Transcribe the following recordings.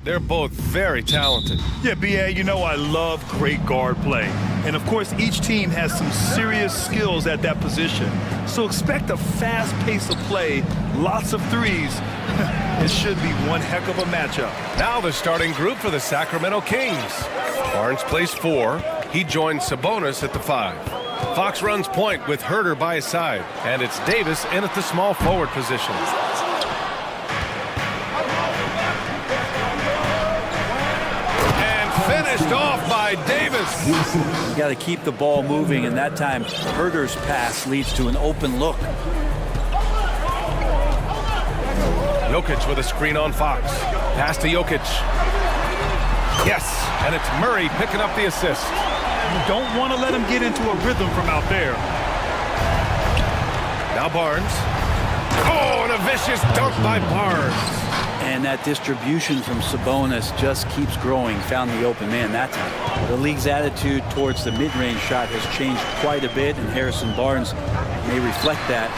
They're both very talented. Yeah, BA, you know I love great guard play. And of course, each team has some serious skills at that position. So expect a fast pace of play, lots of threes. It should be one heck of a matchup. Now the starting group for the Sacramento Kings. Barnes plays 4. He joins Sabonis at the 5. Fox runs point with Herter by his side. And it's Davis in at the small forward position. Finished off by Davis. You got to keep the ball moving, and that time Herter's pass leads to an open look. Jokic with a screen on Fox. Pass to Jokic. Yes, and it's Murray picking up the assist. You don't want to let him get into a rhythm from out there. Now Barnes. Oh, and a vicious dunk by Barnes. And that distribution from Sabonis just keeps growing. Found the open man that time. The league's attitude towards the mid-range shot has changed quite a bit, and Harrison Barnes may reflect that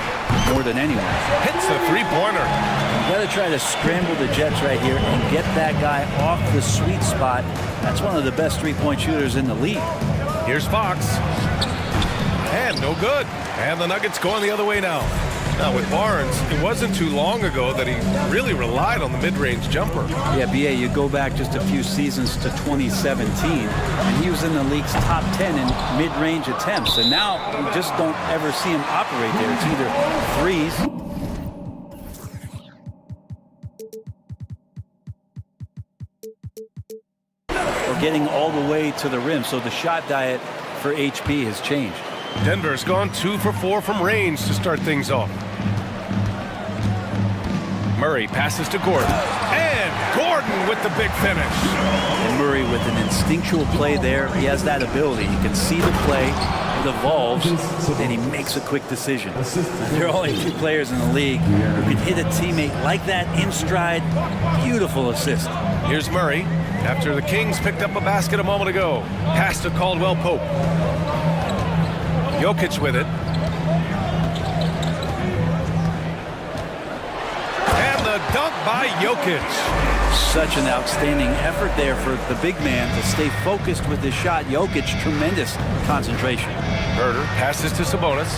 more than anyone. Hits the three-pointer. You got to try to scramble the Jets right here and get that guy off the sweet spot. That's one of the best three-point shooters in the league. Here's Fox. And no good. And the Nuggets going the other way now. Now with Barnes, it wasn't too long ago that he really relied on the mid-range jumper. Yeah, BA, you go back just a few seasons to 2017, and he was in the league's top 10 in mid-range attempts, and now you just don't ever see him operate there. It's either threes or getting all the way to the rim, so the shot diet for HB has changed. Denver's gone 2 for 4 from range to start things off. Murray passes to Gordon. And Gordon with the big finish. And Murray with an instinctual play there. He has that ability. You can see the play. It evolves, and he makes a quick decision. There are only 2 players in the league who can hit a teammate like that in stride. Beautiful assist. Here's Murray after the Kings picked up a basket a moment ago. Pass to Caldwell Pope. Jokic with it. And the dunk by Jokic. Such an outstanding effort there for the big man to stay focused with his shot. Jokic, tremendous concentration. Herter passes to Sabonis.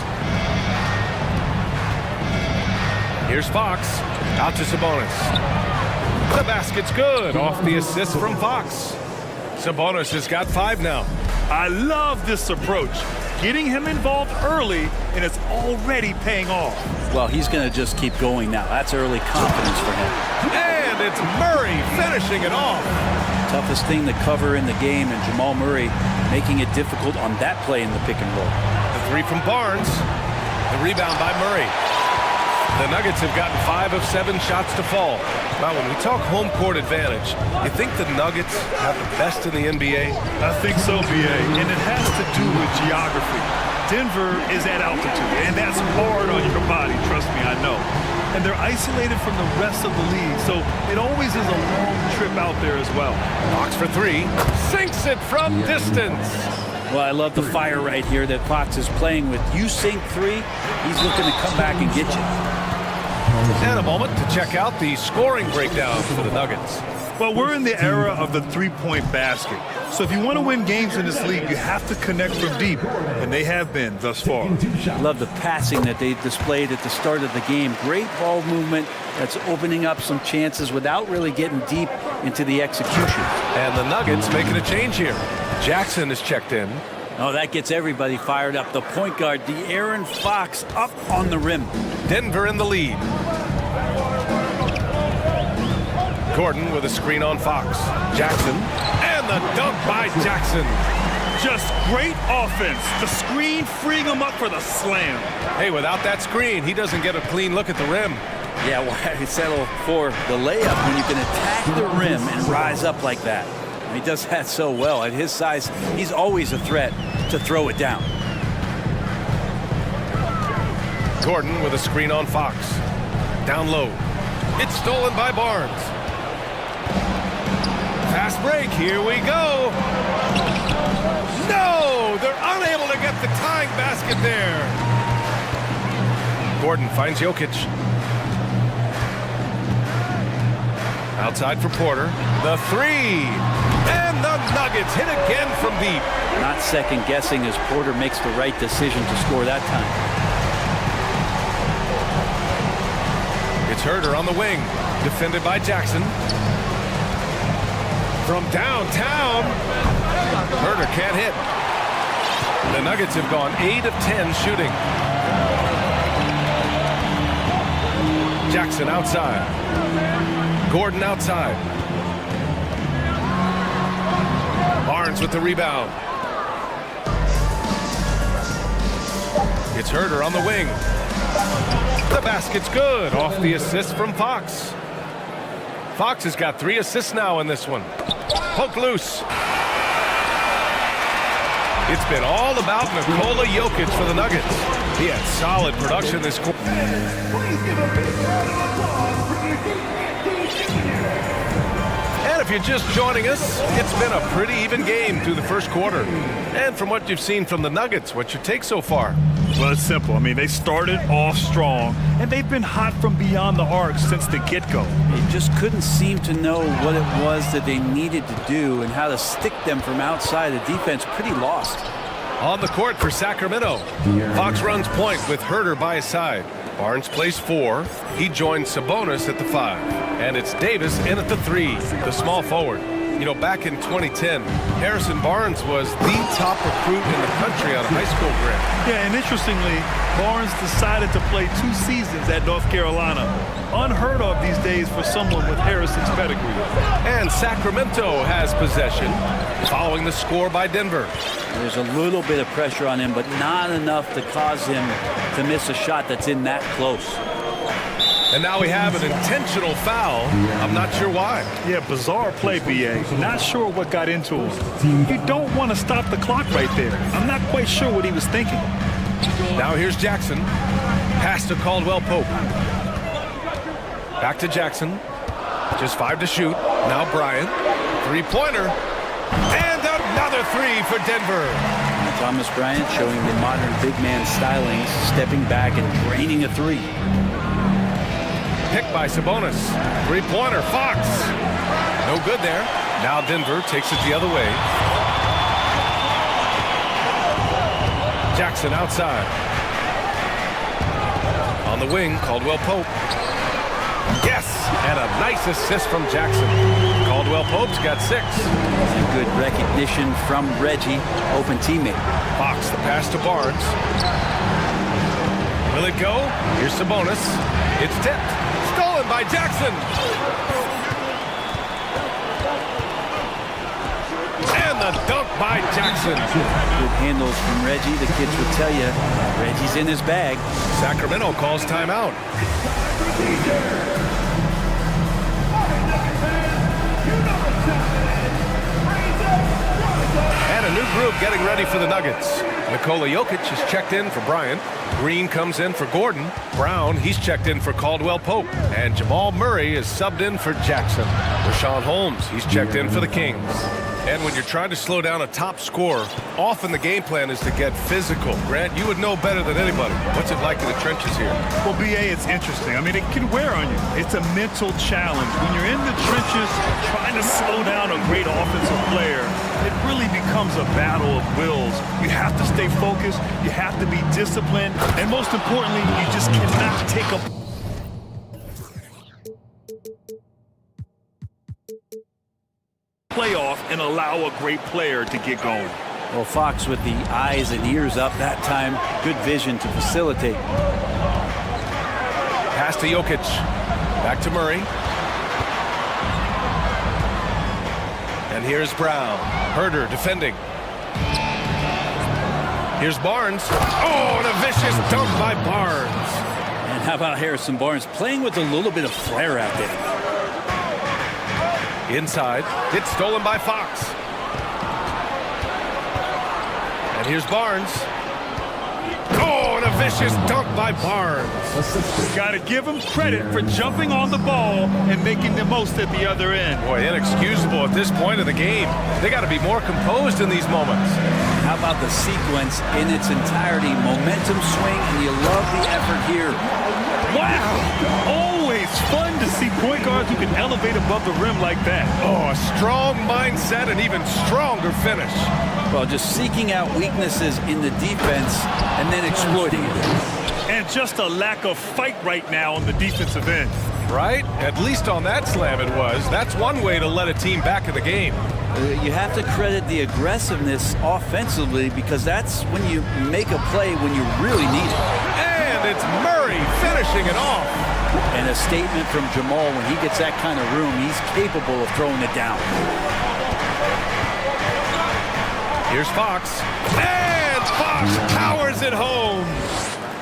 Here's Fox. Out to Sabonis. The basket's good. Off the assist from Fox. Sabonis has got 5 now. I love this approach. Getting him involved early, and it's already paying off. Well, he's going to just keep going now. That's early confidence for him. And it's Murray finishing it off. Toughest thing to cover in the game, and Jamal Murray making it difficult on that play in the pick and roll. The 3 from Barnes. The rebound by Murray. The Nuggets have gotten 5 of 7 shots to fall. Now, when we talk home court advantage, you think the Nuggets have the best in the NBA? I think so, BA, and it has to do with geography. Denver is at altitude, and that's hard on your body, trust me, I know. And they're isolated from the rest of the league, so it always is a long trip out there as well. Fox for 3, sinks it from distance. Well, I love the fire right here that Fox is playing with. You sink 3, he's looking to come back and get you. And a moment to check out the scoring breakdown for the Nuggets. Well, we're in the era of the three-point basket. So if you want to win games in this league, you have to connect from deep, and they have been thus far. I love the passing that they displayed at the start of the game. Great ball movement that's opening up some chances without really getting deep into the execution. And the Nuggets making a change here. Jackson is checked in. Oh, that gets everybody fired up. The point guard, De'Aaron Fox, up on the rim. Denver in the lead. Gordon with a screen on Fox. Jackson. And the dunk by Jackson. Just great offense. The screen freeing him up for the slam. Hey, without that screen, he doesn't get a clean look at the rim. Yeah, why settle for the layup when you can attack the rim and rise up like that? He does that so well. At his size, he's always a threat to throw it down. Gordon with a screen on Fox. Down low. It's stolen by Barnes. Fast break. Here we go. No! They're unable to get the tying basket there. Gordon finds Jokic. Outside for Porter. The three. And the Nuggets hit again from deep. Not second guessing as Porter makes the right decision to score that time. It's Herder on the wing. Defended by Jackson. From downtown. Herder can't hit. The Nuggets have gone 8 of 10 shooting. Jackson outside. Gordon outside. Barnes with the rebound. It's Herder on the wing. The basket's good. Off the assist from Fox. Fox has got 3 assists now in this one. Poke loose. It's been all about Nikola Jokic for the Nuggets. He had solid production this quarter. And if you're just joining us, it's been a pretty even game through the first quarter. And from what you've seen from the Nuggets, what's your take so far? Well, it's simple. I mean, they started off strong, and they've been hot from beyond the arc since the get-go. They just couldn't seem to know what it was that they needed to do and how to stick them from outside. The defense pretty lost. On the court for Sacramento. Fox runs point with Herder by his side. Barnes plays 4. He joins Sabonis at the 5. And it's Davis in at the 3, the small forward. You know, back in 2010, Harrison Barnes was the top recruit in the country on a high school grad. Yeah, and interestingly, Barnes decided to play 2 seasons at North Carolina. Unheard of these days for someone with Harrison's pedigree. And Sacramento has possession, following the score by Denver. There's a little bit of pressure on him, but not enough to cause him to miss a shot that's in that close. And now we have an intentional foul. I'm not sure why. Yeah, bizarre play, BA. Not sure what got into him. You don't want to stop the clock right there. I'm not quite sure what he was thinking. Now here's Jackson. Pass to Caldwell Pope. Back to Jackson. Just 5 to shoot. Now Bryant. 3-pointer. And another 3 for Denver. Thomas Bryant showing the modern big man stylings, stepping back and draining a 3. Picked by Sabonis. 3-pointer, Fox. No good there. Now Denver takes it the other way. Jackson outside. On the wing, Caldwell Pope. Yes, and a nice assist from Jackson. Caldwell Pope's got 6. Good recognition from Reggie, open teammate. Fox, the pass to Barnes. Will it go? Here's Sabonis. It's tipped. Stolen by Jackson. And the dunk by Jackson. Good handles from Reggie. The kids would tell you, Reggie's in his bag. Sacramento calls timeout. And a new group getting ready for the Nuggets. Nikola Jokic is checked in for Bryant. Green comes in for Gordon. Brown, he's checked in for Caldwell Pope. And Jamal Murray is subbed in for Jackson. Rashawn Holmes, he's checked in for the Kings. And when you're trying to slow down a top scorer, often the game plan is to get physical. Grant, you would know better than anybody. What's it like in the trenches here? Well, BA, it's interesting. I mean, it can wear on you. It's a mental challenge. When you're in the trenches trying to slow down a great offensive player, it really becomes a battle of wills. You have to stay focused. You have to be disciplined. And most importantly, you just cannot take a playoff and allow a great player to get going. Well, Fox with the eyes and ears up that time. Good vision to facilitate. Pass to Jokic. Back to Murray. And here's Brown. Herder defending. Here's Barnes. Oh, and a vicious dunk by Barnes. And how about Harrison Barnes playing with a little bit of flair out there? Inside. It's stolen by Fox. And here's Barnes. Oh, and a vicious dunk by Barnes. Got to give him credit for jumping on the ball and making the most at the other end. Boy, inexcusable at this point of the game. They got to be more composed in these moments. How about the sequence in its entirety? Momentum swing, and you love the effort here. Wow! Always fun to see point guards who can elevate above the rim like that. Oh, a strong mindset and even stronger finish. Well, just seeking out weaknesses in the defense and then exploiting it. And just a lack of fight right now on the defensive end. Right? At least on that slam it was. That's one way to let a team back in the game. You have to credit the aggressiveness offensively because that's when you make a play when you really need it. And it's Murray finishing it off. And a statement from Jamal, when he gets that kind of room, he's capable of throwing it down. Here's Fox. And Fox powers it home.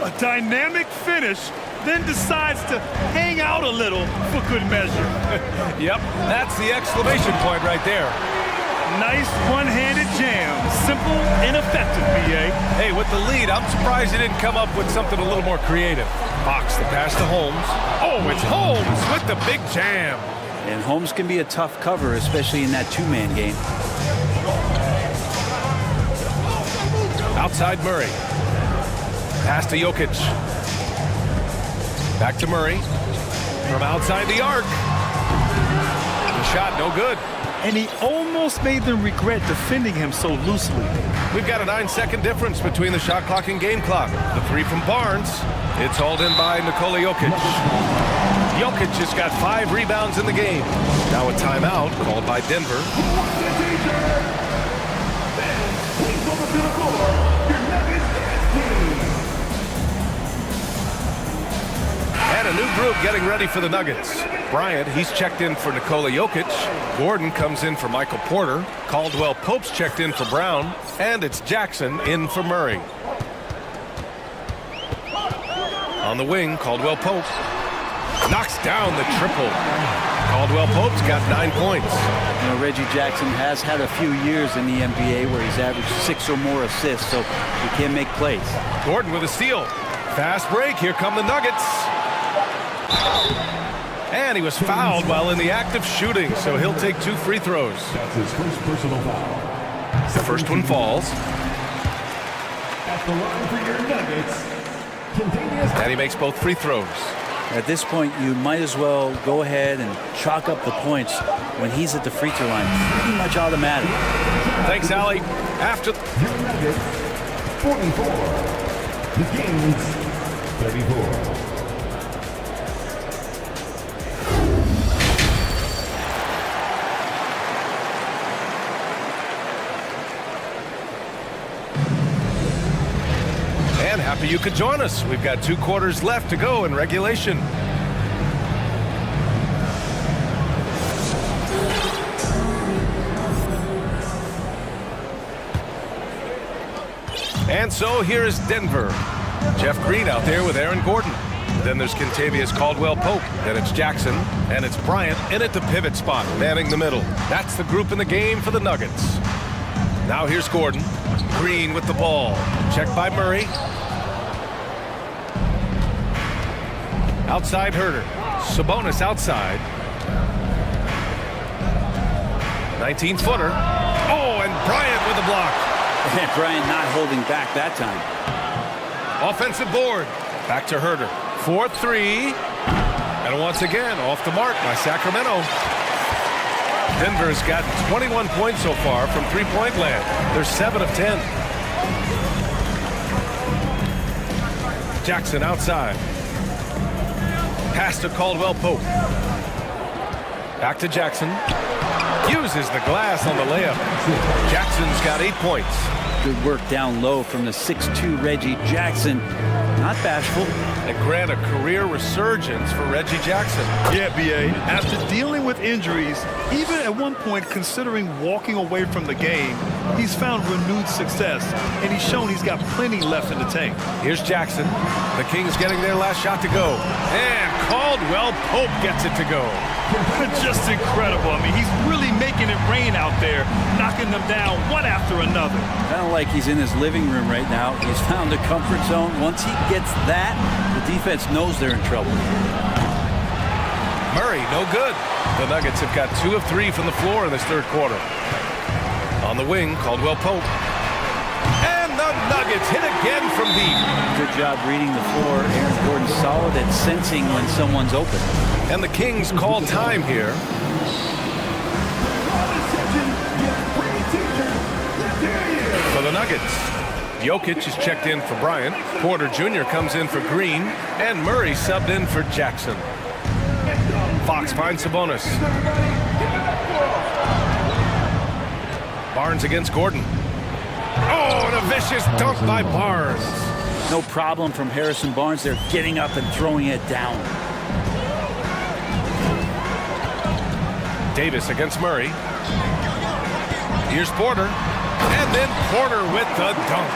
A dynamic finish, then decides to hang out a little for good measure. Yep, that's the exclamation point right there. Nice one-handed jam. Simple and effective, B.A. Hey, with the lead, I'm surprised he didn't come up with something a little more creative. Fox, the pass to Holmes. Oh, it's Holmes with the big jam. And Holmes can be a tough cover, especially in that two-man game. Outside Murray. Pass to Jokic. Back to Murray. From outside the arc. The shot, no good. And he almost made them regret defending him so loosely. We've got a 9-second difference between the shot clock and game clock. The three from Barnes. It's hauled in by Nikola Jokic. Jokic just got 5 rebounds in the game. Now a timeout called by Denver. And a new group getting ready for the Nuggets. Bryant, he's checked in for Nikola Jokic. Gordon comes in for Michael Porter. Caldwell Pope's checked in for Brown. And it's Jackson in for Murray. On the wing, Caldwell Pope knocks down the triple. Caldwell Pope's got 9 points. You know, Reggie Jackson has had a few years in the NBA where he's averaged 6 or more assists, so he can make plays. Gordon with a steal. Fast break. Here come the Nuggets. And he was fouled while in the act of shooting, so he'll take 2 free throws. That's his first personal foul. The first one falls. At the line for your Nuggets, And he makes both free throws. At this point, you might as well go ahead and chalk up the points when he's at the free throw line. Pretty much automatic. Thanks, Allie. After your Nuggets, 44. The game's 34. And happy you could join us. We've got 2 quarters left to go in regulation. And so here is Denver. Jeff Green out there with Aaron Gordon. Then there's Kentavious Caldwell-Pope. Then it's Jackson. And it's Bryant in at the pivot spot, manning the middle. That's the group in the game for the Nuggets. Now here's Gordon. Green with the ball. Checked by Murray. Outside Herter. Sabonis outside. 19-footer. Oh, and Bryant with the block. And Bryant not holding back that time. Offensive board. Back to Herter. 4-3. And once again, off the mark by Sacramento. Denver's got 21 points so far from three-point land. They're 7 of 10. Jackson outside. Pass to Caldwell-Pope. Back to Jackson. Uses the glass on the layup. Jackson's got 8 points. Good work down low from the 6'2" Reggie Jackson. Not bashful. And grant a career resurgence for Reggie Jackson. Yeah, B.A. After dealing with injuries, even at one point considering walking away from the game, he's found renewed success, and he's shown he's got plenty left in the tank. Here's Jackson. The Kings getting their last shot to go. And Caldwell-Pope gets it to go. Just incredible. I mean, he's really making it rain out there, knocking them down one after another. Kind of like he's in his living room right now. He's found a comfort zone. Once he gets that, the defense knows they're in trouble. Murray, no good. The Nuggets have got 2 of 3 from the floor in this third quarter. On the wing, Caldwell-Pope. And the Nuggets hit again from deep. Good job reading the floor. Aaron Gordon solid at sensing when someone's open. And the Kings call time here. For the Nuggets, Jokic is checked in for Bryant. Porter Jr. comes in for Green. And Murray subbed in for Jackson. Fox finds Sabonis. Barnes against Gordon. Oh, and a vicious dunk by Barnes. No problem from Harrison Barnes. They're getting up and throwing it down. Davis against Murray. Here's Porter. And then Porter with the dunk.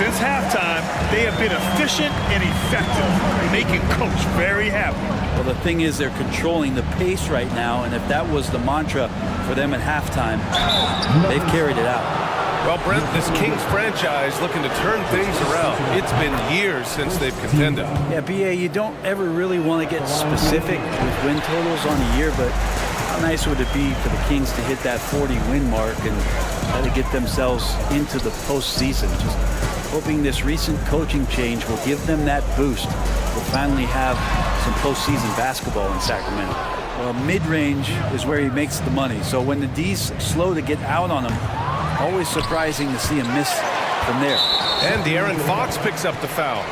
Since halftime, they have been efficient and effective, making Coach very happy. Well, the thing is they're controlling the pace right now, and if that was the mantra for them at halftime, they've carried it out. Well, Brent, this Kings franchise looking to turn things around. It's been years since they've contended. Yeah, BA, you don't ever really want to get specific with win totals on a year, but how nice would it be for the Kings to hit that 40-win mark and try to get themselves into the postseason? Just hoping this recent coaching change will give them that boost. We'll finally have some postseason basketball in Sacramento. Well, mid-range is where he makes the money. So when the D's slow to get out on him, always surprising to see him miss from there. And De'Aaron Fox picks up the foul.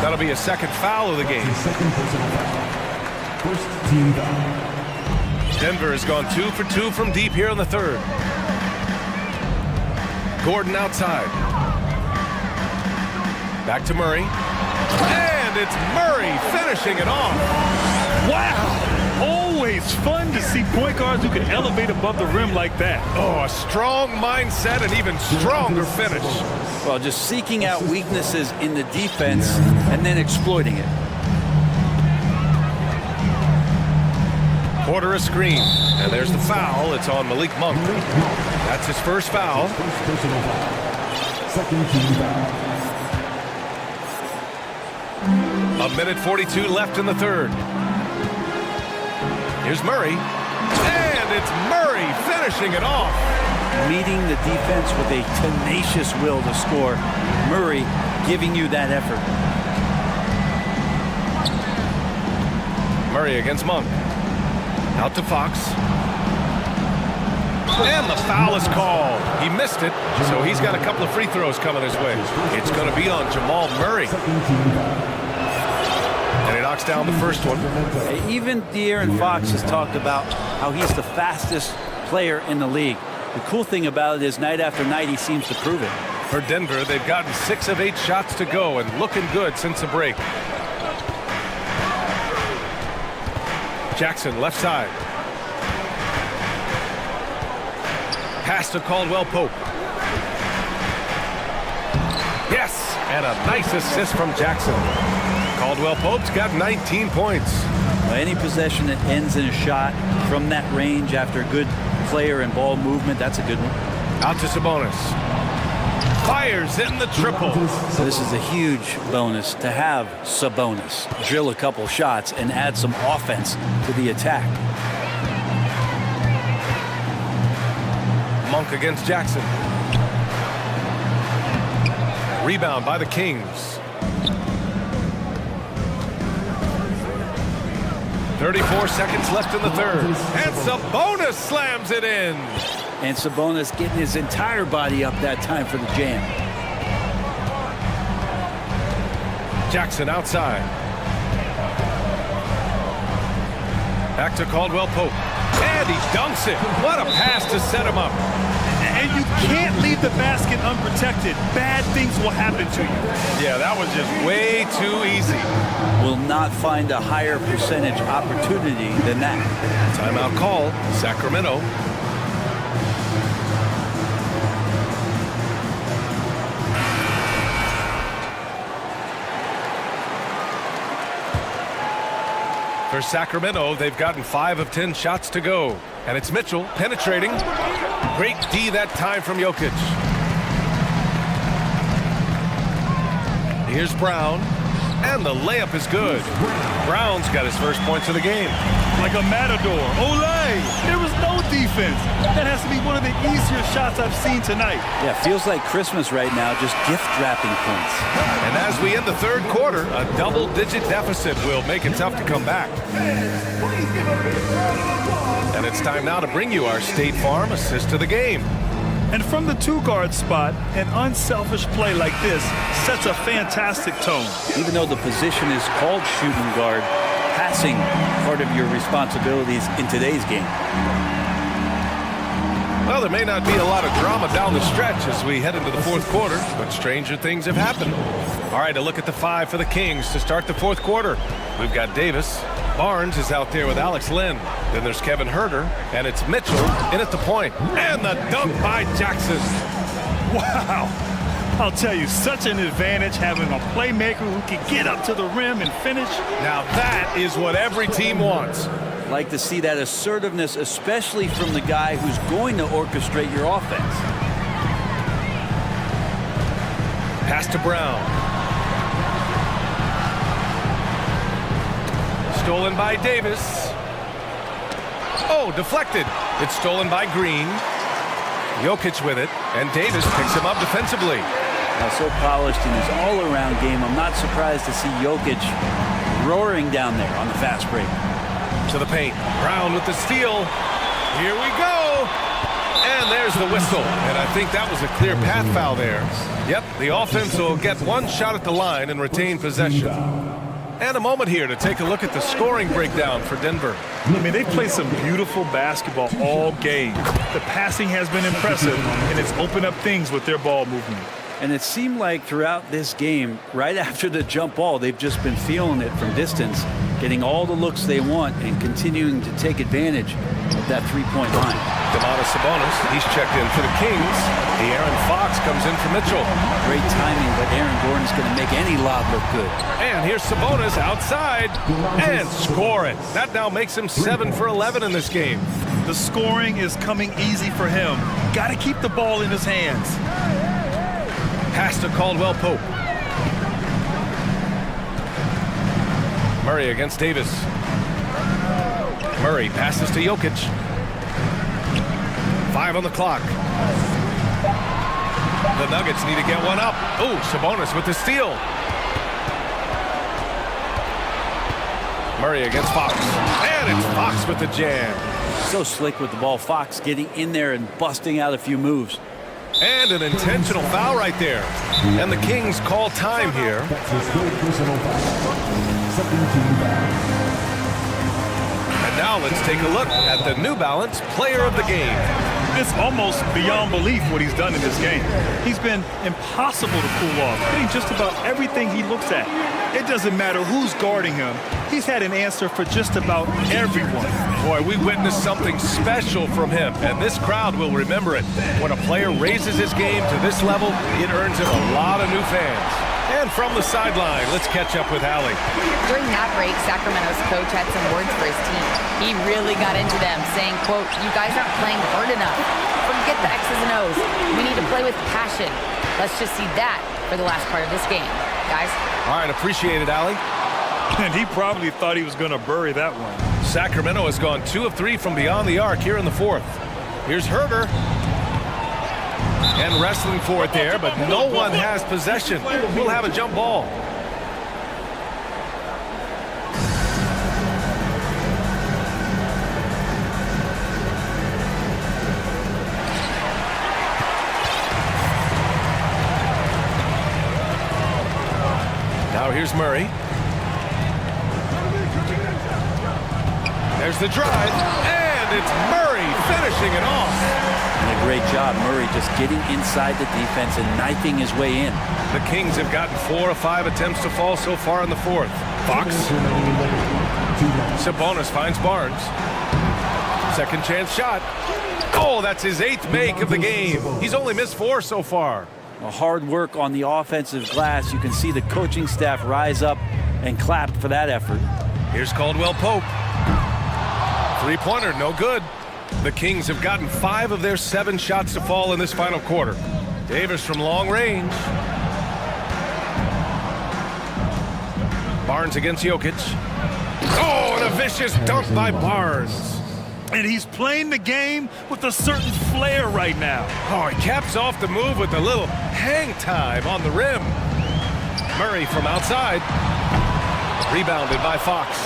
That'll be a second foul of the game. First team foul. Denver has gone 2 for 2 from deep here in the third. Gordon outside. Back to Murray. And it's Murray finishing it off. Wow! Always fun to see point guards who can elevate above the rim like that. Oh, a strong mindset and even stronger finish. Well, just seeking out weaknesses in the defense and then exploiting it. Porter a screen. And there's the foul. It's on Malik Monk. That's his first foul. Personal foul. Second team foul. A minute 42 left in the third. Here's Murray. And it's Murray finishing it off. Meeting the defense with a tenacious will to score. Murray giving you that effort. Murray against Monk. Out to Fox. And the foul is called. He missed it, so he's got a couple of free throws coming his way. It's going to be on Jamal Murray. And he knocks down the first one. Even De'Aaron Fox has talked about how he's the fastest player in the league. The cool thing about it is night after night he seems to prove it. For Denver, they've gotten 6 of 8 shots to go and looking good since the break. Jackson left side. Pass to Caldwell Pope. Yes, and a nice assist from Jackson. Caldwell Pope's got 19 points. Any possession that ends in a shot from that range after a good player and ball movement, that's a good one. Out to Sabonis. Fires in the triple. So this is a huge bonus to have Sabonis drill a couple shots and add some offense to the attack. Monk against Jackson. Rebound by the Kings. 34 seconds left in the third. And Sabonis slams it in. And Sabonis getting his entire body up that time for the jam. Jackson outside. Back to Caldwell Pope. And he dunks it. What a pass to set him up. And you can't leave the basket unprotected. Bad things will happen to you. Yeah, that was just way too easy. Will not find a higher percentage opportunity than that. Timeout call, Sacramento. For Sacramento, they've gotten 5 of 10 shots to go. And it's Mitchell penetrating. Great D that time from Jokic. Here's Brown. And the layup is good. Brown's got his first points of the game. Like a matador. Olay! There was no defense. That has to be one of the easier shots I've seen tonight. Yeah, feels like Christmas right now, just gift wrapping points. And as we end the third quarter, a double-digit deficit will make it tough to come back. And it's time now to bring you our State Farm assist of the game. And from the two-guard spot, an unselfish play like this sets a fantastic tone. Even though the position is called shooting guard, passing part of your responsibilities in today's game. Well, there may not be a lot of drama down the stretch as we head into the fourth quarter, but stranger things have happened. All right, a look at the five for the Kings to start the fourth quarter. We've got Davis. Barnes is out there with Alex Lynn. Then there's Kevin Herter, and it's Mitchell in at the point. And the dunk by Jackson. Wow! I'll tell you, such an advantage having a playmaker who can get up to the rim and finish. Now that is what every team wants. Like to see that assertiveness, especially from the guy who's going to orchestrate your offense. Pass to Brown. Stolen by Davis. Oh, deflected. It's stolen by Green. Jokic with it, and Davis picks him up defensively. Now, so polished in his all-around game, I'm not surprised to see Jokic roaring down there on the fast break. To the paint. Brown with the steal. Here we go. And there's the whistle. And I think that was a clear path foul there. Yep, the offense will get one shot at the line and retain possession. And a moment here to take a look at the scoring breakdown for Denver. I mean, they play some beautiful basketball all game. The passing has been impressive, and it's opened up things with their ball movement. And it seemed like throughout this game, right after the jump ball, they've just been feeling it from distance, getting all the looks they want and continuing to take advantage of that three-point line. Domantas Sabonis, he's checked in for the Kings. The Aaron Fox comes in for Mitchell. Great timing, but Aaron Gordon's going to make any lob look good. And here's Sabonis outside and score it. That now makes him 7 for 11 in this game. The scoring is coming easy for him. Got to keep the ball in his hands. Pass to Caldwell Pope. Murray against Davis. Murray passes to Jokic. 5 on the clock. The Nuggets need to get one up. Oh, Sabonis with the steal. Murray against Fox. And it's Fox with the jam. So slick with the ball. Fox getting in there and busting out a few moves. And an intentional foul right there. And the Kings call time here. And now let's take a look at the New Balance Player of the Game. It's almost beyond belief what he's done in this game. He's been impossible to cool off, hitting just about everything he looks at. It doesn't matter who's guarding him. He's had an answer for just about everyone. Boy, we witnessed something special from him, and this crowd will remember it. When a player raises his game to this level, it earns him a lot of new fans. And from the sideline, let's catch up with Allie. During that break, Sacramento's coach had some words for his team. He really got into them, saying, quote, "You guys aren't playing hard enough. Forget the X's and O's. We need to play with passion. Let's just see that for the last part of this game, guys." All right, appreciate it, Allie. And he probably thought he was going to bury that one. Sacramento has gone 2 of 3 from beyond the arc here in the fourth. Here's Herter. And wrestling for it there, but no one has possession. We'll have a jump ball. Now here's Murray. There's the drive, and it's Murray finishing it off. And a great job, Murray just getting inside the defense and knifing his way in. The Kings have gotten 4 of 5 attempts to fall so far in the fourth. Fox. Sabonis finds Barnes. Second chance shot. Oh, that's his 8th make of the game. He's only missed 4 so far. Hard work on the offensive glass. You can see the coaching staff rise up and clap for that effort. Here's Caldwell Pope. Three-pointer, no good. The Kings have gotten 5 of their 7 shots to fall in this final quarter. Davis from long range. Barnes against Jokic. Oh, and a vicious dunk by Barnes. And he's playing the game with a certain flair right now. Oh, he caps off the move with a little hang time on the rim. Murray from outside. Rebounded by Fox.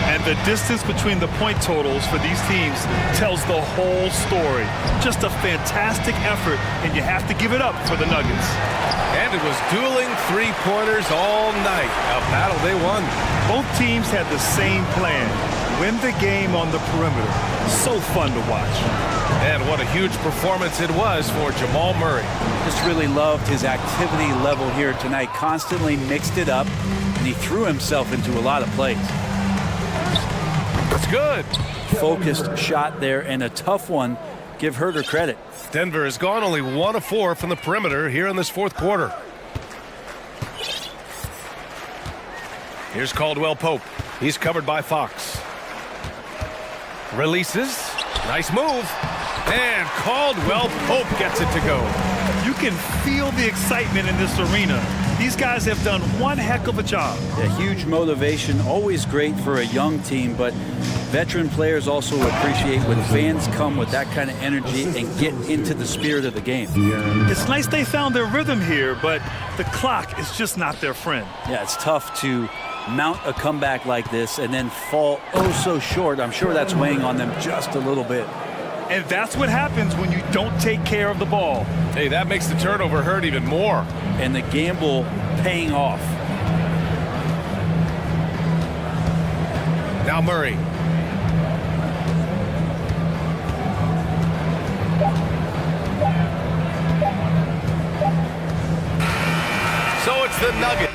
And the distance between the point totals for these teams tells the whole story. Just a fantastic effort, and you have to give it up for the Nuggets. And it was dueling three-pointers all night. A battle they won. Both teams had the same plan. Win the game on the perimeter. So fun to watch. And what a huge performance it was for Jamal Murray. Just really loved his activity level here tonight. Constantly mixed it up, and he threw himself into a lot of plays. That's good. Focused shot there, and a tough one. Give Herter credit. Denver has gone only 1 of 4 from the perimeter here in this fourth quarter. Here's Caldwell Pope. He's covered by Fox. Releases. Nice move. And Caldwell Pope gets it to go. You can feel the excitement in this arena. These guys have done one heck of a job. Yeah, huge motivation, always great for a young team, but veteran players also appreciate when fans come with that kind of energy and get into the spirit of the game. It's nice they found their rhythm here, but the clock is just not their friend. Yeah, it's tough to mount a comeback like this and then fall oh so short. I'm sure that's weighing on them just a little bit. And that's what happens when you don't take care of the ball. Hey, that makes the turnover hurt even more. And the gamble paying off. Now Murray. So it's the Nuggets.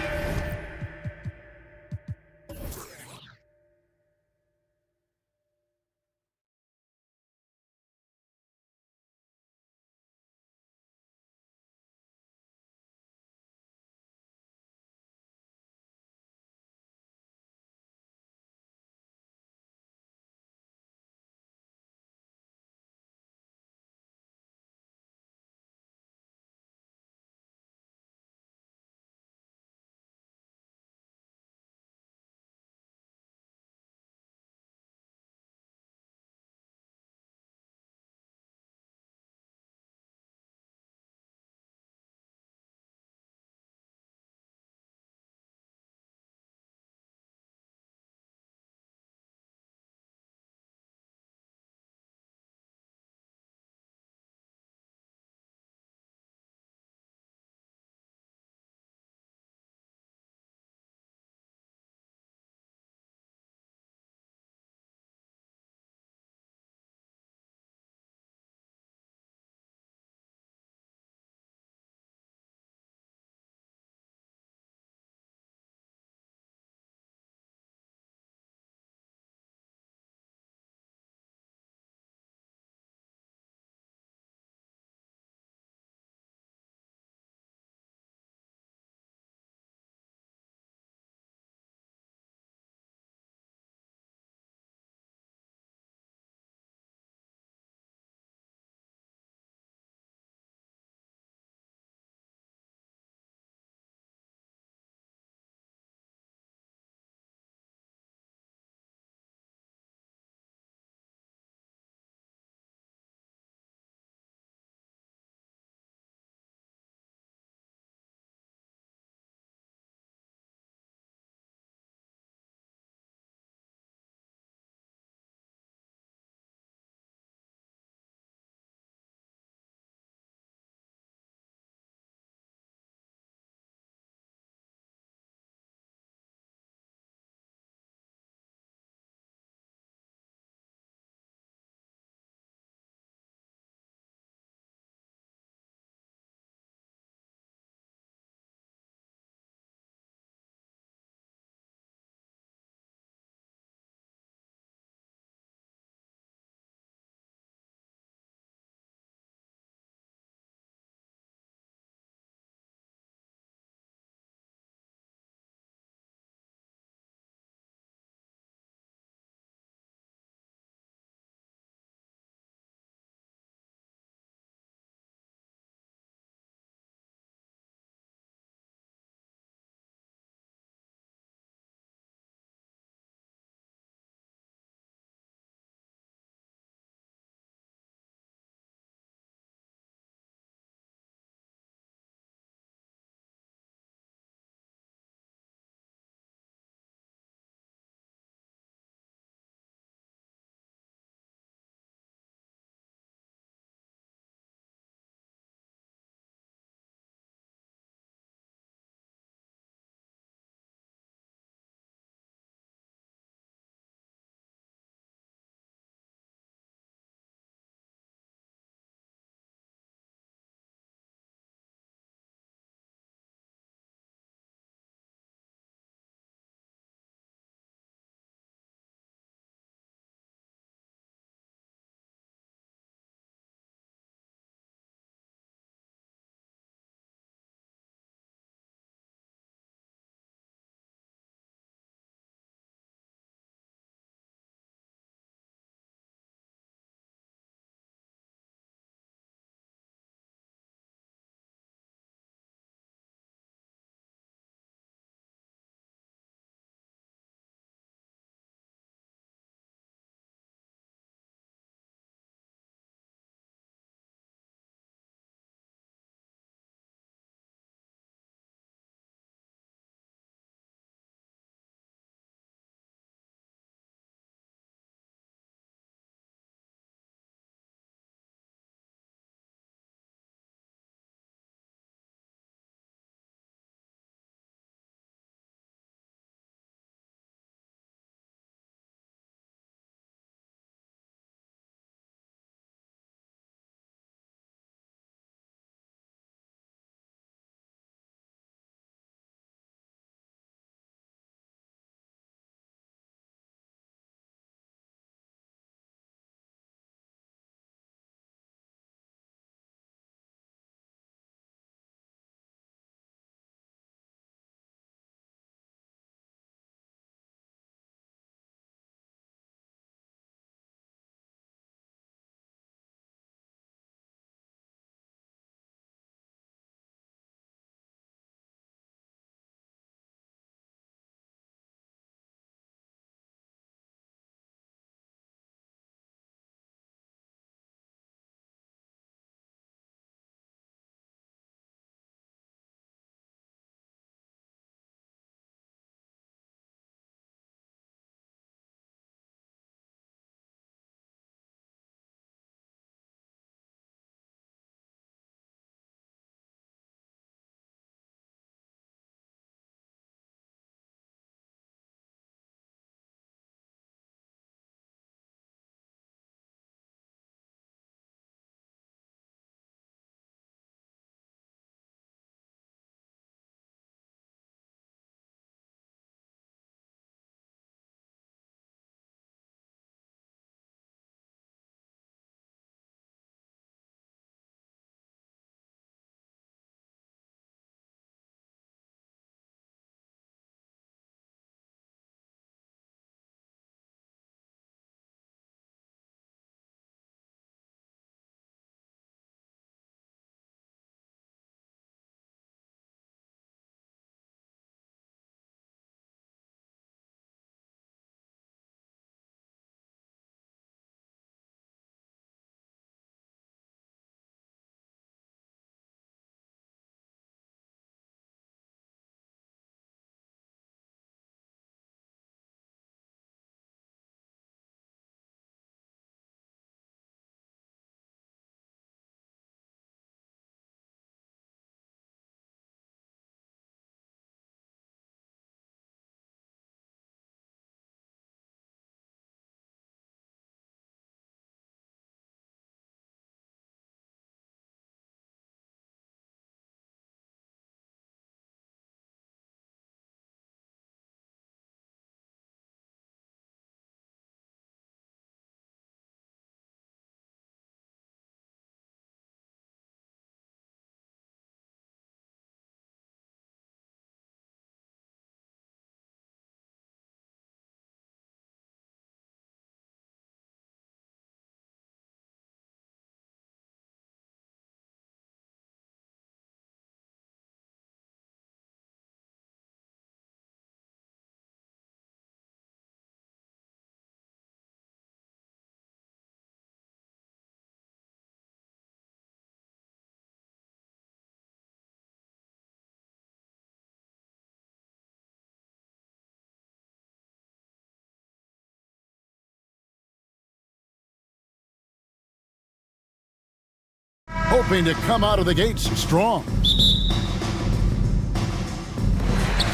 hoping to come out of the gates strong.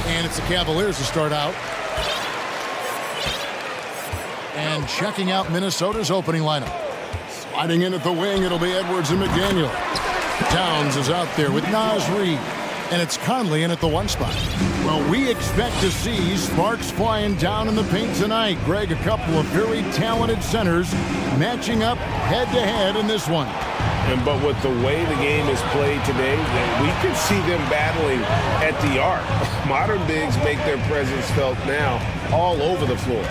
And it's the Cavaliers to start out. And checking out Minnesota's opening lineup. Sliding in at the wing, it'll be Edwards and McDaniel. Towns is out there with Naz Reid. And it's Conley in at the 1 spot. Well, we expect to see sparks flying down in the paint tonight. Greg, a couple of very talented centers matching up head-to-head in this one. But with the way the game is played today, we can see them battling at the arc. Modern bigs make their presence felt now all over the floor.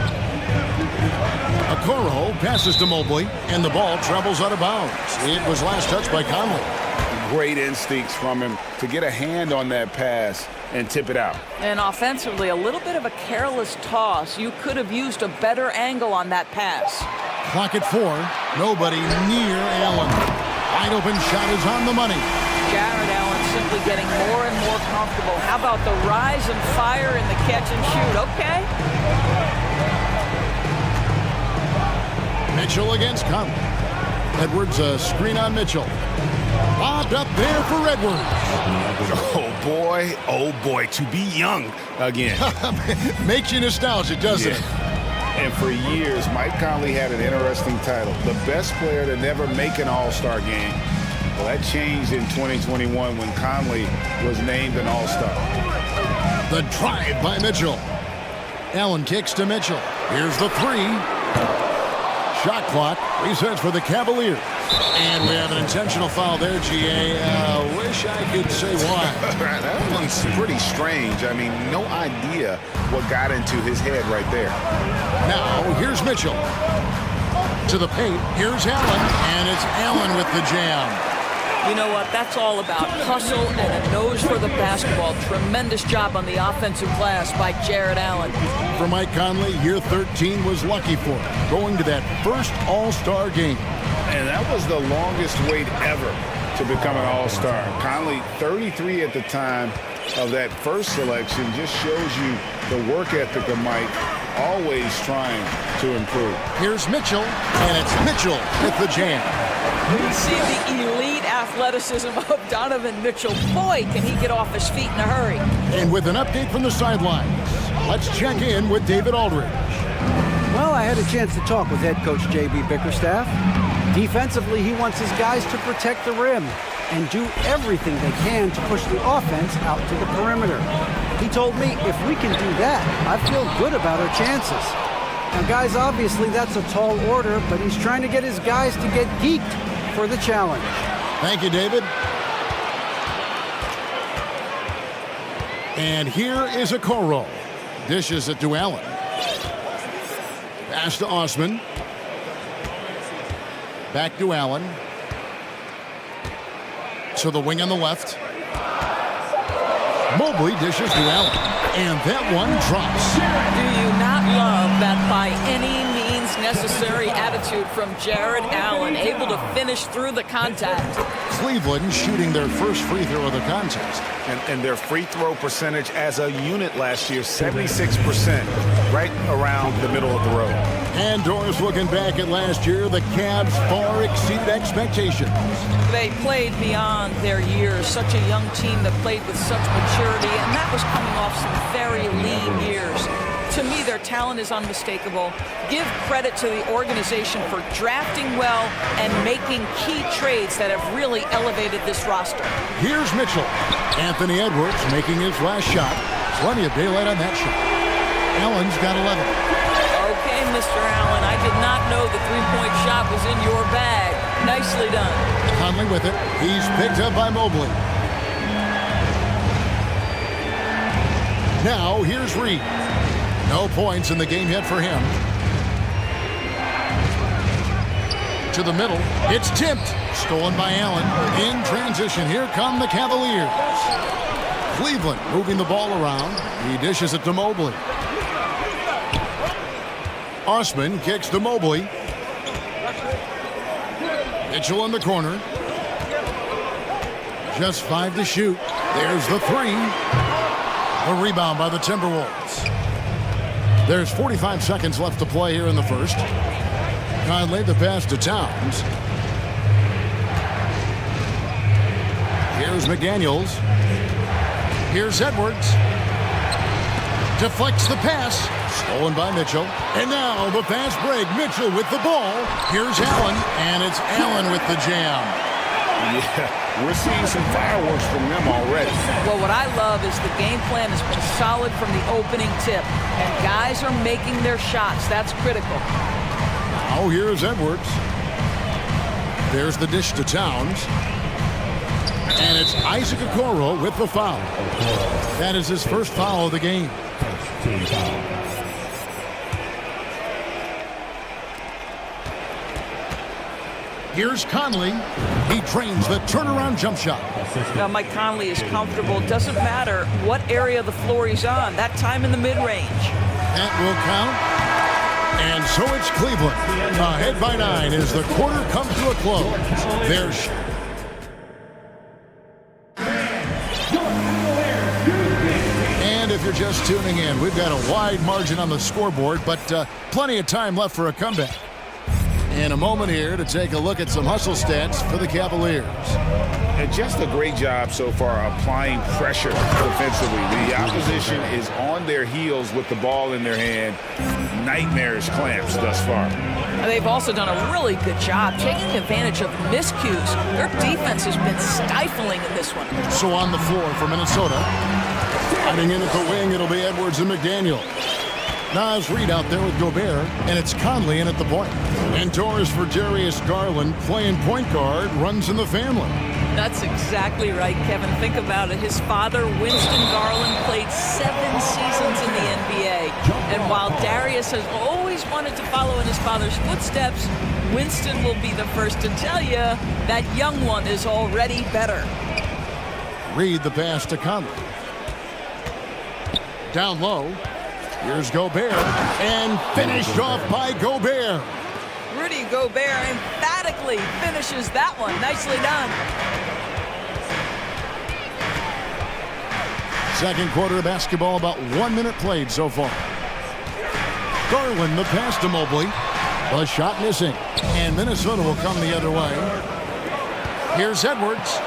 Okoro passes to Mobley, and the ball travels out of bounds. It was last touched by Conley. Great instincts from him to get a hand on that pass and tip it out. And offensively, a little bit of a careless toss. You could have used a better angle on that pass. Clock at 4. Nobody near Allen. Wide open shot is on the money. Jared Allen simply getting more and more comfortable. How about the rise and fire in the catch and shoot? Okay. Mitchell against Conley. Edwards, a screen on Mitchell. Lobbed up there for Edwards. Oh boy, to be young again. Makes you nostalgic, doesn't it? And for years, Mike Conley had an interesting title. The best player to never make an All-Star game. Well, that changed in 2021 when Conley was named an All-Star. The drive by Mitchell. Allen kicks to Mitchell. Here's the 3. Shot clock resets for the Cavaliers. And we have an intentional foul there, G.A. Wish I could say why. That one's pretty strange. I mean, no idea what got into his head right there. Now, here's Mitchell. To the paint, here's Allen, and it's Allen with the jam. You know what? That's all about hustle and a nose for the basketball. Tremendous job on the offensive glass by Jared Allen. For Mike Conley, year 13 was lucky for him, going to that first All-Star game. And that was the longest wait ever to become an All-Star. Conley, 33 at the time of that first selection, just shows you the work ethic of Mike, always trying to improve. Here's Mitchell, and it's Mitchell with the jam. You see the elite athleticism of Donovan Mitchell. Boy, can he get off his feet in a hurry. And with an update from the sidelines, let's check in with David Aldridge. Well, I had a chance to talk with head coach J.B. Bickerstaff. Defensively, he wants his guys to protect the rim and do everything they can to push the offense out to the perimeter. He told me if we can do that, I feel good about our chances. Now, guys, obviously that's a tall order, but he's trying to get his guys to get geeked for the challenge. Thank you, David. And here is Okoro. Dishes it to Allen. Pass to Osman. Back to Allen. To the wing on the left. Mobley dishes to Allen. And that one drops. Do you not love that by any means necessary attitude from Jared Allen, able to finish through the contact? Cleveland shooting their first free throw of the contest. And their free throw percentage as a unit last year, 76%, right around the middle of the road. And Doris looking back at last year, the Cavs far exceeded expectations. They played beyond their years. Such a young team that played with such maturity, and that was coming off some very lean years. To me, their talent is unmistakable. Give credit to the organization for drafting well and making key trades that have really elevated this roster. Here's Mitchell. Anthony Edwards making his last shot. Plenty of daylight on that shot. Allen's got 11. Okay, Mr. Allen, I did not know the three-point shot was in your bag. Nicely done. Conley with it. He's picked up by Mobley. Now, here's Reid. No points in the game yet for him. To the middle. It's tipped. Stolen by Allen. In transition. Here come the Cavaliers. Cleveland moving the ball around. He dishes it to Mobley. Osman kicks to Mobley. Mitchell in the corner. Just 5 to shoot. There's the 3. A rebound by the Timberwolves. There's 45 seconds left to play here in the first. Conley the pass to Towns. Here's McDaniels. Here's Edwards. Deflects the pass. Stolen by Mitchell. And now the fast break. Mitchell with the ball. Here's Allen. And it's Allen with the jam. Yeah, we're seeing some fireworks from them already. Well, what I love is the game plan has been solid from the opening tip. And guys are making their shots. That's critical. Now here's Edwards. There's the dish to Towns. And it's Isaac Okoro with the foul. That is his first foul of the game. Here's Conley. He drains the turnaround jump shot. Now, Mike Conley is comfortable. Doesn't matter what area of the floor he's on. That time in the mid-range. That will count. And so it's Cleveland. Ahead by 9 as the quarter comes to a close. There's... And if you're just tuning in, we've got a wide margin on the scoreboard, but plenty of time left for a comeback. In a moment here to take a look at some hustle stats for the Cavaliers. And just a great job so far applying pressure defensively. The opposition is on their heels with the ball in their hand. Nightmarish clamps thus far. They've also done a really good job taking advantage of miscues. Their defense has been stifling in this one. So on the floor for Minnesota. Sliding in at the wing, it'll be Edwards and McDaniel. Nas Reed out there with Gobert, and it's Conley in at the point. And doors for Darius Garland, playing point guard, runs in the family. That's exactly right, Kevin. Think about it. His father, Winston Garland, played 7 seasons in the NBA. And while Darius has always wanted to follow in his father's footsteps, Winston will be the first to tell you that young one is already better. Reed the pass to Conley. Down low. Here's Gobert, and finished off by Gobert. Rudy Gobert emphatically finishes that one. Nicely done. Second quarter of basketball, about 1 minute played so far. Garland, the pass to Mobley. The shot missing, and Minnesota will come the other way. Here's Edwards.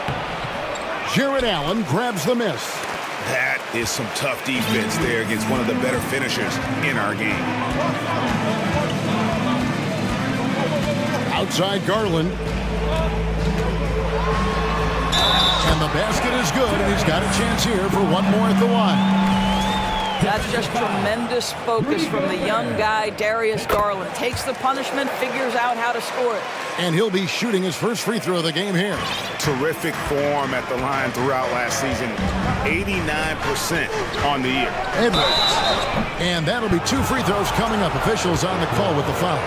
Jared Allen grabs the miss. That is some tough defense there against one of the better finishers in our game. Outside Garland. And the basket is good, and he's got a chance here for one more at the line. That's just tremendous focus from the young guy, Darius Garland. Takes the punishment, figures out how to score it. And he'll be shooting his first free throw of the game here. Terrific form at the line throughout last season. 89% on the year. Edwards. And that'll be 2 free throws coming up. Officials on the call with the foul.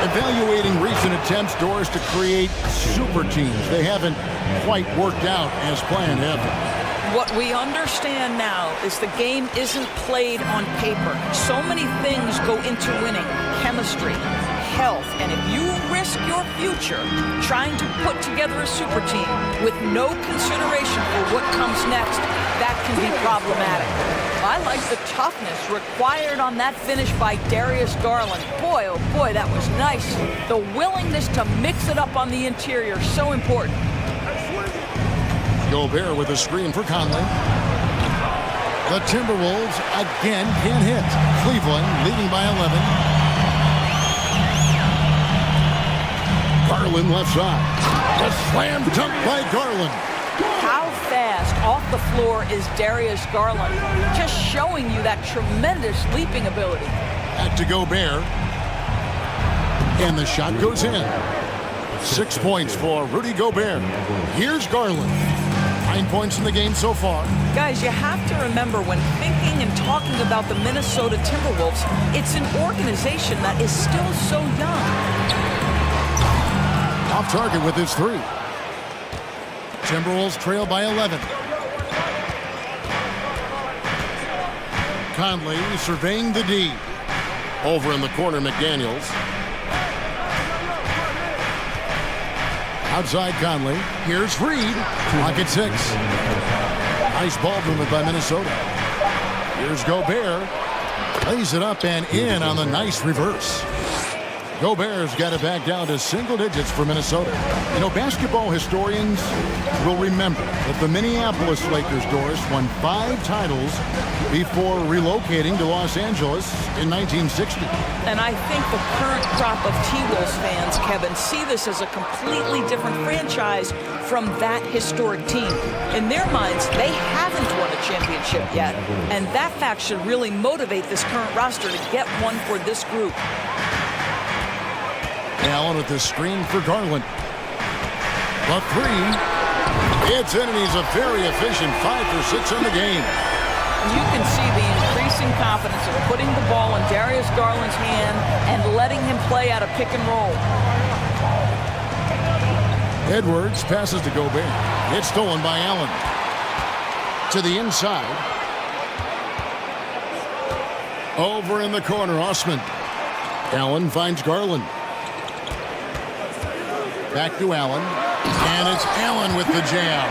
Evaluating recent attempts, Doors, to create super teams. They haven't quite worked out as planned, have they? What we understand now is the game isn't played on paper. So many things go into winning. Chemistry, health, and if you risk your future trying to put together a super team with no consideration for what comes next, that can be problematic. I like the toughness required on that finish by Darius Garland. Boy, oh boy, that was nice. The willingness to mix it up on the interior, so important. Gobert with a screen for Conley. The Timberwolves again can't hit. Cleveland leading by 11. Garland left side. The slam dunk by Garland. How fast off the floor is Darius Garland? Just showing you that tremendous leaping ability. Back to Gobert. And the shot goes in. 6 points for Rudy Gobert. Here's Garland. 9 points in the game so far. Guys, you have to remember when thinking and talking about the Minnesota Timberwolves, it's an organization that is still so young. Off target with his 3. Timberwolves trail by 11. Conley surveying the D. Over in the corner, McDaniels. Outside Conley. Here's Reed. Clock at 6. Nice ball movement by Minnesota. Here's Gobert. Lays it up and in on the nice reverse. Gobert's got it back down to single digits for Minnesota. You know, basketball historians will remember that the Minneapolis Lakers, Doris, won 5 titles before relocating to Los Angeles in 1960. And I think the current crop of T-Wolves fans, Kevin, see this as a completely different franchise from that historic team. In their minds, they haven't won a championship yet, and that fact should really motivate this current roster to get one for this group. Allen with the screen for Garland. The 3. It's in, and he's a very efficient 5 for 6 on the game. You can see the increasing confidence of putting the ball in Darius Garland's hand and letting him play out of pick and roll. Edwards passes to Gobert. It's stolen by Allen. To the inside. Over in the corner, Osman. Allen finds Garland. Back to Allen. And it's Allen with the jam.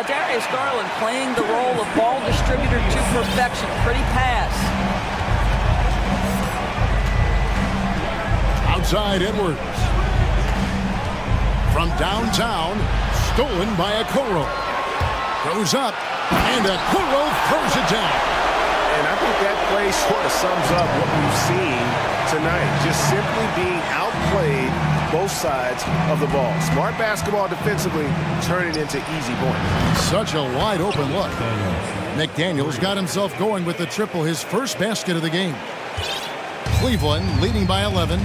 Darius Garland playing the role of ball distributor to perfection. Pretty pass. Outside Edwards. From downtown, stolen by Okoro. Goes up, and Okoro throws it down. And I think that play sort of sums up what we've seen tonight. Just simply being outplayed both sides of the ball. Smart basketball defensively, turning into easy points. Such a wide open look. McDaniels got himself going with the triple, his first basket of the game. Cleveland leading by 11.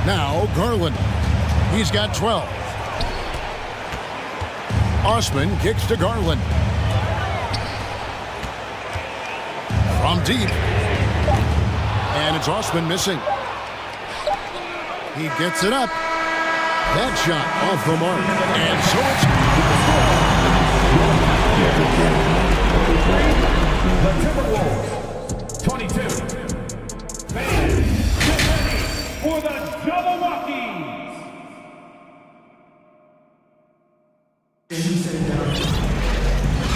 Now Garland. He's got 12. Osman kicks to Garland. From deep. And it's Osman missing. He gets it up. That shot off the mark. And so The Timberwolves, 22. Fans, get ready for the Jabberwockies.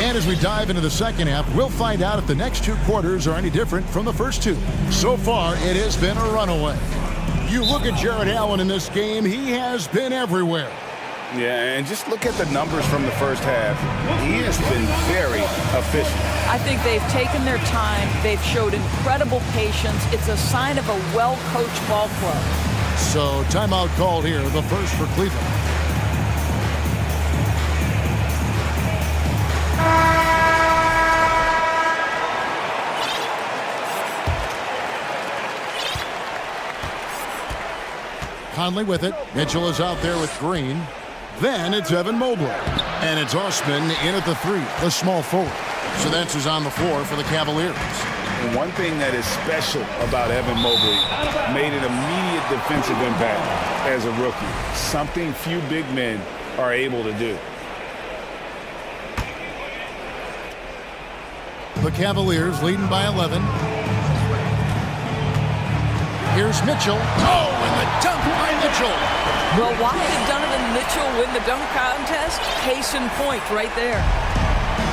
And as we dive into the second half, we'll find out if the next 2 quarters are any different from the first 2. So far, it has been a runaway. You look at Jared Allen in this game, he has been everywhere. Yeah, and just look at the numbers from the first half. He has been very efficient. I think they've taken their time. They've showed incredible patience. It's a sign of a well-coached ball club. So timeout called here, the first for Cleveland. Conley with it. Mitchell is out there with Green. Then it's Evan Mobley. And it's Osman in at the 3, the small forward. So that's who's on the floor for the Cavaliers. And one thing that is special about Evan Mobley, made an immediate defensive impact as a rookie. Something few big men are able to do. The Cavaliers leading by 11. Here's Mitchell. Oh, and the dunk by Mitchell. Well, why did Donovan Mitchell win the dunk contest? Case in point right there.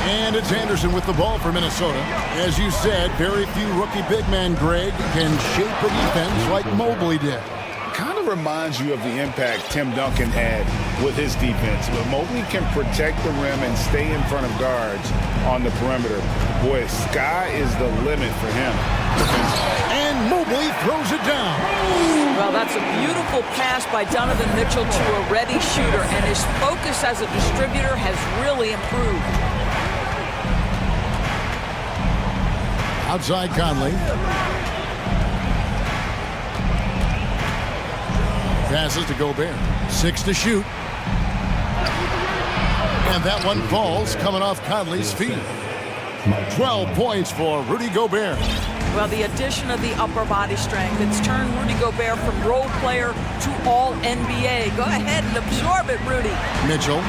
And it's Anderson with the ball for Minnesota. As you said, very few rookie big men, Greg, can shape a defense like Mobley did. Kind of reminds you of the impact Tim Duncan had with his defense. But Mobley can protect the rim and stay in front of guards on the perimeter. Boy, sky is the limit for him. And Mobley throws it down. Well, that's a beautiful pass by Donovan Mitchell to a ready shooter, and his focus as a distributor has really improved. Outside Conley. Passes to Gobert. 6 to shoot. And that one falls coming off Conley's feet. 12 points for Rudy Gobert. Well, the addition of the upper body strength, it's turned Rudy Gobert from role player to all NBA. Go ahead and absorb it, Rudy. Mitchell.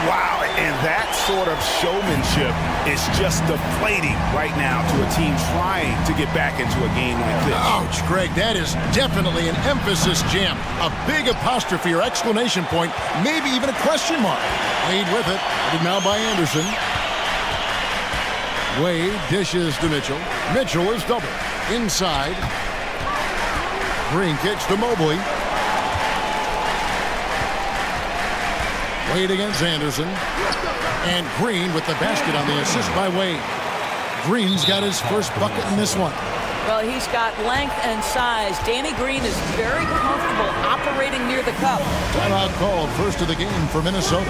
Wow, and that sort of showmanship is just deflating right now to a team trying to get back into a game like this. Ouch, Greg, that is definitely an emphasis jam. A big apostrophe or exclamation point, maybe even a question mark. Lead with it, now by Anderson. Wade dishes to Mitchell. Mitchell is double. Inside. Green kicks to Mobley. Wade against Anderson. And Green with the basket on the assist by Wade. Green's got his first bucket in this one. Well, he's got length and size. Danny Green is very comfortable operating near the cup. Timeout called, first of the game for Minnesota.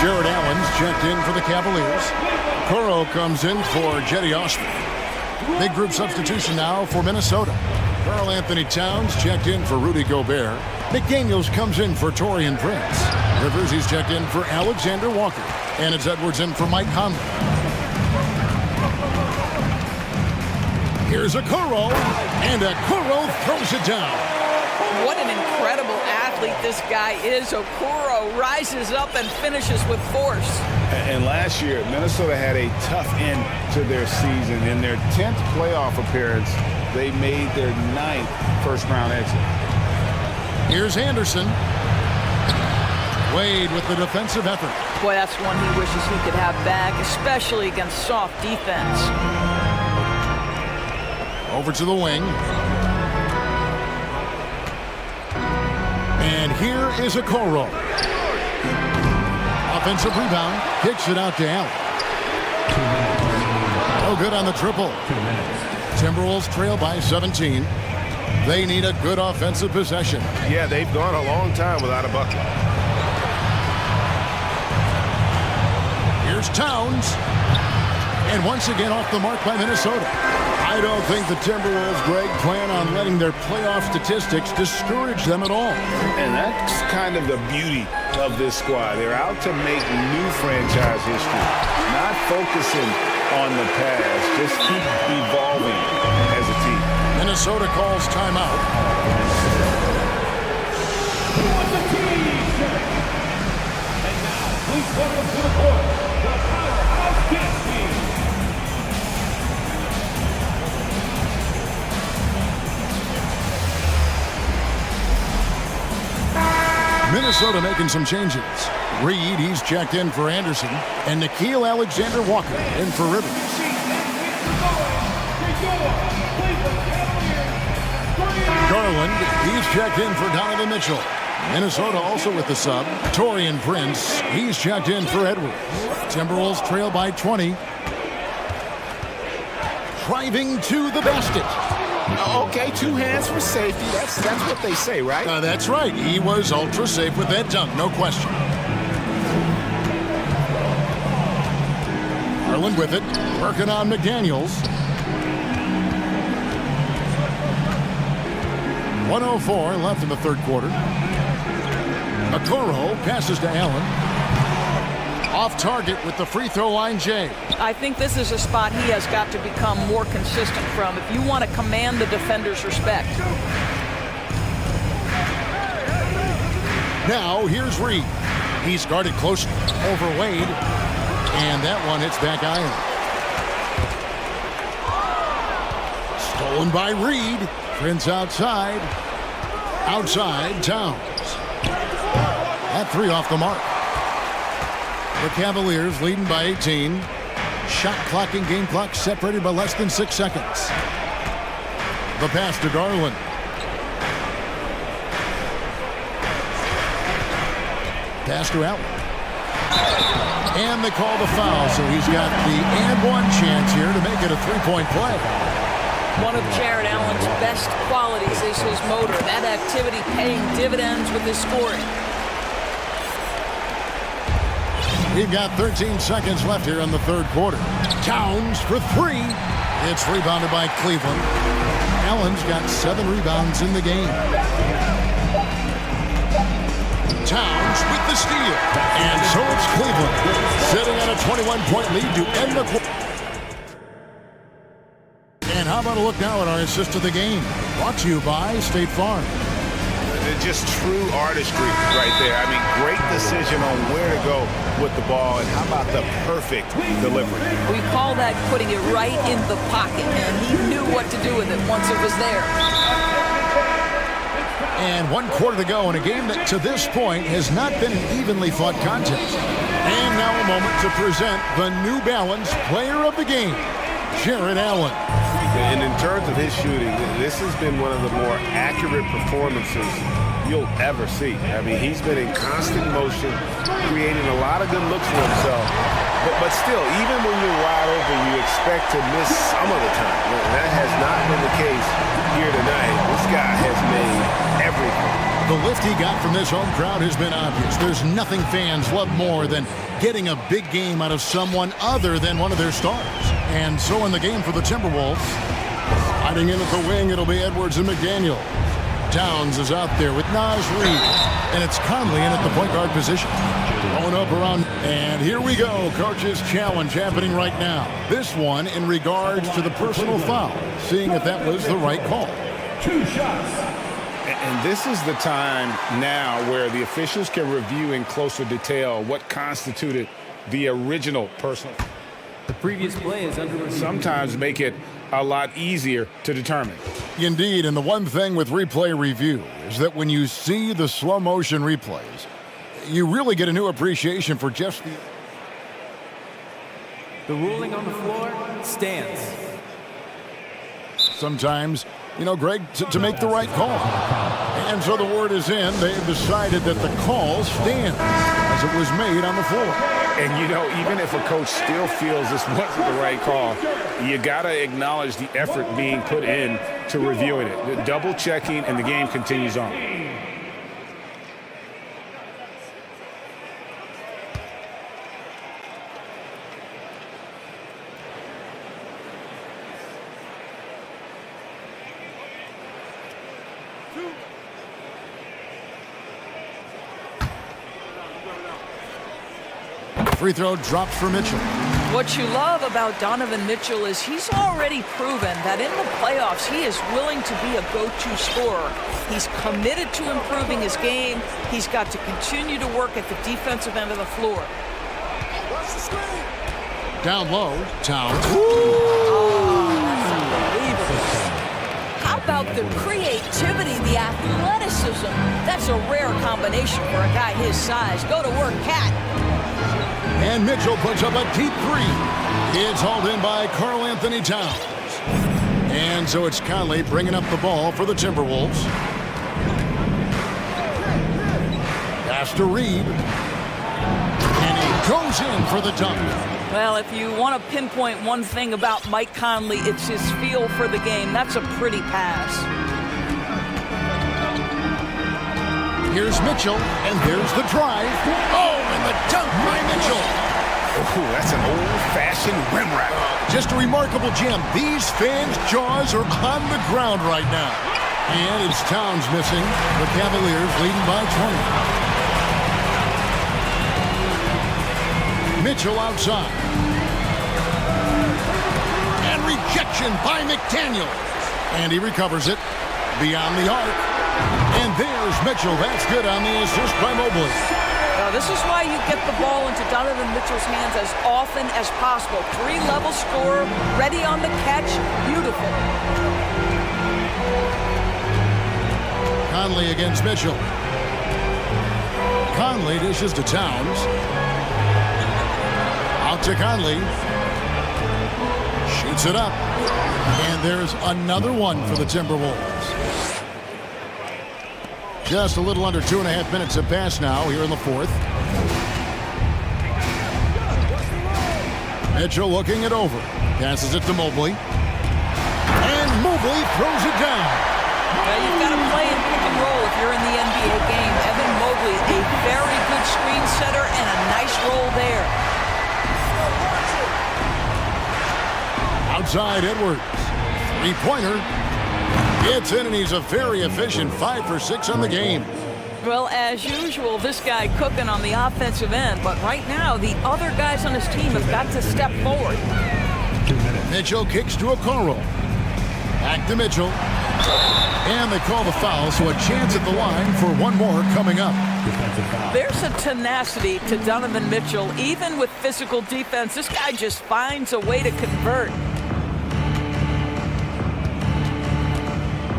Jared Allen's checked in for the Cavaliers. Kuro comes in for Jetty Osman. Big group substitution now for Minnesota. Karl Anthony Towns checked in for Rudy Gobert. McDaniels comes in for Taurean Prince. Rivers, he's checked in for Alexander Walker. And it's Edwards in for Mike Conley. Here's a Kuro, and a Kuro throws it down. What an incredible athlete this guy is. Okoro rises up and finishes with force. And last year, Minnesota had a tough end to their season. In their 10th playoff appearance, they made their 9th first-round exit. Here's Anderson. Wade with the defensive effort. Boy, that's one he wishes he could have back, especially against soft defense. Over to the wing. And here is a Okoro. Offensive rebound. Kicks it out to Allen. No good on the triple. Timberwolves trail by 17. They need a good offensive possession. Yeah, they've gone a long time without a bucket. Here's Towns. And once again off the mark by Minnesota. I don't think the Timberwolves, Greg, plan on letting their playoff statistics discourage them at all. And that's kind of the beauty of this squad. They're out to make new franchise history, not focusing on the past, just keep evolving as a team. Minnesota calls timeout. And now, please welcome to the court, the powerhouse dance team. Minnesota making some changes. Reed, he's checked in for Anderson. And Nickeil Alexander-Walker in for Rivers. Garland, he's checked in for Donovan Mitchell. Minnesota also with the sub. Taurean Prince, he's checked in for Edwards. Timberwolves trail by 20. Driving to the basket. Okay, 2 hands for safety. That's what they say, right? That's right. He was ultra safe with that dunk, no question. Garland with it, working on McDaniels. 1:04 left in the third quarter. Okoro passes to Allen. Off target with the free throw line, Jay. I think this is a spot he has got to become more consistent from if you want to command the defender's respect. Now, here's Reed. He's guarded close over Wade. And that one hits back iron. Stolen by Reed. Prince outside. Outside, Towns. That 3 off the mark. The Cavaliers leading by 18. Shot clock and game clock separated by less than 6 seconds. The pass to Garland. Pass to Allen. And they call the foul, so he's got the and one chance here to make it a 3-point play. One of Jared Allen's best qualities is his motor. That activity paying dividends with his scoring. We've got 13 seconds left here in the third quarter. Towns for 3. It's rebounded by Cleveland. Allen's got 7 rebounds in the game. Towns with the steal. And so it's Cleveland sitting at a 21-point lead to end the quarter. And how about a look now at our assist of the game? Brought to you by State Farm. Just true artistry right there. I mean, great decision on where to go with the ball, and how about the perfect delivery? We call that putting it right in the pocket, and he knew what to do with it once it was there. And 1 quarter to go in a game that to this point has not been an evenly fought contest. And now a moment to present the New Balance Player of the Game, Jared Allen. And in terms of his shooting, this has been one of the more accurate performances you'll ever see. I mean, he's been in constant motion, creating a lot of good looks for himself. But still, even when you're wide open, you expect to miss some of the time. That has not been the case here tonight. This guy has made everything. The lift he got from this home crowd has been obvious. There's nothing fans love more than getting a big game out of someone other than one of their stars. And so in the game for the Timberwolves, hiding in at the wing, it'll be Edwards and McDaniel. Towns is out there with Naz Reid, and it's Conley in at the point guard position. Going up around, and here we go. Coach's challenge happening right now. This one in regards to the personal foul, seeing if that was the right call. 2 shots. And this is the time now where the officials can review in closer detail what constituted the original personal. The previous play is under review. Sometimes make it a lot easier to determine. Indeed, and the one thing with replay review is that when you see the slow motion replays, you really get a new appreciation for just The ruling on the floor stands. Sometimes, you know, Greg, to make the right call. And so the word is in. They've decided that the call stands as it was made on the floor. And, you know, even if a coach still feels this wasn't the right call, you got to acknowledge the effort being put in to reviewing it. The double checking, and the game continues on. Free throw drops for Mitchell. What you love about Donovan Mitchell is he's already proven that in the playoffs he is willing to be a go-to scorer. He's committed to improving his game. He's got to continue to work at the defensive end of the floor. Down low, Towns. How about the creativity, the athleticism? That's a rare combination for a guy his size. Go to work, Cat. And Mitchell puts up a deep three. It's hauled in by Karl Anthony Towns. And so it's Conley bringing up the ball for the Timberwolves. Pass to Reid. And he goes in for the dunk. Well, if you want to pinpoint one thing about Mike Conley, it's his feel for the game. That's a pretty pass. Here's Mitchell, and there's the drive. Oh, and the dunk by Mitchell. Oh, that's an old-fashioned rim wrap. Just a remarkable gem. These fans' jaws are on the ground right now. And it's Towns missing. The Cavaliers leading by 20. Mitchell outside. And rejection by McDaniel. And he recovers it beyond the arc. And there's Mitchell. That's good on the assist by Mobley. Now, this is why you get the ball into Donovan Mitchell's hands as often as possible. 3-level scorer, ready on the catch. Beautiful. Conley against Mitchell. Conley dishes to Towns. Out to Conley. Shoots it up. And there's another one for the Timberwolves. Just a little under 2.5 minutes have passed now here in the fourth. Mitchell looking it over. Passes it to Mobley. And Mobley throws it down. Well, you've got to play in pick and roll if you're in the NBA game. Evan Mobley, a very good screen setter and a nice roll there. Outside Edwards. Three-pointer. It's in, and he's a very efficient 5 for 6 on the game. Well, as usual, this guy cooking on the offensive end. But right now, the other guys on his team have got to step forward. 2 minutes. Mitchell kicks to Okoro. Back to Mitchell. And they call the foul, so a chance at the line for one more coming up. There's a tenacity to Donovan Mitchell. Even with physical defense, this guy just finds a way to convert.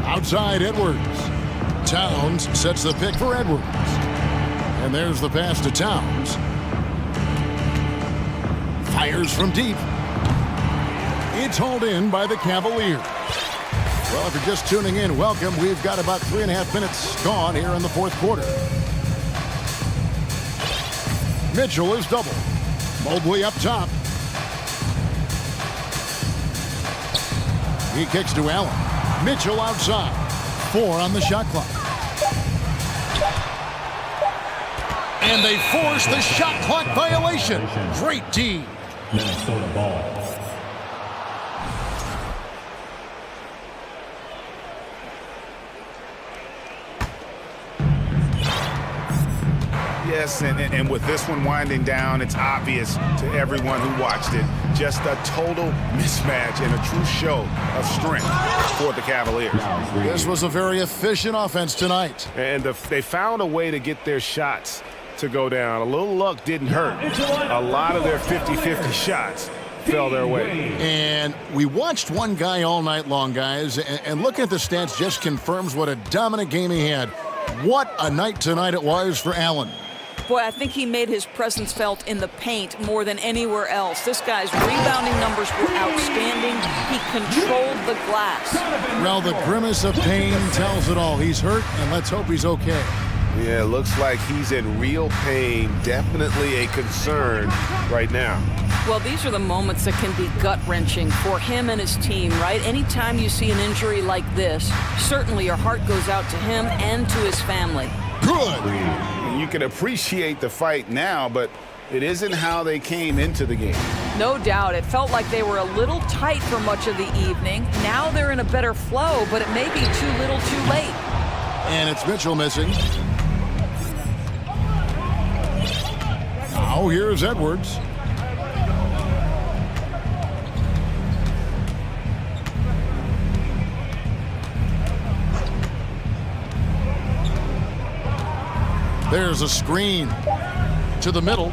Outside Edwards. Towns sets the pick for Edwards. And there's the pass to Towns. Fires from deep. It's hauled in by the Cavaliers. Well, if you're just tuning in, welcome. We've got about 3.5 minutes gone here in the fourth quarter. Mitchell is double. Mobley up top. He kicks to Allen. Mitchell outside. 4 on the shot clock. And they force the shot clock violation. Great D. Minnesota ball. Yes, and with this one winding down, it's obvious to everyone who watched it. Just a total mismatch and a true show of strength for the Cavaliers. This was a very efficient offense tonight. And they found a way to get their shots to go down. A little luck didn't hurt. A lot of their 50-50 shots fell their way. And we watched one guy all night long, guys, and looking at the stats just confirms what a dominant game he had. What a night tonight it was for Allen. Boy, I think he made his presence felt in the paint more than anywhere else. This guy's rebounding numbers were outstanding. He controlled the glass. Well, the grimace of pain tells it all. He's hurt, and let's hope he's okay. Yeah, it looks like he's in real pain. Definitely a concern right now. Well, these are the moments that can be gut-wrenching for him and his team, right? Anytime you see an injury like this, certainly your heart goes out to him and to his family. Good. You can appreciate the fight now, but it isn't how they came into the game. No doubt. It felt like they were a little tight for much of the evening. Now they're in a better flow, but it may be too little too late. And it's Mitchell missing. Now here's Edwards. There's a screen to the middle.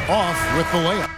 Off with the layup.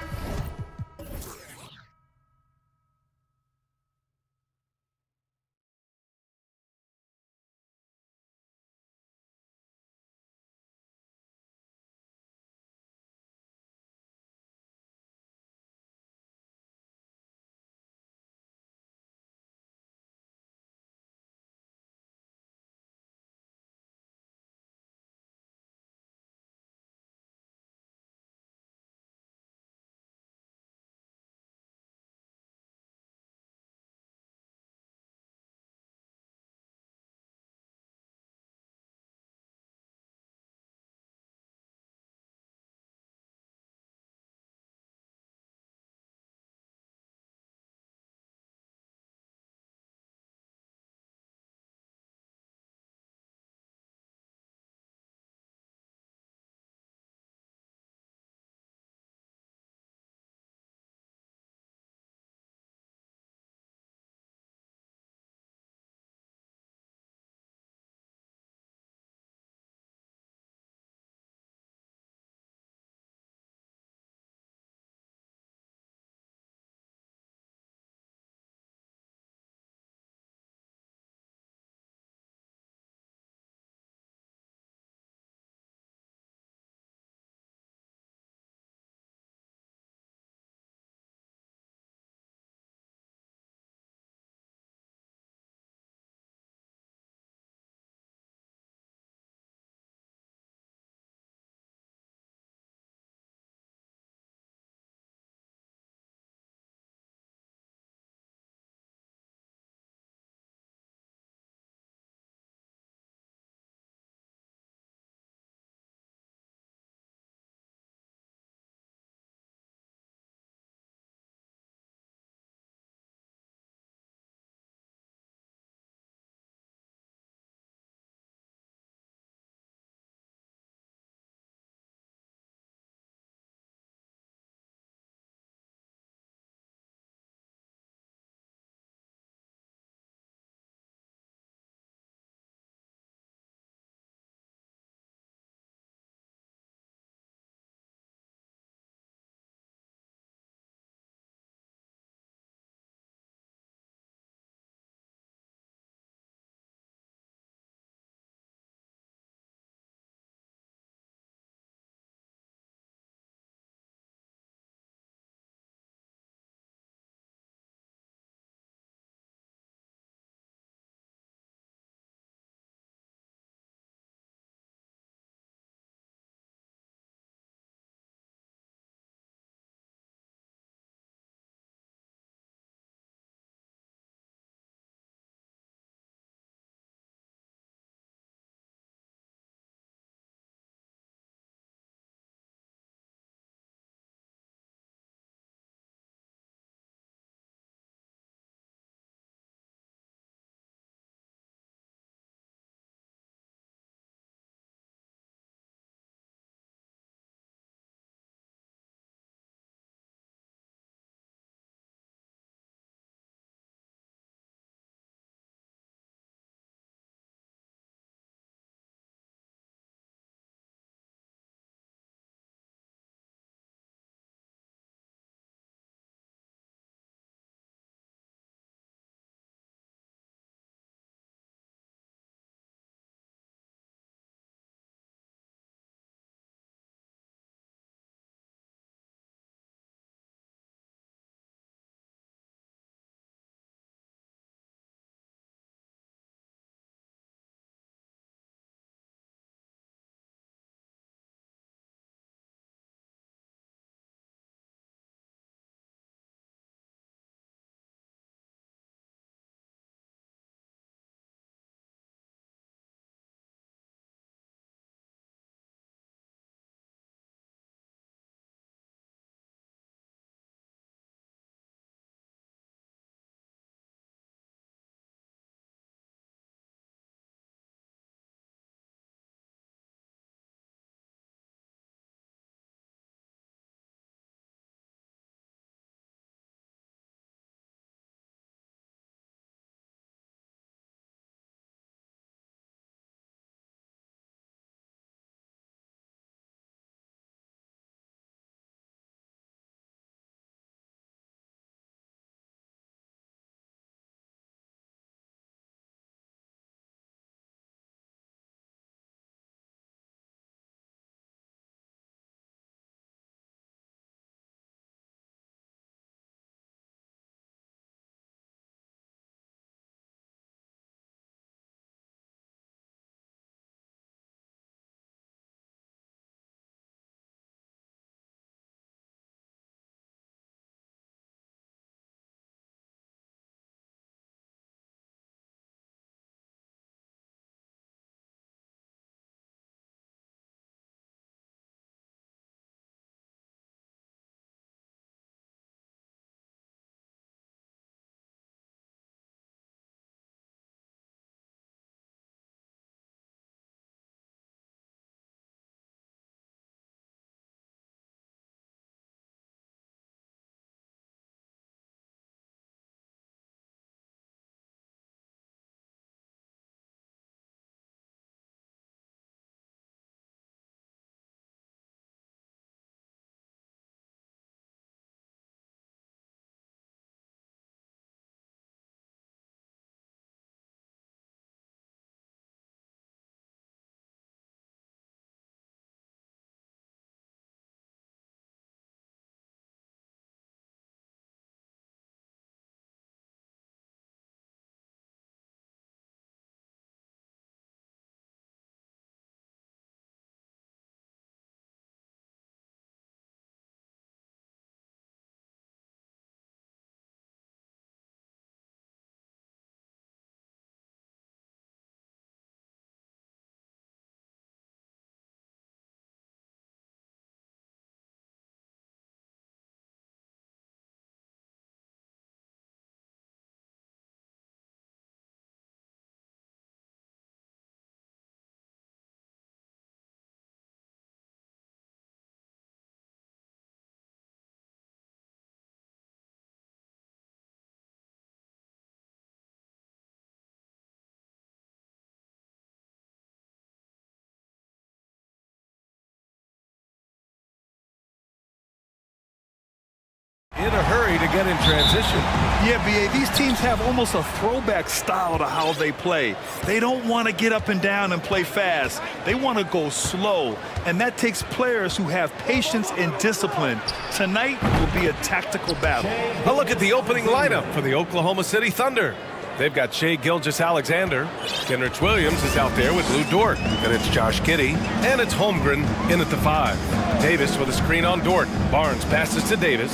in a hurry to get in transition. Yeah, B.A., these teams have almost a throwback style to how they play. They don't want to get up and down and play fast. They want to go slow, and that takes players who have patience and discipline. Tonight will be a tactical battle. A look at the opening lineup for the Oklahoma City Thunder. They've got Shai Gilgeous-Alexander. Kenrich Williams is out there with Lou Dort. And it's Josh Giddey. And it's Holmgren in at the 5. Davis with a screen on Dort. Barnes passes to Davis.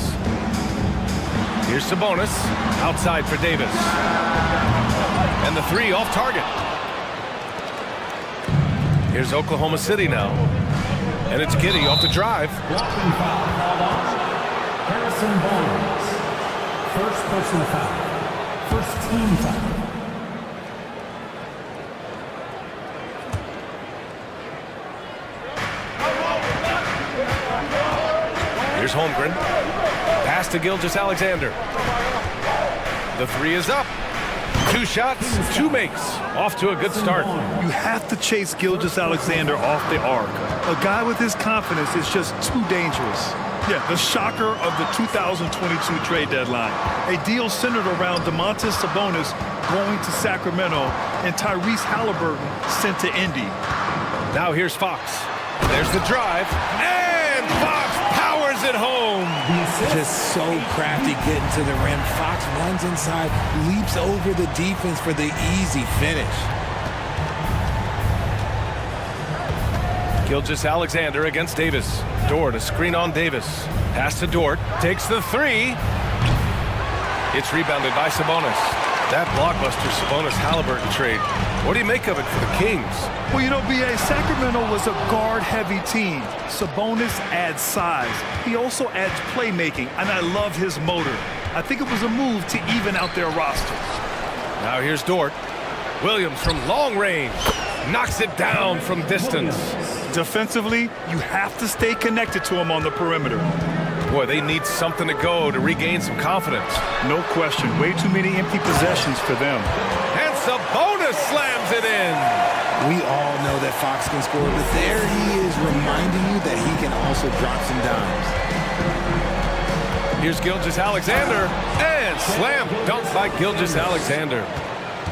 Here's Sabonis. Outside for Davis. And the 3 off target. Here's Oklahoma City now. And it's Giddey off the drive. Blocking foul called on Harrison Barnes. First personal foul. First team foul. Here's Holmgren. Pass to Gilgeous-Alexander. The 3 is up. 2 shots, 2 makes. Off to a good start. You have to chase Gilgeous-Alexander off the arc. A guy with his confidence is just too dangerous. Yeah, the shocker of the 2022 trade deadline. A deal centered around Domantas Sabonis going to Sacramento and Tyrese Halliburton sent to Indy. Now here's Fox. There's the drive. And Fox powers it home. Just so crafty getting to the rim. Fox runs inside, leaps over the defense for the easy finish. Gilgeous-Alexander against Davis. Dort, a screen on Davis. Pass to Dort. Takes the 3. It's rebounded by Sabonis. That blockbuster Sabonis-Halliburton trade. What do you make of it for the Kings? Well, you know, B.A., Sacramento was a guard-heavy team. Sabonis adds size. He also adds playmaking, and I love his motor. I think it was a move to even out their roster. Now here's Dort. Williams from long range. Knocks it down from distance. Defensively, you have to stay connected to him on the perimeter. Boy, they need something to go to regain some confidence. No question. Way too many empty possessions for them. And Sabonis slams it in. We all know that Fox can score, but there he is reminding you that he can also drop some dimes. Here's Gilgeous-Alexander. And slam dunk by Gilgeous-Alexander.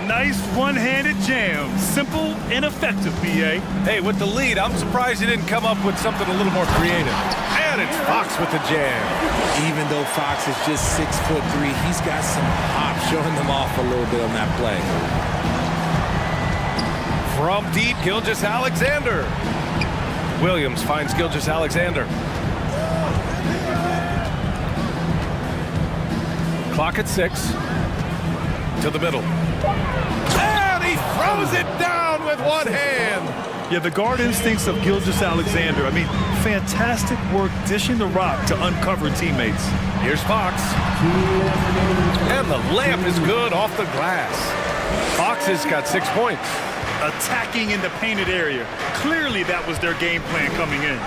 Nice one-handed jam. Simple and effective, B.A. Hey, with the lead, I'm surprised he didn't come up with something a little more creative. And it's Fox with the jam. Even though Fox is just 6'3", he's got some hop, showing them off a little bit on that play. From deep, Gilgeous-Alexander. Williams finds Gilgeous-Alexander. Clock at 6. To the middle. And he throws it down with one hand. Yeah, the guard instincts of Gilgeous-Alexander. I mean, fantastic work dishing the rock to uncover teammates. Here's Fox. And the layup is good off the glass. Fox has got 6 points. Attacking in the painted area. Clearly that was their game plan coming in.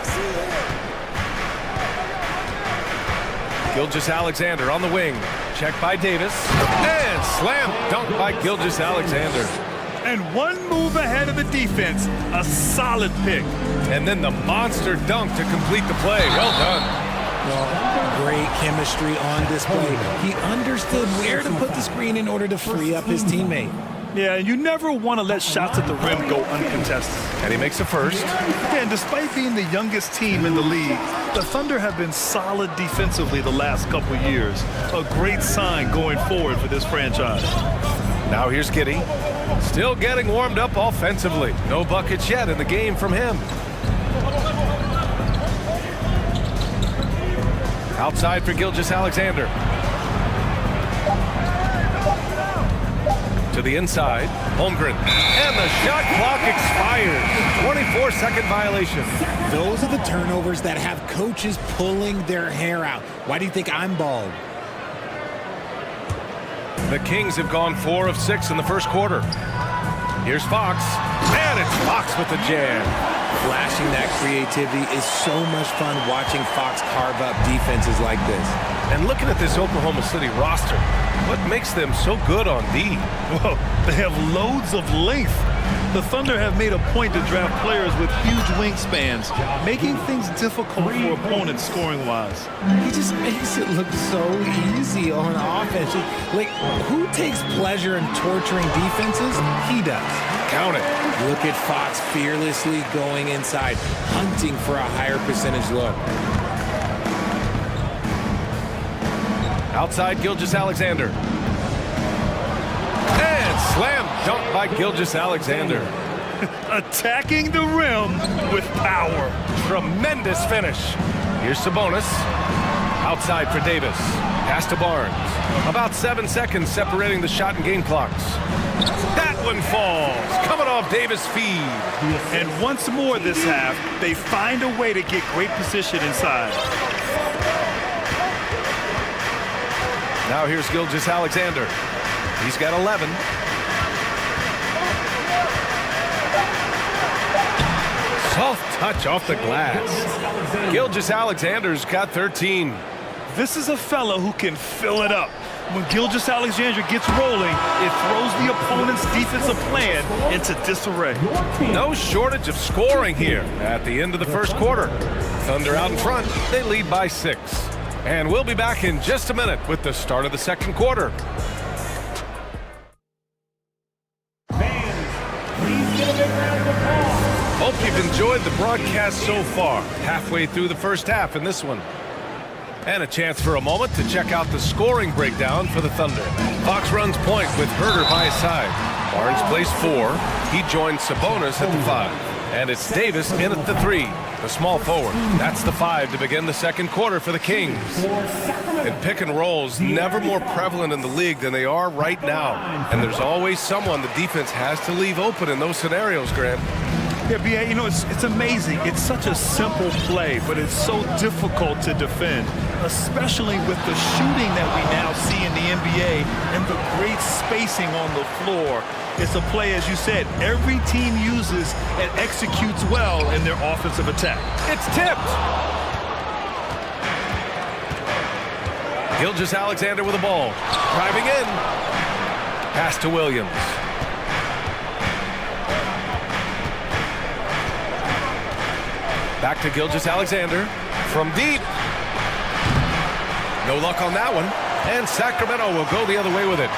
Gilgeous-Alexander on the wing. Checked by Davis. And slam dunk by Gilgeous-Alexander. And one move ahead of the defense. A solid pick. And then the monster dunk to complete the play. Well done. Well, great chemistry on display. He understood where to put the screen in order to free up his teammate. Yeah, you never want to let shots at the rim go uncontested. And he makes a first. Yeah, and despite being the youngest team in the league, the Thunder have been solid defensively the last couple years. A great sign going forward for this franchise. Now here's Giddey. Still getting warmed up offensively. No buckets yet in the game from him. Outside for Gilgeous-Alexander. To the inside, Holmgren. And the shot clock expires. 24-second violation. Those are the turnovers that have coaches pulling their hair out. Why do you think I'm bald? The Kings have gone 4 of 6 in the first quarter. Here's Fox. And it's Fox with the jam. Flashing that creativity is so much fun watching Fox carve up defenses like this. And looking at this Oklahoma City roster, what makes them so good on D? Well, they have loads of length. The Thunder have made a point to draft players with huge wingspans, making things difficult for opponents scoring-wise. He just makes it look so easy on offense. Like, who takes pleasure in torturing defenses? He does. Count it. Look at Fox fearlessly going inside, hunting for a higher percentage look. Outside Gilgeous-Alexander. And slam dunk by Gilgeous-Alexander. Attacking the rim with power. Tremendous finish. Here's Sabonis. Outside for Davis. Pass to Barnes. About 7 seconds separating the shot and game clocks. That one falls. Coming off Davis' feed. And once more this half, they find a way to get great position inside. Now here's Gilgeous-Alexander. He's got 11. Soft touch off the glass. Gilgeous-Alexander's got 13. This is a fella who can fill it up. When Gilgeous-Alexander gets rolling, it throws the opponent's defensive plan into disarray. No shortage of scoring here at the end of the first quarter. Thunder out in front. They lead by 6. And we'll be back in just a minute with the start of the second quarter. Hope you've enjoyed the broadcast so far. Halfway through the first half in this one. And a chance for a moment to check out the scoring breakdown for the Thunder. Fox runs point with Herder by his side. Barnes plays 4. He joins Sabonis at the 5. And it's Davis in at the 3, the small forward. That's the 5 to begin the second quarter for the Kings. And pick and rolls never more prevalent in the league than they are right now. And there's always someone the defense has to leave open in those scenarios, Grant. Yeah, B.A., you know, it's amazing. It's such a simple play, but it's so difficult to defend, especially with the shooting that we now see in the NBA and the great spacing on the floor. It's a play, as you said, every team uses and executes well in their offensive attack. It's tipped. Gilgeous-Alexander with the ball. Driving in. Pass to Williams. Back to Gilgeous-Alexander. From deep. No luck on that one. And Sacramento will go the other way with it.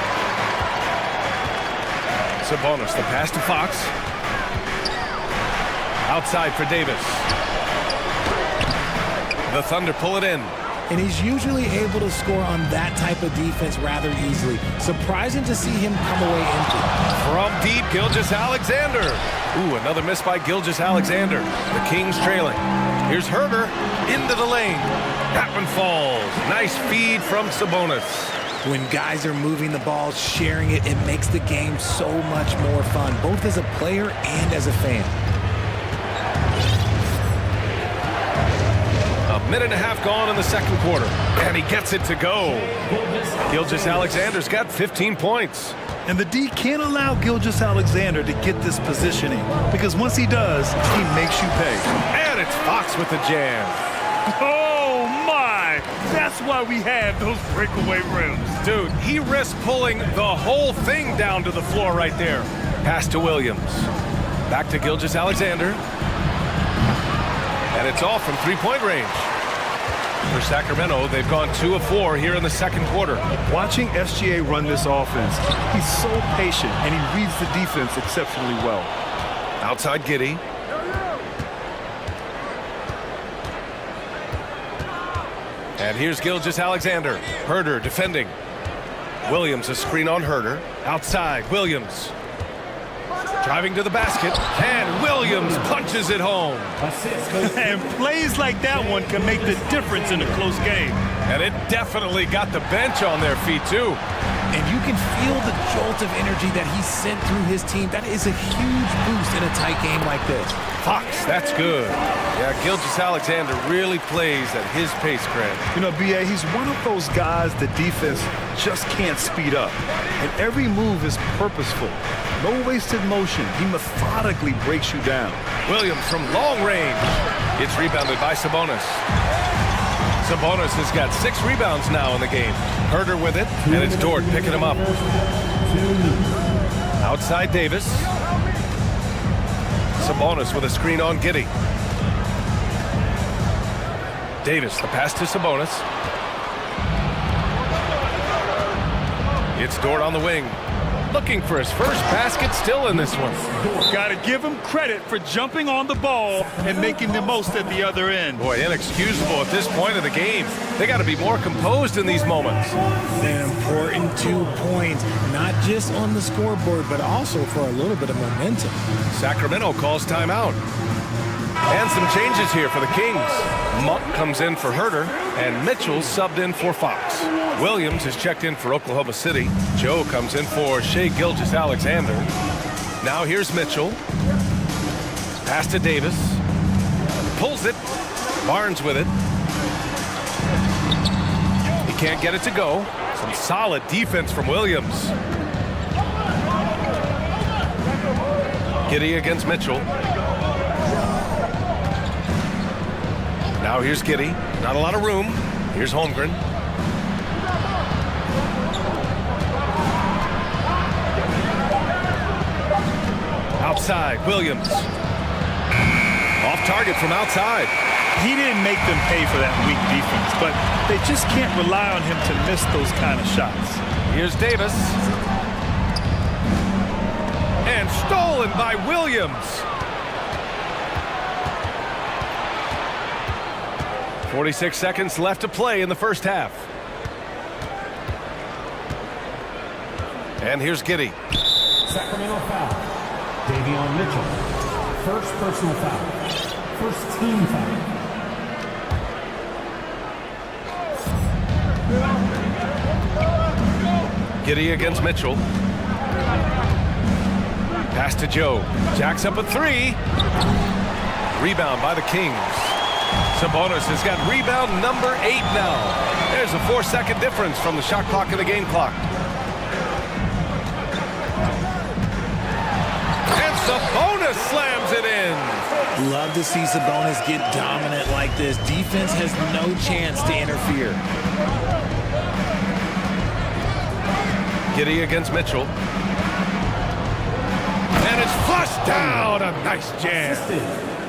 Sabonis, the pass to Fox. Outside for Davis. The Thunder pull it in. And he's usually able to score on that type of defense rather easily. Surprising to see him come away empty. From deep, Gilgeous-Alexander. Ooh, another miss by Gilgeous-Alexander. The Kings trailing. Here's Herder into the lane. That one falls. Nice feed from Sabonis. When guys are moving the ball, sharing it, it makes the game so much more fun, both as a player and as a fan. A minute and a half gone in the second quarter. And he gets it to go. Gilgeous-Alexander's got 15 points. And the D can't allow Gilgeous-Alexander to get this positioning, because once he does, he makes you pay. And it's Fox with the jam. Oh, my! That's why we have those breakaway rims. Dude, he risked pulling the whole thing down to the floor right there. Pass to Williams. Back to Gilgeous-Alexander. And it's all from three-point range. For Sacramento, they've gone 2 of 4 here in the second quarter. Watching SGA run this offense, he's so patient and he reads the defense exceptionally well. Outside Giddey. And here's Gilgeous-Alexander. Herder defending. Williams a screen on Herder. Outside, Williams. Driving to the basket, and Williams punches it home. And plays like that one can make the difference in a close game. And it definitely got the bench on their feet, too. And you can feel the jolt of energy that he sent through his team. That is a huge boost in a tight game like this. Fox, that's good. Yeah, Gilgeous-Alexander really plays at his pace, Grant. You know, B.A., he's one of those guys the defense just can't speed up. And every move is purposeful. No wasted motion. He methodically breaks you down. Williams from long range. It's rebounded by Sabonis. Sabonis has got 6 rebounds now in the game. Herder with it, and it's Dort picking him up. Outside Davis. Sabonis with a screen on Giddey. Davis, the pass to Sabonis. It's Dort on the wing. Looking for his first basket still in this one. Got to give him credit for jumping on the ball and making the most at the other end. Boy, inexcusable at this point of the game. They got to be more composed in these moments. An important 2 points, not just on the scoreboard, but also for a little bit of momentum. Sacramento calls timeout. And some changes here for the Kings. Monk comes in for Herter, and Mitchell subbed in for Fox. Williams is checked in for Oklahoma City. Joe comes in for Shai Gilgeous-Alexander. Now here's Mitchell. Pass to Davis. Pulls it. Barnes with it. He can't get it to go. Some solid defense from Williams. Giddey against Mitchell. Now here's Giddey. Not a lot of room. Here's Holmgren. Outside, Williams. Off target from outside. He didn't make them pay for that weak defense, but they just can't rely on him to miss those kind of shots. Here's Davis. And stolen by Williams. 46 seconds left to play in the first half. And here's Giddey. Sacramento foul. Davion Mitchell. First personal foul. First team foul. Giddey against Mitchell. Pass to Joe. Jacks up a three. Rebound by the Kings. Sabonis has got rebound number 8 now. There's a 4-second difference from the shot clock and the game clock. And Sabonis slams it in. Love to see Sabonis get dominant like this. Defense has no chance to interfere. Giddey against Mitchell. And it's flushed down. A nice jam.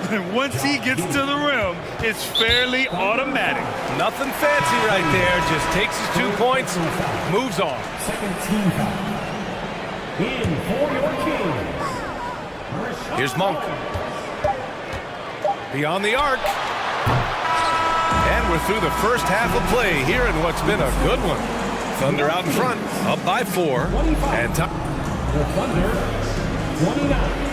And once he gets to the rim, it's fairly automatic. Nothing fancy right there. Just takes his 2 points, moves on. Second team foul. In for your Kings. Here's Monk. Beyond the arc. And we're through the first half of play here in what's been a good one. Thunder out in front, up by 4. And the Thunder, 29.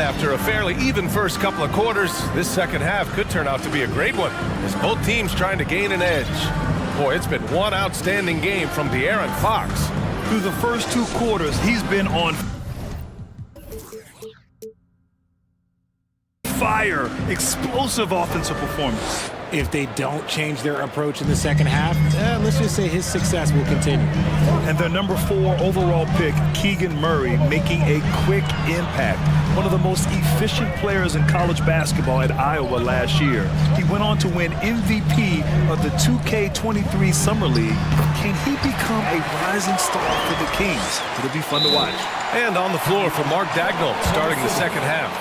After a fairly even first couple of quarters, this second half could turn out to be a great one, as both teams trying to gain an edge. Boy, it's been one outstanding game from De'Aaron Fox. Through the first 2 quarters, he's been on fire, explosive offensive performance. If they don't change their approach in the second half, let's just say his success will continue. And their number 4 overall pick, Keegan Murray, making a quick impact. One of the most efficient players in college basketball at Iowa last year. He went on to win MVP of the 2K23 Summer League. Can he become a rising star for the Kings? It'll be fun to watch. And on the floor for Mark Daigneault starting the second half.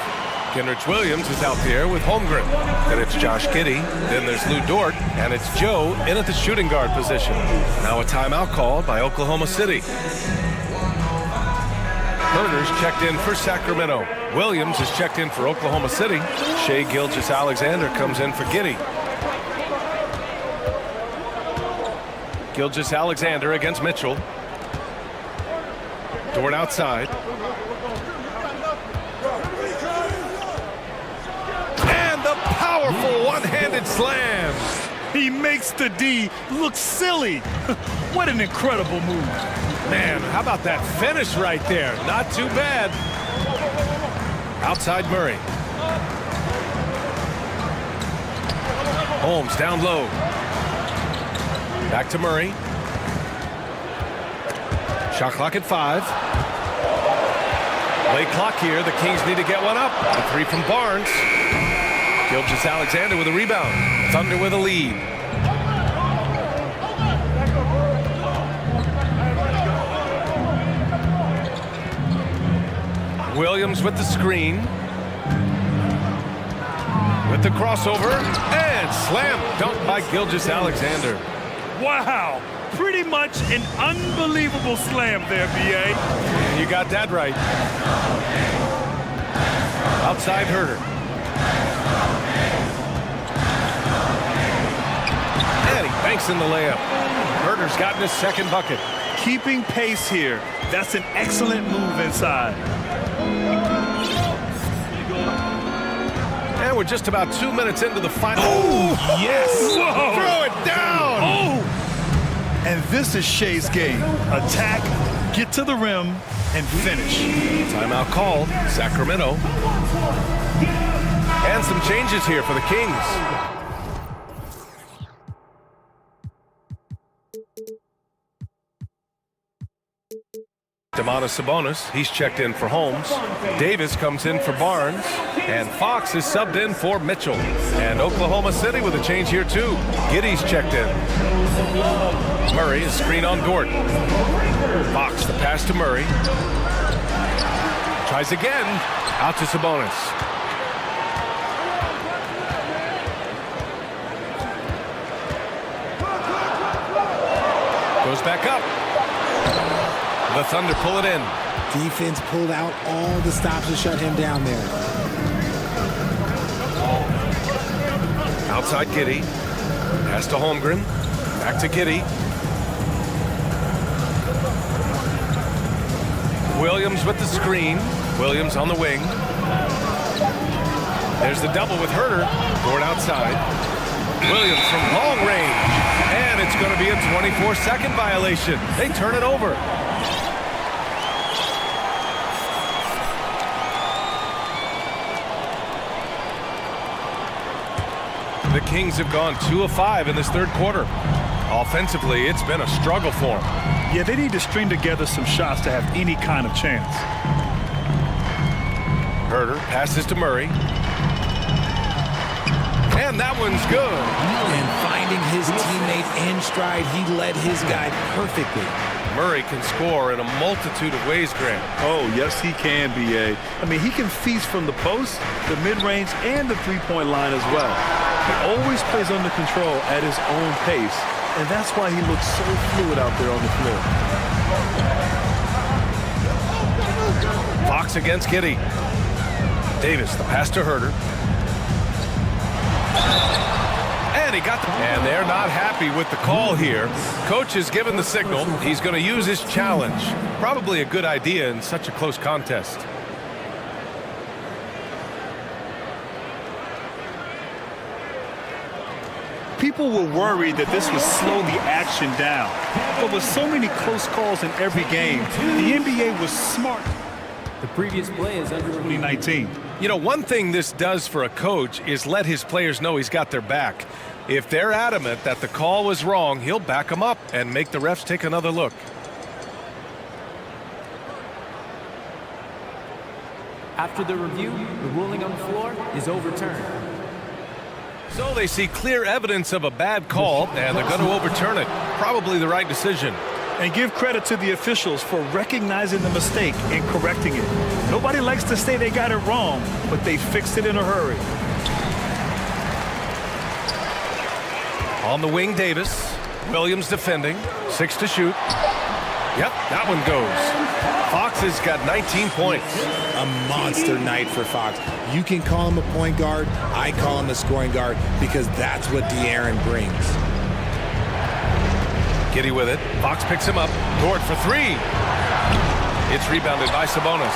Kenrich Williams is out there with Holmgren. Then it's Josh Giddey. Then there's Lou Dort. And it's Joe in at the shooting guard position. Now a timeout called by Oklahoma City. Herter's checked in for Sacramento. Williams is checked in for Oklahoma City. Shai Gilgeous-Alexander comes in for Giddey. Gilgeous-Alexander against Mitchell. Dort outside. Powerful one-handed slam. He makes the D look silly. What an incredible move. Man, how about that finish right there? Not too bad. Outside Murray. Holmes down low. Back to Murray. Shot clock at 5. Late clock here. The Kings need to get one up. A three from Barnes. Gilgeous-Alexander with a rebound. Thunder with a lead. Williams with the screen. With the crossover. And slam dunk by Gilgeous-Alexander. Wow. Pretty much an unbelievable slam there, B.A. You got that right. Outside Herder. And he banks in the layup. Herder's gotten his second bucket. Keeping pace here. That's an excellent move inside. And we're just about 2 minutes into the final. Oh, yes! Whoa. Throw it down! Oh! And this is Shea's game. Attack, get to the rim, and finish. Timeout called. Sacramento. And some changes here for the Kings. Sabonis, he's checked in for Holmes. Davis comes in for Barnes. And Fox is subbed in for Mitchell. And Oklahoma City with a change here too. Giddey's checked in. Murray is screen on Gordon. Fox the pass to Murray. Tries again. Out to Sabonis. Goes back up. The Thunder pull it in. Defense pulled out all the stops to shut him down there. Outside Giddey. Pass to Holmgren. Back to Giddey. Williams with the screen. Williams on the wing. There's the double with Herder. Gord outside. Williams from long range. And it's going to be a 24-second violation. They turn it over. The Kings have gone 2 of 5 in this third quarter. Offensively, it's been a struggle for them. Yeah, they need to string together some shots to have any kind of chance. Herder passes to Murray. And that one's good. And finding his teammate in stride, he led his guy perfectly. Murray can score in a multitude of ways, Grant. Oh, yes, he can, B.A. I mean, he can feast from the post, the mid-range, and the three-point line as well. He always plays under control at his own pace, and that's why he looks so fluid out there on the floor. Fox against Giddey. Davis, the pass to Herder. And he got the... And they're not happy with the call here. Coach has given the signal. He's going to use his challenge. Probably a good idea in such a close contest. People were worried that this would slow the action down. But with so many close calls in every game, the NBA was smart. The previous play is under 2019. You know, one thing this does for a coach is let his players know he's got their back. If they're adamant that the call was wrong, he'll back them up and make the refs take another look. After the review, the ruling on the floor is overturned. So they see clear evidence of a bad call, and they're going to overturn it. Probably the right decision. And give credit to the officials for recognizing the mistake and correcting it. Nobody likes to say they got it wrong, but they fixed it in a hurry. On the wing, Davis. Williams defending. 6 to shoot. Yep, that one goes. Fox has got 19 points. A monster night for Fox. You can call him a point guard. I call him a scoring guard because that's what De'Aaron brings. Giddey with it. Fox picks him up. Gord for 3. It's rebounded by Sabonis.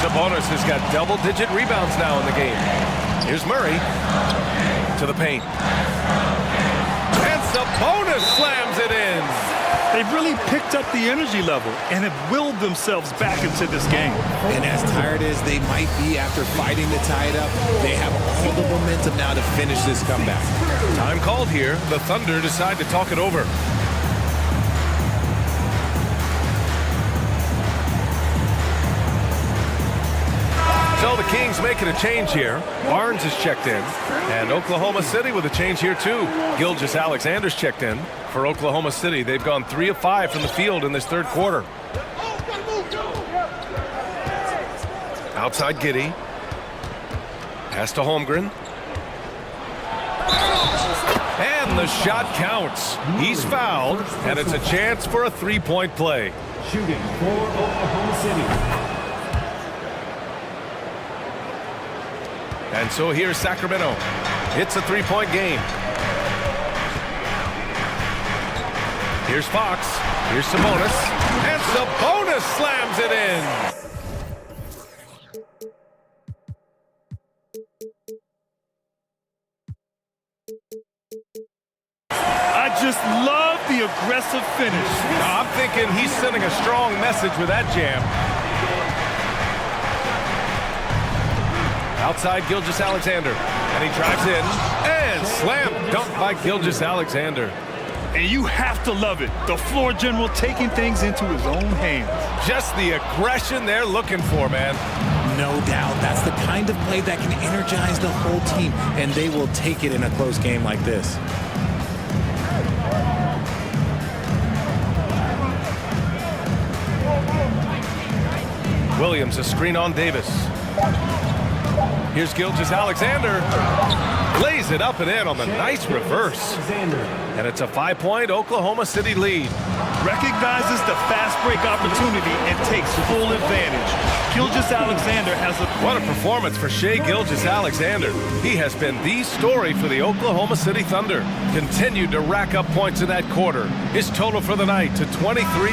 Sabonis has got double-digit rebounds now in the game. Here's Murray to the paint. And Sabonis slams it in. They've really picked up the energy level and have willed themselves back into this game. And as tired as they might be after fighting to tie it up, they have all the momentum now to finish this comeback. Time called here. The Thunder decide to talk it over. Kings making a change here. Barnes is checked in. And Oklahoma City with a change here too. Gilgeous-Alexander's checked in for Oklahoma City. They've gone 3 of 5 from the field in this third quarter. Outside Giddey. Pass to Holmgren. And the shot counts. He's fouled, and it's a chance for a three-point play. Shooting for Oklahoma City. And so here's Sacramento. It's a three-point game. Here's Fox. Here's Sabonis. And Sabonis slams it in. I just love the aggressive finish. I'm thinking he's sending a strong message with that jam. Outside Gilgeous-Alexander. And he drives in. And slam dunk by Gilgeous-Alexander. And you have to love it. The floor general taking things into his own hands. Just the aggression they're looking for, man. No doubt. That's the kind of play that can energize the whole team, and they will take it in a close game like this. Williams, a screen on Davis. Here's Gilgeous-Alexander. Lays it up and in on the nice reverse. And it's a 5-point Oklahoma City lead. Recognizes the fast break opportunity and takes full advantage. Gilgeous-Alexander has a... What a performance for Shai Gilgeous-Alexander. He has been the story for the Oklahoma City Thunder. Continued to rack up points in that quarter. His total for the night to 23.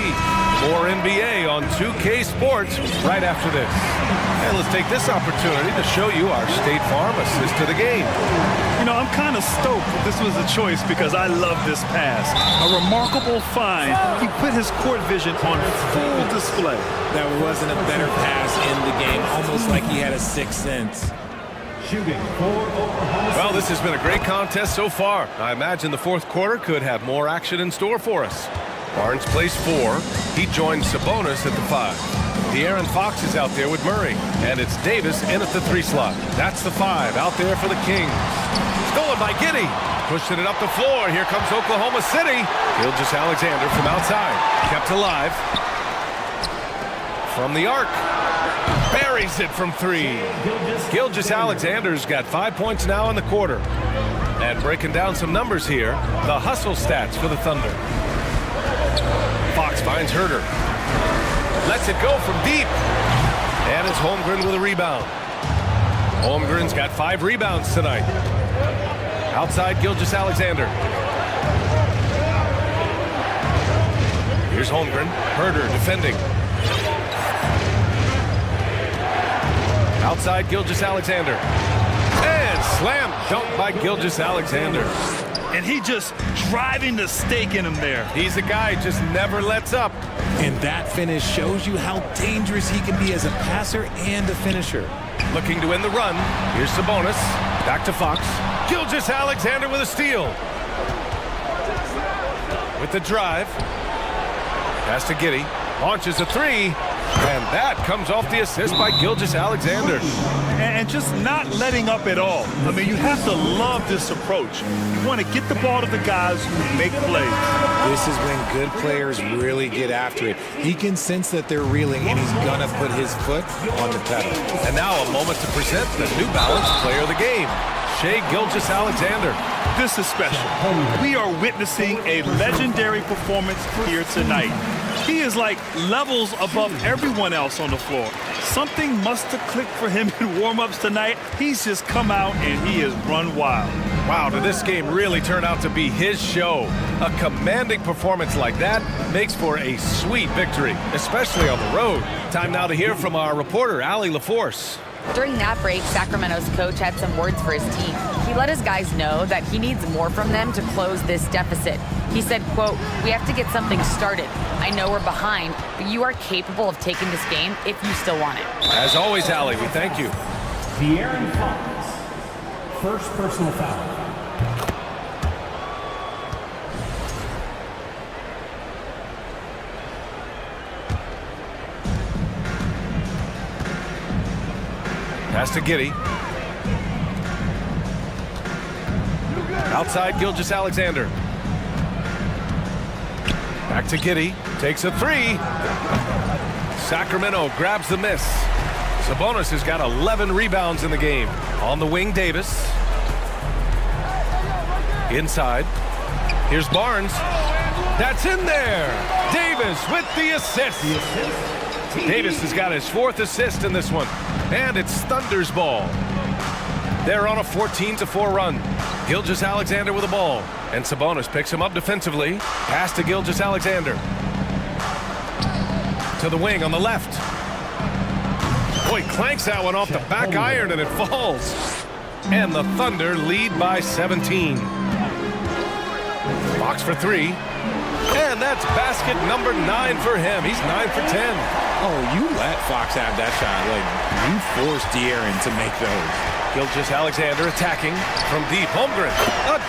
More NBA on 2K Sports right after this. And let's take this opportunity to show you our State Farm assist to the game. You know, I'm kind of stoked that this was a choice because I love this pass. A remarkable find. He put his court vision on full display. There wasn't a better pass in the game, almost like he had a sixth sense. Shooting for Oklahoma City. Well, this has been a great contest so far. I imagine the fourth quarter could have more action in store for us. Barnes plays 4. He joins Sabonis at the 5. De'Aaron Fox is out there with Murray. And it's Davis in at the 3 slot. That's the 5 out there for the Kings. Stolen by Giddey. Pushing it up the floor. Here comes Oklahoma City. Gilgeous-Alexander from outside. Kept alive. From the arc. Buries it from 3. Gilgeous-Alexander's got 5 points now in the quarter. And breaking down some numbers here, the hustle stats for the Thunder. Fox finds Herter. Lets it go from deep. And it's Holmgren with a rebound. Holmgren's got 5 rebounds tonight. Outside Gilgeous-Alexander. Here's Holmgren. Herter defending. Outside Gilgeous-Alexander. And slam dunk by Gilgeous-Alexander. And he just driving the stake in him there. He's a guy just never lets up. And that finish shows you how dangerous he can be as a passer and a finisher. Looking to win the run. Here's Sabonis. Back to Fox. Gilgeous-Alexander with a steal. With the drive. Pass to Giddey. Launches a 3. And that comes off the assist by Gilgeous-Alexander. And just not letting up at all. I mean, you have to love this approach. You want to get the ball to the guys who make plays. This is when good players really get after it. He can sense that they're reeling, and he's going to put his foot on the pedal. And now a moment to present the New Balance Player of the Game, Shai Gilgeous-Alexander. This is special. We are witnessing a legendary performance here tonight. He is like levels above everyone else on the floor. Something must have clicked for him in warm-ups tonight. He's just come out and he has run wild. Wow, did this game really turn out to be his show? A commanding performance like that makes for a sweet victory, especially on the road. Time now to hear from our reporter, Allie LaForce. During that break, Sacramento's coach had some words for his team. He let his guys know that he needs more from them to close this deficit. He said, quote, "We have to get something started. I know we're behind, but you are capable of taking this game if you still want it." As always, Allie, we thank you. De'Aaron Fox. First personal foul. Pass to Giddey. Outside Gilgeous-Alexander. Back to Giddey. Takes a three. Sacramento grabs the miss. Sabonis has got 11 rebounds in the game. On the wing, Davis. Inside. Here's Barnes. That's in there. Davis with the assist. Davis has got his 4th assist in this one. And it's Thunder's ball. They're on a 14-4 run. Gilgeous-Alexander with the ball. And Sabonis picks him up defensively. Pass to Gilgeous-Alexander. To the wing on the left. Boy, clanks that one off the back iron and it falls. And the Thunder lead by 17. Fox for three. And that's basket number 9 for him. He's 9 for 10. Oh, you let Fox have that shot. Like, you forced De'Aaron to make those. Gilgeous-Alexander attacking from deep. Holmgren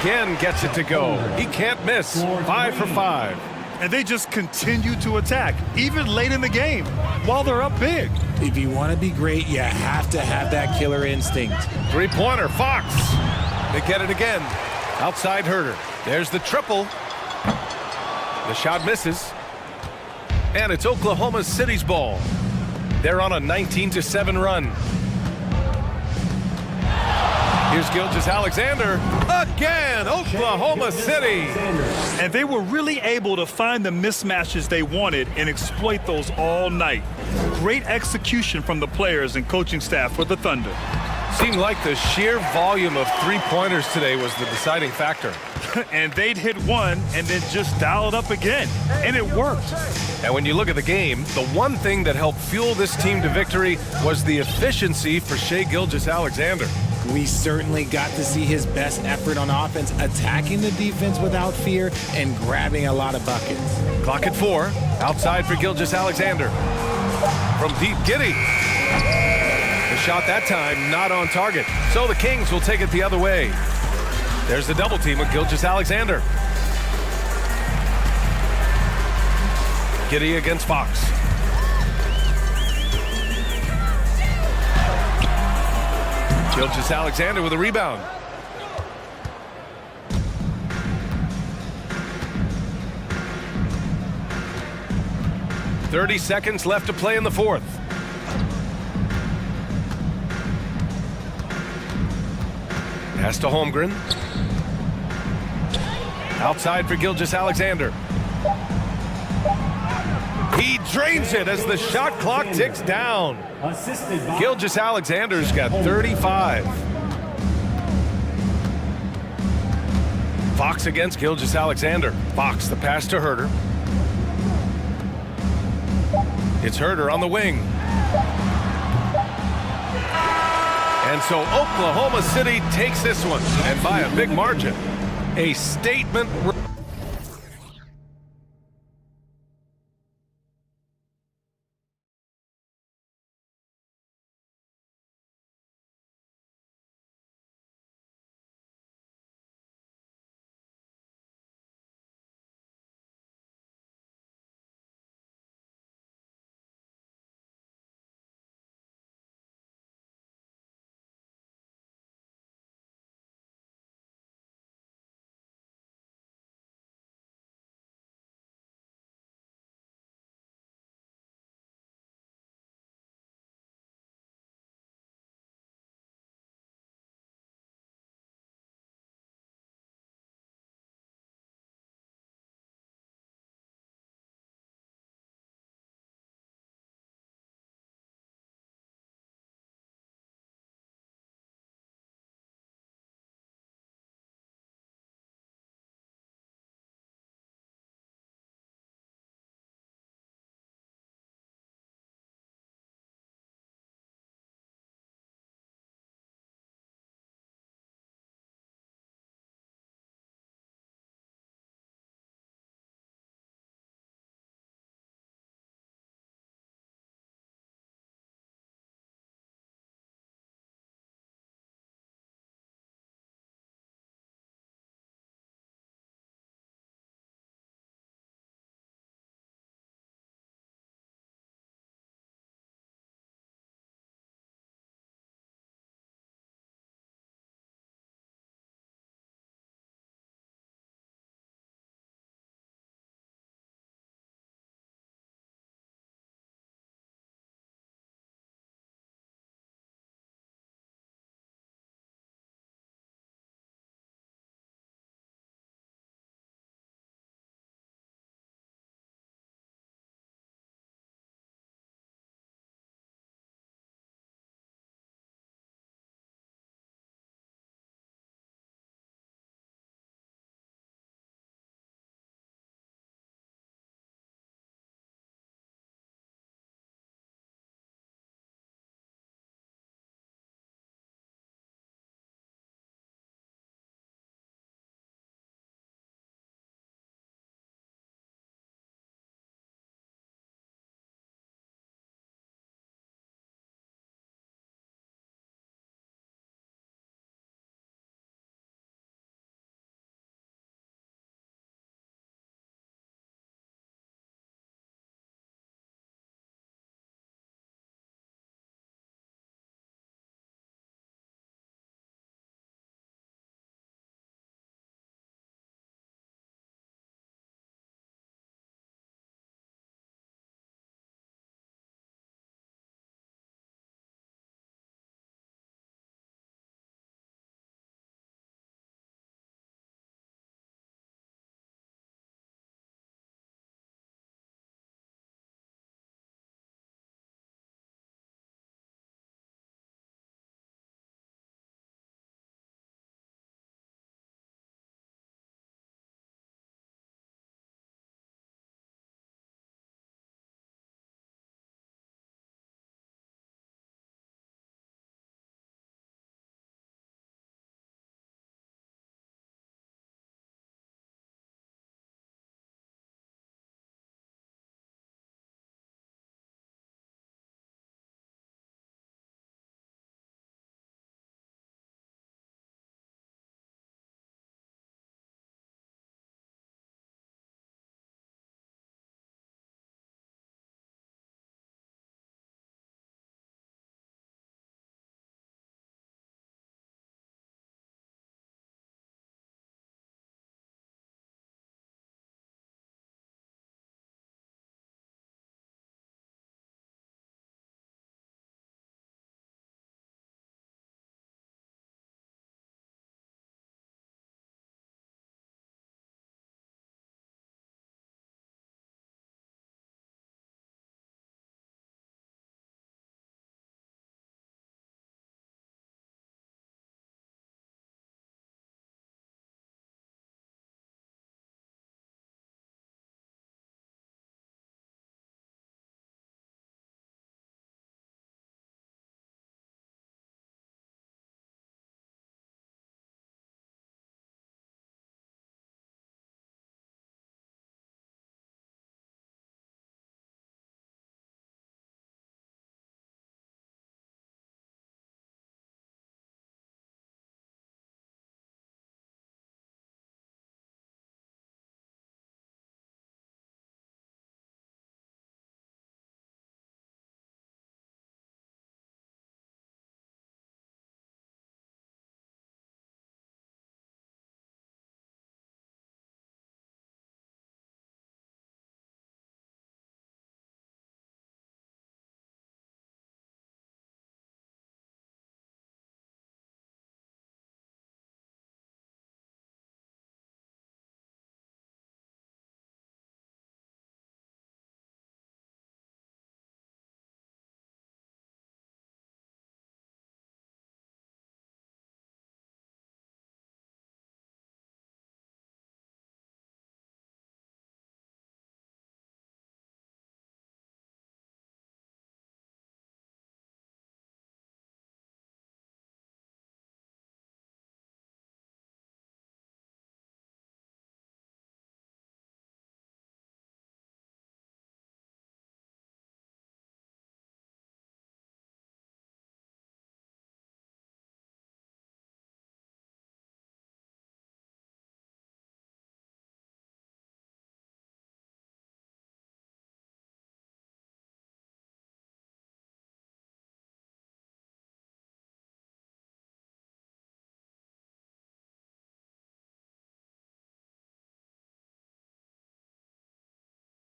again gets it to go. He can't miss. 5 for 5. And they just continue to attack, even late in the game, while they're up big. If you want to be great, you have to have that killer instinct. Three-pointer, Fox. They get it again. Outside Herter. There's the triple. The shot misses. And it's Oklahoma City's ball. They're on a 19-7 run. Here's Gilgeous-Alexander. Again, Oklahoma City. And they were really able to find the mismatches they wanted and exploit those all night. Great execution from the players and coaching staff for the Thunder. Seemed like the sheer volume of three-pointers today was the deciding factor. And they'd hit one and then just dial it up again. And it worked. And when you look at the game, the one thing that helped fuel this team to victory was the efficiency for Shai Gilgeous-Alexander. We certainly got to see his best effort on offense, attacking the defense without fear and grabbing a lot of buckets. Clock at 4. Outside for Gilgeous-Alexander. From deep, Giddey. The shot that time not on target. So the Kings will take it the other way. There's the double team with Gilgeous-Alexander. Giddey against Fox. Gilgeous-Alexander with a rebound. .30 seconds left to play in the 4th. Pass to Holmgren. Outside for Gilgeous-Alexander. He drains it as the shot clock ticks down. Gilgeous-Alexander's got 35. Fox against Gilgeous-Alexander. Fox, the pass to Herter. It's Herter on the wing. And so Oklahoma City takes this one, and by a big margin. A statement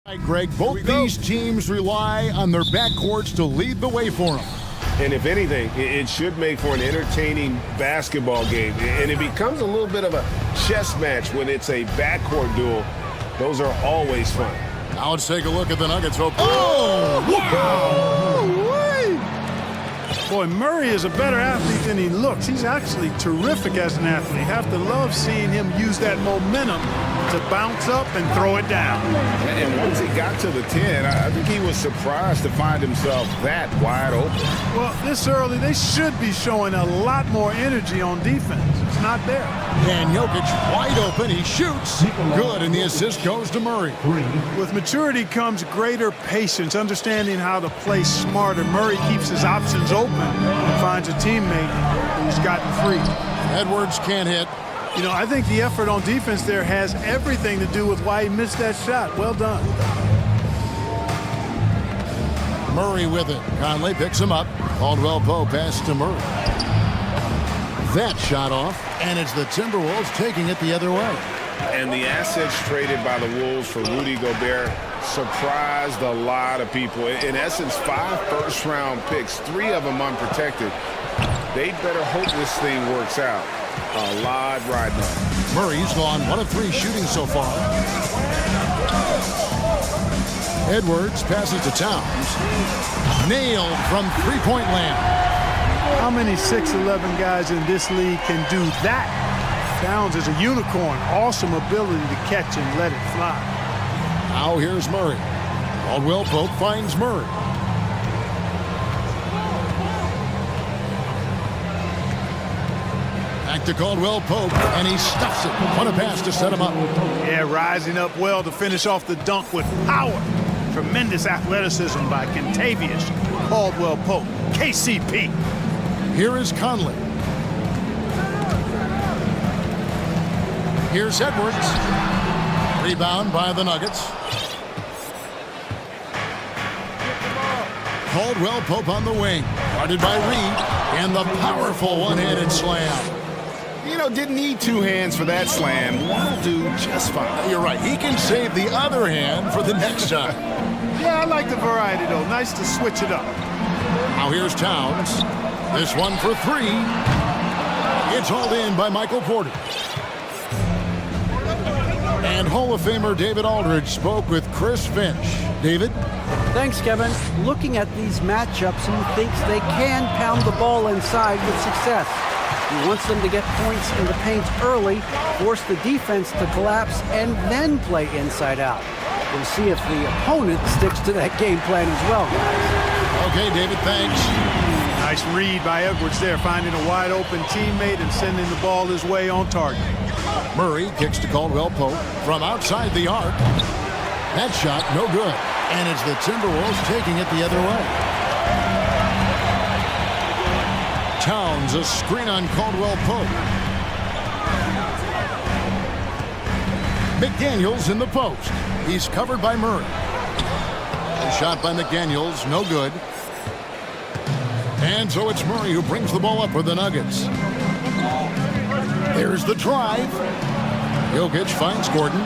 Right, Greg, both these teams rely on their backcourts to lead the way for them. And if anything, it should make for an entertaining basketball game. And it becomes a little bit of a chess match when it's a backcourt duel. Those are always fun. Now let's take a look at the Nuggets. Oh, wow! Boy, Murray is a better athlete than he looks. He's actually terrific as an athlete. You have to love seeing him use that momentum to bounce up and throw it down. And once he got to the 10, I think he was surprised to find himself that wide open. Well, this early, they should be showing a lot more energy on defense. It's not there. And Jokic wide open. He shoots. Good, and the assist goes to Murray. With maturity comes greater patience, understanding how to play smarter. Murray keeps his options open and finds a teammate who's gotten free. Edwards can't hit. You know, I think the effort on defense there has everything to do with why he missed that shot. Well done. Murray with it. Conley picks him up. Caldwell Pope pass to Murray. That shot off, and it's the Timberwolves taking it the other way. And the assets traded by the Wolves for Rudy Gobert surprised a lot of people. In essence, 5 first-round picks, 3 of them unprotected. They better hope this thing works out. A lot riding on. Murray's gone 1 of 3 shooting so far. Edwards passes to Towns. Nailed from three-point land. How many 6'11" guys in this league can do that? Towns is a unicorn. Awesome ability to catch and let it fly. Now here's Murray. Caldwell Pope finds Murray. Back to Caldwell Pope, and he stuffs it. What a pass to set him up. Yeah, rising up well to finish off the dunk with power. Tremendous athleticism by Kentavious Caldwell Pope, KCP. Here is Conley. Here's Edwards. Rebound by the Nuggets. Caldwell Pope on the wing. Guarded by Reed. And the powerful one-handed slam. You know, didn't need 2 hands for that slam. One will do just fine. You're right. He can save the other hand for the next time. Yeah, I like the variety, though. Nice to switch it up. Now here's Towns. This one for 3. It's hauled in by Michael Porter. And Hall of Famer David Aldridge spoke with Chris Finch. David? Thanks, Kevin. Looking at these matchups, he thinks they can pound the ball inside with success. He wants them to get points in the paint early, force the defense to collapse, and then play inside out. We'll see if the opponent sticks to that game plan as well, guys. Okay, David, thanks. Nice read by Edwards there, finding a wide open teammate and sending the ball his way on target. Murray kicks to Caldwell Pope from outside the arc. That shot, no good. And it's the Timberwolves taking it the other way. Towns, a screen on Caldwell Pope. McDaniels in the post. He's covered by Murray. A shot by McDaniels, no good. And so it's Murray who brings the ball up for the Nuggets. There's the drive. Jokic finds Gordon.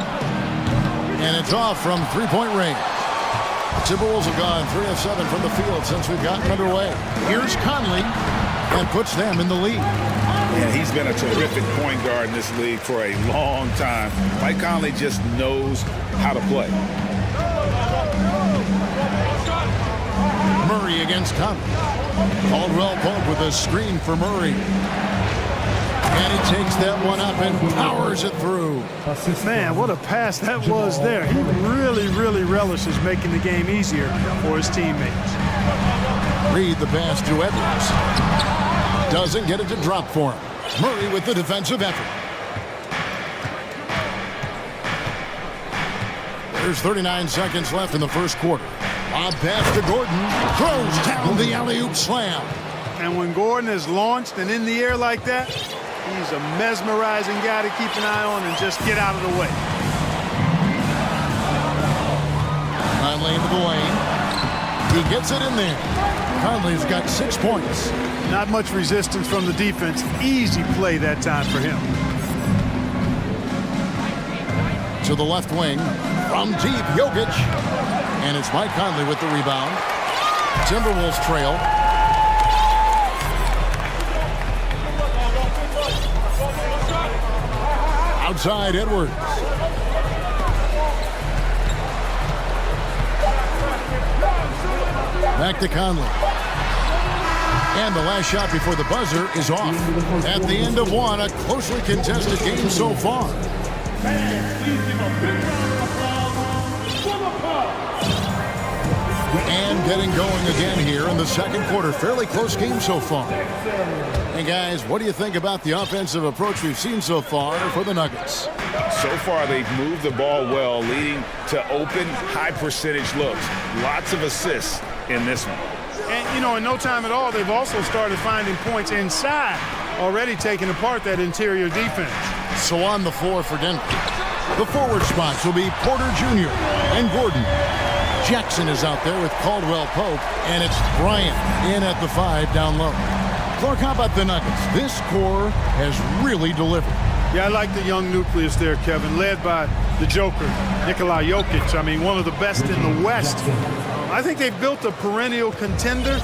And it's off from three-point range. The Timberwolves have gone 3 of 7 from the field since we've gotten underway. Here's Conley and puts them in the lead. Yeah, he's been a terrific point guard in this league for a long time. Mike Conley just knows how to play. Murray against Conley. Caldwell Pope with a screen for Murray. And he takes that one up and powers it through. Man, what a pass that was there. He really relishes making the game easier for his teammates. Reed the pass to Edwards. Doesn't get it to drop for him. Murray with the defensive effort. There's 39 seconds left in the first quarter. Lob pass to Gordon. Throws down the alley-oop slam. And when Gordon is launched and in the air like that, he's a mesmerizing guy to keep an eye on and just get out of the way. Conley into the lane. He gets it in there. Conley's got 6 points. Not much resistance from the defense. Easy play that time for him. to the left wing. From deep, Jokic. And it's Mike Conley with the rebound. Timberwolves trail. Outside, Edwards. Back to Conley. And the last shot before the buzzer is off. At the end of one, a closely contested game so far. And getting going again here in the second quarter. Fairly close game so far. And guys, what do you think about the offensive approach we've seen so far for the Nuggets? So far, they've moved the ball well, leading to open, high-percentage looks. Lots of assists in this one. And, you know, in no time at all, they've also started finding points inside, already taking apart that interior defense. So on the floor for Denver, the forward spots will be Porter Jr. and Gordon. Jackson is out there with Caldwell Pope, and it's Bryant in at the 5 down low. Clark, how about the Nuggets? This core has really delivered. Yeah, I like the young nucleus there, Kevin, led by the Joker, Nikola Jokic. I mean, one of the best in the West. I think they've built a perennial contender,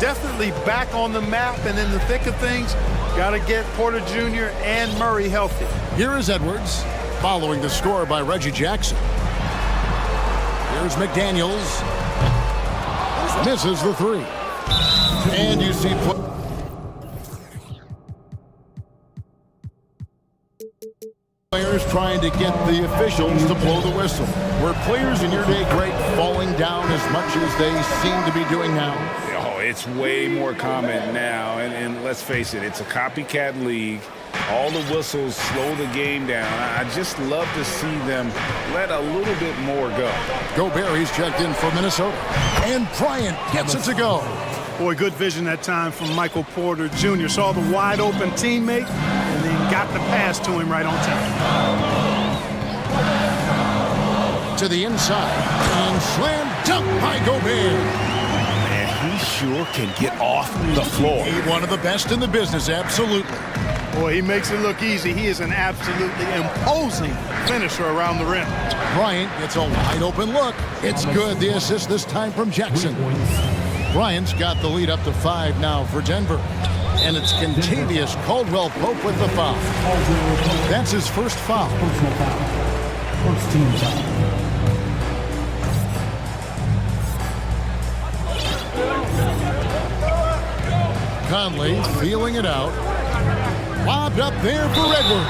definitely back on the map and in the thick of things. Got to get Porter Jr. and Murray healthy. Here is Edwards, following the score by Reggie Jackson. Here's McDaniels. Misses the 3. And you see players trying to get the officials to blow the whistle. Were players in your day great falling down as much as they seem to be doing now? Oh, it's way more common now. And let's face it, it's a copycat league. All the whistles slow the game down. I just love to see them let a little bit more go. Gobert, he's checked in for Minnesota. And Bryant gets it to go. Boy, good vision that time from Michael Porter Jr. Saw the wide open teammate and then got the pass to him right on time. To the inside. And slam dunk by Gobert. He sure can get off the floor. One of the best in the business, absolutely. Boy, he makes it look easy. He is an absolutely imposing finisher around the rim. Bryant gets a wide open look. It's good. The assist this time from Jackson. Bryant's got the lead up to 5 now for Denver. And it's Kentavious Caldwell-Pope with the foul. That's his first foul. First team foul. Conley feeling it out. Lobbed up there for Edwards.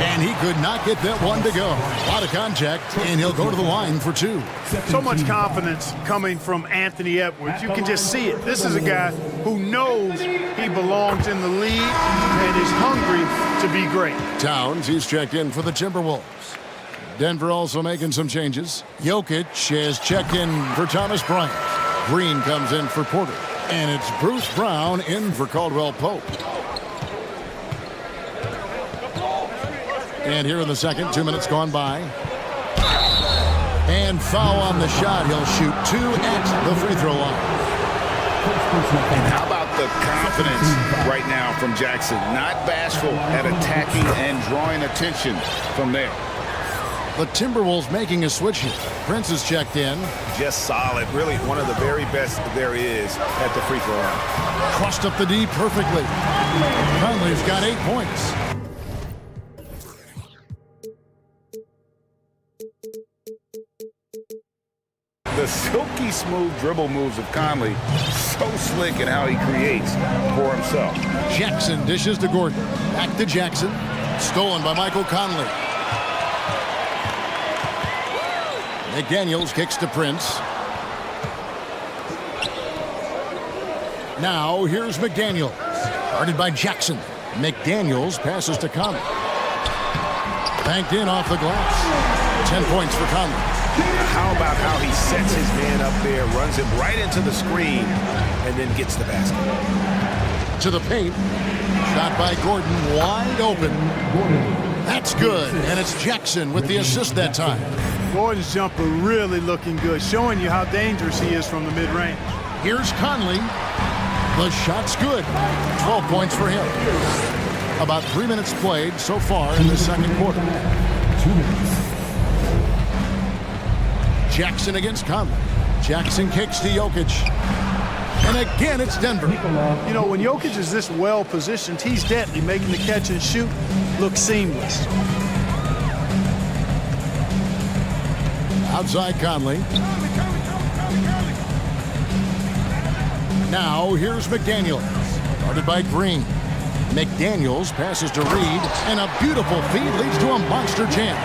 And he could not get that one to go. A lot of contact, and he'll go to the line for 2. So much confidence coming from Anthony Edwards. You can just see it. This is a guy who knows he belongs in the league and is hungry to be great. Towns, he's checked in for the Timberwolves. Denver also making some changes. Jokic has checked in for Thomas Bryant. Green comes in for Porter. And it's Bruce Brown in for Caldwell-Pope. And here in the second, 2 minutes gone by. And foul on the shot. He'll shoot 2 at the free throw line. And how about the confidence right now from Jackson? Not bashful at attacking and drawing attention from there. The Timberwolves making a switch here. Prince is checked in. Just solid. Really one of the very best there is at the free throw line. Crossed up the D perfectly. Conley's got 8 points. The silky smooth dribble moves of Conley, so slick in how he creates for himself. Jackson dishes to Gordon. Back to Jackson. Stolen by Michael Conley. McDaniels kicks to Prince. Now here's McDaniels. Guarded by Jackson. McDaniels passes to Conley. Banked in off the glass. 10 points for Conley. How about how he sets his man up there, runs him right into the screen, and then gets the basket. To the paint. Shot by Gordon, wide open. That's good, and it's Jackson with the assist that time. Gordon's jumper really looking good, showing you how dangerous he is from the mid-range. Here's Conley. The shot's good. 12 points for him. About 3 minutes played so far in the second quarter. 2 minutes. Jackson against Conley. Jackson kicks to Jokic. And again, it's Denver. You know, when Jokic is this well positioned, he's deadly, making the catch and shoot look seamless. Outside Conley. Now here's McDaniels. Guarded by Green. McDaniels passes to Reed, and a beautiful feed leads to a monster jam.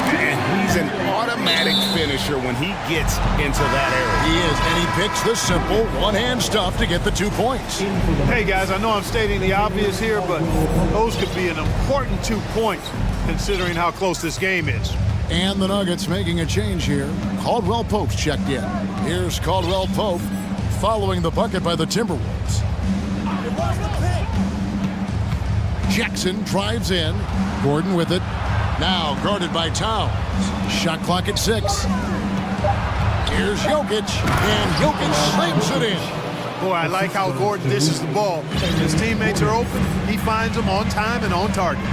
And he's an automatic finisher when he gets into that area. He is, and he picks the simple one-hand stuff to get the 2 points. Hey, guys, I know I'm stating the obvious here, but those could be an important 2 points considering how close this game is. And the Nuggets making a change here. Caldwell Pope's checked in. Here's Caldwell Pope following the bucket by the Timberwolves. Jackson drives in. Gordon with it. Now guarded by Towns. Shot clock at 6. Here's Jokic, and Jokic slams it in. Boy, I like how Gordon dishes the ball. When his teammates are open, he finds them on time and on target.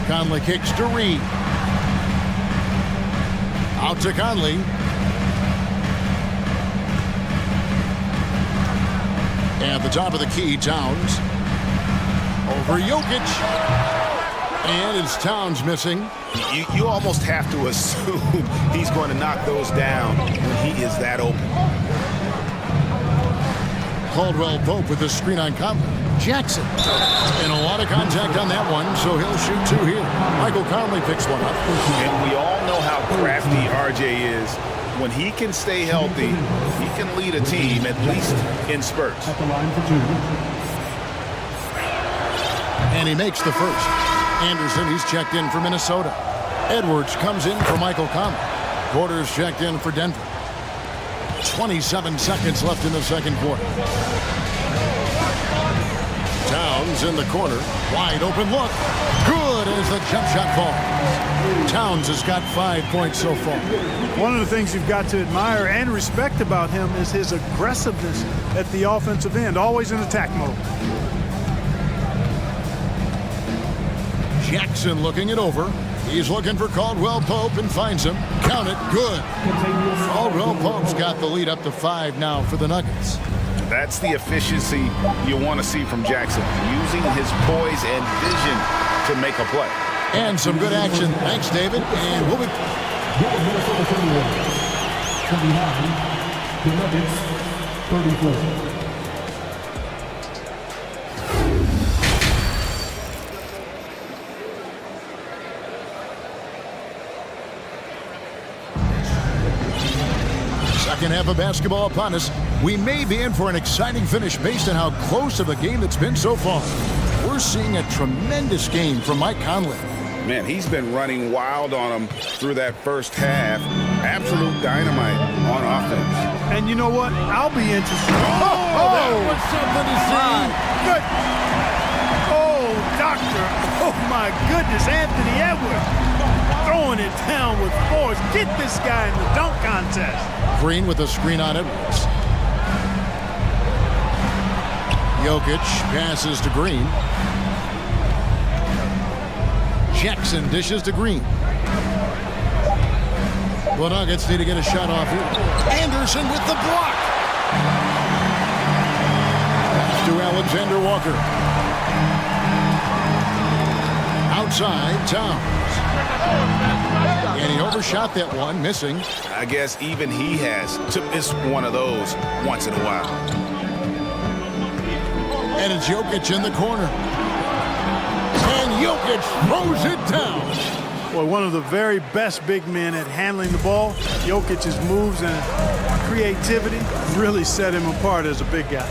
Conley kicks to Reed. Out to Conley. At the top of the key, Towns. Over Jokic. And it's Towns missing. You almost have to assume he's going to knock those down when he is that open. Caldwell Pope with the screen on Conley. Jackson. And a lot of contact on that one, so he'll shoot 2 here. Michael Conley picks one up. And we all know how crafty RJ is. When he can stay healthy, he can lead a team, at least in spurts. And he makes the first. Anderson, he's checked in for Minnesota. Edwards comes in for Michael Conley. Porter's checked in for Denver. 27 seconds left in the second quarter. Towns in the corner. Wide open look. Good as the jump shot falls. Towns has got 5 points so far. One of the things you've got to admire and respect about him is his aggressiveness at the offensive end, always in attack mode. Jackson looking it over. He's looking for Caldwell Pope and finds him. Count it. Good. Caldwell Pope's got the lead up to 5 now for the Nuggets. That's the efficiency you want to see from Jackson, using his poise and vision to make a play. And some good action. Thanks, David. And we'll be... The Nuggets, 34. Second half of basketball upon us. We may be in for an exciting finish based on how close of a game it's been so far. We're seeing a tremendous game from Mike Conley. Man, he's been running wild on him through that first half. Absolute dynamite on offense. And you know what? I'll be interested. That was something to see. Good. Oh, doctor. Oh, my goodness. Anthony Edwards throwing it down with force. Get this guy in the dunk contest. Green with a screen on Edwards. Jokic passes to Green. Jackson dishes to Green. The Nuggets need to get a shot off here. Anderson with the block. Pass to Alexander Walker. Outside, Towns. And he overshot that one, missing. I guess even he has to miss one of those once in a while. And it's Jokic in the corner. And Jokic throws it down. Boy, one of the very best big men at handling the ball. Jokic's moves and creativity really set him apart as a big guy.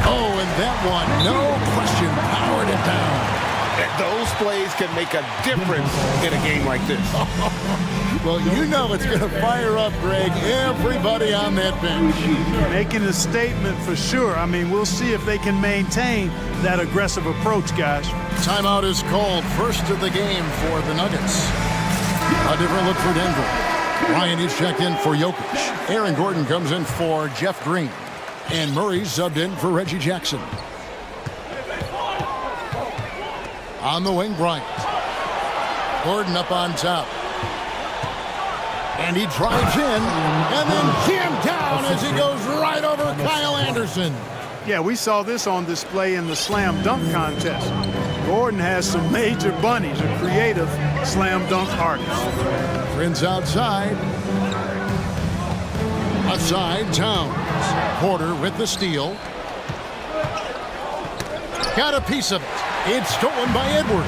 Oh, and that one, no question, powered it down. Those plays can make a difference in a game like this. Well, you know it's going to fire up, Greg, everybody on that bench. Making a statement for sure. I mean, we'll see if they can maintain that aggressive approach, guys. Timeout is called. First of the game for the Nuggets. A different look for Denver. Ryan is checked in for Jokic. Aaron Gordon comes in for Jeff Green. And Murray subbed in for Reggie Jackson. On the wing, Bryant. Gordon up on top. And he drives in and then jammed down as he goes right over Kyle Anderson. Yeah, we saw this on display in the slam dunk contest. Gordon has some major bunnies, a creative slam dunk artist. Friends outside. Outside, Towns. Porter with the steal. Got a piece of it. It's stolen by Edwards.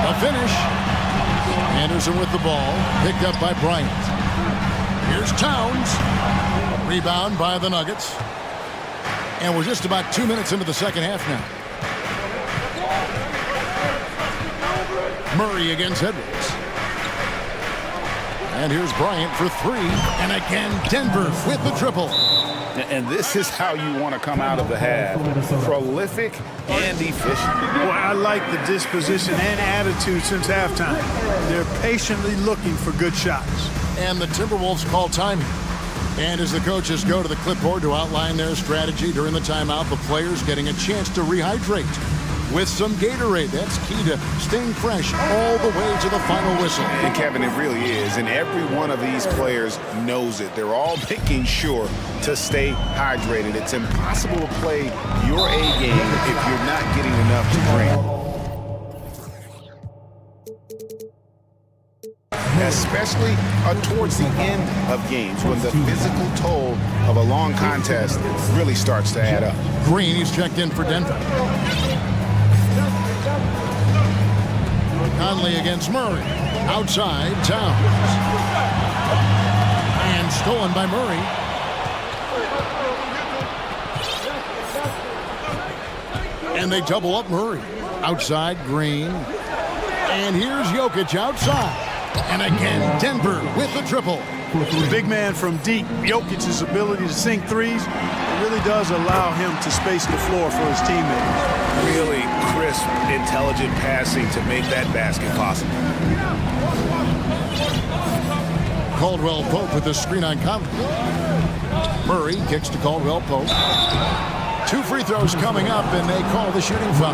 A finish. Anderson with the ball. Picked up by Bryant. Here's Towns. Rebound by the Nuggets. And we're just about 2 minutes into the second half now. Murray against Edwards. And here's Bryant for three. And again, Denver with the triple. And this is how you want to come out of the half. Prolific and efficient. Boy, I like the disposition and attitude since halftime. They're patiently looking for good shots. And the Timberwolves call timing. And as the coaches go to the clipboard to outline their strategy during the timeout, the players getting a chance to rehydrate with some Gatorade. That's key to staying fresh all the way to the final whistle. And Kevin, it really is. And every one of these players knows it. They're all making sure to stay hydrated. It's impossible to play your A game if you're not getting enough to drink. Especially towards the end of games when the physical toll of a long contest really starts to add up. Green, he's checked in for Denver. Conley against Murray. Outside, Towns. And stolen by Murray. And they double up Murray. Outside, Green. And here's Jokic outside. And again, Denver with the triple. The big man from deep, Jokic's ability to sink threes, it really does allow him to space the floor for his teammates. Really crisp, intelligent passing to make that basket possible. Caldwell Pope with the screen on Conley. Murray kicks to Caldwell Pope. 2 free throws coming up, and they call the shooting foul.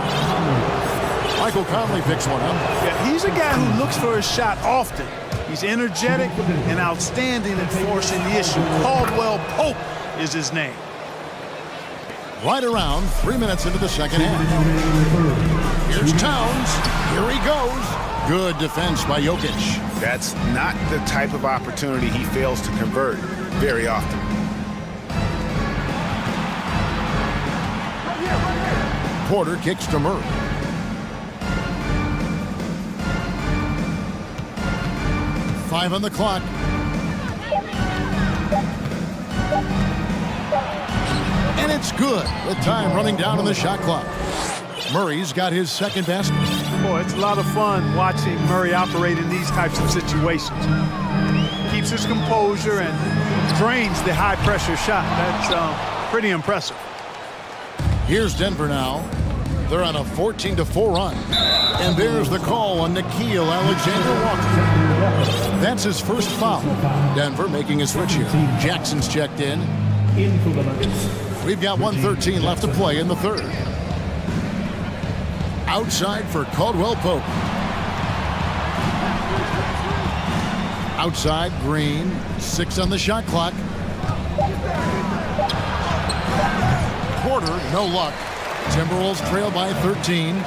Michael Conley picks one up. Yeah, he's a guy who looks for his shot often. He's energetic and outstanding at forcing the issue. Caldwell Pope is his name. Right around 3 minutes into the second half. Here's Towns. Here he goes. Good defense by Jokic. That's not the type of opportunity he fails to convert very often. Porter kicks to Murray. Five on the clock. And it's good with time running down on the shot clock. Murray's got his second basket. Boy, it's a lot of fun watching Murray operate in these types of situations. Keeps his composure and drains the high-pressure shot. That's pretty impressive. Here's Denver now. They're on a 14-4 run. And there's the call on Nickeil Alexander-Walker. That's his first foul. Denver making a switch here. Jackson's checked in. We've got 1:13 left to play in the third. Outside for Caldwell Pope. Outside, Green. 6 on the shot clock. Porter, no luck. Timberwolves trail by 13.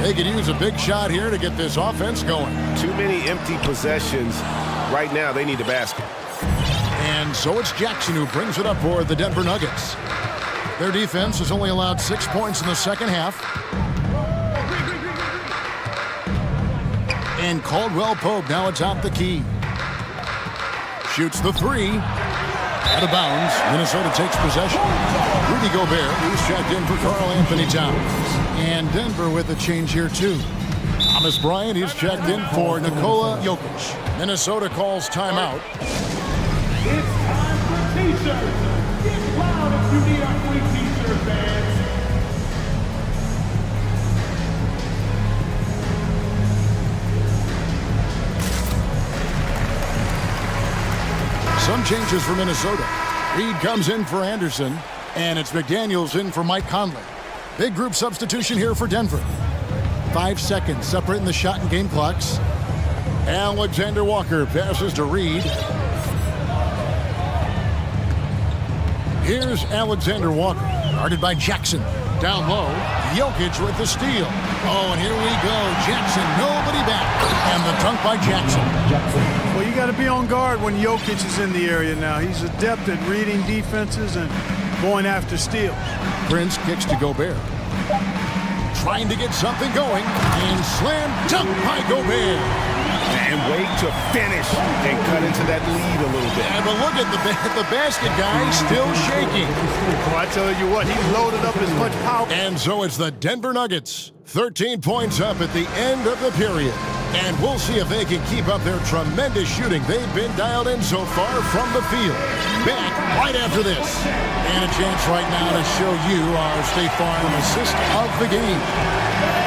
They could use a big shot here to get this offense going. Too many empty possessions. Right now, they need a basket. And so it's Jackson who brings it up for the Denver Nuggets. Their defense has only allowed 6 points in the second half. And Caldwell Pope now atop the key. Shoots the three. Out of bounds. Minnesota takes possession. Rudy Gobert, who's checked in for Karl Anthony Towns. And Denver with a change here, too. Thomas Bryant, he's checked in for Nikola Jokic. Minnesota calls timeout. It's time for T-shirts. Get loud if you need our free T-shirt, fans. Some changes for Minnesota. Reed comes in for Anderson, and it's McDaniels in for Mike Conley. Big group substitution here for Denver. 5 seconds separating the shot and game clocks. Alexander Walker passes to Reed. Here's Alexander Walker, guarded by Jackson. Down low, Jokic with the steal. Oh, and here we go. Jackson, nobody back. And the dunk by Jackson. Well, you got to be on guard when Jokic is in the area now. He's adept at reading defenses and going after steals. Prince kicks to Gobert. Trying to get something going. And slam dunk by Gobert. And wait to finish and cut into that lead a little bit. Yeah, but look at the basket guy still shaking. Well, I tell you what, he loaded up as much power. And so it's the Denver Nuggets. 13 points up at the end of the period. And we'll see if they can keep up their tremendous shooting they've been dialed in so far from the field. Back right after this. And a chance right now to show you our State Farm assist of the game.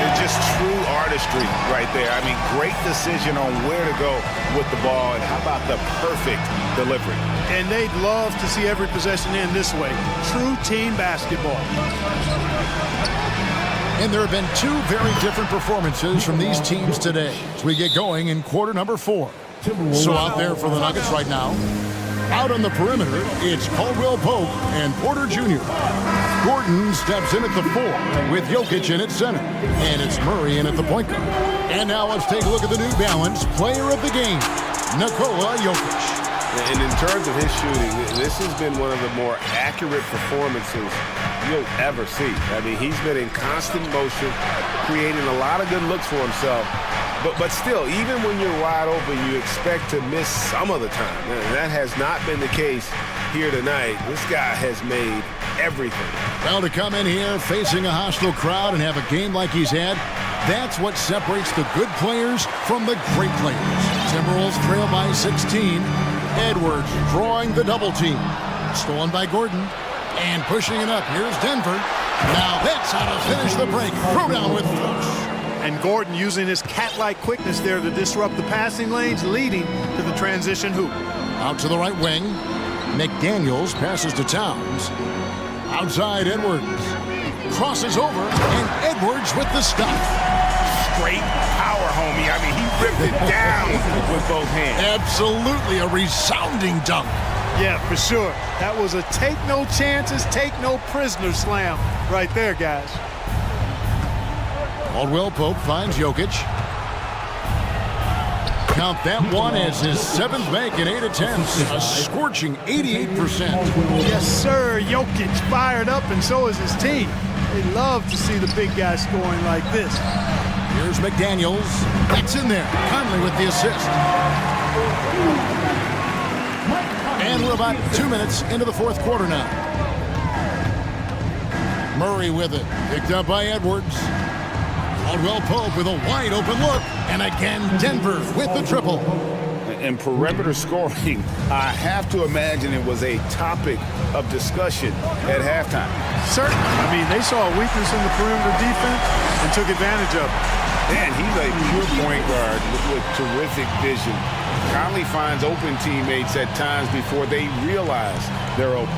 It's just true artistry right there. I mean, great decision on where to go with the ball, and how about the perfect delivery? And they'd love to see every possession end this way. True team basketball. And there have been two very different performances from these teams today as we get going in quarter number 4. So out there for the Nuggets right now, out on the perimeter, it's Caldwell Pope and Porter Jr. Gordon steps in at the 4 with Jokic in at center. And it's Murray in at the point guard. And now let's take a look at the New Balance player of the game, Nikola Jokic. And in terms of his shooting, this has been one of the more accurate performances you'll ever see. I mean, he's been in constant motion, creating a lot of good looks for himself. But still, even when you're wide open, you expect to miss some of the time. And that has not been the case here tonight. This guy has made everything. Well, to come in here facing a hostile crowd and have a game like he's had, that's what separates the good players from the great players. Timberwolves trail by 16. Edwards drawing the double team. Stolen by Gordon. And pushing it up. Here's Denver. Now that's how to finish the break. Throw down with force. And Gordon using his cat-like quickness there to disrupt the passing lanes, leading to the transition hoop. Out to the right wing. McDaniels passes to Towns. Outside Edwards. Crosses over. And Edwards with the stop. Straight power, homie. I mean, he ripped it down with both hands. Absolutely a resounding dunk. Yeah, for sure. That was a take no chances, take no prisoners slam right there, guys. Caldwell Pope finds Jokic. Count that one as his 7th make in 8 attempts. A scorching 88%. Yes, sir. Jokic fired up, and so is his team. They love to see the big guy scoring like this. Here's McDaniels. That's in there. Conley with the assist. And we're about 2 minutes into the 4th quarter now. Murray with it. Picked up by Edwards. Caldwell Pope with a wide open look. And again, Denver with the triple. And perimeter scoring, I have to imagine it was a topic of discussion at halftime. Certainly. I mean, they saw a weakness in the perimeter defense and took advantage of it. Man, he's a pure point guard with terrific vision. Conley finds open teammates at times before they realize they're open.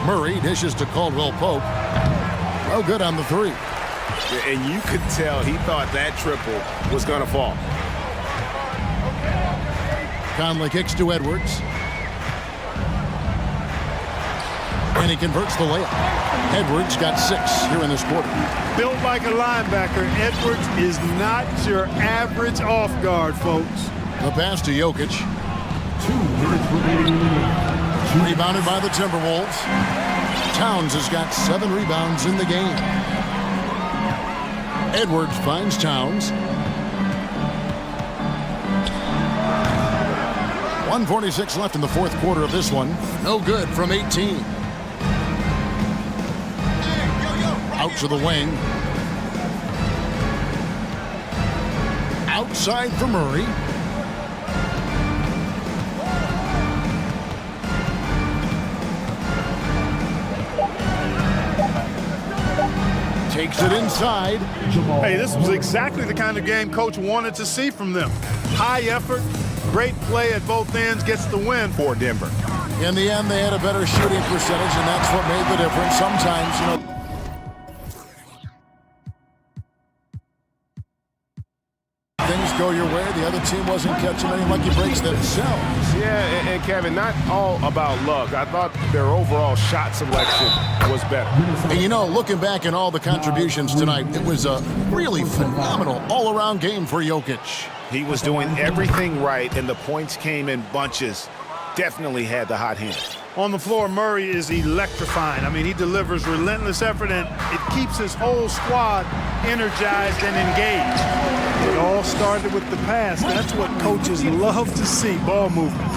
Murray dishes to Caldwell Pope. Oh, good on the 3. And you could tell he thought that triple was going to fall. Conley kicks to Edwards. And he converts the layup. Edwards got 6 here in this quarter. Built like a linebacker, Edwards is not your average off guard, folks. The pass to Jokic. 2 minutes remaining. Rebounded by the Timberwolves. Towns has got 7 rebounds in the game. Edwards finds Towns. 1:46 left in the 4th quarter of this one. No good from 18. Out to the wing. Outside for Murray. Takes it inside. Hey, this was exactly the kind of game Coach wanted to see from them. High effort, great play at both ends, gets the win for Denver. In the end, they had a better shooting percentage, and that's what made the difference. Sometimes, go your way. The other team wasn't catching any lucky breaks themselves. Yeah, and Kevin, not all about luck. I thought their overall shot selection was better. And you know, looking back at all the contributions tonight, it was a really phenomenal all-around game for Jokic. He was doing everything right, and the points came in bunches. Definitely had the hot hand. On the floor, Murray is electrifying. I mean, he delivers relentless effort, and it keeps his whole squad energized and engaged. It all started with the pass. That's what coaches love to see, ball movement.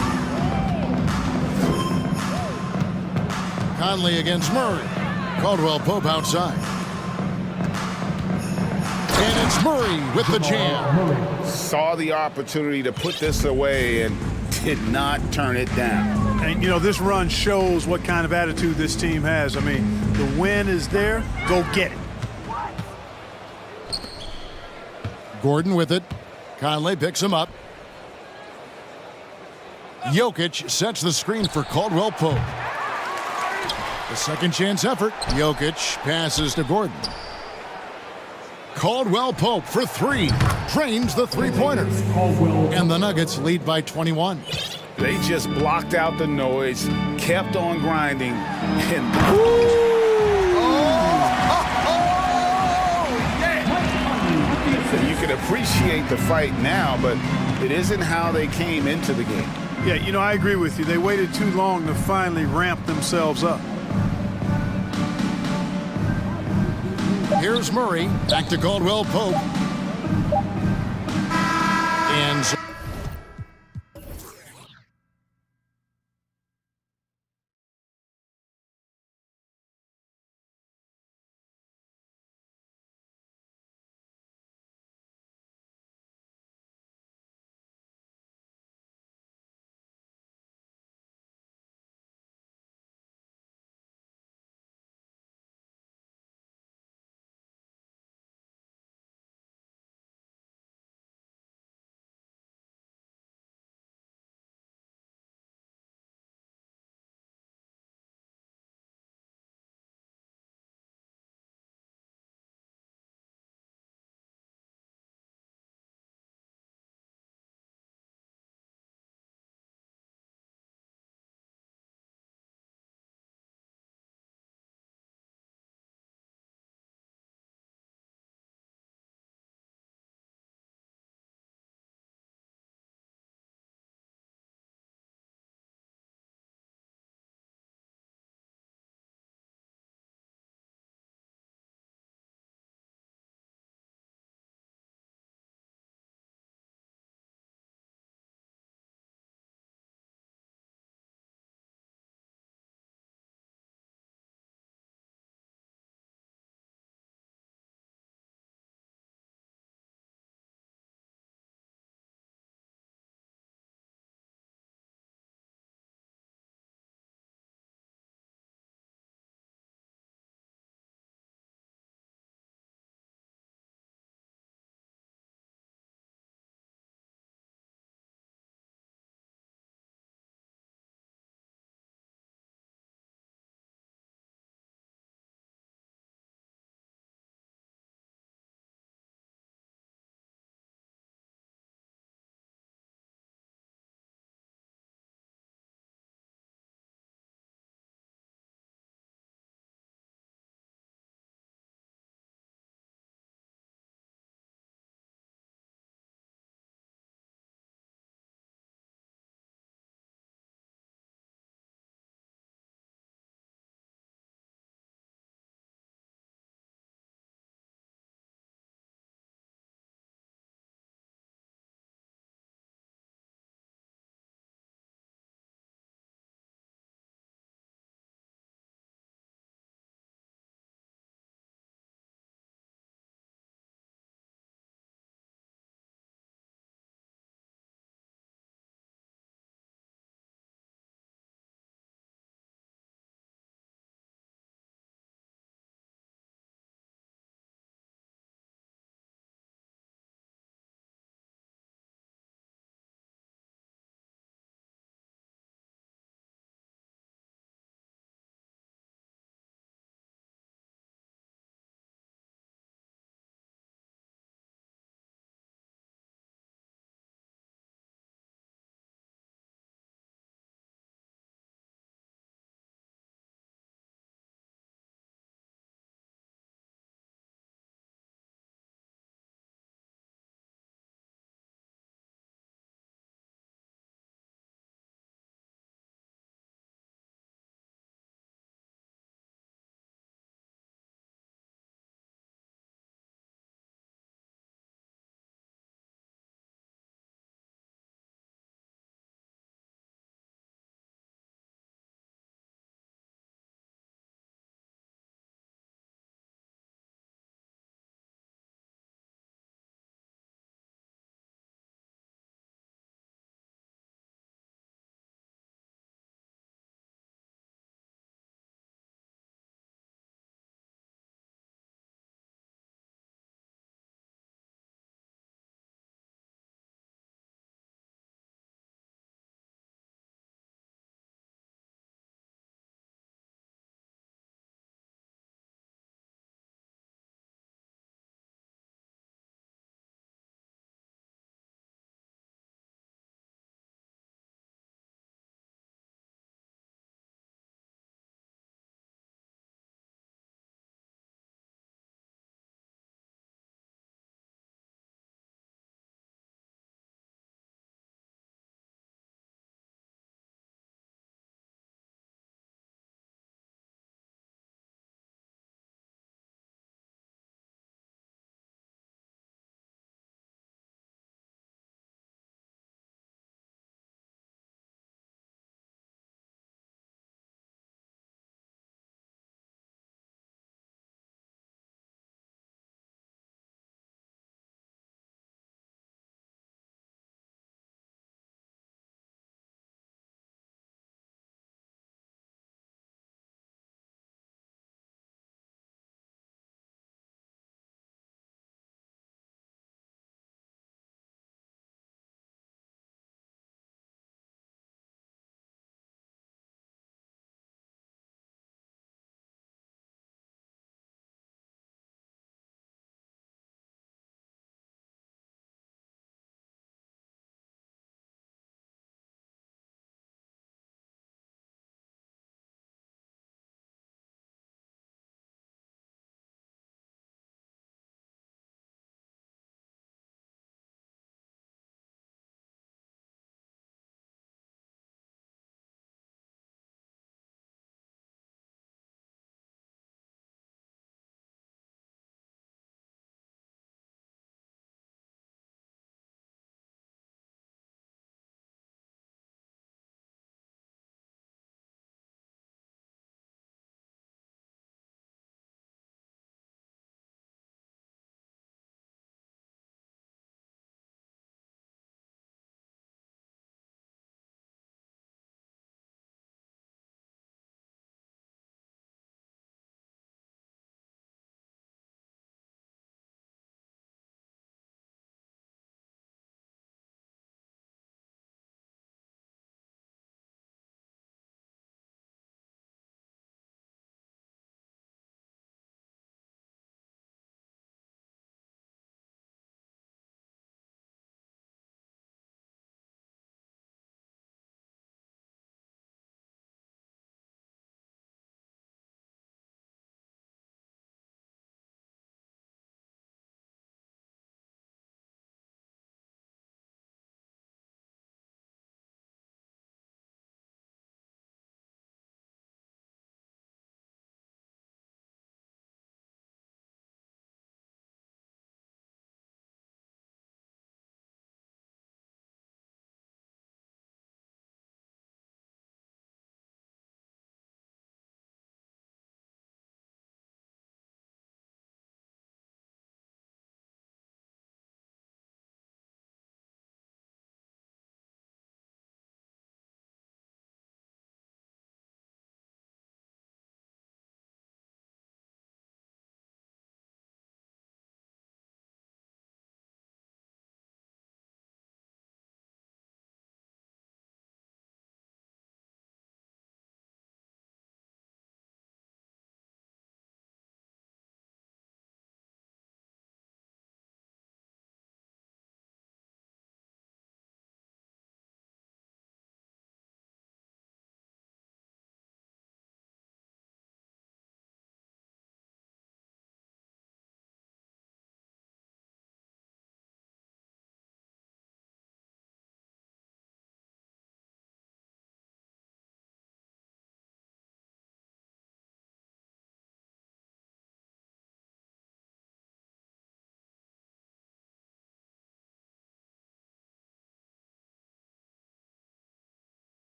Conley against Murray. Caldwell Pope outside. And it's Murray with the jam. Saw the opportunity to put this away and did not turn it down. And, you know, this run shows what kind of attitude this team has. I mean, the win is there. Go get it. Gordon with it. Conley picks him up. Jokic sets the screen for Caldwell Pope. The second chance effort. Jokic passes to Gordon. Caldwell Pope for three. Drains the three-pointer. And the Nuggets lead by 21. They just blocked out the noise, kept on grinding, and you can appreciate the fight now, but it isn't how they came into the game. Yeah, you know, I agree with you. They waited too long to finally ramp themselves up. Here's Murray, back to Caldwell Pope. And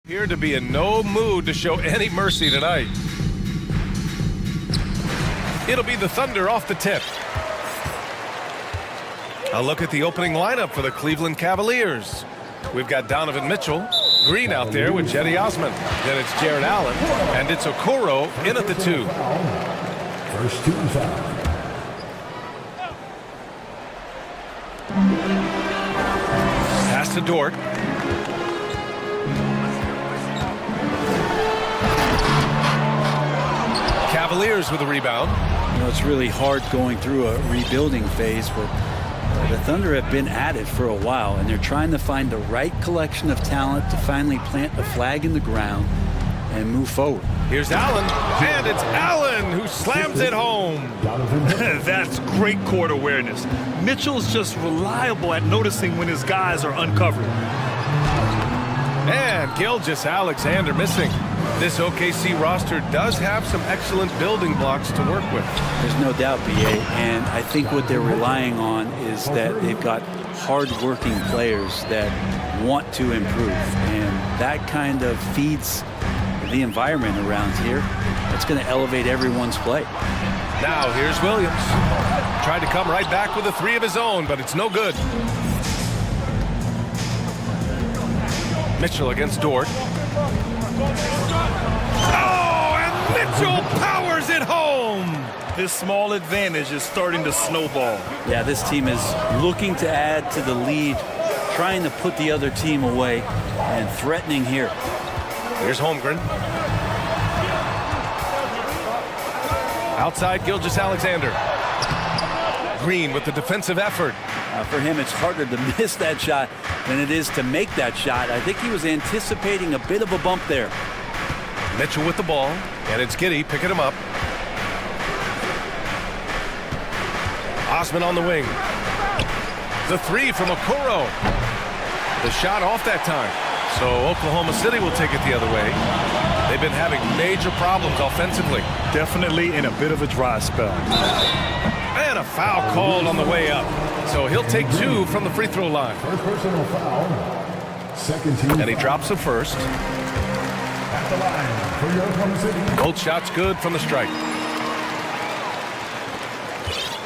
Appear to be in no mood to show any mercy tonight. It'll be the Thunder off the tip. A look at the opening lineup for the Cleveland Cavaliers. We've got Donovan Mitchell, Green out there with Jetty Osman. Then it's Jared Allen, and it's Okoro in at the 2. First team foul. Pass to Dort. Cavaliers with a rebound. You know, it's really hard going through a rebuilding phase, but the Thunder have been at it for a while, and they're trying to find the right collection of talent to finally plant the flag in the ground and move forward. Here's Allen, and it's Allen who slams it home. That's great court awareness. Mitchell's just reliable at noticing when his guys are uncovered. And Gilgeous-Alexander missing. This OKC roster does have some excellent building blocks to work with. There's no doubt, BA, and I think what they're relying on is that they've got hard-working players that want to improve, and that kind of feeds the environment around here. It's going to elevate everyone's play. Now here's Williams. Tried to come right back with a 3 of his own, but it's no good. Mitchell against Dort. Oh, and Mitchell powers it home! This small advantage is starting to snowball. Yeah, this team is looking to add to the lead, trying to put the other team away, and threatening here. Here's Holmgren. Outside Gilgeous-Alexander. Green with the defensive effort. For him, it's harder to miss that shot than it is to make that shot. I think he was anticipating a bit of a bump there. Mitchell with the ball, and it's Giddey picking him up. Osman on the wing. The 3 from Okoro. The shot off that time. So Oklahoma City will take it the other way. They've been having major problems offensively. Definitely in a bit of a dry spell. And a foul called on the way up. So he'll take 2 from the free throw line. First personal foul. Second team. And he drops the first. At the line for your Oklahoma City. Both shots good from the strike.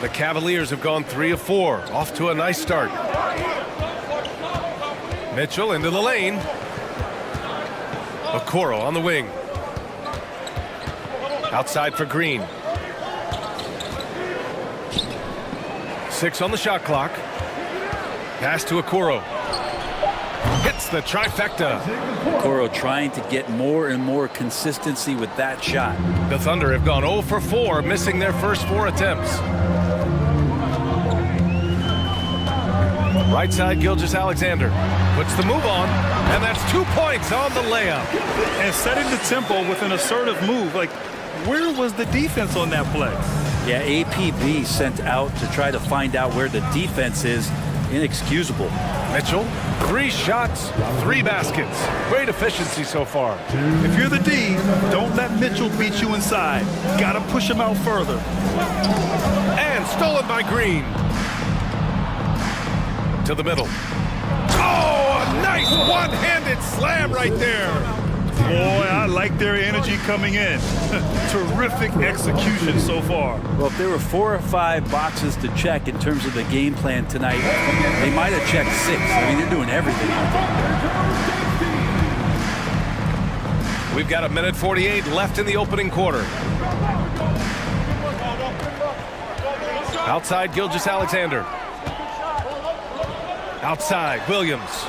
The Cavaliers have gone 3 of 4. Off to a nice start. Mitchell into the lane. Okoro on the wing. Outside for Green. 6 on the shot clock. Pass to Okoro. Hits the trifecta. Okoro trying to get more and more consistency with that shot. The Thunder have gone 0 for 4, missing their first 4 attempts. Right side, Gilgeous-Alexander puts the move on, and that's 2 points on the layup. And setting the tempo with an assertive move. Like, where was the defense on that play? Yeah, APB sent out to try to find out where the defense is. Inexcusable. Mitchell, 3 shots, 3 baskets. Great efficiency so far. If you're the D, don't let Mitchell beat you inside. Gotta push him out further. And stolen by Green. To the middle. Oh, a nice one-handed slam right there. Boy, I like their energy coming in. Terrific execution so far. Well, if there were 4 or 5 boxes to check in terms of the game plan tonight, they might have checked 6. I mean, they're doing everything. We've got 1:48 left in the opening quarter. Outside, Gilgeous-Alexander. Outside, Williams.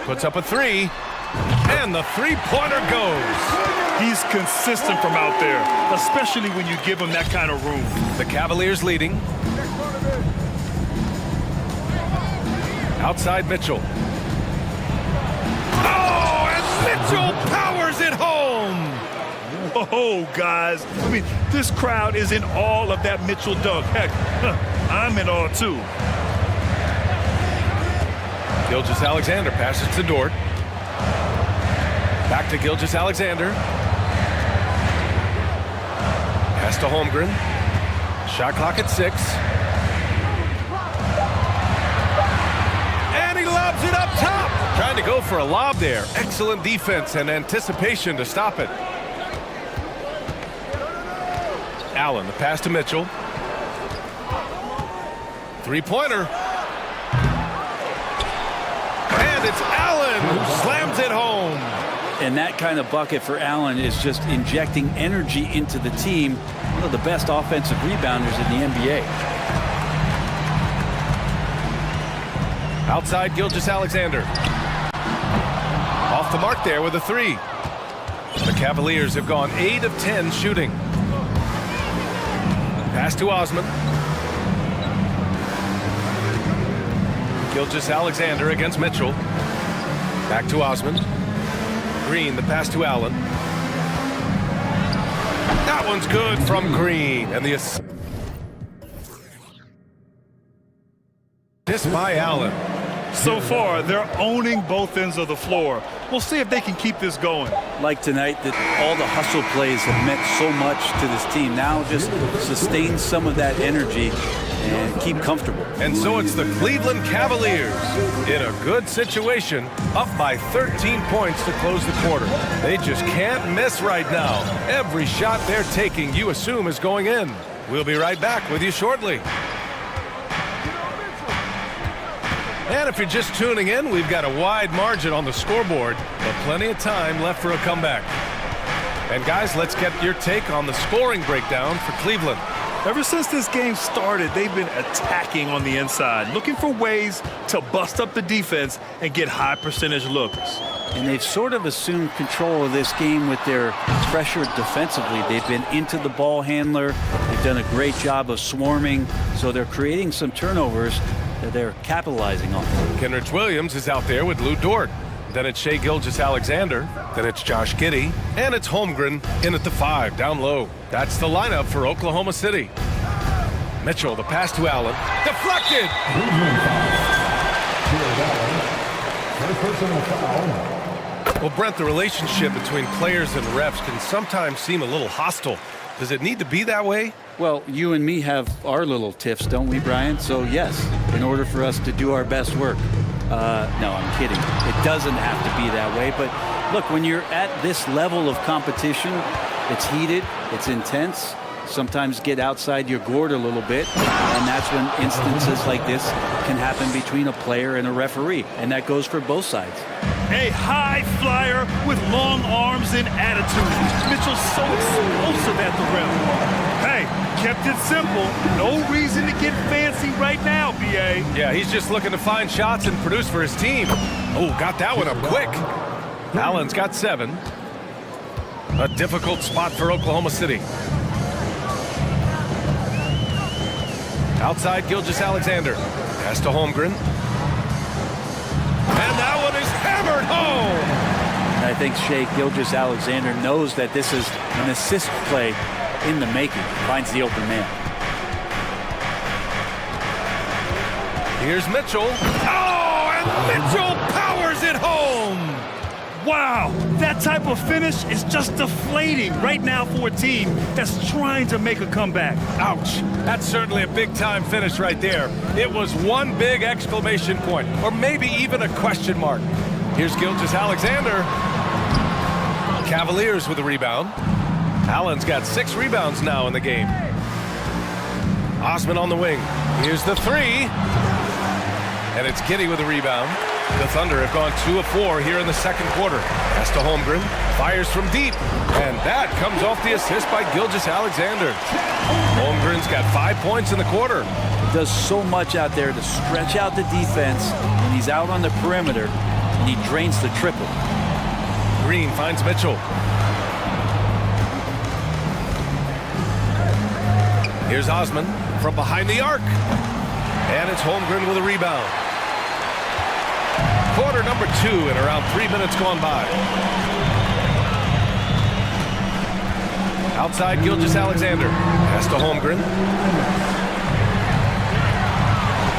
Puts up a 3, and the 3-pointer goes. He's consistent from out there, especially when you give him that kind of room. The Cavaliers leading. Outside, Mitchell. Oh, and Mitchell powers it home. Oh, guys. I mean, this crowd is in awe of that Mitchell dunk. Heck, I'm in awe, too. Gilgeous-Alexander passes to Dort. Back to Gilgeous-Alexander. Pass to Holmgren. Shot clock at 6. And he lobs it up top. Trying Tried to go for a lob there. Excellent defense and anticipation to stop it. Allen, the pass to Mitchell. Three-pointer. And it's Allen who slams it home. And that kind of bucket for Allen is just injecting energy into the team. One of the best offensive rebounders in the NBA. Outside Gilgeous-Alexander. Off the mark there with a three. The Cavaliers have gone 8 of 10 shooting. Pass to Osman. Gilgeous-Alexander against Mitchell. Back to Osman. Green, the pass to Allen. That one's good from Green. And the assist by Allen. So far, they're owning both ends of the floor. We'll see if they can keep this going. Like tonight, that all the hustle plays have meant so much to this team. Now just sustain some of that energy and keep comfortable. And so it's the Cleveland Cavaliers in a good situation, up by 13 points to close the quarter. They just can't miss right now. Every shot they're taking, you assume, is going in. We'll be right back with you shortly. And if you're just tuning in, we've got a wide margin on the scoreboard, but plenty of time left for a comeback. And guys, let's get your take on the scoring breakdown for Cleveland. Ever since this game started, they've been attacking on the inside, looking for ways to bust up the defense and get high percentage looks. And they've sort of assumed control of this game with their pressure defensively. They've been into the ball handler. They've done a great job of swarming, so they're creating some turnovers that they're capitalizing on. Kenrich Williams is out there with Lou Dort. Then it's Shai Gilgeous-Alexander. Then it's Josh Giddey. And it's Holmgren in at the 5, down low. That's the lineup for Oklahoma City. Mitchell, the pass to Allen. Deflected! Well, Brent, the relationship between players and refs can sometimes seem a little hostile. Does it need to be that way? Well, you and me have our little tiffs, don't we, Brian? So, yes, in order for us to do our best work. No, I'm kidding. It doesn't have to be that way. But, look, when you're at this level of competition, it's heated, it's intense. Sometimes get outside your gourd a little bit, and that's when instances like this can happen between a player and a referee, and that goes for both sides. A high flyer with long arms and attitude. Mitchell's so explosive at the rim. Hey, kept it simple. No reason to get fancy right now, B.A. Yeah, he's just looking to find shots and produce for his team. Oh, got that one up quick. Allen's got 7. A difficult spot for Oklahoma City. Outside Gilgeous-Alexander. Pass to Holmgren. And that one is hammered home. I think Shai Gilgeous-Alexander knows that this is an assist play in the making. Finds the open man. Here's Mitchell. Oh, and Mitchell powers it home. Wow, that type of finish is just deflating right now for a team that's trying to make a comeback. Ouch. That's certainly a big-time finish right there. It was one big exclamation point, or maybe even a question mark. Here's Gilgeous-Alexander. Cavaliers with a rebound. Allen's got 6 rebounds now in the game. Osman on the wing. Here's the 3. And it's Giddey with a rebound. The Thunder have gone 2 of 4 here in the second quarter. Pass to Holmgren. Fires from deep. And that comes off the assist by Gilgeous-Alexander. Holmgren's got 5 points in the quarter. Does so much out there to stretch out the defense when he's out on the perimeter, and he drains the triple. Green finds Mitchell. Here's Osman from behind the arc. And it's Holmgren with a rebound. Quarter number 2 and around 3 minutes gone by. Outside Gilgeous-Alexander. Pass to Holmgren.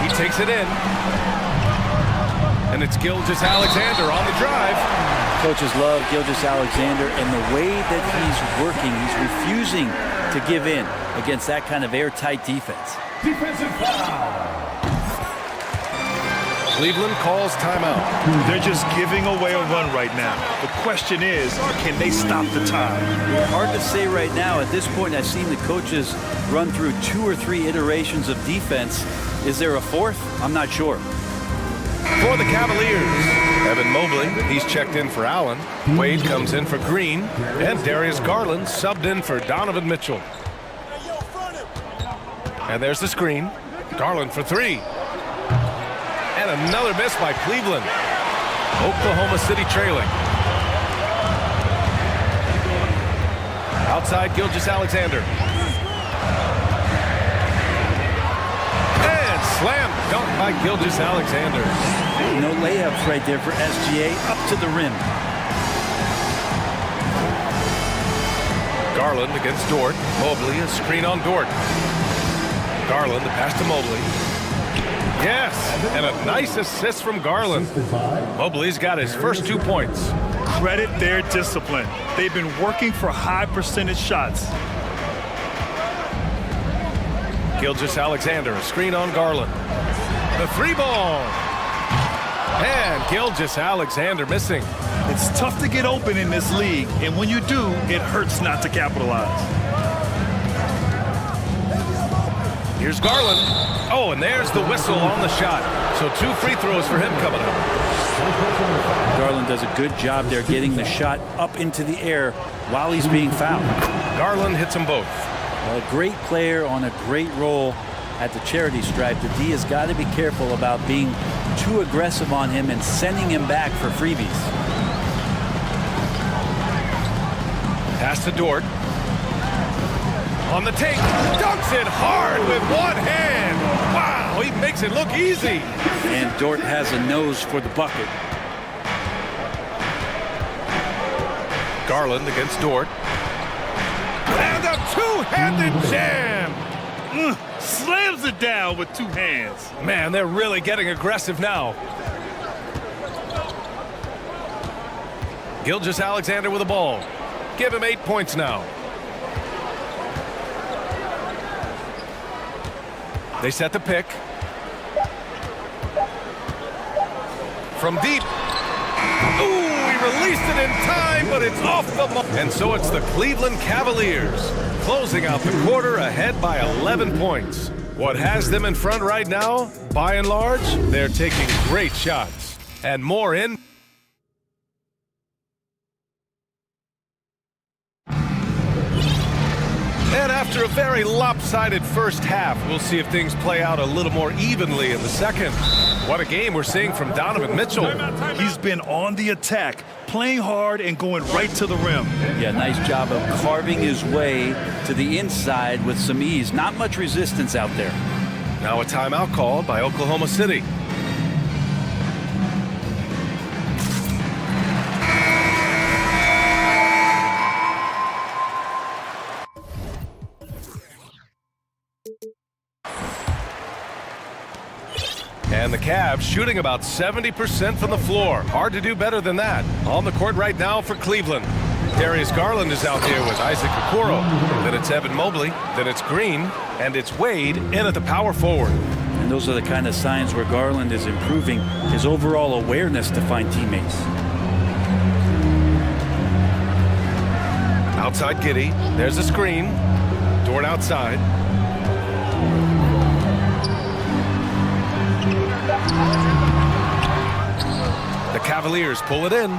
He takes it in. And it's Gilgeous-Alexander on the drive. Coaches love Gilgeous-Alexander and the way that he's working. He's refusing to give in against that kind of airtight defense. Defensive foul. Cleveland calls timeout. They're just giving away a run right now. The question is, can they stop the tide? Hard to say right now. At this point, I've seen the coaches run through 2 or 3 iterations of defense. Is there a fourth? I'm not sure. For the Cavaliers, Evan Mobley, he's checked in for Allen. Wade comes in for Green. And Darius Garland subbed in for Donovan Mitchell. And there's the screen. Garland for 3. And another miss by Cleveland. Oklahoma City trailing. Outside, Gilgeous-Alexander. And slam dunk by Gilgeous-Alexander. No layups right there for SGA up to the rim. Garland against Dort. Mobley, a screen on Dort. Garland, the pass to Mobley. Yes, and a nice assist from Garland. Mobley's got his first 2 points. Credit their discipline. They've been working for high percentage shots. Gilgeous-Alexander, a screen on Garland. The 3-ball. And Gilgeous-Alexander missing. It's tough to get open in this league, and when you do, it hurts not to capitalize. Here's Garland. Oh, and there's the whistle on the shot. So 2 free throws for him coming up. Garland does a good job there getting the shot up into the air while he's being fouled. Garland hits them both. A great player on a great role at the charity stripe. The D has got to be careful about being too aggressive on him and sending him back for freebies. Pass to Dort. On the take, dunks it hard with one hand. Wow, he makes it look easy. And Dort has a nose for the bucket. Garland against Dort. And a two-handed jam. Slams it down with 2 hands. Man, they're really getting aggressive now. Gilgeous-Alexander with the ball. Give him 8 points now. They set the pick. From deep. Ooh, he released it in time, but it's off the mark. And so it's the Cleveland Cavaliers closing out the quarter ahead by 11 points. What has them in front right now, by and large, they're taking great shots. And more in. And after a very lopsided first half, we'll see if things play out a little more evenly in the second. What a game we're seeing from Donovan Mitchell. He's been on the attack, playing hard and going right to the rim. Yeah, nice job of carving his way to the inside with some ease. Not much resistance out there. Now a timeout called by Oklahoma City. And the Cavs shooting about 70% from the floor. Hard to do better than that. On the court right now for Cleveland. Darius Garland is out there with Isaac Okoro. Then it's Evan Mobley. Then it's Green. And it's Wade in at the power forward. And those are the kind of signs where Garland is improving his overall awareness to find teammates. Outside Giddey. There's a screen. Dort outside. The Cavaliers pull it in.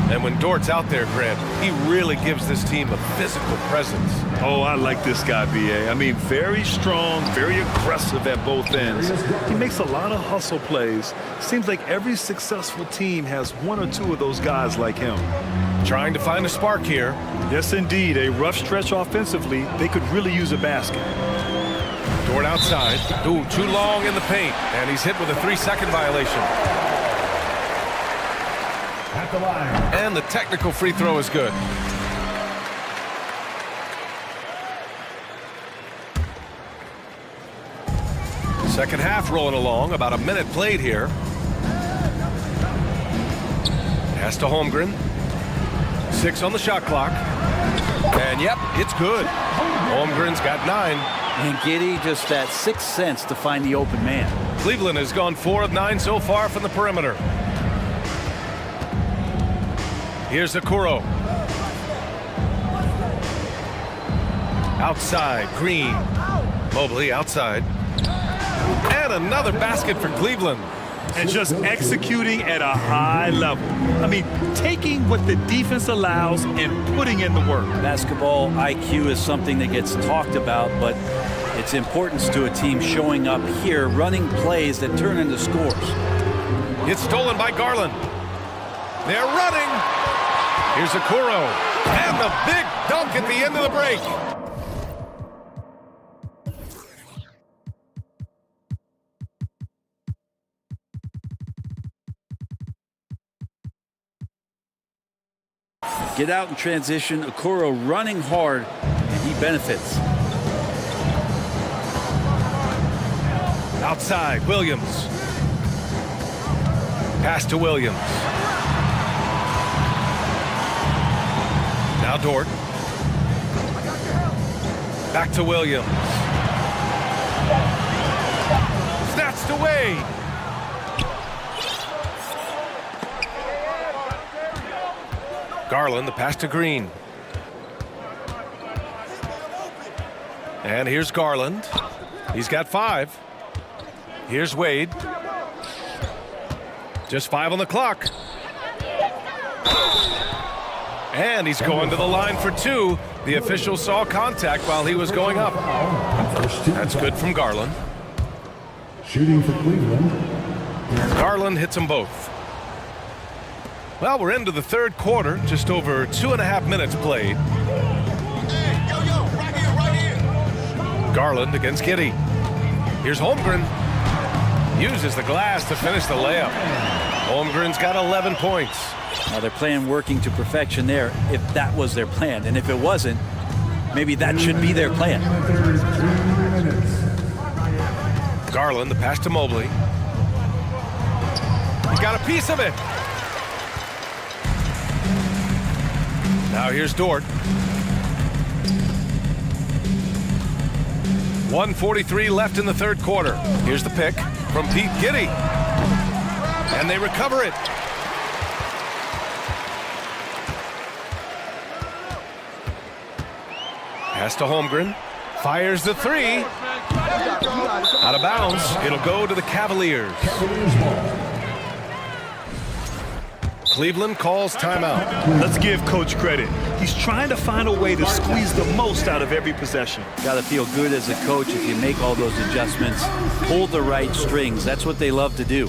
And when Dort's out there, Grant, he really gives this team a physical presence. Oh, I like this guy, B.A. I mean, very strong, very aggressive at both ends. He makes a lot of hustle plays. Seems like every successful team has 1 or 2 of those guys like him. Trying to find a spark here. Yes, indeed. A rough stretch offensively. They could really use a basket. Dort outside. Ooh, too long in the paint. And he's hit with a 3-second violation. At the line. And the technical free throw is good. Second half rolling along. About a minute played here. Pass to Holmgren. 6 on the shot clock. And yep, it's good. Holmgren's got 9. And Giddey just that sixth sense to find the open man. Cleveland has gone 4 of 9 so far from the perimeter. Here's Okoro. Outside, Green. Mobley outside. And another basket for Cleveland. And just executing at a high level. I mean, taking what the defense allows and putting in the work. Basketball IQ is something that gets talked about, but its importance to a team showing up here, running plays that turn into scores. It's stolen by Garland. They're running. Here's Okoro. And the big dunk at the end of the break. Get out in transition. Okoro running hard, and he benefits. Outside, Williams. Pass to Williams. Now Dort. Back to Williams. Snatched away. Garland, the pass to Green. And here's Garland. He's got 5. Here's Wade. Just 5 on the clock. And he's going to the line for 2. The official saw contact while he was going up. That's good from Garland. Shooting for Cleveland. Garland hits them both. Well, we're into the third quarter, just over 2.5 minutes played. Garland against Giddey. Here's Holmgren. Uses the glass to finish the layup. Holmgren's got 11 points. Now they're playing working to perfection there, if that was their plan. And if it wasn't, maybe that should be their plan. Garland, the pass to Mobley. He got a piece of it. Now here's Dort. 1:43 left in the third quarter. Here's the pick from Pete Giddey. And they recover it. Pass to Holmgren. Fires the 3. Out of bounds. It'll go to the Cavaliers. Cleveland calls timeout. Let's give Coach credit. He's trying to find a way to squeeze the most out of every possession. Got to feel good as a coach if you make all those adjustments, pull the right strings. That's what they love to do.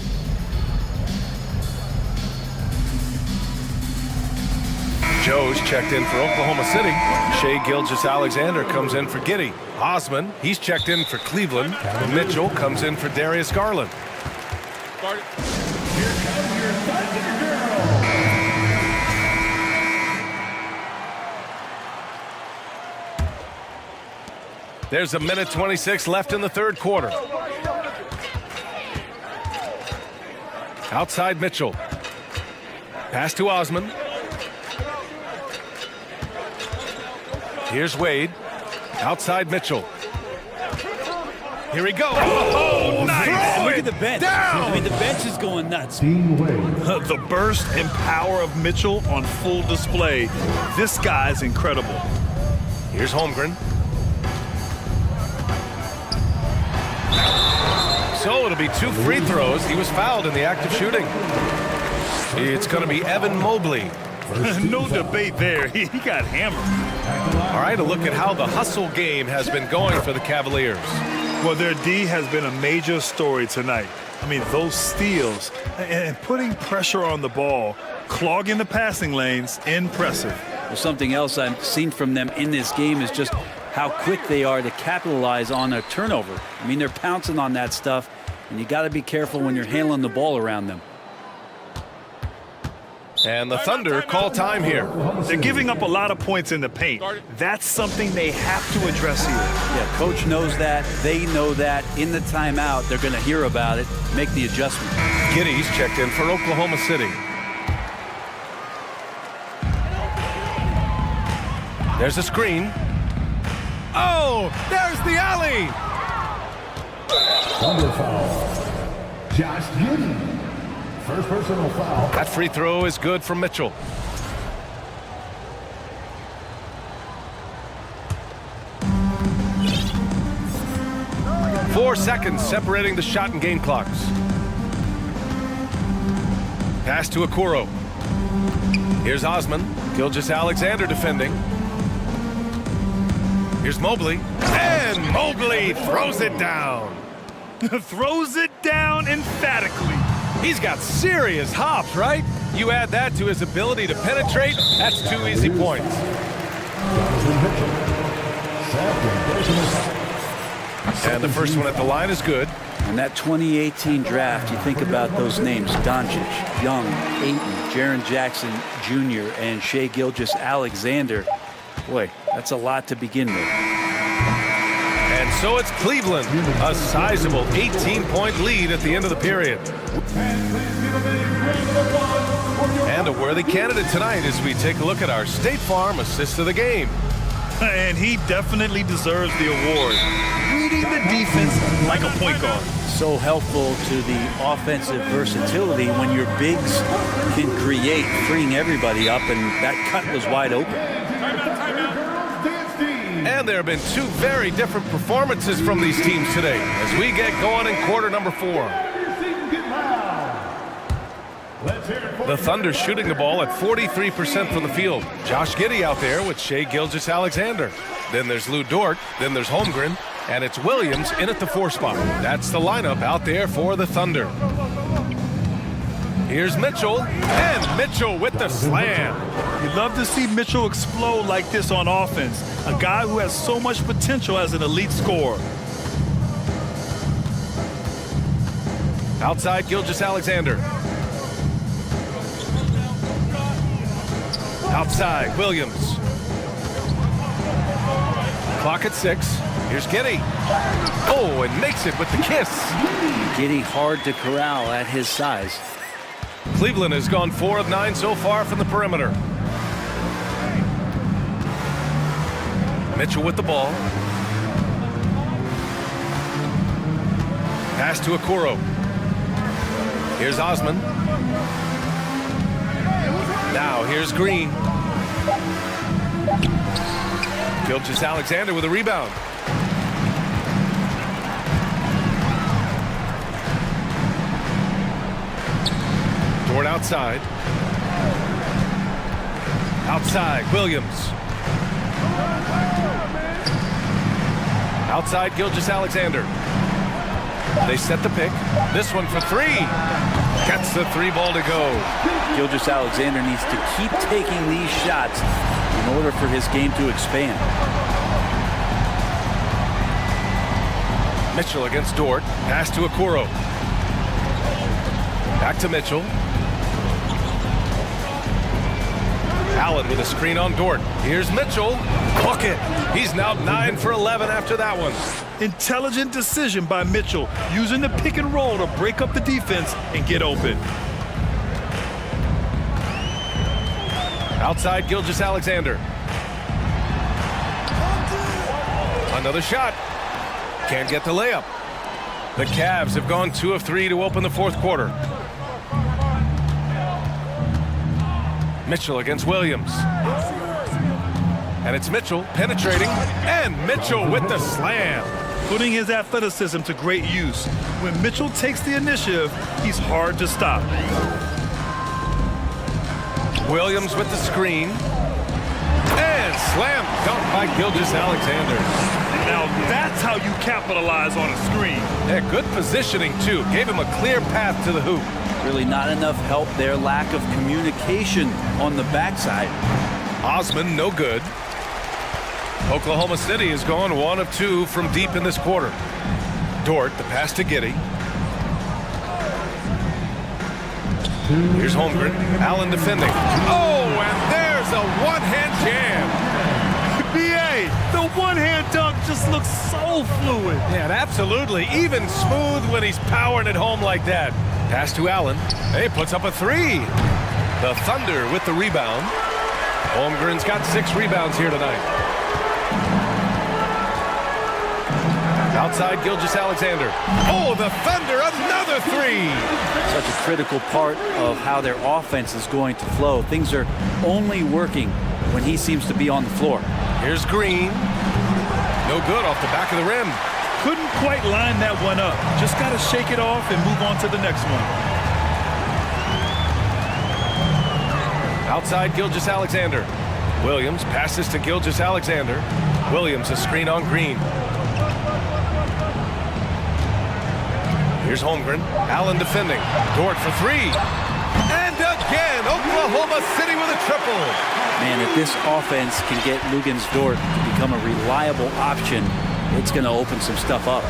Joe's checked in for Oklahoma City. Shai Gilgeous-Alexander comes in for Giddey. Osman, he's checked in for Cleveland. Mitchell comes in for Darius Garland. There's a minute 26 left in the third quarter. Outside Mitchell. Pass to Osman. Here's Wade. Outside Mitchell. Here we go. Oh, nice. Look at the bench. Down. I mean, the bench is going nuts. The burst and power of Mitchell on full display. This guy's incredible. Here's Holmgren. So it'll be 2 free throws. He was fouled in the act of shooting. It's going to be Evan Mobley. No debate there. He got hammered. All right, a look at how the hustle game has been going for the Cavaliers. Well, their D has been a major story tonight. I mean, those steals and putting pressure on the ball, clogging the passing lanes, impressive. Well, something else I've seen from them in this game is just how quick they are to capitalize on a turnover. I mean, they're pouncing on that stuff, and you got to be careful when you're handling the ball around them. And the Thunder call time here. They're giving up a lot of points in the paint. That's something they have to address here. Yeah, coach knows that. They know that. In the timeout, they're going to hear about it, make the adjustment. Giddey's checked in for Oklahoma City. There's a screen. Oh, there's the alley. Thunder foul. Josh Giddey. First personal foul. That free throw is good from Mitchell. Four seconds separating the shot and game clocks. Pass to Okoro. Here's Osman. Gilgeous-Alexander defending. Here's Mobley. And Mobley throws it down. Throws it down emphatically. He's got serious hops, right? You add that to his ability to penetrate, that's 2 easy points. And the first one at the line is good. In that 2018 draft, you think about those names: Doncic, Young, Ayton, Jaren Jackson Jr., and Shai Gilgeous-Alexander. Boy, that's a lot to begin with. And so it's Cleveland, a sizable 18-point lead at the end of the period. And a worthy candidate tonight as we take a look at our State Farm assist of the game. And he definitely deserves the award. Reading the defense like a point guard. So helpful to the offensive versatility when your bigs can create, freeing everybody up, and that cut was wide open. And there have been two very different performances from these teams today as we get going in quarter number 4. The Thunder shooting the ball at 43% from the field. Josh Giddey out there with Shai Gilgeous-Alexander. Then there's Lou Dort. Then there's Holmgren. And it's Williams in at the 4 spot. That's the lineup out there for the Thunder. Here's Mitchell. And Mitchell with the slam. You'd love to see Mitchell explode like this on offense. A guy who has so much potential as an elite scorer. Outside Gilgeous-Alexander. Outside, Williams. Clock at 6. Here's Giddey. Oh, and makes it with the kiss. Giddey hard to corral at his size. Cleveland has gone 4 of 9 so far from the perimeter. Mitchell with the ball. Pass to Okoro. Here's Osman. Now here's Green. Gilgeous-Alexander with a rebound. Dort outside. Outside, Williams. Outside, Gilgeous-Alexander. They set the pick. This one for 3. Gets the 3 ball to go. Gilgeous-Alexander needs to keep taking these shots in order for his game to expand. Mitchell against Dort. Pass to Okoro. Back to Mitchell. Allen with a screen on Dort. Here's Mitchell. Bucket. He's now 9 for 11 after that one. Intelligent decision by Mitchell, using the pick and roll to break up the defense and get open. Outside Gilgeous-Alexander. Another shot. Can't get the layup. The Cavs have gone 2 of 3 to open the 4th quarter. Mitchell against Williams. And it's Mitchell penetrating, and Mitchell with the slam. Putting his athleticism to great use. When Mitchell takes the initiative, he's hard to stop. Williams with the screen. And slam dunk by Gilgeous-Alexander. Now that's how you capitalize on a screen. Yeah, good positioning too. Gave him a clear path to the hoop. Really not enough help there. Lack of communication on the backside. Osman, no good. Oklahoma City has gone 1 of 2 from deep in this quarter. Dort, the pass to Giddey. Here's Holmgren. Allen defending. Oh, and there's a one-hand jam. B.A., the one-hand dunk just looks so fluid. Yeah, absolutely. Even smooth when he's powering it home like that. Pass to Allen. He puts up a 3. The Thunder with the rebound. Holmgren's got 6 rebounds here tonight. Outside Gilgeous-Alexander. Oh, the Thunder, another 3! Such a critical part of how their offense is going to flow. Things are only working when he seems to be on the floor. Here's Green. No good off the back of the rim. Couldn't quite line that one up. Just got to shake it off and move on to the next one. Outside Gilgeous-Alexander. Williams passes to Gilgeous-Alexander. Williams a screen on Green. Here's Holmgren. Allen defending. Dort for 3. And again, Oklahoma City with a triple. Man, if this offense can get Luguentz Dort to become a reliable option, it's going to open some stuff up.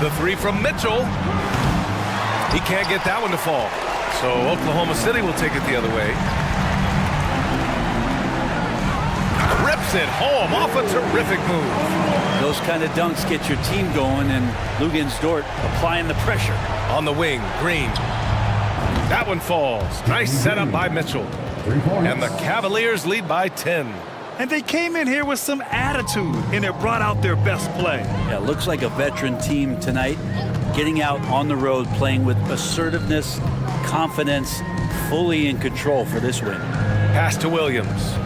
The 3 from Mitchell. He can't get that one to fall. So Oklahoma City will take it the other way. Rips it home off a terrific move. Those kind of dunks get your team going, and Luguentz Dort applying the pressure. On the wing, Green. That one falls. Nice setup by Mitchell. And the Cavaliers lead by 10. And they came in here with some attitude, and it brought out their best play. Yeah, looks like a veteran team tonight, getting out on the road, playing with assertiveness, confidence, fully in control for this win. Pass to Williams.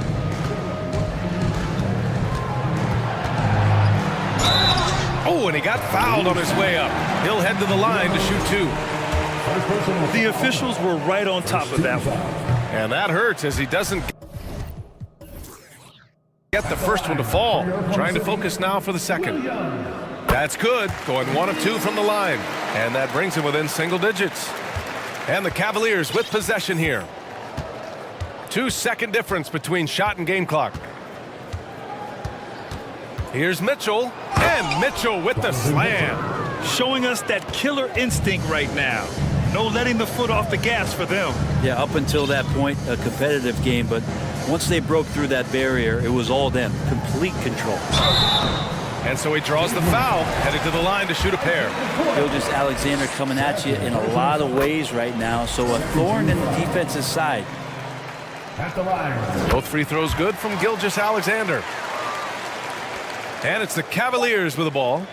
Oh, and he got fouled on his way up. He'll head to the line to shoot 2. The officials were right on top of that one. And that hurts as he doesn't get the first one to fall. Trying to focus now for the second. That's good. Going 1 of 2 from the line. And that brings him within single digits. And the Cavaliers with possession here. 2-second difference between shot and game clock. Here's Mitchell. And Mitchell with the slam. Showing us that killer instinct right now. No letting the foot off the gas for them. Yeah, up until that point, a competitive game, but once they broke through that barrier, it was all them. Complete control. And so he draws the foul, headed to the line to shoot a pair. Gilgeous-Alexander coming at you in a lot of ways right now, so a thorn in the defensive side. At the line. Both free throws good from Gilgeous-Alexander. And it's the Cavaliers with the ball.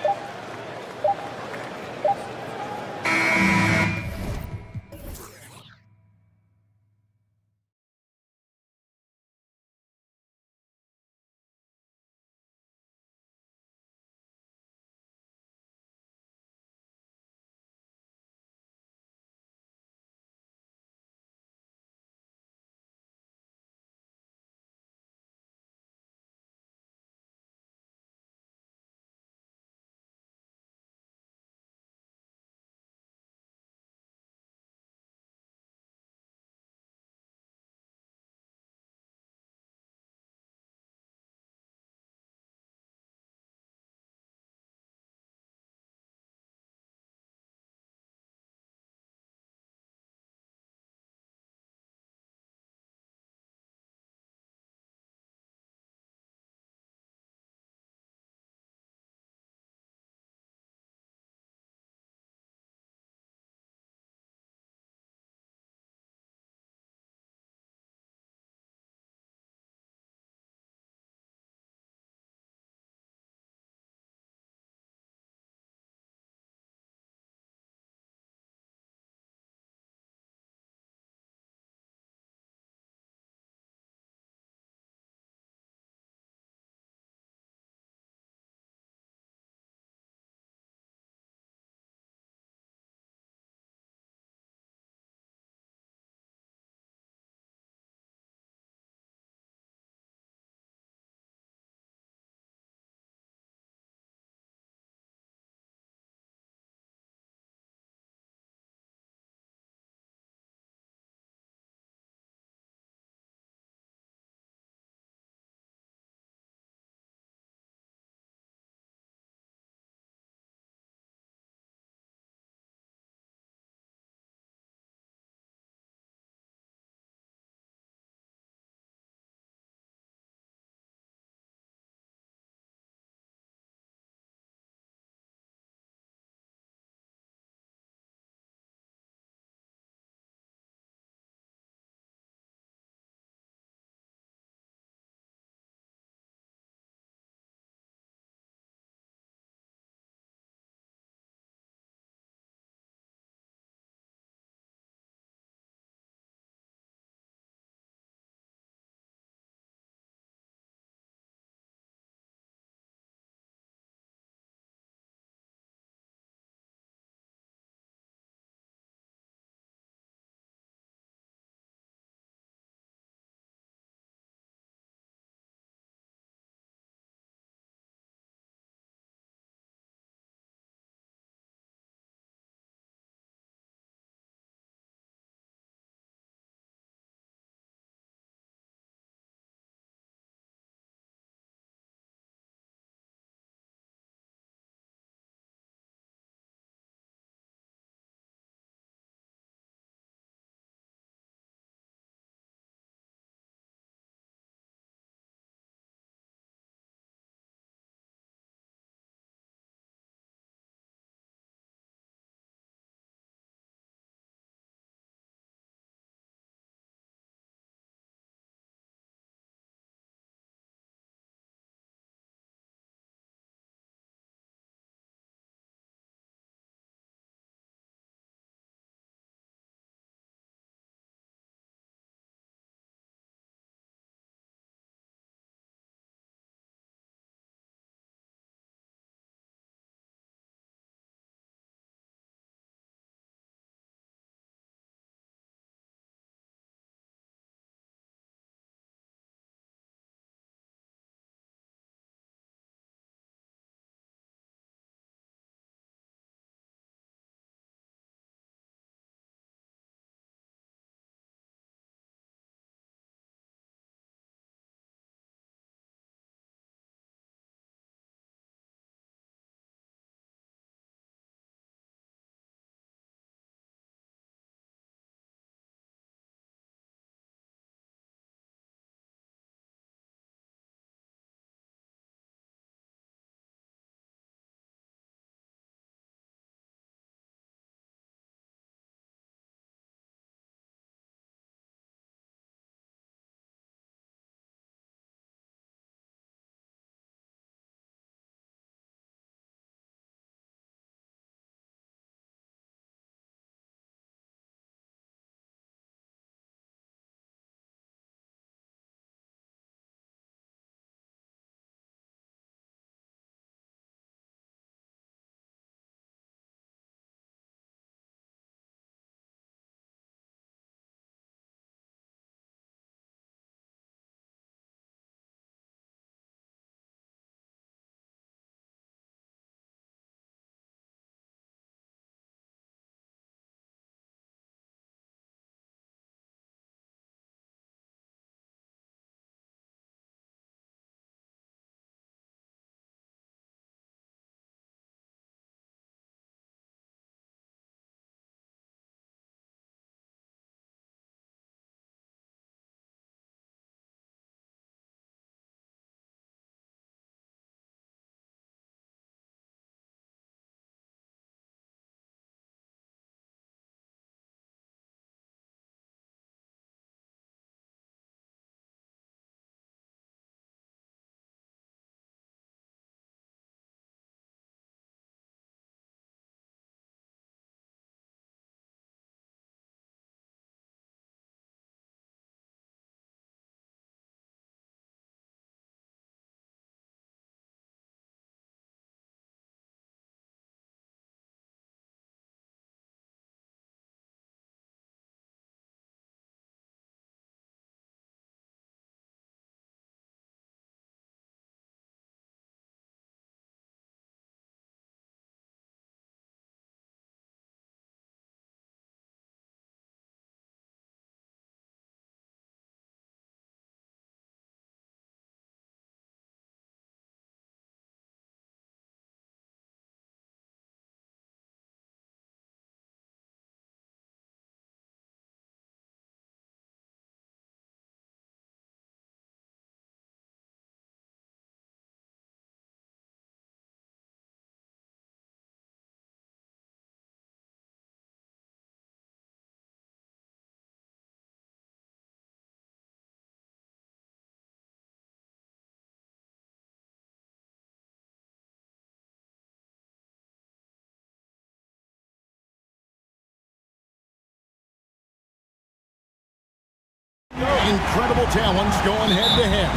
Incredible talents going head-to-head.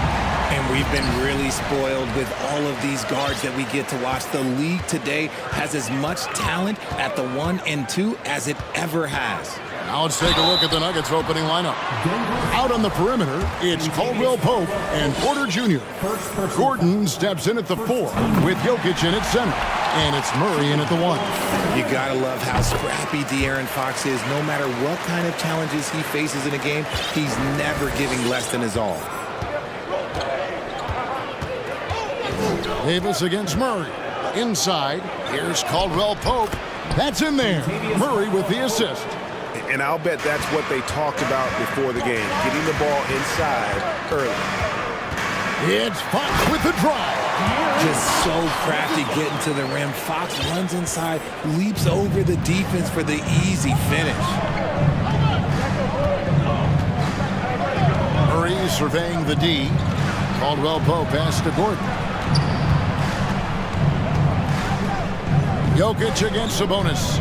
And we've been really spoiled with all of these guards that we get to watch. The league today has as much talent at the 1 and 2 as it ever has. Now let's take a look at the Nuggets opening lineup. Out on the perimeter, it's Caldwell Pope and Porter Jr. Gordon steps in at the 4 with Jokic in at center. And it's Murray in at the 1. You gotta love how scrappy De'Aaron Fox is. No matter what kind of challenges he faces in a game, he's never giving less than his all. Davis against Murray. Inside, here's Caldwell Pope. That's in there. Murray with the assist. And I'll bet that's what they talked about before the game, getting the ball inside early. It's Fox with the drive. Just so crafty getting to the rim. Fox runs inside, leaps over the defense for the easy finish. Murray surveying the D. Caldwell Pope pass to Gordon. Jokic against Sabonis.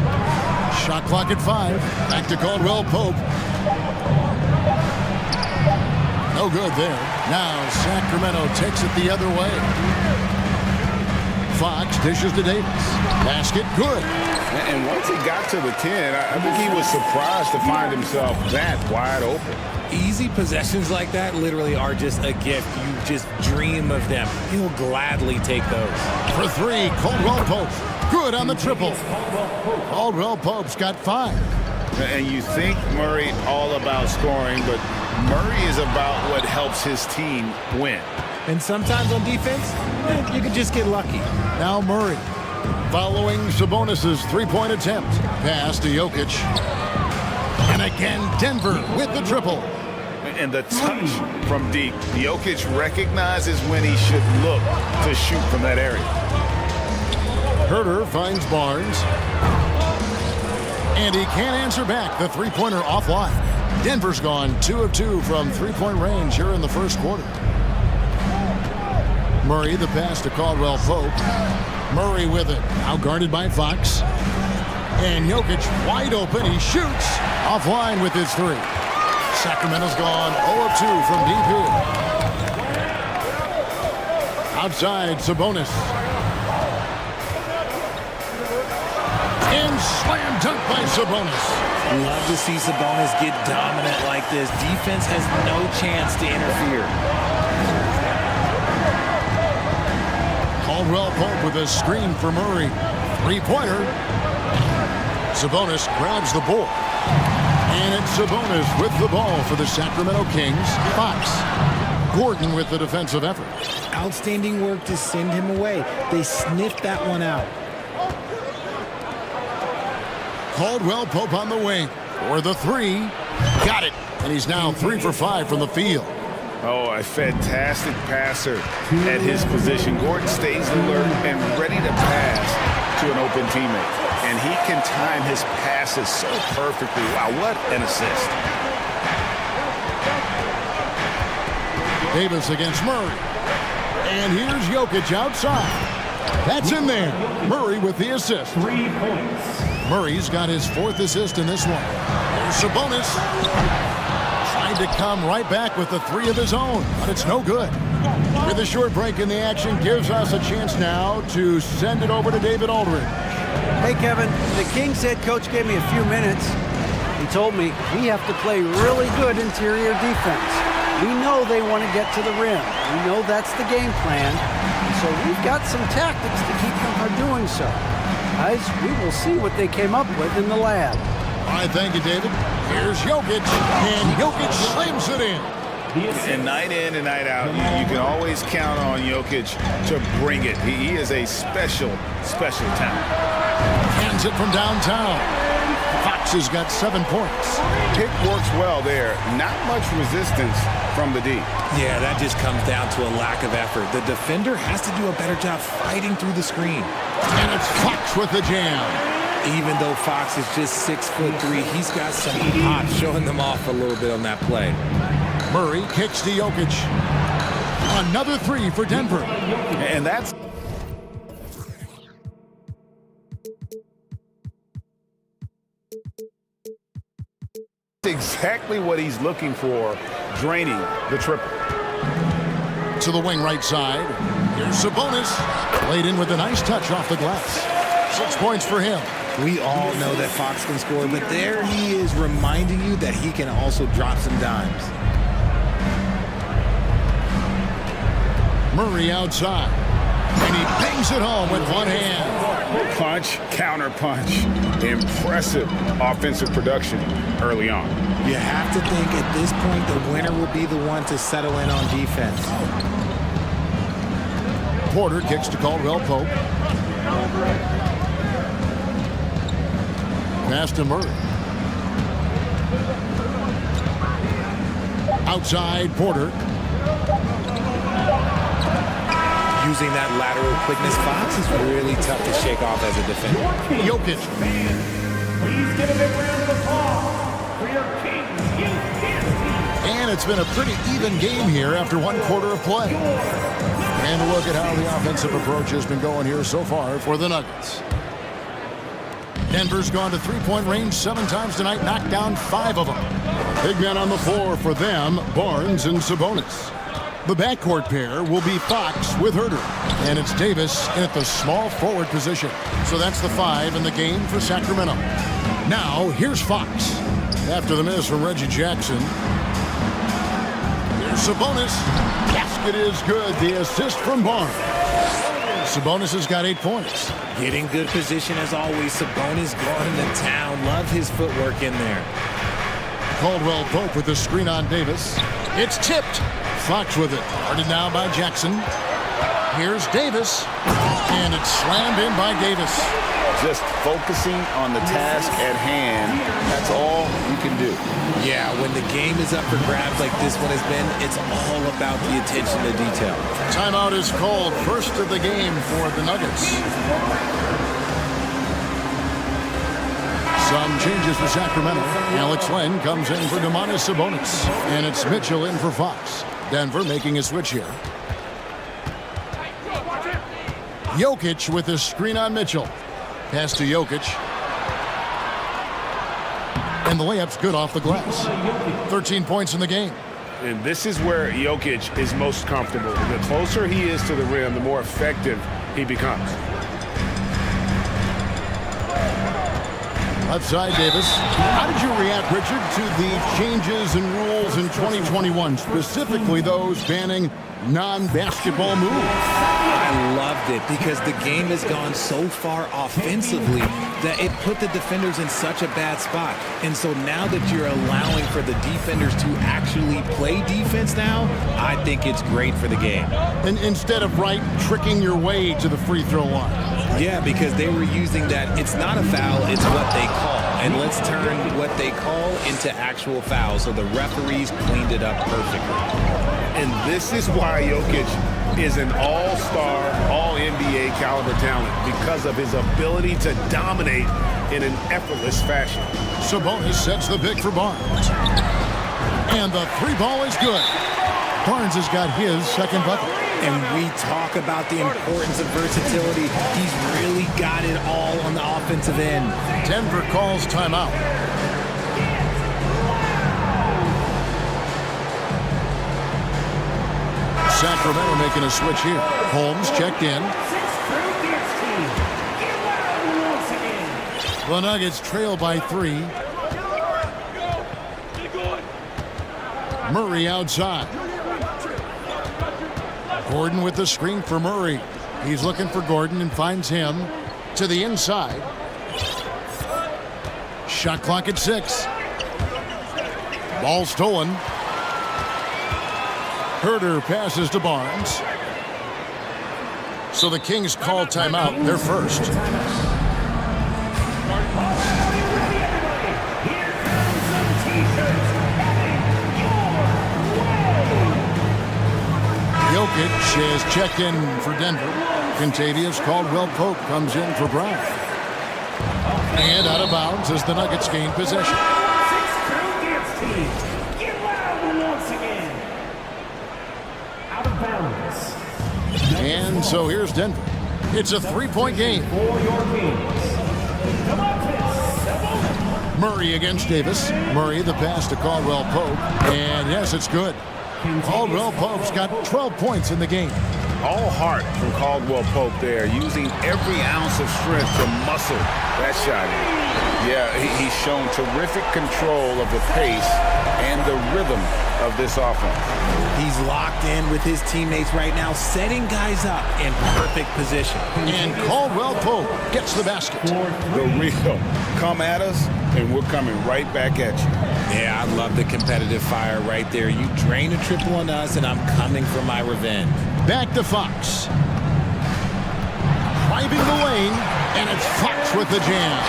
Shot clock at 5. Back to Caldwell Pope. No good there. Now Sacramento takes it the other way. Fox dishes to Davis. Basket good. And once he got to the 10, I think he was surprised to find himself that wide open. Easy possessions like that literally are just a gift. You just dream of them. He'll gladly take those. For 3, Caldwell Pope. Good on the triple. Caldwell Pope's got 5. And you think Murray all about scoring, but Murray is about what helps his team win. And sometimes on defense, you can just get lucky. Now Murray following Sabonis' three-point attempt. Pass to Jokic. And again, Denver with the triple. And the touch from deep. Jokic recognizes when he should look to shoot from that area. Herter finds Barnes. And he can't answer back. The three-pointer offline. Denver's gone 2 of 2 from three-point range here in the first quarter. Murray, the pass to Caldwell Pope. Murray with it. Now guarded by Fox. And Jokic wide open. He shoots. Offline with his 3. Sacramento's gone 0 of 2 from deep here. Outside, Sabonis. And slam dunk by Sabonis. Love to see Sabonis get dominant like this. Defense has no chance to interfere. Caldwell Pope with a screen for Murray. Three-pointer. Sabonis grabs the ball. And it's Sabonis with the ball for the Sacramento Kings. Fox. Gordon with the defensive effort. Outstanding work to send him away. They sniffed that one out. Caldwell Pope on the wing for the 3. Got it. And he's now 3 for 5 from the field. Oh, a fantastic passer at his position. Gordon stays alert and ready to pass to an open teammate. And he can time his passes so perfectly. Wow, what an assist. Davis against Murray. And here's Jokic outside. That's in there. Murray with the assist. 3 points. Murray's got his 4th assist in this one. There's Sabonis. Trying to come right back with the 3 of his own, but it's no good. With a short break in the action gives us a chance now to send it over to David Aldridge. Hey, Kevin, the Kings head coach gave me a few minutes. He told me we have to play really good interior defense. We know they want to get to the rim. We know that's the game plan. So we've got some tactics to keep them from doing so. Guys, we will see what they came up with in the lab. All right, thank you, David. Here's Jokic, and Jokic slams it in. And night in and night out, you can always count on Jokic to bring it. He is a special, special talent. Hands it from downtown. Fox has got 7 points. Pick works well there. Not much resistance from the D. Yeah, that just comes down to a lack of effort. The defender has to do a better job fighting through the screen. And it's Fox with the jam. Even though Fox is just 6'3", he's got some pop, showing them off a little bit on that play. Murray kicks to Jokic. Another 3 for Denver. And that's... Exactly what he's looking for, draining the triple. To the wing right side. Here's Sabonis. Laid in with a nice touch off the glass. 6 points for him. We all know that Fox can score, but there he is reminding you that he can also drop some dimes. Murray outside. And he bangs it home with one hand. Punch, counter punch. Impressive offensive production early on. You have to think at this point the winner will be the one to settle in on defense. Porter kicks to Caldwell Pope. Pass to Murray. Outside, Porter. Using that lateral quickness, Fox is really tough to shake off as a defender. Jokic. Please give a big round of applause for your king, And it's been a pretty even game here after 1 quarter of play. And a look at how the offensive approach has been going here so far for the Nuggets. Denver's gone to three-point range 7 times tonight, knocked down 5 of them. Big men on the floor for them, Barnes and Sabonis. The backcourt pair will be Fox with Herter. And it's Davis in at the small forward position. So that's the 5 in the game for Sacramento. Now, here's Fox. After the miss from Reggie Jackson. Here's Sabonis. Basket is good. The assist from Barnes. Sabonis has got 8 points. Getting good position as always. Sabonis going to town. Love his footwork in there. Caldwell Pope with the screen on Davis. It's tipped. Fox with it. Guarded now by Jackson. Here's Davis. And it's slammed in by Davis. Just focusing on the task at hand. That's all you can do. Yeah, when the game is up for grabs like this one has been, it's all about the attention to detail. Timeout is called. First of the game for the Nuggets. Some changes for Sacramento. Alex Len comes in for Domantas Sabonis. And it's Mitchell in for Fox. Denver making a switch here. Jokic with a screen on Mitchell. Pass to Jokic. And the layup's good off the glass. 13 points in the game. And this is where Jokic is most comfortable. The closer he is to the rim, the more effective he becomes. Left side, Davis. How did you react, Richard, to the changes and rules in 2021, specifically those banning non-basketball moves? I loved it because the game has gone so far offensively that it put the defenders in such a bad spot. And so now that you're allowing for the defenders to actually play defense now, I think it's great for the game. And instead of tricking your way to the free throw line. Yeah, because they were using that it's not a foul, it's what they call. And let's turn what they call into actual fouls. So the referees cleaned it up perfectly. And this is why Jokic is an all-star, all-NBA caliber talent, because of his ability to dominate in an effortless fashion. Sabonis sets the pick for Barnes. And the 3-ball is good. Barnes has got his second bucket. And we talk about the importance of versatility. He's really got it all on the offensive end. Denver calls timeout. Sacramento making a switch here. Holmes checked in. The Nuggets trail by 3. Murray outside. Gordon with the screen for Murray. He's looking for Gordon and finds him to the inside. Shot clock at 6. Ball stolen. Herter passes to Barnes. So the Kings call timeout. They're first. Jokic has checked in for Denver. Contavious Caldwell Pope comes in for Brown. And out of bounds as the Nuggets gain possession. And so here's Denver. It's a 3-point game. Murray against Davis. Murray, the pass to Caldwell Pope. And yes, it's good. Caldwell Pope's got 12 points in the game. All heart from Caldwell Pope there, using every ounce of strength to muscle that shot in. Yeah, he's shown terrific control of the pace and the rhythm of this offense. He's locked in with his teammates right now, setting guys up in perfect position. And Caldwell Pope gets the basket. The real come at us, and we're coming right back at you. Yeah, I love the competitive fire right there. You drain a triple on us, and I'm coming for my revenge. Back to Fox. Driving the lane, and it's Fox with the jam.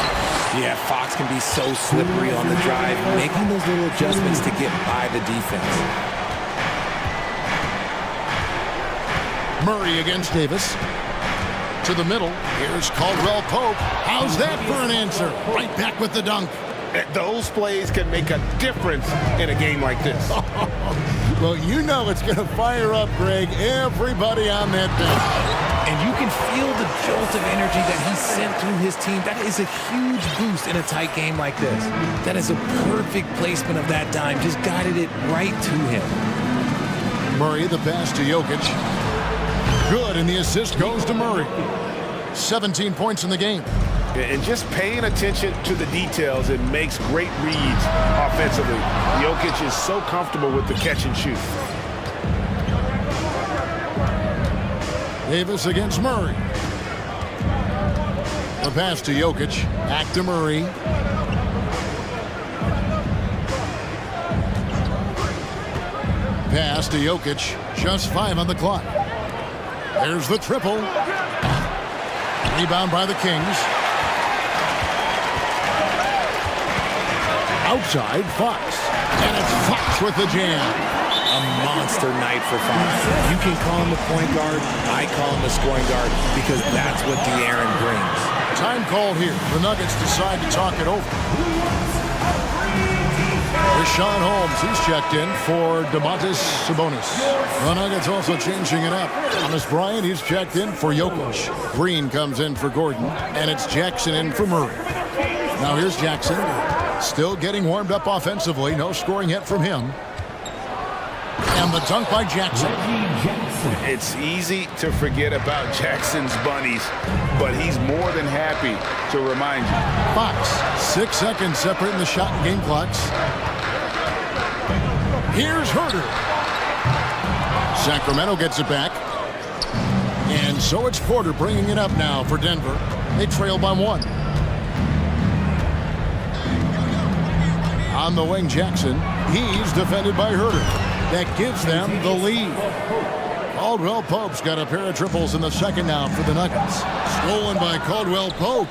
Yeah, Fox can be so slippery on the drive, making those little adjustments to get by the defense. Murray against Davis. To the middle. Here's Caldwell Pope. How's that for an answer? Right back with the dunk. Those plays can make a difference in a game like this. Well, you know it's going to fire up, Greg, everybody on that bench. And you can feel the jolt of energy that he sent through his team. That is a huge boost in a tight game like this. That is a perfect placement of that dime. Just guided it right to him. Murray, the pass to Jokic. Good, and the assist goes to Murray. 17 points in the game. And just paying attention to the details, it makes great reads offensively. Jokic is so comfortable with the catch and shoot. Davis against Murray. The pass to Jokic. Back to Murray. Pass to Jokic. Just 5 on the clock. There's the triple. Rebound by the Kings. Outside, Fox. And it's Fox with the jam. A monster night for Fox. You can call him the point guard. I call him the scoring guard because that's what De'Aaron brings. Time called here. The Nuggets decide to talk it over. Rashawn Holmes, he's checked in for Domantas Sabonis. The Nuggets also changing it up. Thomas Bryant, he's checked in for Jokic. Green comes in for Gordon, and it's Jackson in for Murray. Now here's Jackson, still getting warmed up offensively. No scoring yet from him. And the dunk by Jackson. It's easy to forget about Jackson's bunnies, but he's more than happy to remind you. Fox, 6 seconds separating the shot and game clocks. Here's Herter. Sacramento gets it back. And so it's Porter bringing it up now for Denver. They trail by 1. On the wing, Jackson. He's defended by Herter. That gives them the lead. Caldwell Pope's got a pair of triples in the second now for the Nuggets. Stolen by Caldwell Pope.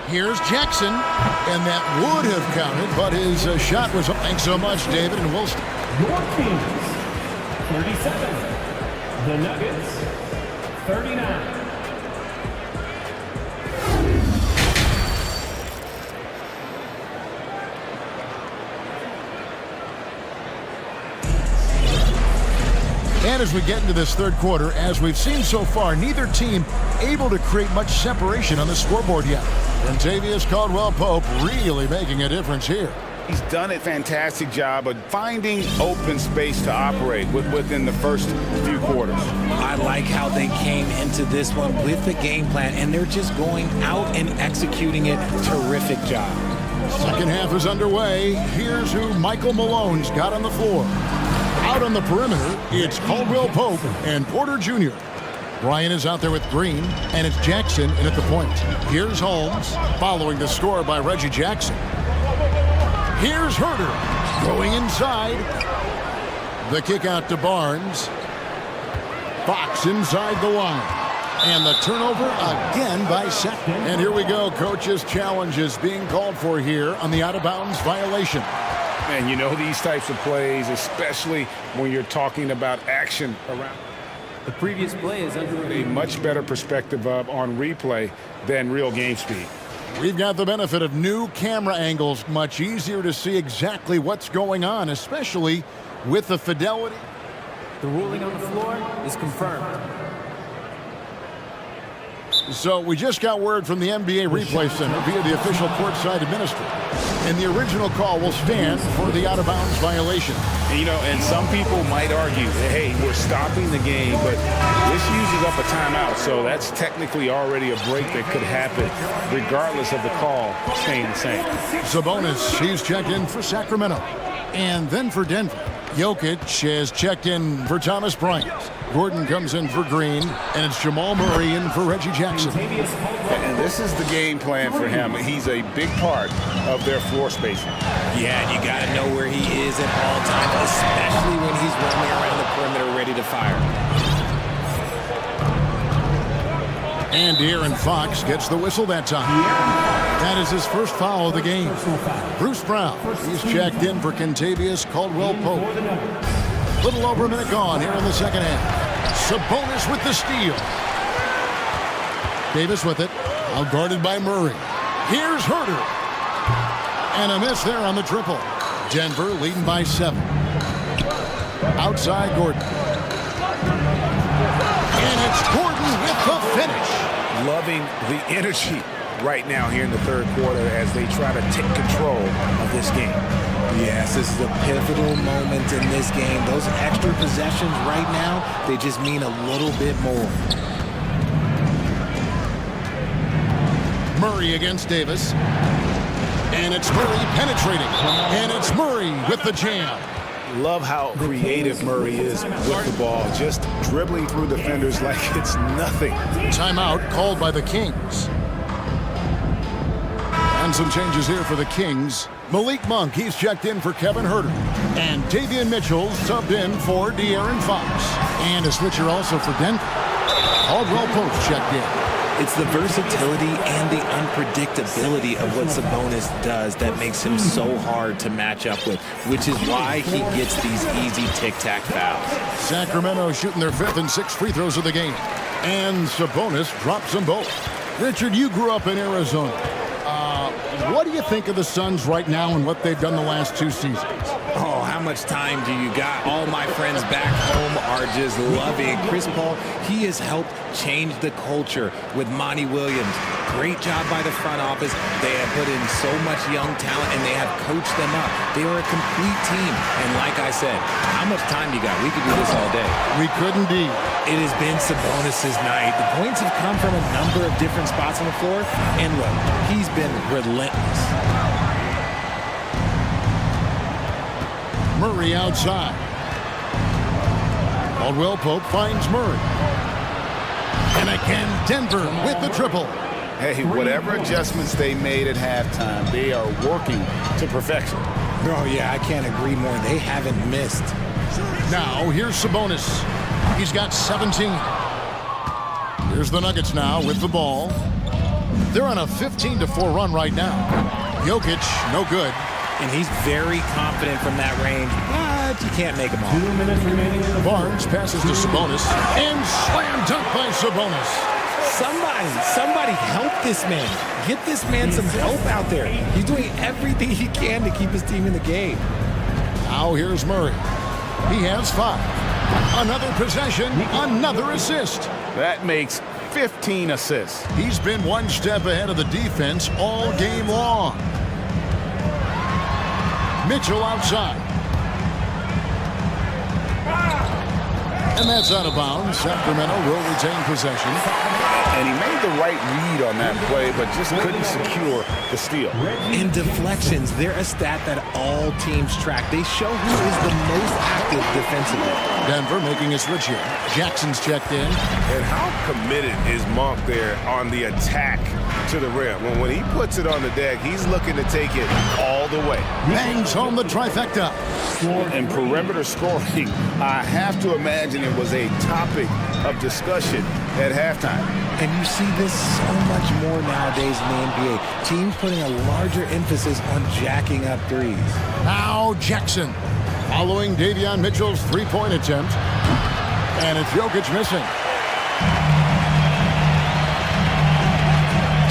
Here's Jackson, and that would have counted, but his shot was... Thanks so much, David, and we'll... Your Kings, 37. The Nuggets, 39. And as we get into this third quarter, as we've seen so far, neither team able to create much separation on the scoreboard yet. Kentavious Caldwell-Pope really making a difference here. He's done a fantastic job of finding open space to operate within the first few quarters. I like how they came into this one with the game plan, and they're just going out and executing it. Terrific job. Second half is underway. Here's who Michael Malone's got on the floor. Out on the perimeter, it's Caldwell Pope and Porter Jr. Bryant is out there with Green, and it's Jackson in at the point. Here's Holmes, following the score by Reggie Jackson. Here's Herter, going inside. The kick out to Barnes. Fox inside the line. And the turnover again by Seth. And here we go, coach's challenges being called for here on the out-of-bounds violation. And you know these types of plays, especially when you're talking about action around. The previous play is under a much better perspective on replay than real game speed. We've got the benefit of new camera angles, much easier to see exactly what's going on, especially with the fidelity. The ruling on the floor is confirmed. So we just got word from the NBA Replay Center via the official courtside administrator. And the original call will stand for the out-of-bounds violation. And, you know, and some people might argue that, hey, we're stopping the game, but this uses up a timeout, so that's technically already a break that could happen regardless of the call staying the same. Sabonis, he's checked in for Sacramento. And then for Denver, Jokic has checked in for Thomas Bryant. Gordon comes in for Green, and it's Jamal Murray in for Reggie Jackson. And this is the game plan for him. He's a big part of their floor spacing. Yeah, and you got to know where he is at all times, especially when he's roaming around the perimeter ready to fire. And De'Aaron Fox gets the whistle that time. That is his first foul of the game. Bruce Brown, he's checked in for Kentavious Caldwell-Pope. Little over a minute gone here in the second half. Sabonis with the steal. Davis with it, out guarded by Murray. Here's Herter. And a miss there on the triple. Denver leading by 7. Outside Gordon. And it's Gordon with the finish. Loving the energy right now here in the third quarter as they try to take control of this game. Yes, this is a pivotal moment in this game. Those extra possessions right now, they just mean a little bit more. Murray against Davis. And it's Murray penetrating. And it's Murray with the jam. Love how creative Murray is with the ball, just dribbling through defenders like it's nothing. Timeout called by the Kings. And some changes here for the Kings. Malik Monk, he's checked in for Kevin Herter. And Davion Mitchell subbed in for De'Aaron Fox. And a switcher also for Denver. Caldwell-Pope checked in. It's the versatility and the unpredictability of what Sabonis does that makes him so hard to match up with, which is why he gets these easy tic-tac fouls. Sacramento shooting their 5th and 6th free throws of the game. And Sabonis drops them both. Richard, you grew up in Arizona. What do you think of the Suns right now and what they've done the last 2 seasons? Oh, how much time do you got? All my friends back home are just loving Chris Paul. He has helped change the culture with Monty Williams. Great job by the front office. They have put in so much young talent, and they have coached them up. They are a complete team. And like I said, how much time do you got? We could do this all day. We could indeed. It has been Sabonis' night. The points have come from a number of different spots on the floor. And look, he's been relentless. Murray outside. Caldwell-Pope finds Murray. And again, Denver with the triple. Hey, whatever adjustments they made at halftime, they are working to perfection. Oh, yeah, I can't agree more. They haven't missed. Now, here's Sabonis. He's got 17. Here's the Nuggets now with the ball. They're on a 15-4 run right now. Jokic, no good. And he's very confident from that range, but you can't make him all. 2 minutes remaining. Barnes passes to Sabonis. And slam dunk by Sabonis. Somebody help this man. Get this man some help out there. He's doing everything he can to keep his team in the game. Now here's Murray. He has 5. Another possession, another assist. That makes 15 assists. He's been one step ahead of the defense all game long. Mitchell outside. And that's out of bounds. Sacramento will retain possession. And he made the right read on that play, but just couldn't secure the steal. In deflections, they're a stat that all teams track. They show who is the most active defensively. Denver making a switch here. Jackson's checked in. And how committed is Monk there on the attack to the rim? When he puts it on the deck, he's looking to take it all the way. Bangs home the trifecta. And perimeter scoring, I have to imagine it was a topic of discussion at halftime. And you see this so much more nowadays in the NBA. Teams putting a larger emphasis on jacking up threes. Now Jackson, following Davion Mitchell's three-point attempt. And it's Jokic missing.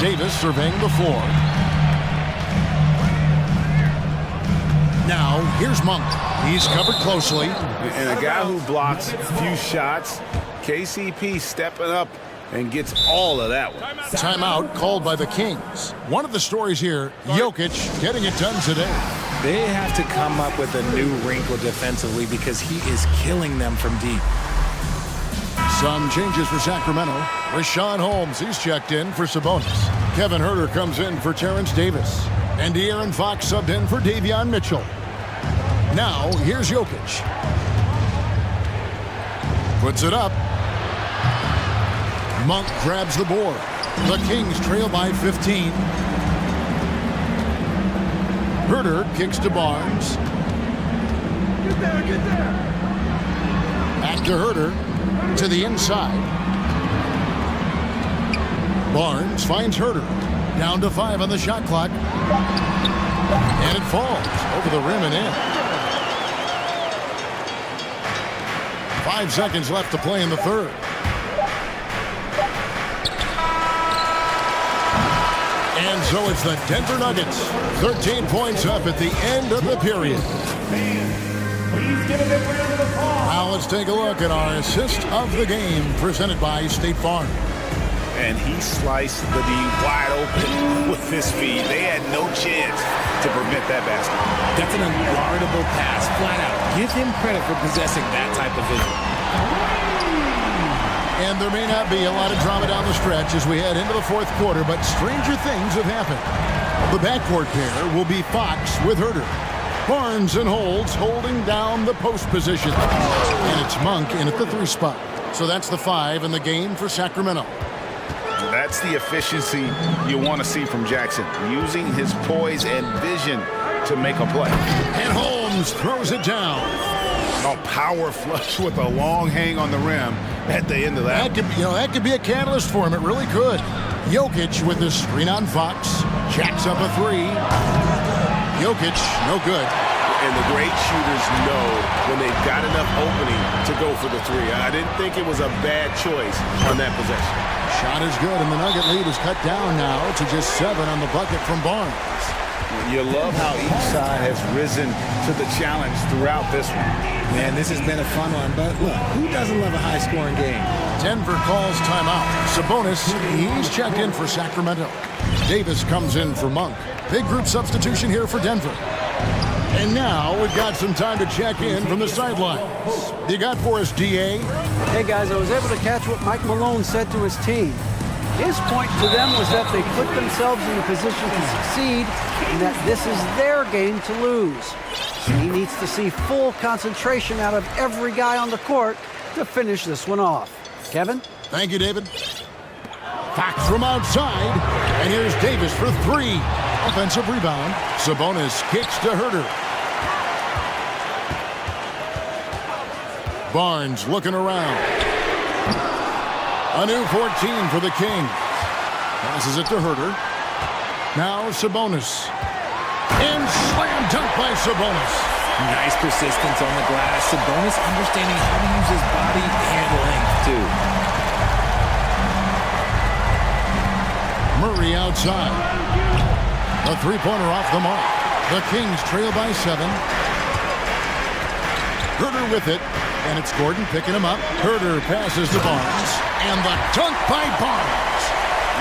Davis surveying the floor. Now, here's Monk. He's covered closely. And a guy who blocks a few shots, KCP stepping up and gets all of that one. Timeout called by the Kings. One of the stories here, Jokic getting it done today. They have to come up with a new wrinkle defensively because he is killing them from deep. Some changes for Sacramento. Rashawn Holmes, he's checked in for Sabonis. Kevin Huerter comes in for Terrence Davis. And De'Aaron Fox subbed in for Davion Mitchell. Now, here's Jokic. Puts it up. Monk grabs the board. The Kings trail by 15. Huerter kicks to Barnes. Get there, get there. Back to Huerter. To the inside. Barnes finds Huerter. Down to 5 on the shot clock. And it falls over the rim and in. 5 seconds left to play in the third. And so it's the Denver Nuggets. 13 points up at the end of the period. Now let's take a look at our assist of the game presented by State Farm. And he sliced the D wide open with his feet. They had no chance to prevent that basket. That's an unguardable pass, flat out. Give him credit for possessing that type of vision. And there may not be a lot of drama down the stretch as we head into the fourth quarter, but stranger things have happened. The backcourt pair will be Fox with Huerter. Barnes and Holds holding down the post position. And it's Monk in at the 3 spot. So that's the 5 in the game for Sacramento. That's the efficiency you want to see from Jackson, using his poise and vision to make a play. And Holmes throws it down. A power flush with a long hang on the rim at the end of that. That could be a catalyst for him. It really could. Jokic with the screen on Fox. Jacks up a 3. Jokic, no good. And the great shooters know when they've got enough opening to go for the 3. I didn't think it was a bad choice on that possession. Shot is good, and the Nugget lead is cut down now to just 7 on the bucket from Barnes. You love how each side has risen to the challenge throughout this one. Man, this has been a fun one, but look, who doesn't love a high-scoring game? Denver calls timeout. Sabonis, he's checked in for Sacramento. Davis comes in for Monk. Big group substitution here for Denver. And now we've got some time to check in from the sidelines. You got for us, DA? Hey guys, I was able to catch what Mike Malone said to his team. His point to them was that they put themselves in a position to succeed and that this is their game to lose. And he needs to see full concentration out of every guy on the court to finish this one off. Kevin? Thank you, David. Fox from outside, and here's Davis for 3. Offensive rebound. Sabonis kicks to Huerter. Barnes looking around. A new 14 for the Kings. Passes it to Huerter. Now Sabonis. And slam dunk by Sabonis. Nice persistence on the glass. Sabonis understanding how to use his body and length, too. Murray outside. A 3-pointer off the mark. The Kings trail by 7. Huerter with it. And it's Gordon picking him up. Huerter passes to Barnes. And the dunk by Barnes.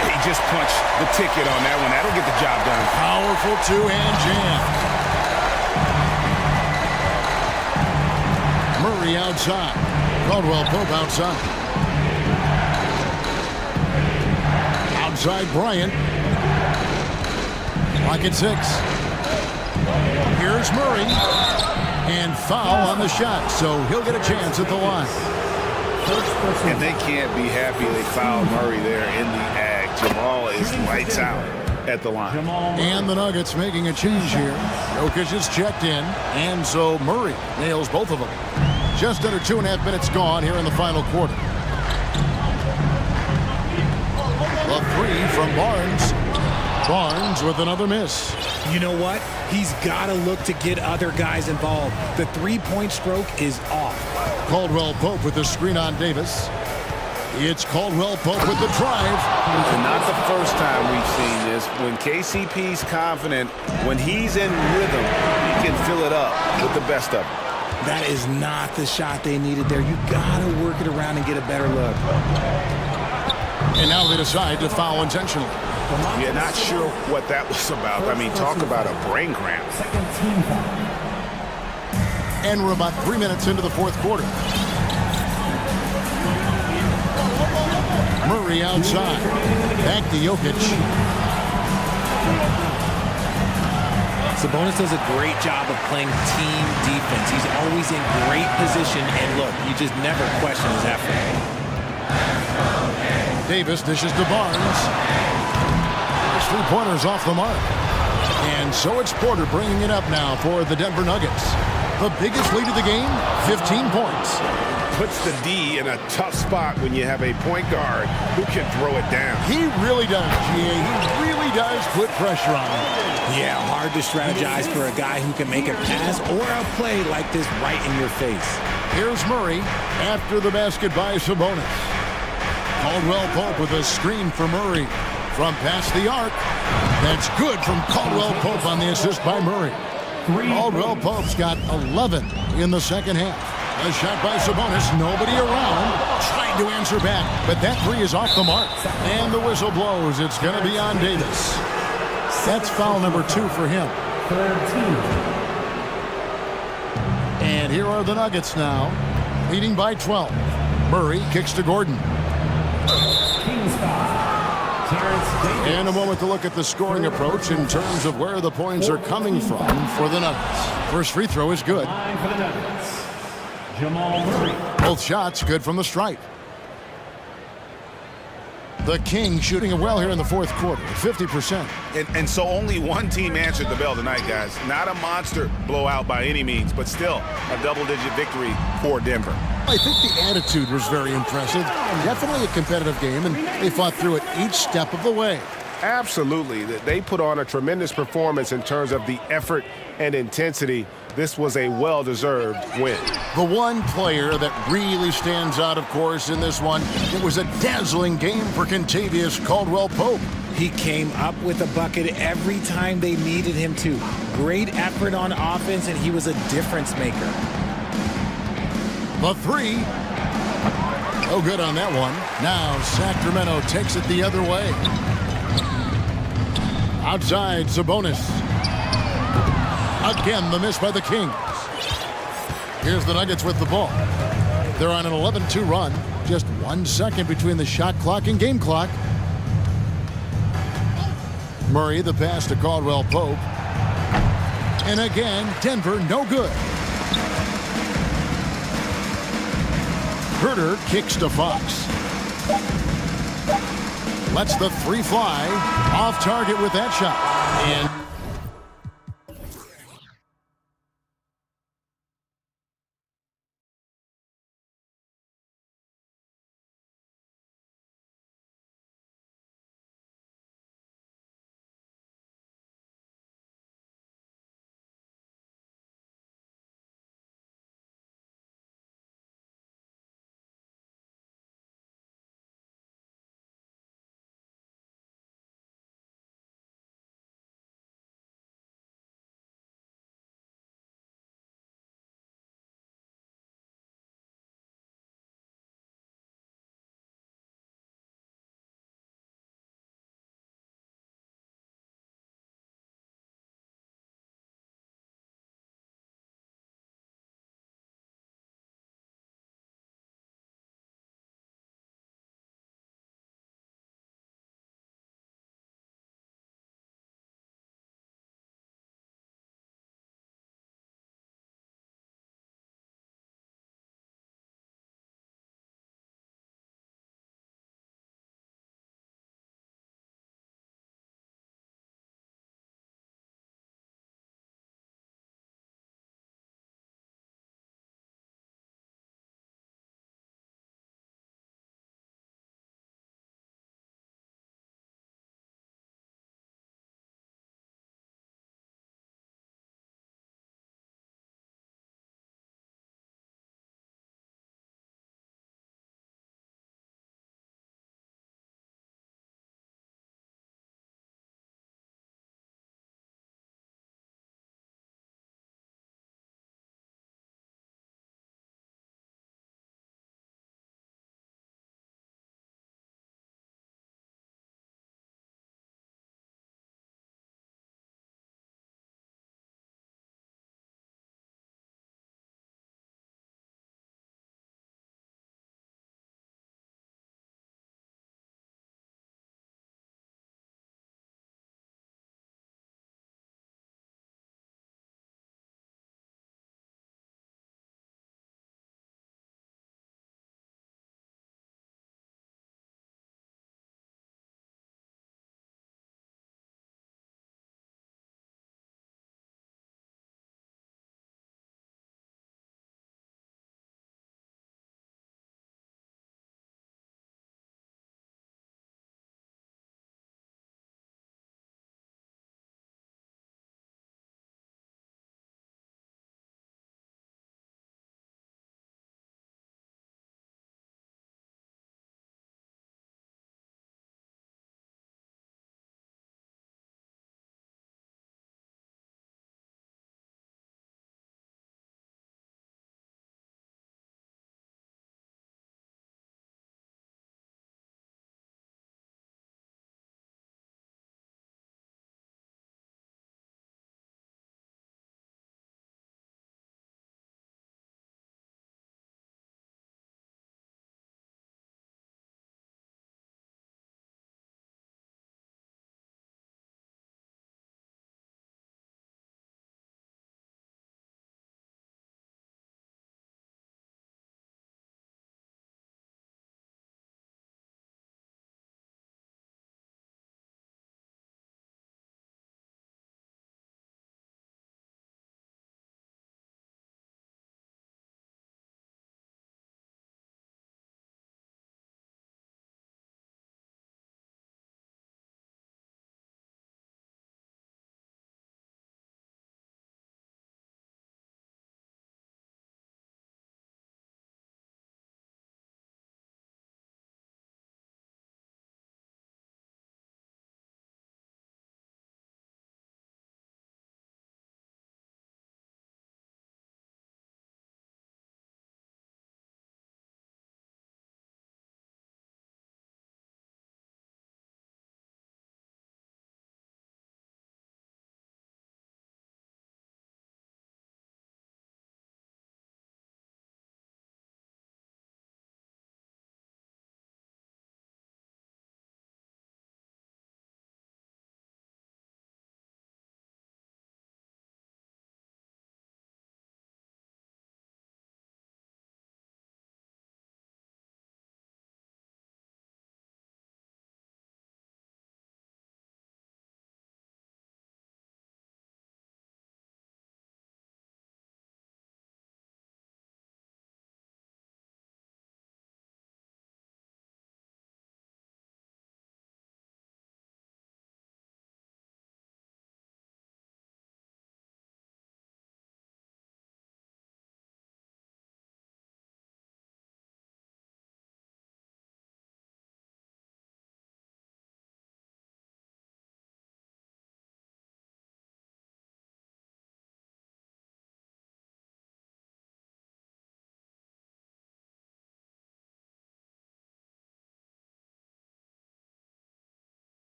Yeah, he just punched the ticket on that one. That'll get the job done. Powerful 2-hand jam. Murray outside. Caldwell Pope outside. Outside Bryant. Clock at 6. Here's Murray. And foul on the shot, so he'll get a chance at the line. And they can't be happy they fouled Murray there in the act. Jamal is lights out at the line. And the Nuggets making a change here. Jokic is checked in, and so Murray nails both of them. Just under 2.5 minutes gone here in the final quarter. The 3 from Barnes. Barnes with another miss. You know what? He's got to look to get other guys involved. The 3-point stroke is off. Caldwell Pope with the screen on Davis. It's Caldwell Pope with the drive. And not the first time we've seen this. When KCP's confident, when he's in rhythm, he can fill it up with the best of them. That is not the shot they needed there. You got to work it around and get a better look. And now they decide to foul intentionally. Yeah, not sure what that was about. I mean, talk about a brain cramp. Second team foul. And we're about 3 minutes into the fourth quarter. Murray outside. Back to Jokic. Sabonis does a great job of playing team defense. He's always in great position, and look, you just never question his effort. Davis dishes to Barnes. His three-pointers off the mark. And so it's Porter bringing it up now for the Denver Nuggets. The biggest lead of the game, 15 points. Puts the D in a tough spot when you have a point guard who can throw it down. He really does, GA. He really does put pressure on him. Yeah, hard to strategize for a guy who can make a pass or a play like this right in your face. Here's Murray after the basket by Sabonis. Caldwell Pope with a screen for Murray from past the arc. That's good from Caldwell Pope on the assist by Murray. Caldwell Pope's got 11 in the second half. A shot by Sabonis, nobody around, trying to answer back, but that three is off the mark. And the whistle blows. It's going to be on Davis. That's foul number 2 for him. And here are the Nuggets now, leading by 12. Murray kicks to Gordon. And a moment to look at the scoring approach in terms of where the points are coming from for the Nuggets. First free throw is good. Both shots good from the stripe. The Kings shooting it well here in the fourth quarter, 50%. And so only one team answered the bell tonight, guys. Not a monster blowout by any means, but still a double-digit victory for Denver. I think the attitude was very impressive. Definitely a competitive game, and they fought through it each step of the way. Absolutely. They put on a tremendous performance in terms of the effort and intensity. This was a well-deserved win. The one player that really stands out, of course, in this one, it was a dazzling game for Kentavious Caldwell-Pope. He came up with a bucket every time they needed him to. Great effort on offense, and he was a difference maker. The three. No good on that one. Now Sacramento takes it the other way. Outside, Sabonis. Again, the miss by the Kings. Here's the Nuggets with the ball. They're on an 11-2 run. Just 1 second between the shot clock and game clock. Murray, the pass to Caldwell-Pope. And again, Denver, no good. Herter kicks to Fox. Lets the three fly. Off target with that shot. And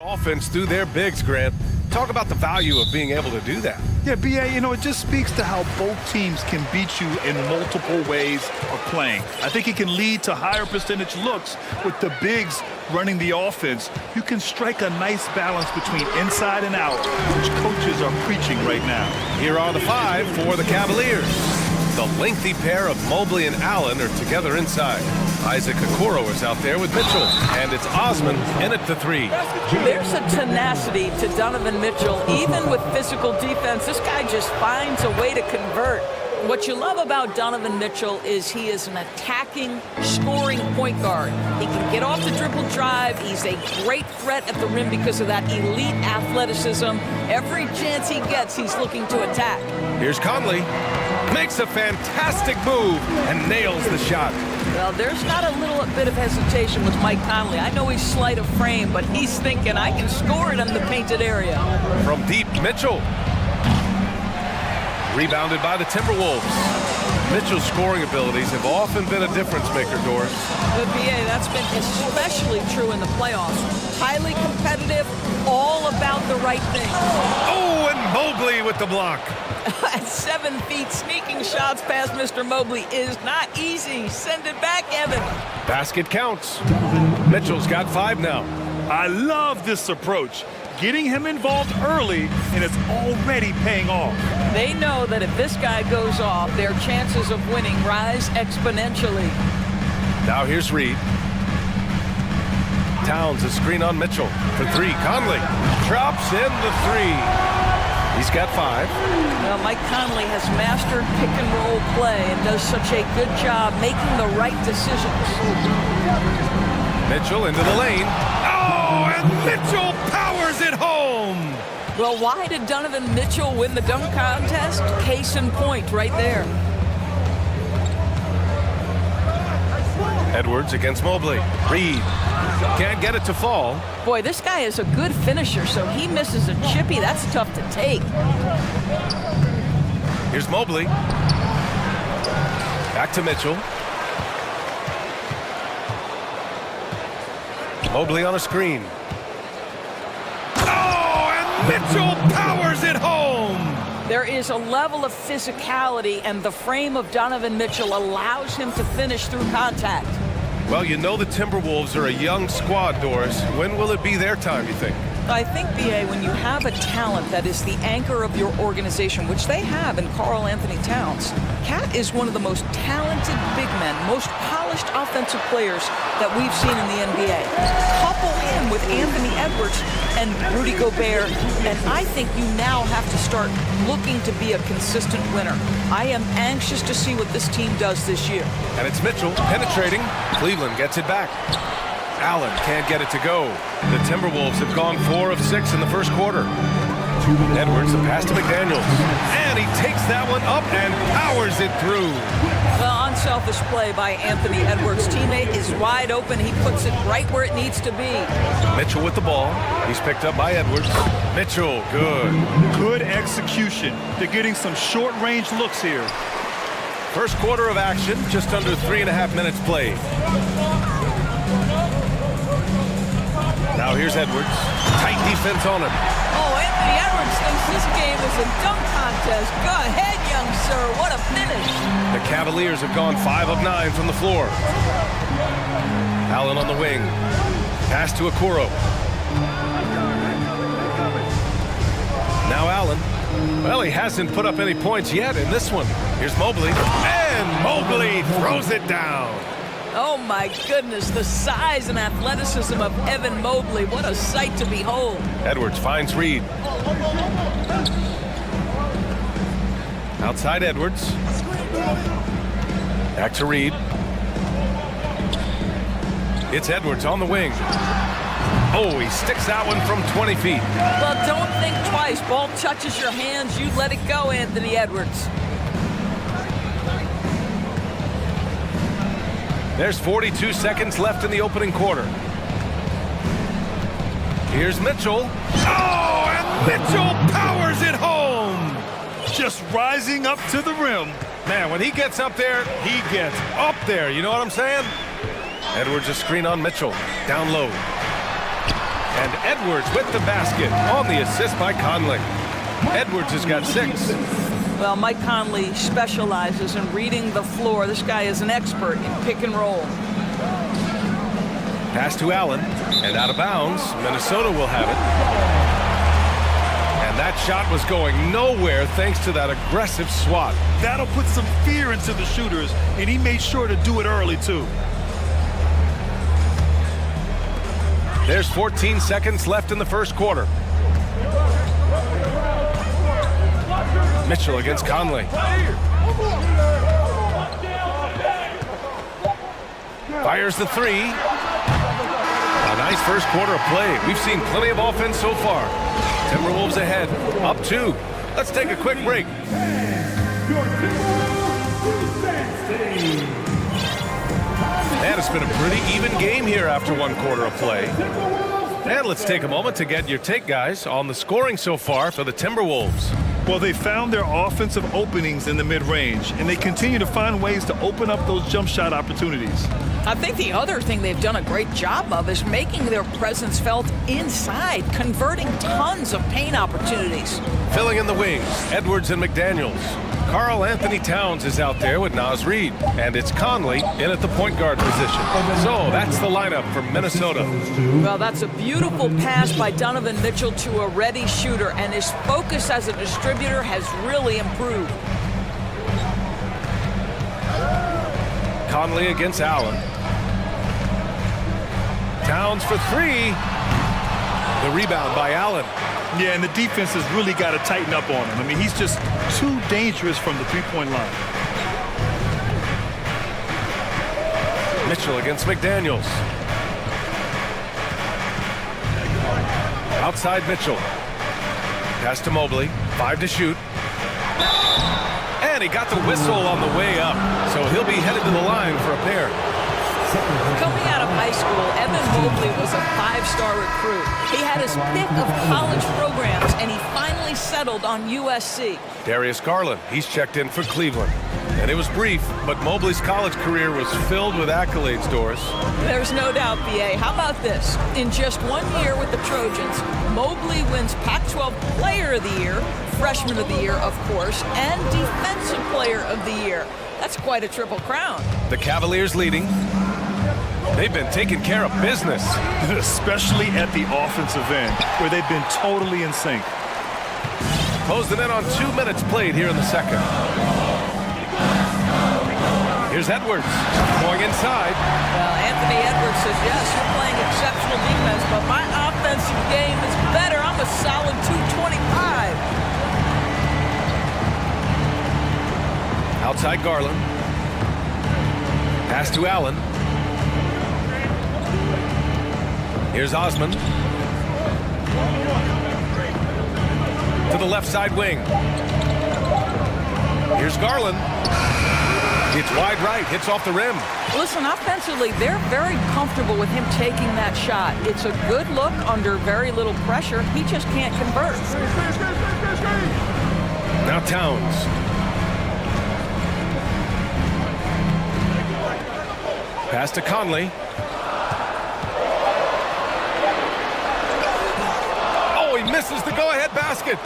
Offense through their bigs, Grant. Talk about the value of being able to do that. Yeah, B.A., you know, it just speaks to how both teams can beat you in multiple ways of playing. I think it can lead to higher percentage looks with the bigs running the offense. You can strike a nice balance between inside and out, which coaches are preaching right now. Here are the five for the Cavaliers. The lengthy pair of Mobley and Allen are together inside. Isaac Okoro is out there with Mitchell, and it's Osman in at the three. There's a tenacity to Donovan Mitchell. Even with physical defense, this guy just finds a way to convert. What you love about Donovan Mitchell is he is an attacking, scoring point guard. He can get off the dribble drive. He's a great threat at the rim because of that elite athleticism. Every chance he gets, he's looking to attack. Here's Conley. Makes a fantastic move and nails the shot. Well, there's not a little bit of hesitation with Mike Conley. I know he's slight of frame, but he's thinking, I can score it in the painted area. From deep, Mitchell. Rebounded by the Timberwolves. Mitchell's scoring abilities have often been a difference maker, Doris. But BA, that's been especially true in the playoffs. Highly competitive, all about the right thing. Oh, and Mobley with the block. At 7 feet, sneaking shots past Mr. Mobley is not easy. Send it back, Evan. Basket counts. Mitchell's got 5 now. I love this approach. Getting him involved early, and it's already paying off. They know that if this guy goes off, their chances of winning rise exponentially. Now here's Reed. Towns a screen on Mitchell for 3. Conley drops in the 3. He's got 5. Well, Mike Conley has mastered pick and roll play and does such a good job making the right decisions. Mitchell into the lane. Oh, and Mitchell powers it home. Well, why did Donovan Mitchell win the dunk contest? Case in point right there. Edwards against Mobley. Reed can't get it to fall. Boy, this guy is a good finisher, so he misses a chippy. That's tough to take. Here's Mobley. Back to Mitchell. Mobley on a screen. Oh, and Mitchell powers it home! There is a level of physicality, and the frame of Donovan Mitchell allows him to finish through contact. Well, you know the Timberwolves are a young squad, Doris. When will it be their time, you think? I think, B.A., when you have a talent that is the anchor of your organization, which they have in Karl Anthony Towns, Cat is one of the most talented big men, most polished offensive players that we've seen in the NBA. Couple him with Anthony Edwards and Rudy Gobert, and I think you now have to start looking to be a consistent winner. I am anxious to see what this team does this year. And it's Mitchell penetrating. Cleveland gets it back. Allen can't get it to go. The Timberwolves have gone 4 of 6 in the first quarter. Edwards, the pass to McDaniels. And he takes that one up and powers it through. Well, unselfish play by Anthony Edwards. Teammate is wide open. He puts it right where it needs to be. Mitchell with the ball. He's picked up by Edwards. Mitchell, good. Good execution. They're getting some short-range looks here. First quarter of action, just under 3.5 minutes played. Now here's Edwards. Tight defense on him. Oh, Anthony Edwards thinks this game is a dunk contest. Go ahead, young sir. What a finish. The Cavaliers have gone 5 of 9 from the floor. Allen on the wing. Pass to Okoro. Now Allen. Well, he hasn't put up any points yet in this one. Here's Mobley. And Mobley throws it down. Oh, my goodness, the size and athleticism of Evan Mobley. What a sight to behold. Edwards finds Reed. Outside Edwards. Back to Reed. It's Edwards on the wing. Oh, he sticks that one from 20 feet. Well, don't think twice. Ball touches your hands, you let it go, Anthony Edwards. There's 42 seconds left in the opening quarter. Here's Mitchell. Oh, and Mitchell powers it home. Just rising up to the rim. Man, when he gets up there, he gets up there. You know what I'm saying? Edwards a screen on Mitchell. Down low. And Edwards with the basket on the assist by Conley. Edwards has got 6. Well, Mike Conley specializes in reading the floor. This guy is an expert in pick and roll. Pass to Allen, and out of bounds. Minnesota will have it. And that shot was going nowhere thanks to that aggressive swat. That'll put some fear into the shooters, and he made sure to do it early, too. There's 14 seconds left in the first quarter. Mitchell against Conley. Fires the 3. A nice first quarter of play. We've seen plenty of offense so far. Timberwolves ahead, up 2. Let's take a quick break. And it's been a pretty even game here after 1 quarter of play. And let's take a moment to get your take, guys, on the scoring so far for the Timberwolves. Well, they found their offensive openings in the mid-range, and they continue to find ways to open up those jump shot opportunities. I think the other thing they've done a great job of is making their presence felt inside, converting tons of paint opportunities. Filling in the wings, Edwards and McDaniels. Karl Anthony Towns is out there with Naz Reid, and it's Conley in at the point guard position. So that's the lineup for Minnesota. Well, that's a beautiful pass by Donovan Mitchell to a ready shooter, and his focus as a distributor has really improved. Conley against Allen. Towns for 3. The rebound by Allen. Yeah, and the defense has really got to tighten up on him. I mean, he's just too dangerous from the three-point line. Mitchell against McDaniels. Outside Mitchell. Pass to Mobley. 5 to shoot. And he got the whistle on the way up. So he'll be headed to the line for a pair. Coming out of high school, Evan Mobley was a 5-star recruit. He had his pick of college programs, and he finally settled on USC. Darius Garland, he's checked in for Cleveland. And it was brief, but Mobley's college career was filled with accolades, Doris. There's no doubt, B.A. How about this? In just 1 year with the Trojans, Mobley wins Pac-12 Player of the Year, Freshman of the Year, of course, and Defensive Player of the Year. That's quite a triple crown. The Cavaliers leading. They've been taking care of business. Especially at the offensive end, where they've been totally in sync. Closing in on 2 minutes played here in the second. Here's Edwards going inside. Well, Anthony Edwards says, yes, you're playing exceptional defense, but my offensive game is better. I'm a solid 225. Outside Garland. Pass to Allen. Here's Osman. To the left side wing. Here's Garland. It's wide right, hits off the rim. Listen, offensively, they're very comfortable with him taking that shot. It's a good look under very little pressure. He just can't convert. Now Towns. Pass to Conley. Oh, he misses the go-ahead basket.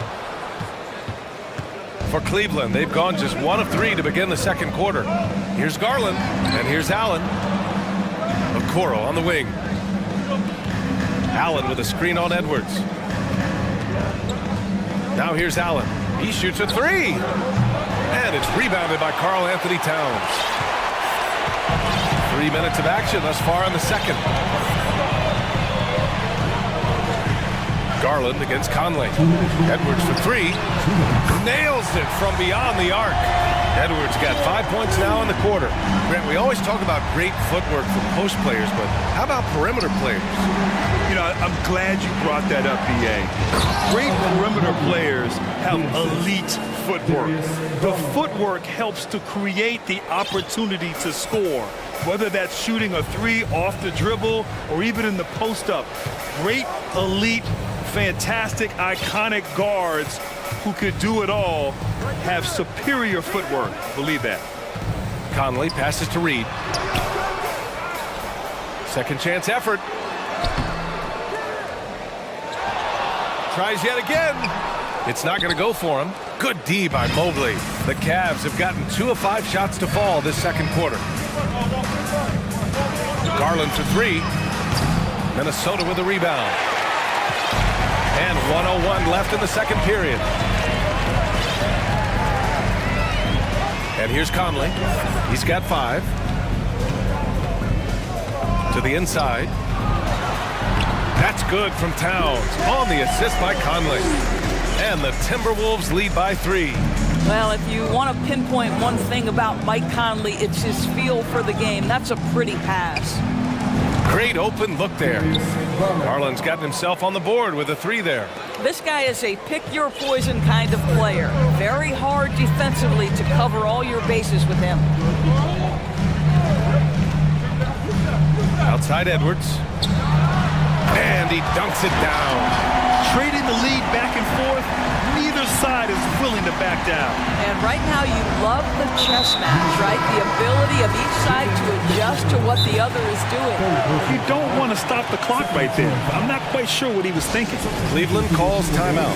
For Cleveland, they've gone just 1 of 3 to begin the second quarter. Here's Garland, and here's Allen. Okoro on the wing. Allen with a screen on Edwards. Now here's Allen. He shoots a 3. And it's rebounded by Karl Anthony Towns. 3 minutes of action thus far in the second. Garland against Conley. Edwards for 3. Nails it from beyond the arc. Edwards got 5 points now in the quarter. Grant, we always talk about great footwork from post players, but how about perimeter players? You know, I'm glad you brought that up, B.A. Great perimeter players have elite footwork. The footwork helps to create the opportunity to score, whether that's shooting a 3 off the dribble or even in the post-up. Great, elite, fantastic, iconic guards who could do it all have superior footwork. Believe that. Conley passes to Reid. Second chance effort. tries yet again. It's not going to go for him. Good D by Mobley. The Cavs have gotten 2 of 5 shots to fall this second quarter. Garland for 3. Minnesota with a rebound. And 1:01 left in the second period. And here's Conley. He's got 5. To the inside. That's good from Towns on the assist by Conley. And the Timberwolves lead by 3. Well, if you want to pinpoint one thing about Mike Conley, it's his feel for the game. That's a pretty pass. Great open look there. Garland's gotten himself on the board with a 3 there. This guy is a pick-your-poison kind of player. Very hard defensively to cover all your bases with him. Outside Edwards. And he dunks it down. Trading the lead back and forth, neither side is willing to back down. And right now you love the chess match, right? The ability of each side to adjust to what the other is doing. You don't want to stop the clock right there. I'm not quite sure what he was thinking. Cleveland calls timeout.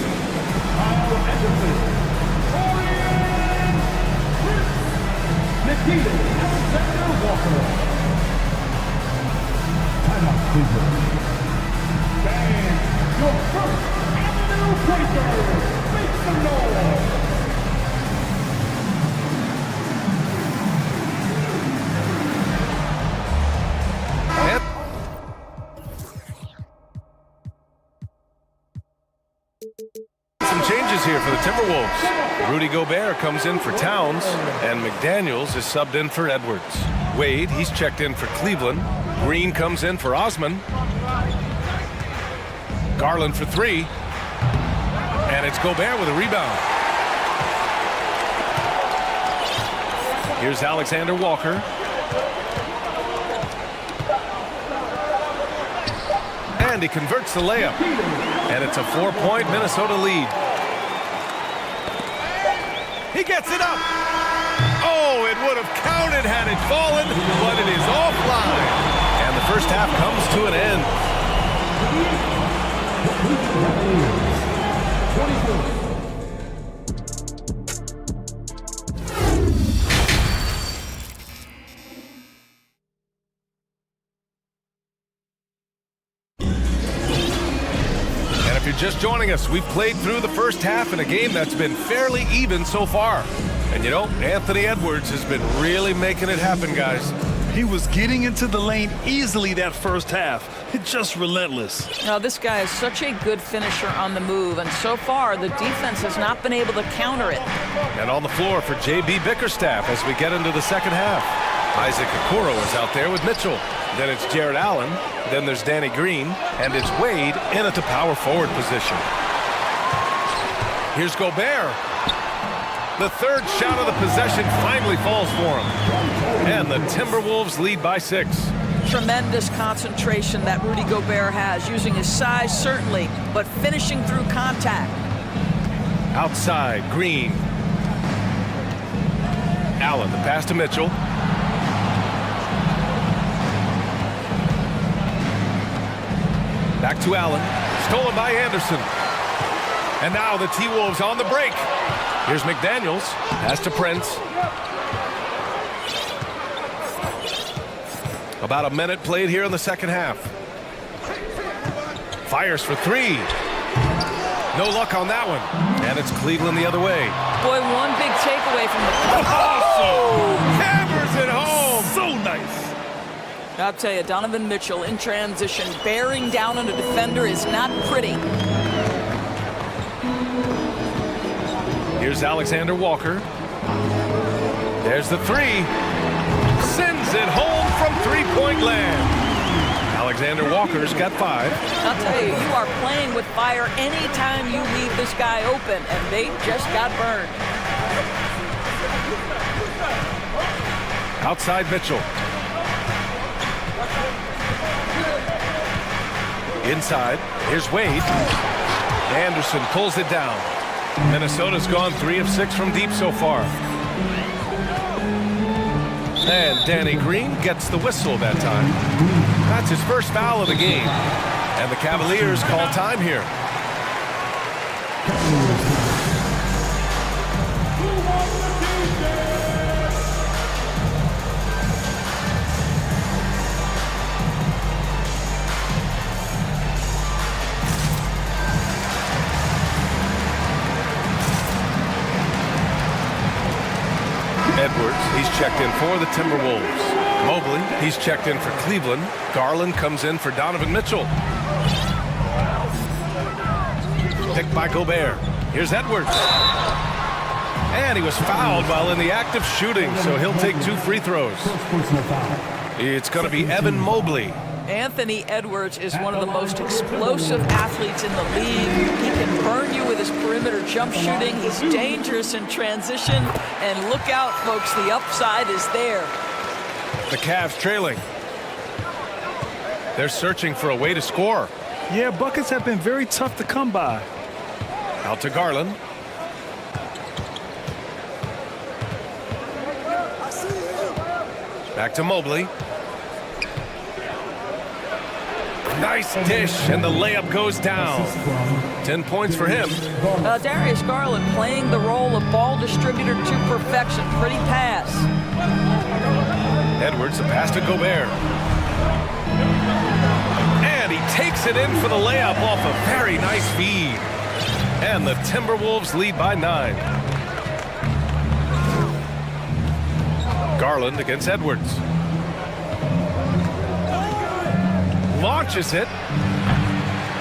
Timeout, Cleveland. And your first Avenue Breaker. Make some noise. Some changes here for the Timberwolves. Rudy Gobert comes in for Towns, and McDaniels is subbed in for Edwards. Wade, he's checked in for Cleveland. Green comes in for Osman. Garland for 3. And it's Gobert with a rebound. Here's Alexander Walker. And he converts the layup. And it's a 4-point Minnesota lead. He gets it up. Oh, it would have counted had it fallen, but it is offline. And the first half comes to an end. 24. Just joining us, we've played through the first half in a game that's been fairly even so far. And you know, Anthony Edwards has been really making it happen, guys. He was getting into the lane easily that first half. It's just relentless. Now, this guy is such a good finisher on the move, and so far the defense has not been able to counter it. And on the floor for J.B. Bickerstaff as we get into the second half. Isaac Okoro is out there with Mitchell. Then it's Jared Allen. Then there's Danny Green. And it's Wade in at the power forward position. Here's Gobert. The third shot of the possession finally falls for him. And the Timberwolves lead by 6. Tremendous concentration that Rudy Gobert has, using his size certainly, but finishing through contact. Outside, Green. Allen, the pass to Mitchell. Back to Allen. Stolen by Anderson. And now the T-Wolves on the break. Here's McDaniels. Pass to Prince. About a minute played here in the second half. Fires for 3. No luck on that one. And it's Cleveland the other way. Boy, one big takeaway from the... Oh! Hammers it home! So nice. I'll tell you, Donovan Mitchell in transition, bearing down on a defender is not pretty. Here's Alexander Walker. There's the 3. Sends it home from three-point land. Alexander Walker's got 5. I'll tell you, you are playing with fire anytime you leave this guy open, and they just got burned. Outside Mitchell. Inside, here's Wade. Anderson pulls it down. Minnesota's gone 3 of 6 from deep so far. And Danny Green gets the whistle that time. That's his first foul of the game. And the Cavaliers call time here. Edwards, he's checked in for the Timberwolves. Mobley, he's checked in for Cleveland. Garland comes in for Donovan Mitchell. Picked by Gobert. Here's Edwards. And he was fouled while in the act of shooting, so he'll take 2 free throws. It's going to be Evan Mobley. Anthony Edwards is one of the most explosive athletes in the league. He can burn you with his perimeter jump shooting. He's dangerous in transition. And look out, folks, the upside is there. The Cavs trailing. They're searching for a way to score. Yeah, buckets have been very tough to come by. Out to Garland. Back to Mobley. Nice dish, and the layup goes down. 10 points for him. Darius Garland playing the role of ball distributor to perfection. Pretty pass. Edwards, the pass to Gobert. And he takes it in for the layup off a very nice feed. And the Timberwolves lead by 9. Garland against Edwards. Launches it.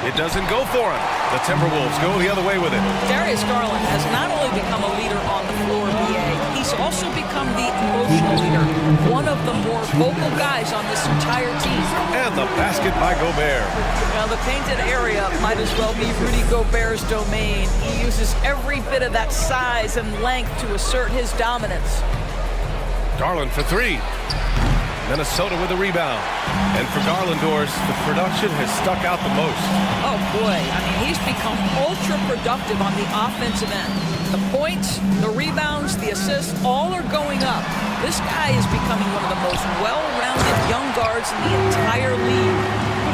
It doesn't go for him. The Timberwolves go the other way with it. Darius Garland has not only become a leader on the floor, BA, he's also become the emotional leader, one of the more vocal guys on this entire team. And the basket by Gobert. Now, the painted area might as well be Rudy Gobert's domain. He uses every bit of that size and length to assert his dominance. Garland for 3. Minnesota with a rebound. And for Garlandors, the production has stuck out the most. Oh, boy. I mean, he's become ultra-productive on the offensive end. The points, the rebounds, the assists, all are going up. This guy is becoming one of the most well-rounded young guards in the entire league.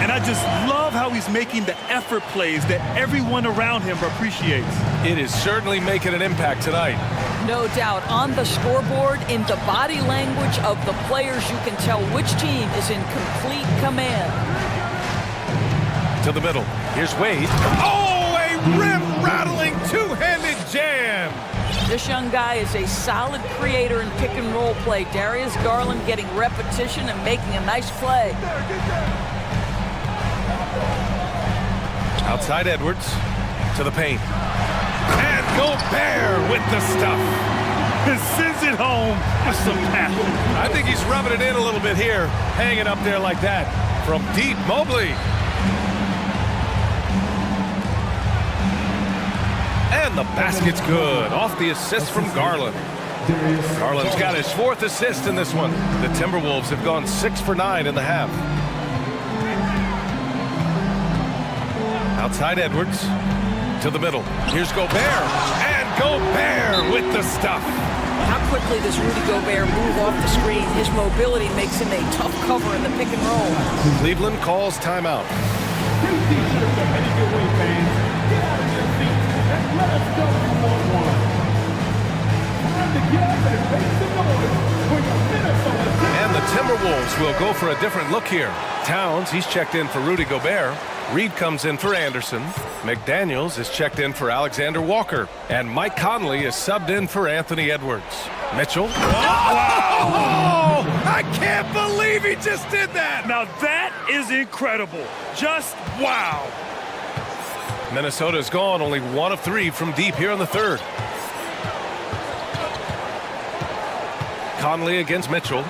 And I just love how he's making the effort plays that everyone around him appreciates. It is certainly making an impact tonight. No doubt. On the scoreboard, in the body language of the players, you can tell which team is in complete command. To the middle. Here's Wade. Oh, a rim-rattling two-handed jam. This young guy is a solid creator in pick-and-roll play. Darius Garland getting repetition and making a nice play. Outside Edwards. To the paint. And Gobert with the stuff. And sends it home with some passion. I think he's rubbing it in a little bit here, hanging up there like that. From deep, Mobley. And the basket's good. Off the assist from Garland. Garland's got his 4th assist in this one. The Timberwolves have gone 6 for 9 in the half. Outside Edwards. To the middle. Here's Gobert. And Gobert with the stuff. How quickly does Rudy Gobert move off the screen? His mobility makes him a tough cover in the pick and roll. Cleveland calls timeout. And the Timberwolves will go for a different look here. Towns, he's checked in for Rudy Gobert. Reed comes in for Anderson. McDaniels is checked in for Alexander Walker. And Mike Conley is subbed in for Anthony Edwards. Mitchell. Wow! Oh, I can't believe he just did that! Now that is incredible. Just wow. Minnesota's gone only 1 of 3 from deep here in the 3rd. Conley against Mitchell.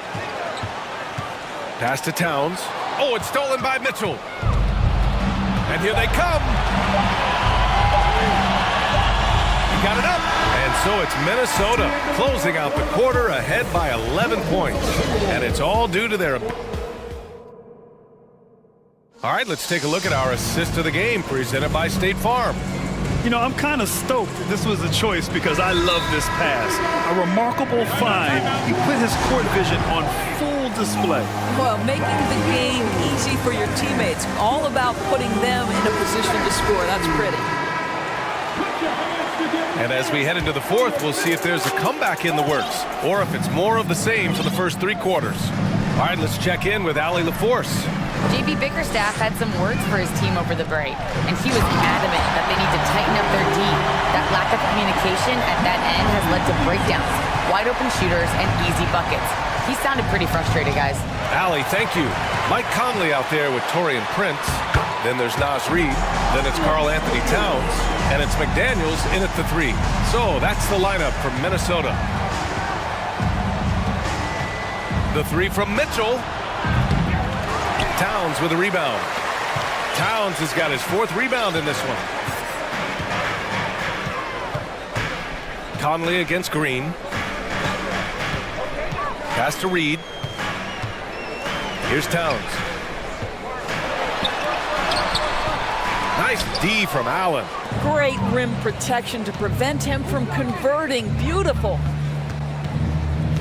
Pass to Towns. Oh, it's stolen by Mitchell. And here they come. He got it up. And so it's Minnesota closing out the quarter ahead by 11 points. And it's all due to their... All right, let's take a look at our assist of the game presented by State Farm. You know, I'm kind of stoked this was a choice because I love this pass. A remarkable find. He put his court vision on full display. Well, making the game easy for your teammates. All about putting them in a position to score. That's pretty. And as we head into the fourth, we'll see if there's a comeback in the works or if it's more of the same for the first 3 quarters. All right, let's check in with Allie LaForce. JB Bickerstaff had some words for his team over the break, and he was adamant that they need to tighten up their D. That lack of communication at that end has led to breakdowns, wide open shooters, and easy buckets. He sounded pretty frustrated, guys. Allie, thank you. Mike Conley out there with Torian Prince. Then there's Naz Reid. Then it's Karl Anthony Towns. And it's McDaniels in at the 3. So that's the lineup from Minnesota. The 3 from Mitchell. Towns with a rebound. Towns has got his 4th rebound in this one. Conley against Green. Pass to Reid. Here's Towns. Nice D from Allen. Great rim protection to prevent him from converting. Beautiful.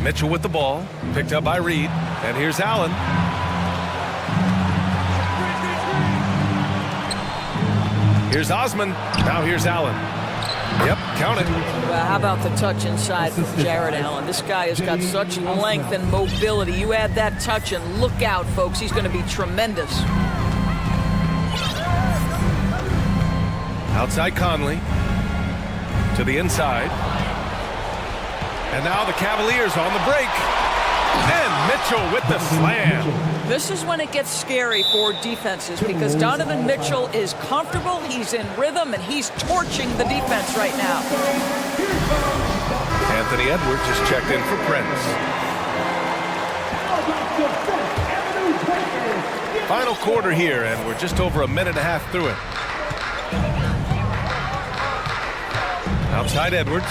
Mitchell with the ball. Picked up by Reid. And here's Allen. Here's Osman. Now here's Allen. Yep, count it. Well, how about the touch inside from Jared Allen? This guy has got such length and mobility. You add that touch and look out, folks. He's going to be tremendous. Outside Conley. To the inside. And now the Cavaliers on the break. And Mitchell with the slam. This is when it gets scary for defenses because Donovan Mitchell is comfortable, he's in rhythm, and he's torching the defense right now. Anthony Edwards just checked in for Prince. Final quarter here, and we're just over a minute and a half through it. Outside Edwards.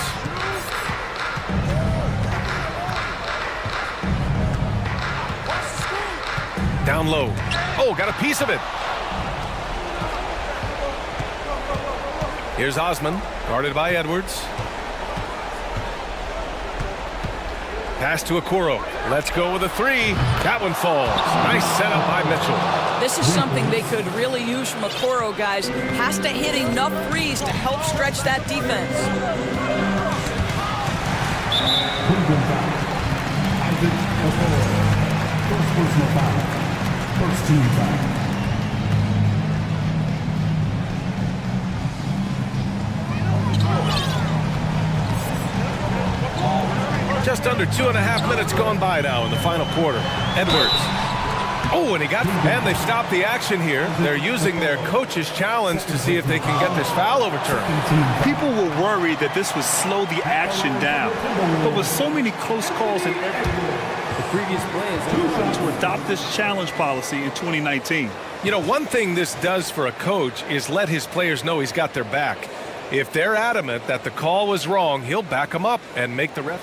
Down low. Oh, got a piece of it. Here's Osman, guarded by Edwards. Pass to Okoro. Let's go with a 3. That one falls. Nice setup by Mitchell. This is something they could really use from Okoro, guys. Has to hit enough threes to help stretch that defense. First personal foul. First team foul. Just under 2.5 minutes gone by now in the final quarter. Edwards. Oh, and and they've stopped the action here. They're using their coach's challenge to see if they can get this foul overturned. People were worried that this would slow the action down. But with so many close calls and The previous play is to adopt this challenge policy in 2019. You know, one thing this does for a coach is let his players know he's got their back. If they're adamant that the call was wrong, he'll back them up and make the ref.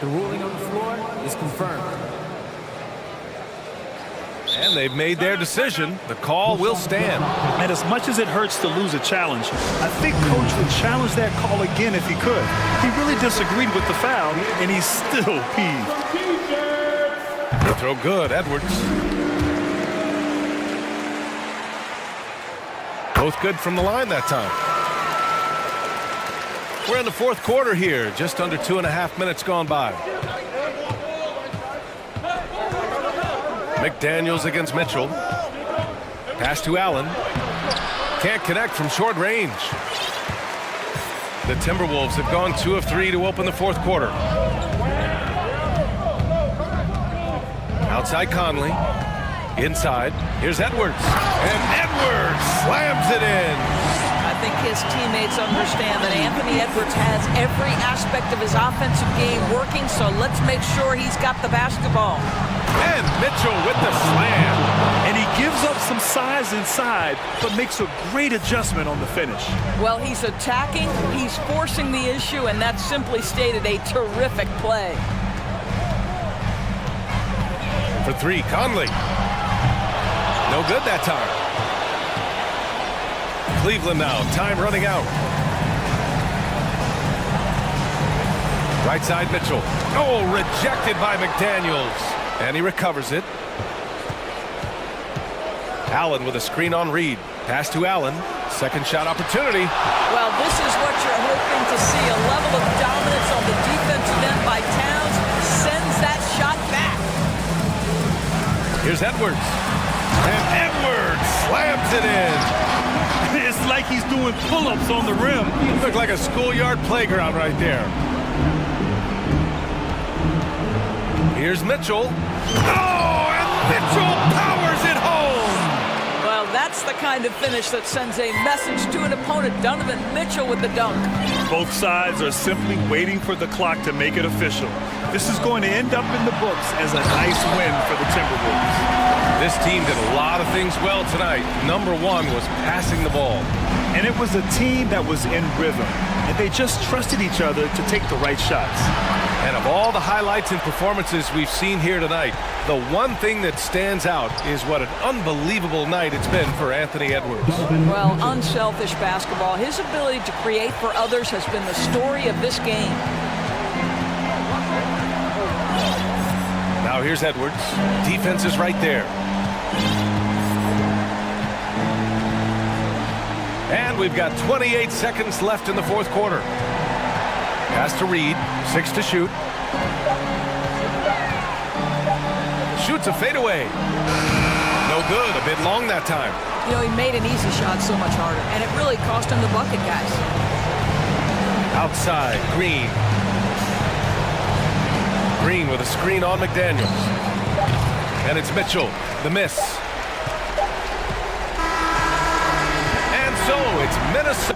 The ruling on the floor is confirmed. And they've made their decision. The call will stand. And as much as it hurts to lose a challenge, I think Coach would challenge that call again if he could. He really disagreed with the foul, and he's still peeved. The throw good, Edwards. Both good from the line that time. We're in the fourth quarter here, just under 2.5 minutes gone by. McDaniels against Mitchell. Pass to Allen. Can't connect from short range. The Timberwolves have gone 2 of 3 to open the fourth quarter. Outside Conley. Inside. Here's Edwards. And Edwards slams it in. I think his teammates understand that Anthony Edwards has every aspect of his offensive game working, so let's make sure he's got the basketball. And Mitchell with the slam. And he gives up some size inside, but makes a great adjustment on the finish. Well, he's attacking, he's forcing the issue, and that's simply stated a terrific play. For 3, Conley. No good that time. Cleveland now, time running out. Right side Mitchell. Oh, rejected by McDaniels. And he recovers it. Allen with a screen on Reid. Pass to Allen. Second shot opportunity. Well, this is what you're hoping to see. A level of dominance on the defensive end by Towns sends that shot back. Here's Edwards. And Edwards slams it in. It's like he's doing pull-ups on the rim. Looked like a schoolyard playground right there. Here's Mitchell. Oh, and Mitchell powers it home. Well, that's the kind of finish that sends a message to an opponent. Donovan Mitchell with the dunk. Both sides are simply waiting for the clock to make it official. This is going to end up in the books as a nice win for the Timberwolves. This team did a lot of things well tonight. Number one was passing the ball. And it was a team that was in rhythm, and they just trusted each other to take the right shots. And of all the highlights and performances we've seen here tonight, the one thing that stands out is what an unbelievable night it's been for Anthony Edwards. Well, unselfish basketball. His ability to create for others has been the story of this game. Now here's Edwards. Defense is right there. And we've got 28 seconds left in the fourth quarter. Pass to Reed, 6 to shoot. Shoots a fadeaway. No good, a bit long that time. You know, he made an easy shot so much harder, and it really cost him the bucket, guys. Outside, Green. Green with a screen on McDaniels. And it's Mitchell, the miss. And so it's Minnesota.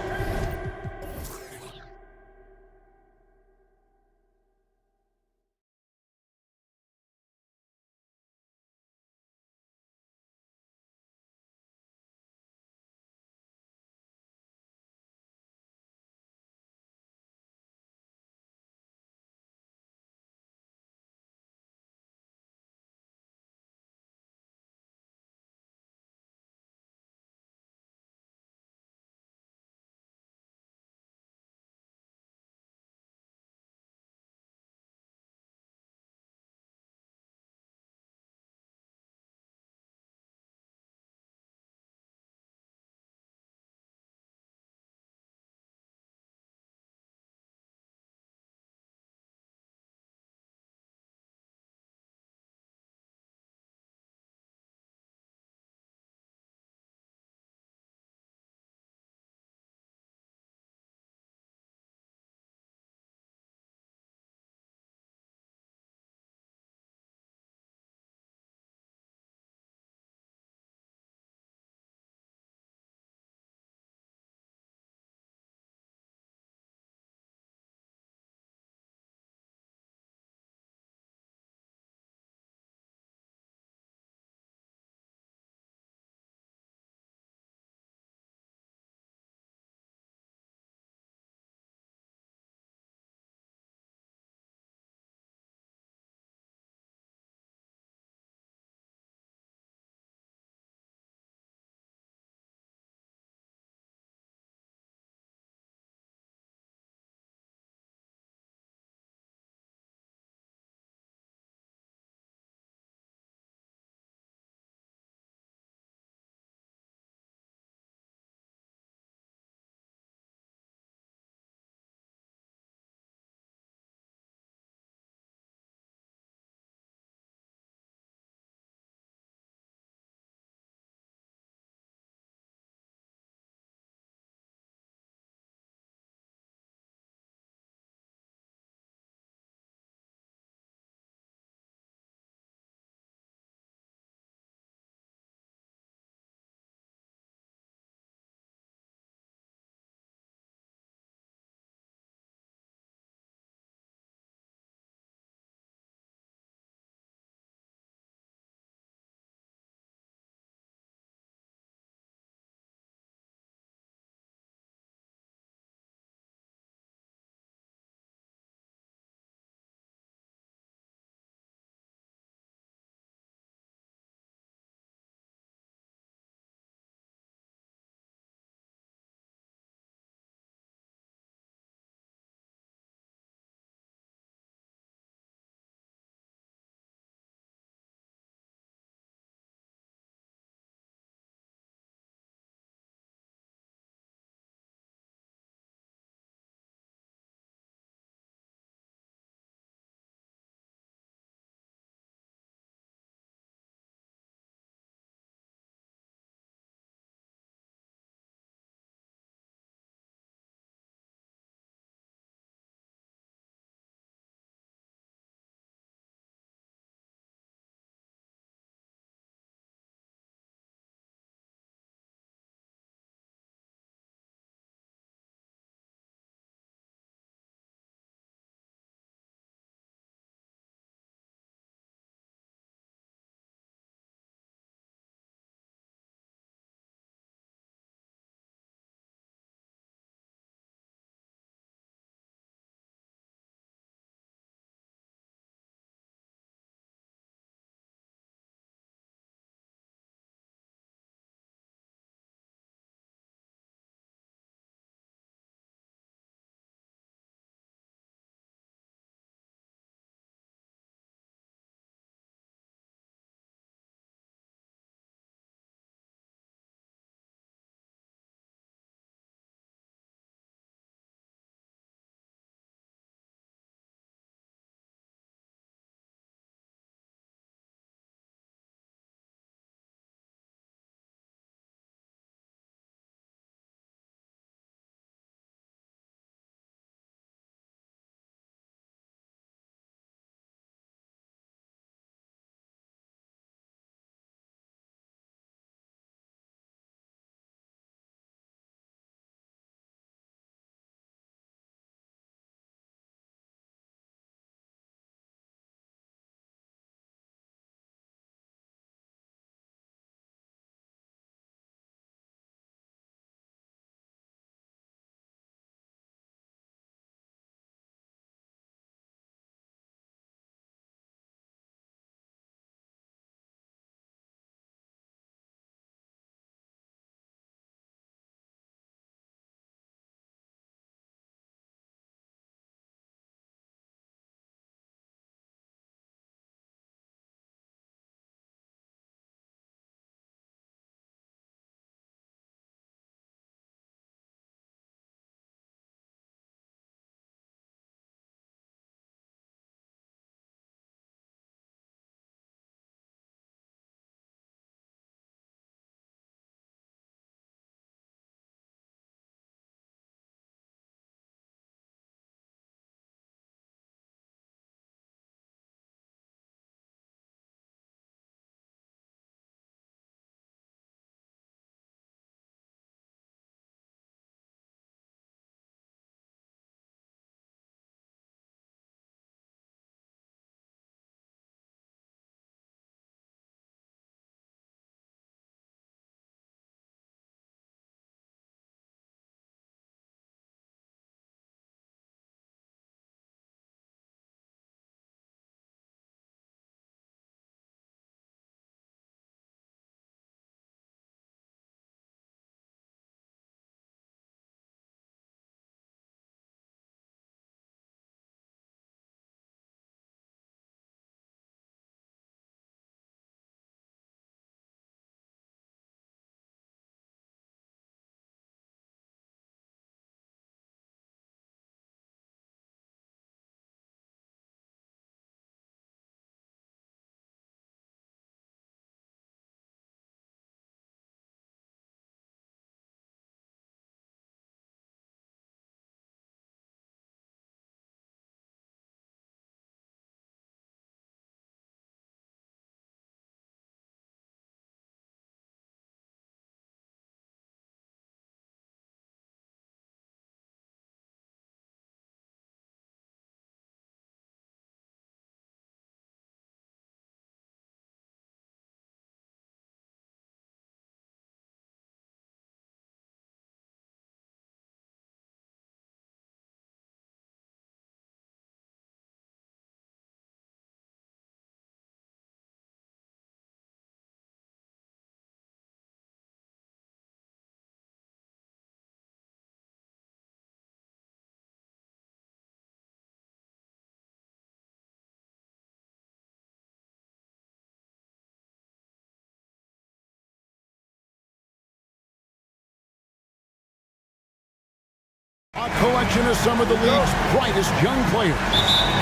A collection of some of the league's brightest young players.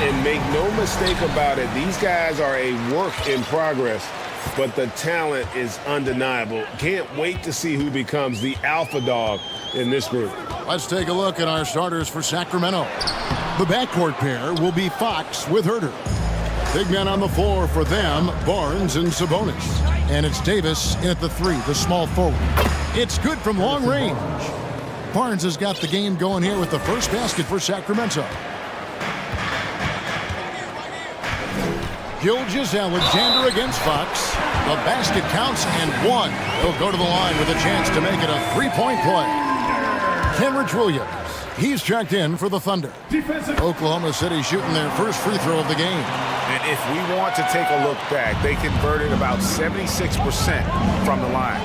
And make no mistake about it, these guys are a work in progress, but the talent is undeniable. Can't wait to see who becomes the alpha dog in this group. Let's take a look at our starters for Sacramento. The backcourt pair will be Fox with Herter. Big men on the floor for them, Barnes and Sabonis. And it's Davis in at the 3, the small forward. It's good from long range. Barnes has got the game going here with the first basket for Sacramento. Gilgeous-Alexander against Fox. The basket counts and one. He'll go to the line with a chance to make it a three-point play. Kenrich Williams. He's checked in for the Thunder. Oklahoma City shooting their first free throw of the game. And if we want to take a look back, they converted about 76% from the line.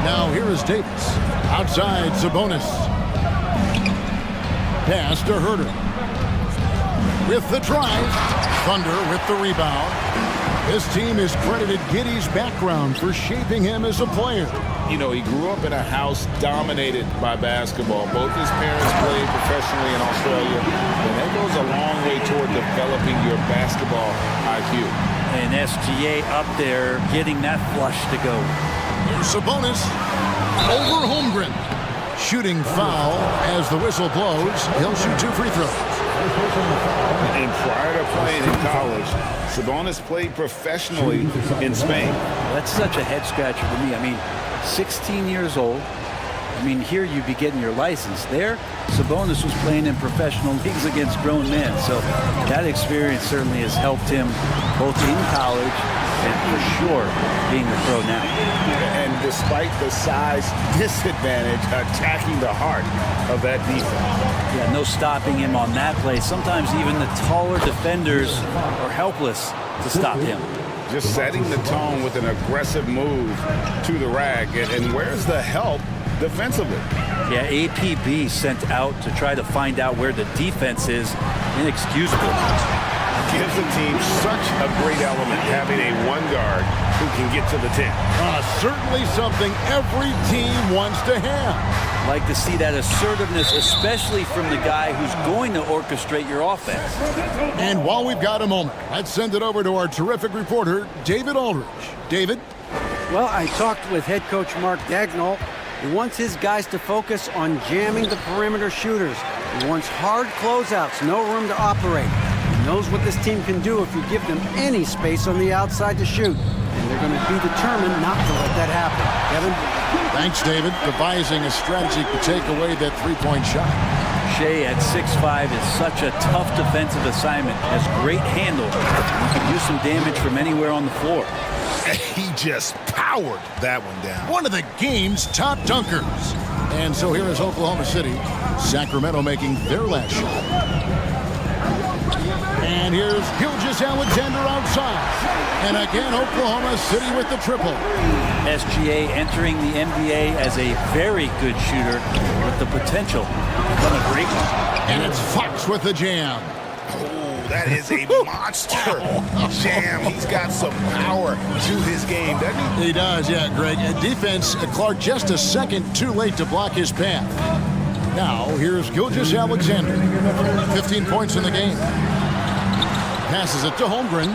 Now here is Davis. Outside, Sabonis. Pass to Herter. With the drive. Thunder with the rebound. This team is credited Giddey's background for shaping him as a player. You know, he grew up in a house dominated by basketball. Both his parents played professionally in Australia, and that goes a long way toward developing your basketball IQ. And SGA up there getting that flush to go. Here's Sabonis over Holmgren. Shooting foul as the whistle blows. He'll shoot 2 free throws. And prior to playing in college, Sabonis played professionally in Spain. That's such a head scratcher to me. I mean, 16 years old. I mean, here you'd be getting your license. There, Sabonis was playing in professional leagues against grown men. So that experience certainly has helped him both in college and for sure being a pro now. And despite the size disadvantage, attacking the heart of that defense. Yeah, no stopping him on that play. Sometimes even the taller defenders are helpless to stop him. Just setting the tone with an aggressive move to the rack. And where's the help defensively? Yeah, APB sent out to try to find out where the defense is. Inexcusable. Gives the team such a great element having a one guard who can get to the 10. Certainly something every team wants to have. Like to see that assertiveness, especially from the guy who's going to orchestrate your offense. And while we've got a moment, let's send it over to our terrific reporter, David Aldridge. David? Well, I talked with head coach Mark Dagnall. He wants his guys to focus on jamming the perimeter shooters. He wants hard closeouts, no room to operate. He knows what this team can do if you give them any space on the outside to shoot. And they're going to be determined not to let that happen. Kevin? Thanks, David. Devising a strategy to take away that three-point shot. Shea at 6'5" is such a tough defensive assignment. Has great handle. He can do some damage from anywhere on the floor. He just powered that one down. One of the game's top dunkers. And so here is Oklahoma City. Sacramento making their last shot. And here's Gilgeous-Alexander outside. And again, Oklahoma City with the triple. SGA entering the NBA as a very good shooter with the potential to become a great one. And it's Fox with the jam. Oh, that is a monster jam. He's got some power to his game, doesn't he? He does, yeah, Greg. And defense, Clark just a second too late to block his path. Now, here's Gilgeous-Alexander. 15 points in the game. Passes it to Holmgren.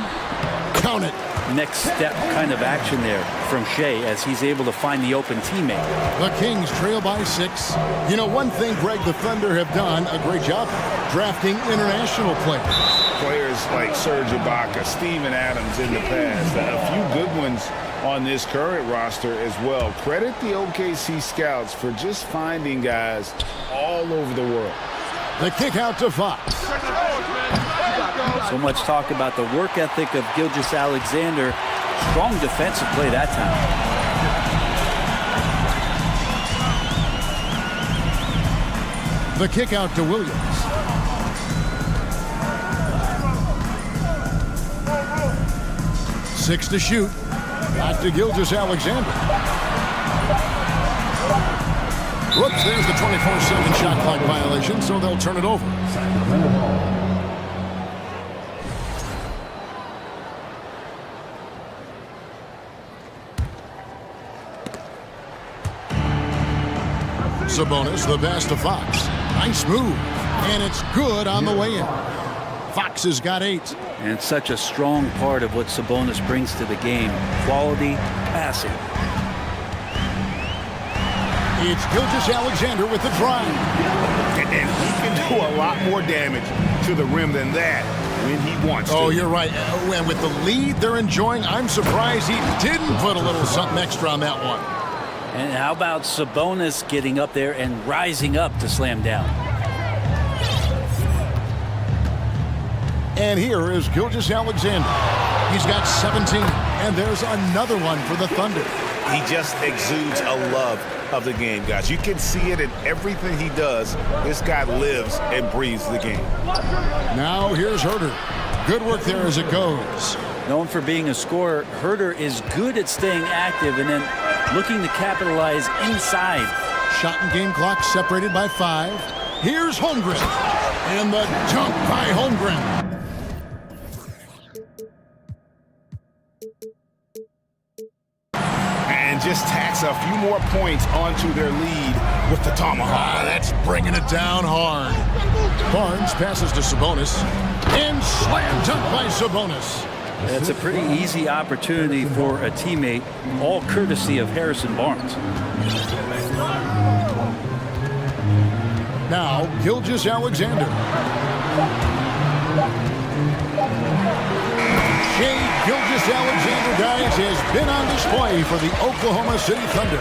Count it. Next step kind of action there from Shea as he's able to find the open teammate. The Kings trail by 6. You know, one thing, Greg, the Thunder have done a great job drafting international players. Players like Serge Ibaka, Steven Adams in the past. A few good ones on this current roster as well. Credit the OKC scouts for just finding guys all over the world. The kick out to Fox. So much talk about the work ethic of Gilgeous-Alexander. Strong defensive play that time. The kick out to Williams. Six to shoot. Back to Gilgeous-Alexander. Whoops, there's the 24-second shot clock violation, so they'll turn it over. Sabonis, the pass to Fox. Nice move. And it's good on the way in. Fox has got 8. And it's such a strong part of what Sabonis brings to the game. Quality passing. It's Gilgeous-Alexander with the drive. And he can do a lot more damage to the rim than that when he wants to. Oh, you're right. And with the lead they're enjoying, I'm surprised he didn't put a little something extra on that one. And how about Sabonis getting up there and rising up to slam down? And here is Gilgeous-Alexander. He's got 17, and there's another one for the Thunder. He just exudes a love of the game, guys. You can see it in everything he does. This guy lives and breathes the game. Now here's Herter. Good work there as it goes. Known for being a scorer, Herter is good at staying active and then looking to capitalize inside. Shot and game clock separated by 5. Here's Holmgren. And the dunk by Holmgren. And just tacks a few more points onto their lead with the tomahawk. That's bringing it down hard. Barnes passes to Sabonis. And slam dunk by Sabonis. It's a pretty easy opportunity for a teammate, all courtesy of Harrison Barnes. Now, Gilgeous-Alexander. Shai Gilgeous-Alexander, guys, has been on display for the Oklahoma City Thunder.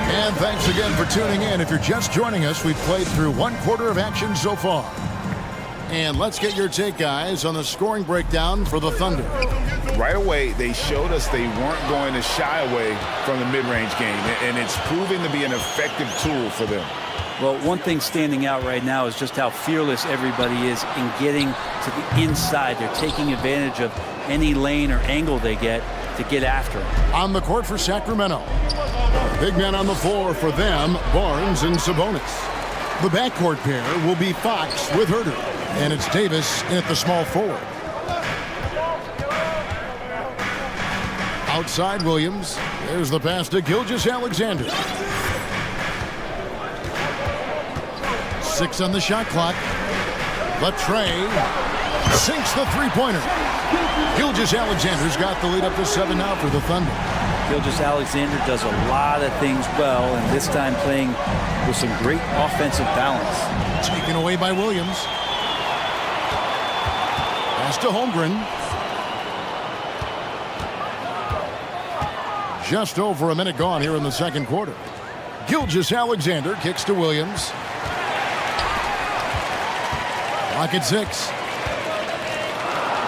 And thanks again for tuning in. If you're just joining us, we've played through 1/4 of action so far. And let's get your take, guys, on the scoring breakdown for the Thunder. Right away, they showed us they weren't going to shy away from the mid-range game, and it's proving to be an effective tool for them. Well, one thing standing out right now is just how fearless everybody is in getting to the inside. They're taking advantage of any lane or angle they get to get after it. On the court for Sacramento. Big man on the floor for them, Barnes and Sabonis. The backcourt pair will be Fox with Herter. And it's Davis in at the small forward. Outside Williams. There's the pass to Gilgeous-Alexander. 6 on the shot clock. Latrey sinks the three-pointer. Gilgeous-Alexander's got the lead up to 7 now for the Thunder. Gilgeous-Alexander does a lot of things well, and this time playing with some great offensive balance. Taken away by Williams. Pass to Holmgren. Just over a minute gone here in the second quarter. Gilgeous-Alexander kicks to Williams. Clock at 6.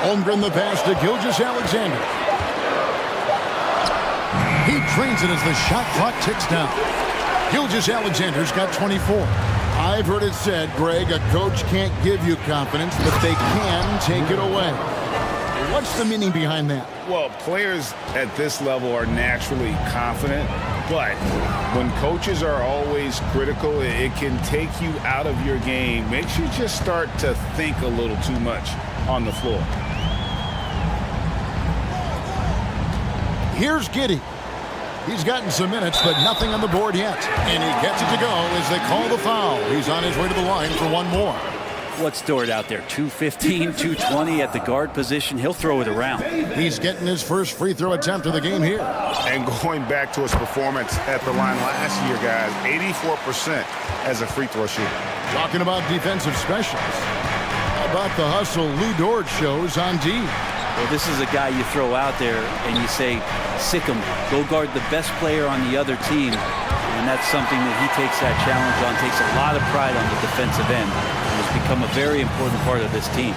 Holmgren the pass to Gilgeous-Alexander. He drains it as the shot clock ticks down. Gilgeous-Alexander's got 24. I've heard it said, Greg, a coach can't give you confidence, but they can take it away. What's the meaning behind that? Well, players at this level are naturally confident, but when coaches are always critical, it can take you out of your game. Makes you just start to think a little too much on the floor. Here's Giddey. He's gotten some minutes, but nothing on the board yet. And he gets it to go as they call the foul. He's on his way to the line for one more. What's Dort out there? 215, 220 at the guard position. He'll throw it around. He's getting his first free throw attempt of the game here. And going back to his performance at the line last year, guys, 84% as a free throw shooter. Talking about defensive specials. How about the hustle Lou Dort shows on D? Well, this is a guy you throw out there and you say, sick him, go guard the best player on the other team. And that's something that he takes that challenge on, takes a lot of pride on the defensive end, and has become a very important part of this team.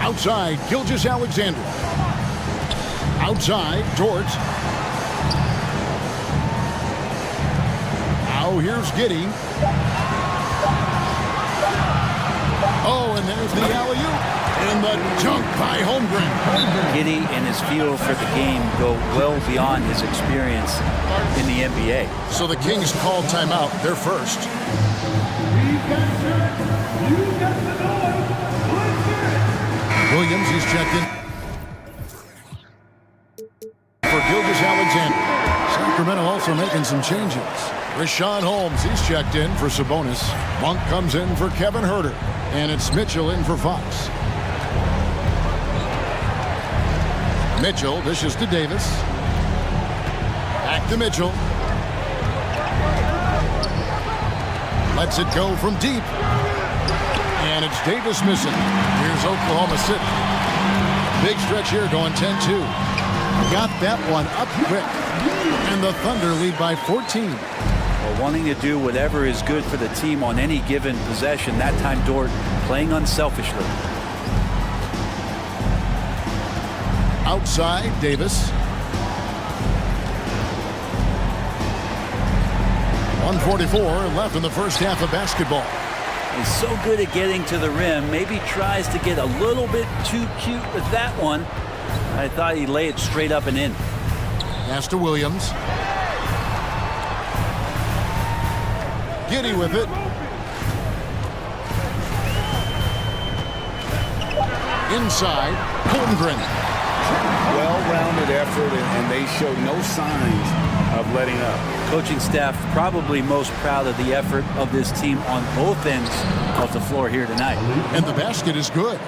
Outside, Gilgeous-Alexander. Outside, Dort. Now here's Giddey. Oh, and there's the alley-oop. And the dunk by Holmgren. Giddey and his feel for the game go well beyond his experience in the NBA. So the Kings call timeout. They're first. Williams, he's checked in. Gilgeous-Alexander. Sacramento also making some changes. Rashawn Holmes, he's checked in for Sabonis. Monk comes in for Kevin Huerter. And it's Mitchell in for Fox. Mitchell dishes to Davis. Back to Mitchell. Lets it go from deep. And it's Davis missing. Here's Oklahoma City. Big stretch here going 10-2. Got that one up quick. And the Thunder lead by 14. Well, wanting to do whatever is good for the team on any given possession. That time Dort playing unselfishly. Outside, Davis. 1:44 left in the first half of basketball. He's so good at getting to the rim. Maybe tries to get a little bit too cute with that one. I thought he'd lay it straight up and in. Pass to Williams. Giddey with it. Inside, Holmgren. Well-rounded effort, and they show no signs of letting up. Coaching staff probably most proud of the effort of this team on both ends of the floor here tonight. And the basket is good.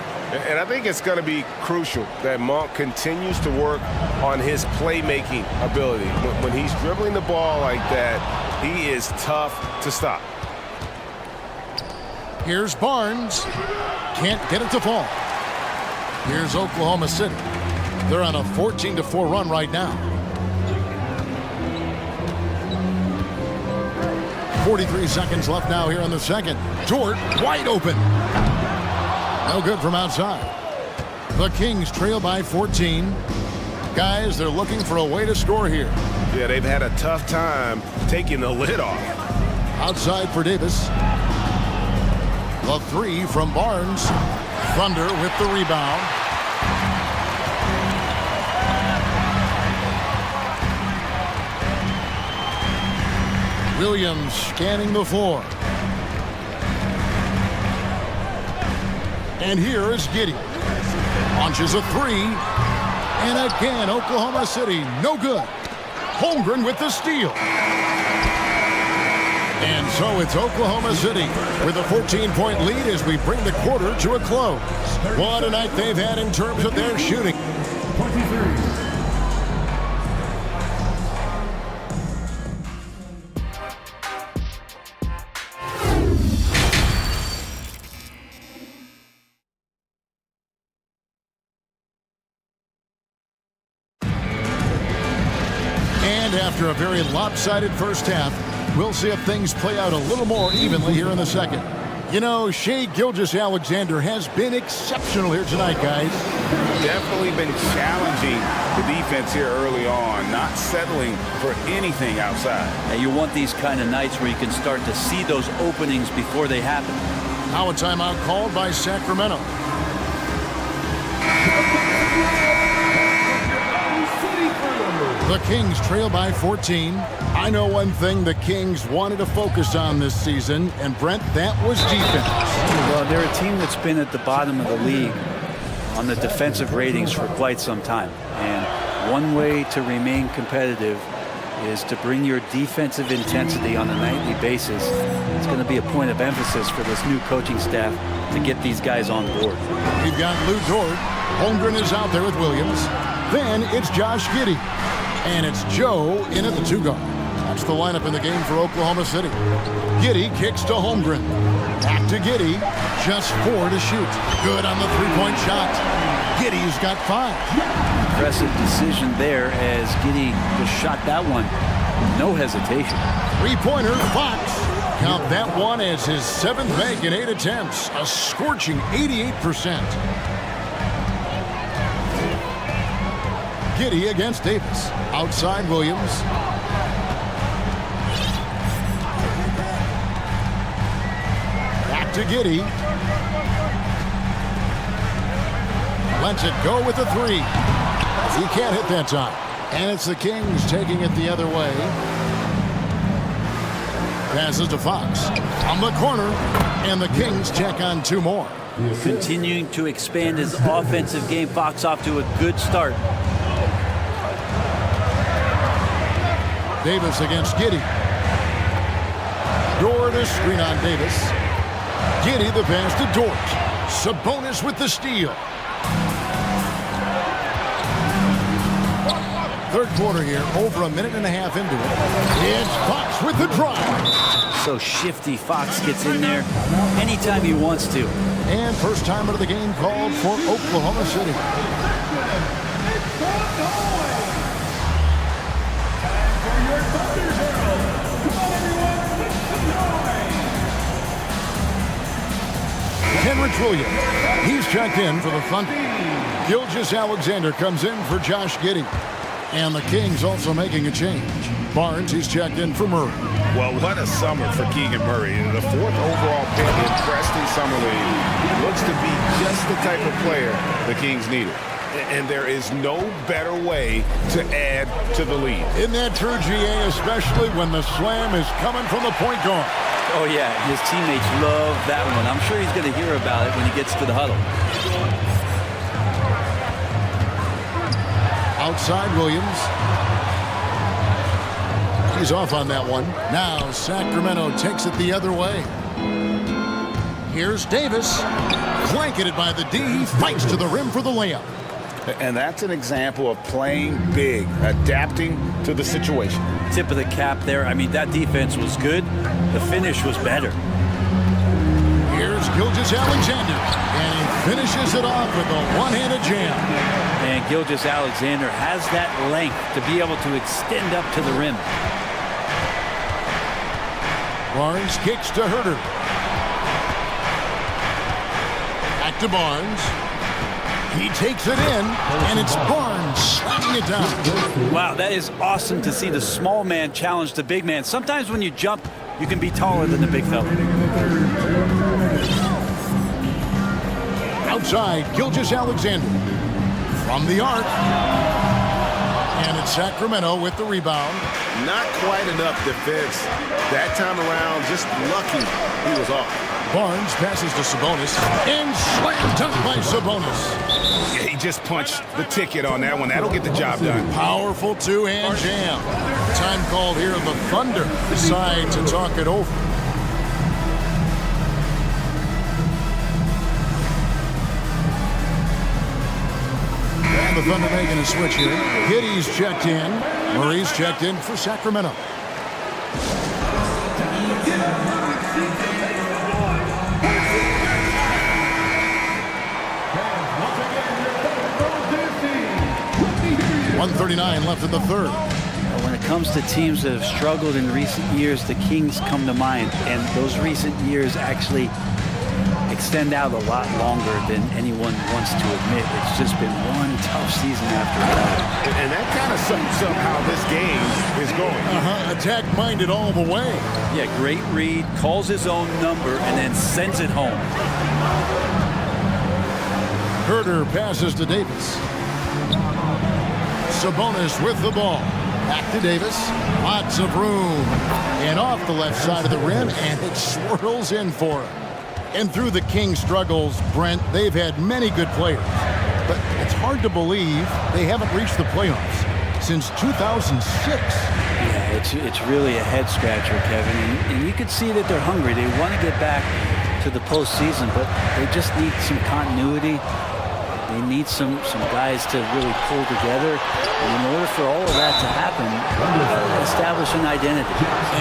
And I think it's going to be crucial that Monk continues to work on his playmaking ability. When he's dribbling the ball like that, he is tough to stop. Here's Barnes. Can't get it to fall. Here's Oklahoma City. They're on a 14-4 run right now. 43 seconds left now here in the second. Dort wide open. No good from outside. The Kings trail by 14. Guys, they're looking for a way to score here. Yeah, they've had a tough time taking the lid off. Outside for Davis. The three from Barnes. Thunder with the rebound. Williams scanning the floor. And here is Giddey. Launches a three. And again, Oklahoma City, no good. Holmgren with the steal. And so it's Oklahoma City with a 14-point lead as we bring the quarter to a close. What a night they've had in terms of their shooting. 23. After a very lopsided first half, we'll see if things play out a little more evenly here in the second. You know, Shai Gilgeous-Alexander has been exceptional here tonight, guys. Definitely been challenging the defense here early on, not settling for anything outside. Now you want these kind of nights where you can start to see those openings before they happen. Now a timeout called by Sacramento. The Kings trail by 14. I know one thing the Kings wanted to focus on this season, and Brent, that was defense. Well, they're a team that's been at the bottom of the league on the defensive ratings for quite some time. And one way to remain competitive is to bring your defensive intensity on a nightly basis. It's going to be a point of emphasis for this new coaching staff to get these guys on board. We've got Lou Dort. Holmgren is out there with Williams. Then it's Josh Giddey. And it's Joe in at the two-guard. That's the lineup in the game for Oklahoma City. Giddey kicks to Holmgren. Back to Giddey. Just 4 to shoot. Good on the three-point shot. Giddey's got 5. Impressive decision there as Giddey just shot that one. No hesitation. Three-pointer, Fox. Count that one as his 7th make in 8 attempts. A scorching 88%. Giddey against Davis. Outside Williams. Back to Giddey. Lets it go with the three. He can't hit that time. And it's the Kings taking it the other way. Passes to Fox. On the corner. And the Kings check on 2 more. Continuing to expand his offensive game. Fox off to a good start. Davis against Giddey. Dort to screen on Davis. Giddey the pass to Dort. Sabonis with the steal. Third quarter here, over a minute and a half into it. It's Fox with the drive. So shifty. Fox gets in there anytime he wants to. And first time out of the game called for Oklahoma City. Kenrich Williams, he's checked in for the Thunder. Gilgeous-Alexander comes in for Josh Giddey. And the Kings also making a change. Barnes, he's checked in for Murray. Well, what a summer for Keegan Murray. The 4th overall pick impressed in Summer League. Looks to be just the type of player the Kings needed. And there is no better way to add to the lead. Isn't that true, GA, especially when the slam is coming from the point guard? Oh, yeah, his teammates love that one. I'm sure he's going to hear about it when he gets to the huddle. Outside Williams. He's off on that one. Now Sacramento takes it the other way. Here's Davis. Blanketed by the D. He fights to the rim for the layup. And that's an example of playing big, adapting to the situation. Tip of the cap there. I mean, that defense was good. The finish was better. Here's Gilgeous-Alexander. And he finishes it off with a one-handed jam. And Gilgeous-Alexander has that length to be able to extend up to the rim. Barnes kicks to Herter. Back to Barnes. He takes it in, and it's Barnes slamming it down. Wow, that is awesome to see the small man challenge the big man. Sometimes when you jump, you can be taller than the big fella. Outside, Gilgeous-Alexander. From the arc. And it's Sacramento with the rebound. Not quite enough defense that time around. Just lucky he was off. Barnes passes to Sabonis. And slam dunk by Sabonis. Yeah, he just punched the ticket on that one. That'll get the job done. Powerful two-hand jam. Time called here. The Thunder decide to talk it over. And the Thunder making a switch here. Giddey's checked in. Murray's checked in for Sacramento. .139 left in the third. When it comes to teams that have struggled in recent years, the Kings come to mind, and those recent years actually extend out a lot longer than anyone wants to admit. It's just been one tough season after another. And that kind of sums up how this game is going. Attack-minded all the way. Yeah, great read, calls his own number, and then sends it home. Herter passes to Davis. Sabonis with the ball. Back to Davis. Lots of room. And off the left side of the rim, and it swirls in for him. And through the Kings' struggles, Brent, they've had many good players. But it's hard to believe they haven't reached the playoffs since 2006. Yeah, it's really a head-scratcher, Kevin. And you can see that they're hungry. They want to get back to the postseason, but they just need some continuity. They need some guys to really pull together. And in order for all of that to happen, establish an identity.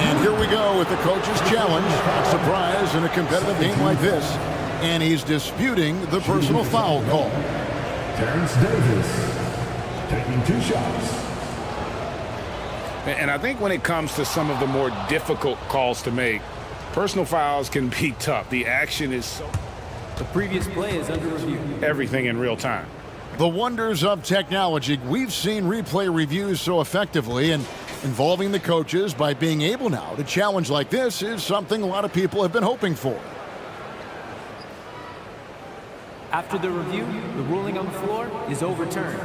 And here we go with the coach's challenge. A surprise in a competitive game like this. And he's disputing the personal foul call. Terrence Davis taking 2 shots. And I think when it comes to some of the more difficult calls to make, personal fouls can be tough. The action is so... The previous play is under review. Everything in real time. The wonders of technology. We've seen replay reviews so effectively, and involving the coaches by being able now to challenge like this is something a lot of people have been hoping for. After the review, the ruling on the floor is overturned.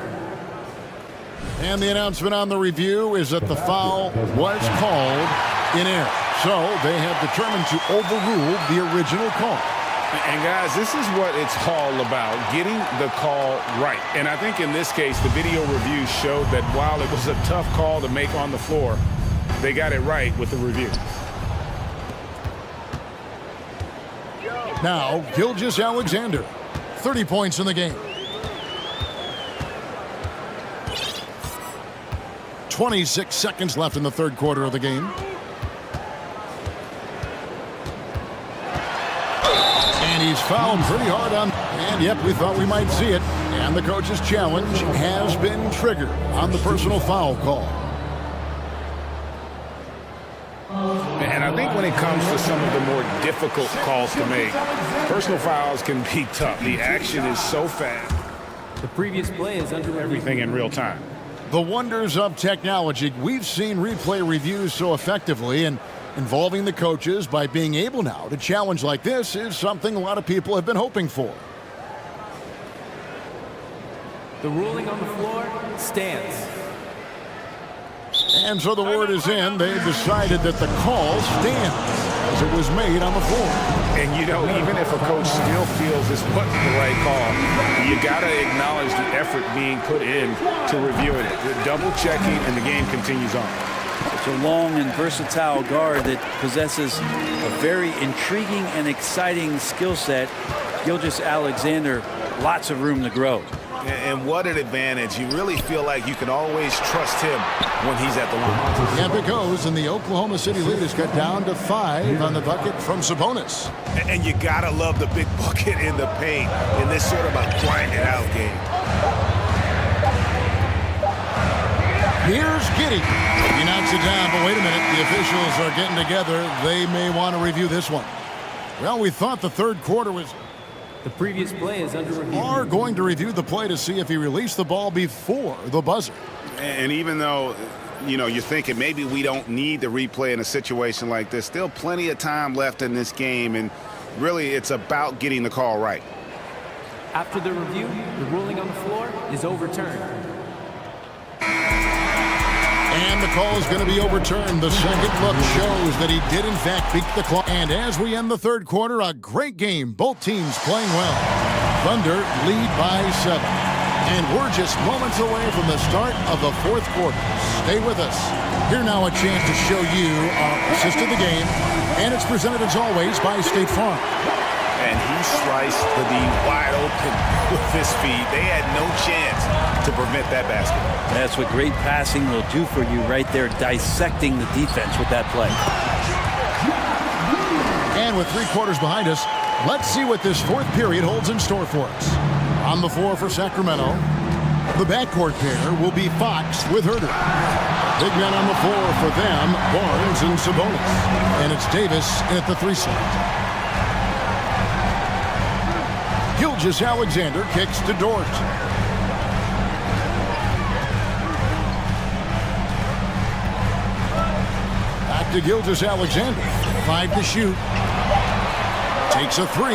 And the announcement on the review is that the foul was called in error. So they have determined to overrule the original call. And guys, this is what it's all about, getting the call right. And I think in this case, the video review showed that while it was a tough call to make on the floor, they got it right with the review. Now, Gilgeous Alexander, 30 points in the game. 26 seconds left in the third quarter of the game. And he's fouled pretty hard on, and yep, we thought we might see it. And the coach's challenge has been triggered on the personal foul call. And I think when it comes to some of the more difficult calls to make, personal fouls can be tough. The action is so fast. The previous play is under everything in real time. The wonders of technology. We've seen replay reviews so effectively, and involving the coaches by being able now to challenge like this is something a lot of people have been hoping for. The ruling on the floor stands. And so the word is in. They've decided that the call stands as it was made on the floor. And, you know, even if a coach still feels this wasn't the right call, you got to acknowledge the effort being put in to reviewing it. The double checking, and the game continues on. Such a long and versatile guard that possesses a very intriguing and exciting skill set. Gilgeous Alexander, lots of room to grow. And what an advantage. You really feel like you can always trust him when he's at the line. And it goes, and the Oklahoma City lead is cut down to 5 on the bucket from Sabonis. And you got to love the big bucket in the paint in this sort of a grind-it-out game. Here's Giddey. He knocks it down, but wait a minute. The officials are getting together. They may want to review this one. Well, we thought the third quarter was... The previous play is under review. Are going to review the play to see if he released the ball before the buzzer. And even though, you know, you're thinking maybe we don't need the replay in a situation like this, still plenty of time left in this game, and really it's about getting the call right. After the review, the ruling on the floor is overturned. And the call is going to be overturned. The second look shows that he did, in fact, beat the clock. And as we end the third quarter, a great game. Both teams playing well. Thunder lead by 7. And we're just moments away from the start of the fourth quarter. Stay with us. Here now a chance to show you our assist of the game. And it's presented, as always, by State Farm. And he sliced the D wide open with his feet. They had no chance to prevent that basket. That's what great passing will do for you right there, dissecting the defense with that play. And with 3 quarters behind us, let's see what this fourth period holds in store for us. On the floor for Sacramento, the backcourt pair will be Fox with Herter. Big men on the floor for them, Barnes and Sabonis. And it's Davis at the 3 slot. Gilgeous Alexander kicks to Dort. Back to Gilgeous Alexander. 5 to shoot. Takes a 3.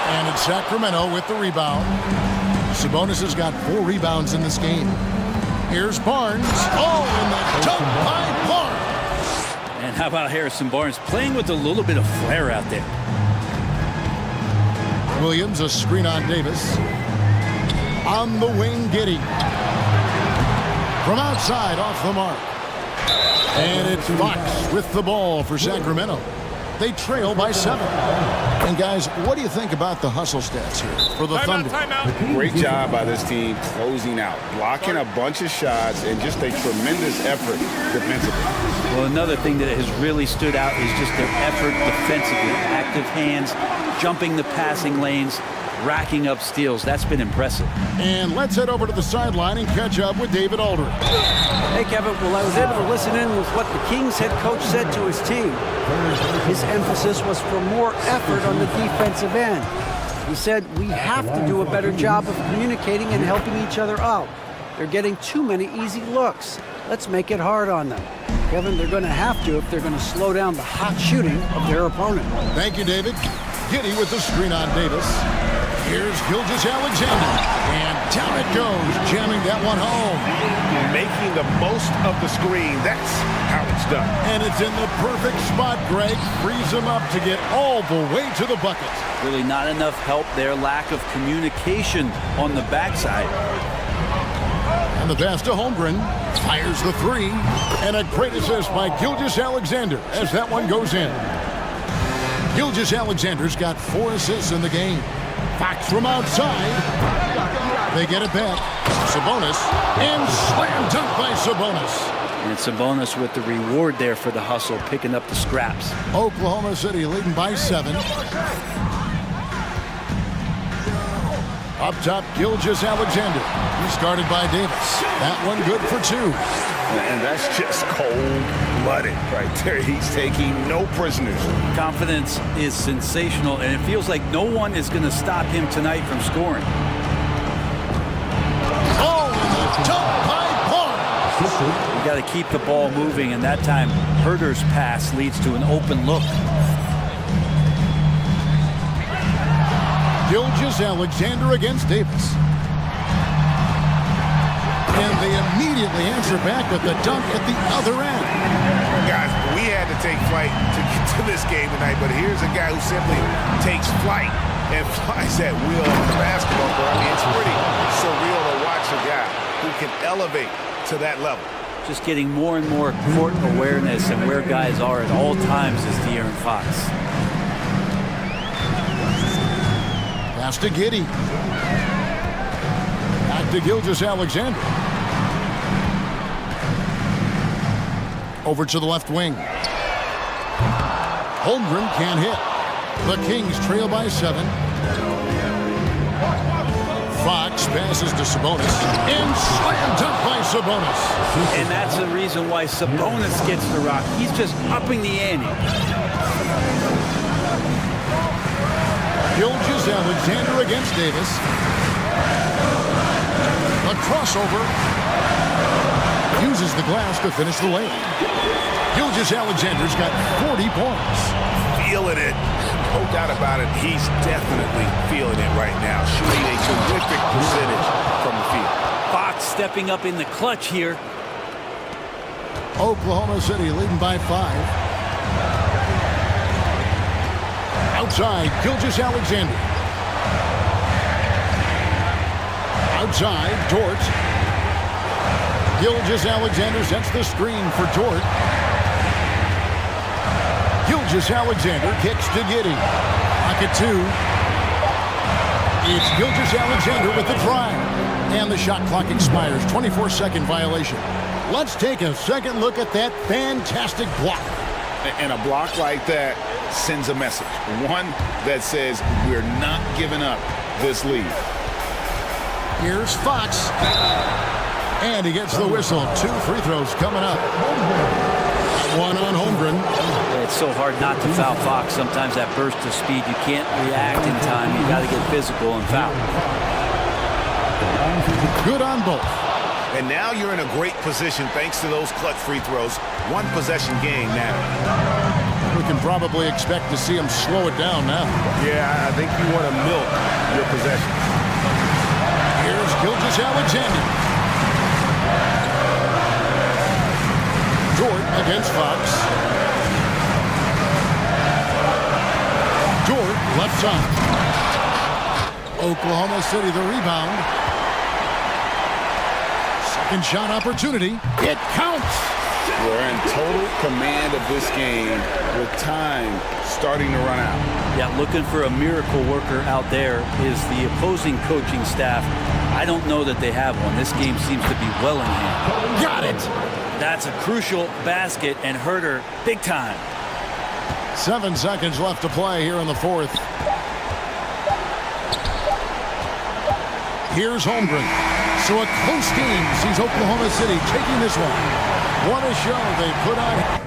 And it's Sacramento with the rebound. Sabonis has got 4 rebounds in this game. Here's Barnes. Oh, and the dunk by Barnes. And how about Harrison Barnes playing with a little bit of flair out there. Williams, a screen on Davis. On the wing, Giddey. From outside, off the mark. And it's Fox with the ball for Sacramento. They trail by 7. And guys, what do you think about the hustle stats here for the Thunder? Great job by this team closing out, blocking a bunch of shots, and just a tremendous effort defensively. Well, another thing that has really stood out is just their effort defensively. Active hands, jumping the passing lanes, racking up steals. That's been impressive. And let's head over to the sideline and catch up with David Aldridge. Hey, Kevin. Well, I was able to listen in with what the Kings head coach said to his team. His emphasis was for more effort on the defensive end. He said, we have to do a better job of communicating and helping each other out. They're getting too many easy looks. Let's make it hard on them. Kevin, they're going to have to if they're going to slow down the hot shooting of their opponent. Thank you, David. Giddey with the screen on Davis. Here's Gilgeous Alexander. And down it goes, jamming that one home. Making the most of the screen. That's how it's done. And it's in the perfect spot, Greg. Frees him up to get all the way to the bucket. Really not enough help there. Lack of communication on the backside. And the pass to Holmgren. Fires the three. And a great assist by Gilgeous-Alexander as that one goes in. Gilgeous-Alexander's got 4 assists in the game. Fox from outside. They get it back. Sabonis. And slam dunk by Sabonis. And Sabonis with the reward there for the hustle, picking up the scraps. Oklahoma City leading by 7. Up top, Gilgeous-Alexander. He started by Davis. That one good for 2. And that's just cold-blooded right there. He's taking no prisoners. Confidence is sensational, and it feels like no one is going to stop him tonight from scoring. Oh, and the dunk by Barnes. You got to keep the ball moving, and that time Herder's pass leads to an open look. Gilgeous-Alexander against Davis. And they immediately answer back with the dunk at the other end. Guys, we had to take flight to get to this game tonight, but here's a guy who simply takes flight and flies that wheel on the basketball court. I mean, it's pretty surreal to watch a guy who can elevate to that level. Just getting more and more court awareness and where guys are at all times is De'Aaron Fox. Pass to Giddey. Back to Gilgeous-Alexander. Over to the left wing. Holmgren can't hit. The Kings trail by 7. Fox passes to Sabonis. And slam dunk by Sabonis. And that's the reason why Sabonis gets the rock. He's just upping the ante. Gilgeous-Alexander against Davis. A crossover. Uses the glass to finish the lane. Gilgeous-Alexander's got 40 points. Feeling it. No doubt about it. He's definitely feeling it right now. Shooting a terrific percentage from the field. Fox stepping up in the clutch here. Oklahoma City leading by 5. Outside, Gilgeous-Alexander. Outside, Dort. Gilgeous-Alexander sets the screen for Dort. Gilgeous-Alexander kicks to Giddey. Pocket 2. It's Gilgeous-Alexander with the drive. And the shot clock expires. 24-second violation. Let's take a second look at that fantastic block. And a block like that sends a message. One that says we're not giving up this lead. Here's Fox. And he gets the whistle. 2 free throws coming up. One on Holmgren. It's so hard not to foul Fox. Sometimes that burst of speed, you can't react in time. You got to get physical and foul. Good on both. And now you're in a great position thanks to those clutch free throws. 1 possession game now. We can probably expect to see him slow it down now. Yeah, I think you want to milk your possession. Here's Gilgeous-Alexander. Dort against Fox. Dort left side. Oklahoma City the rebound. Second shot opportunity. It counts. We're in total command of this game with time starting to run out. Yeah, looking for a miracle worker out there is the opposing coaching staff. I don't know that they have one. This game seems to be well in hand. Got it. That's a crucial basket, and Herder big time. 7 seconds left to play here in the 4th. Here's Holmgren. So a close game sees Oklahoma City taking this one. What a show they put on.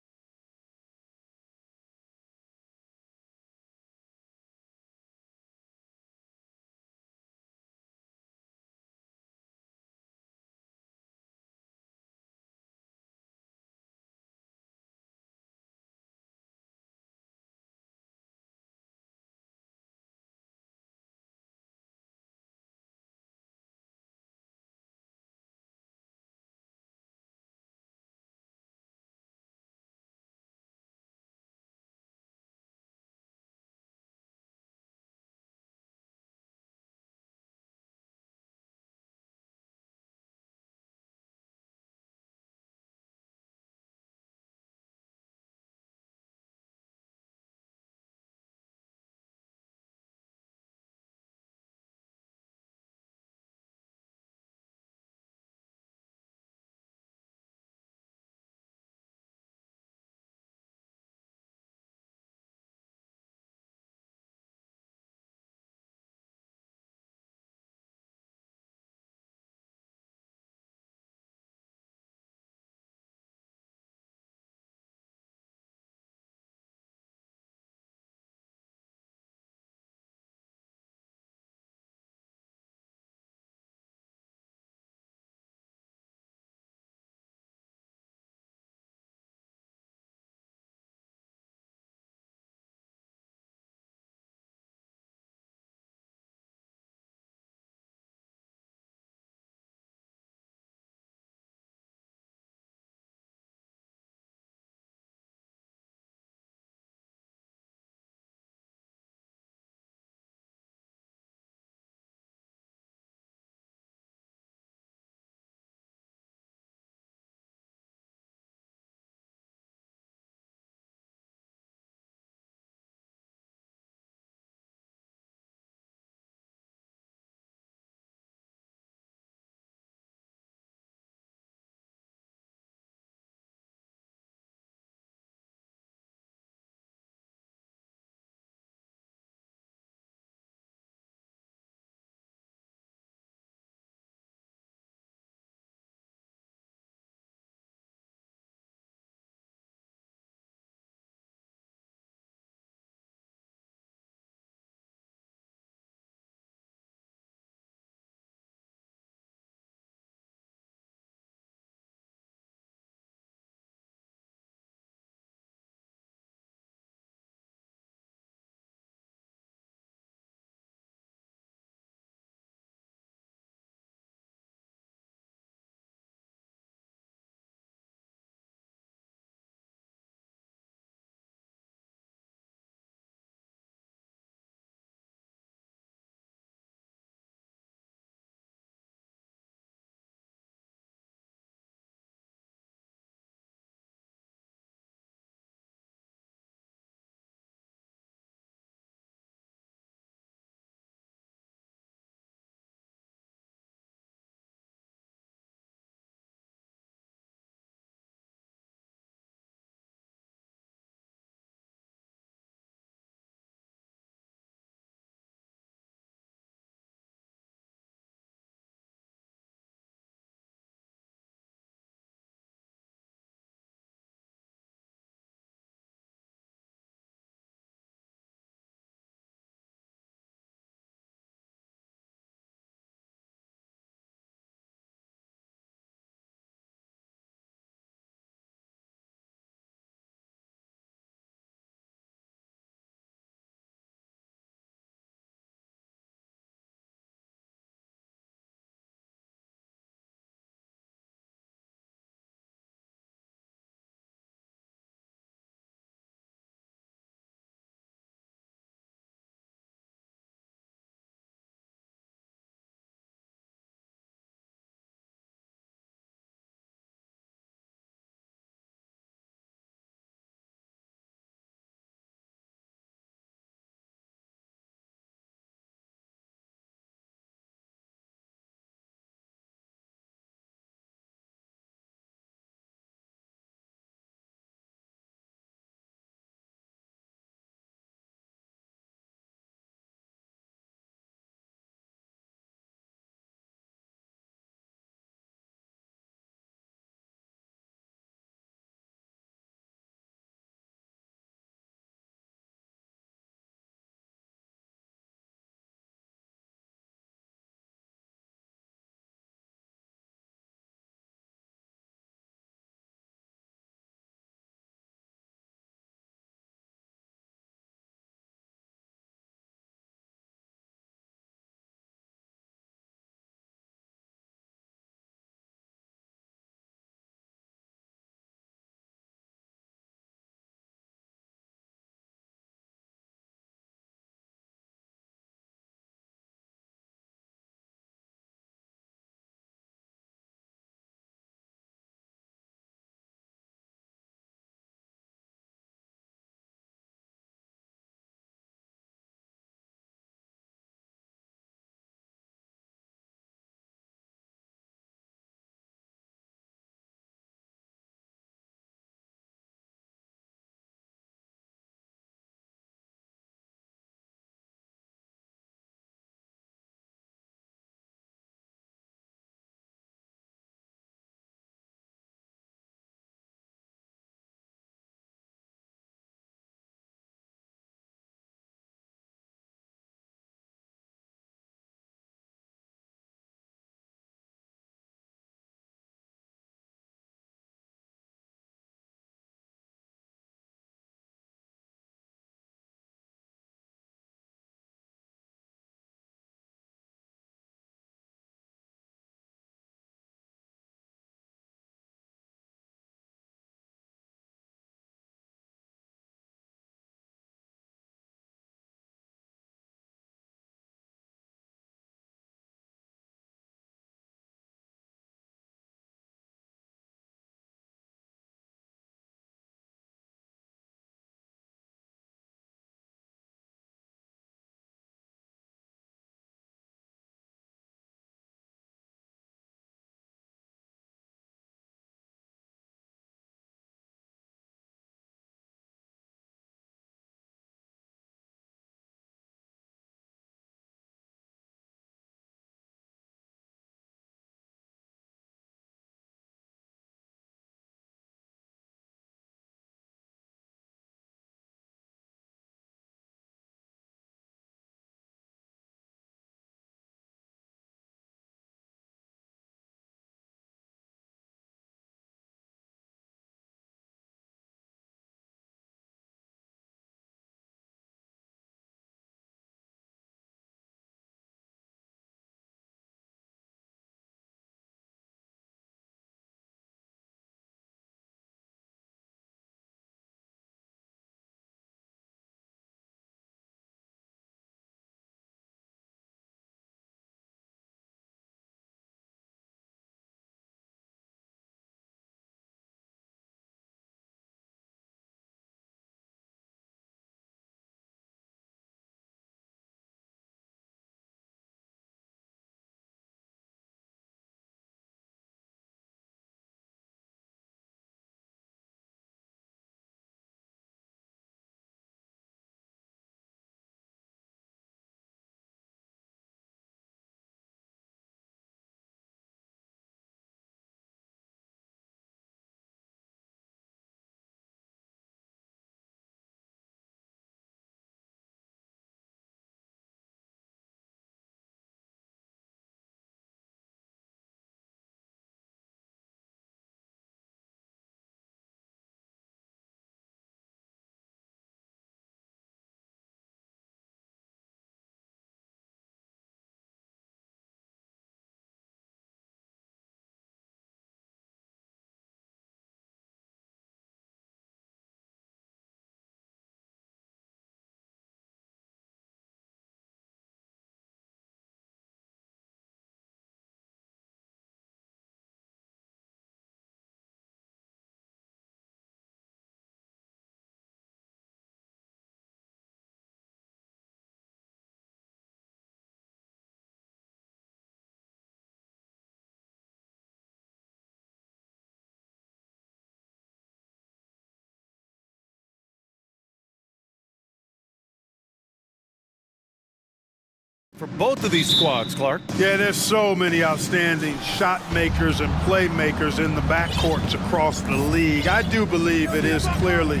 For both of these squads, Clark. Yeah, there's so many outstanding shot makers and playmakers in the backcourts across the league. I do believe it is clearly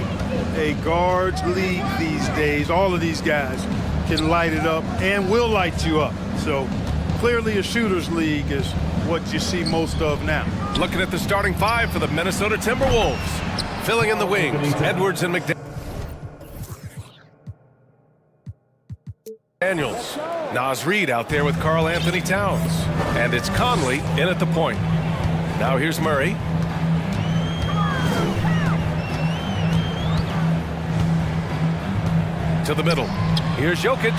a guards league these days. All of these guys can light it up and will light you up. So clearly a shooter's league is what you see most of now. Looking at the starting five for the Minnesota Timberwolves. Filling in the wings, Edwards and McDaniels. Naz Reid out there with Karl Anthony Towns. And it's Conley in at the point. Now here's Murray. To the middle. Here's Jokic.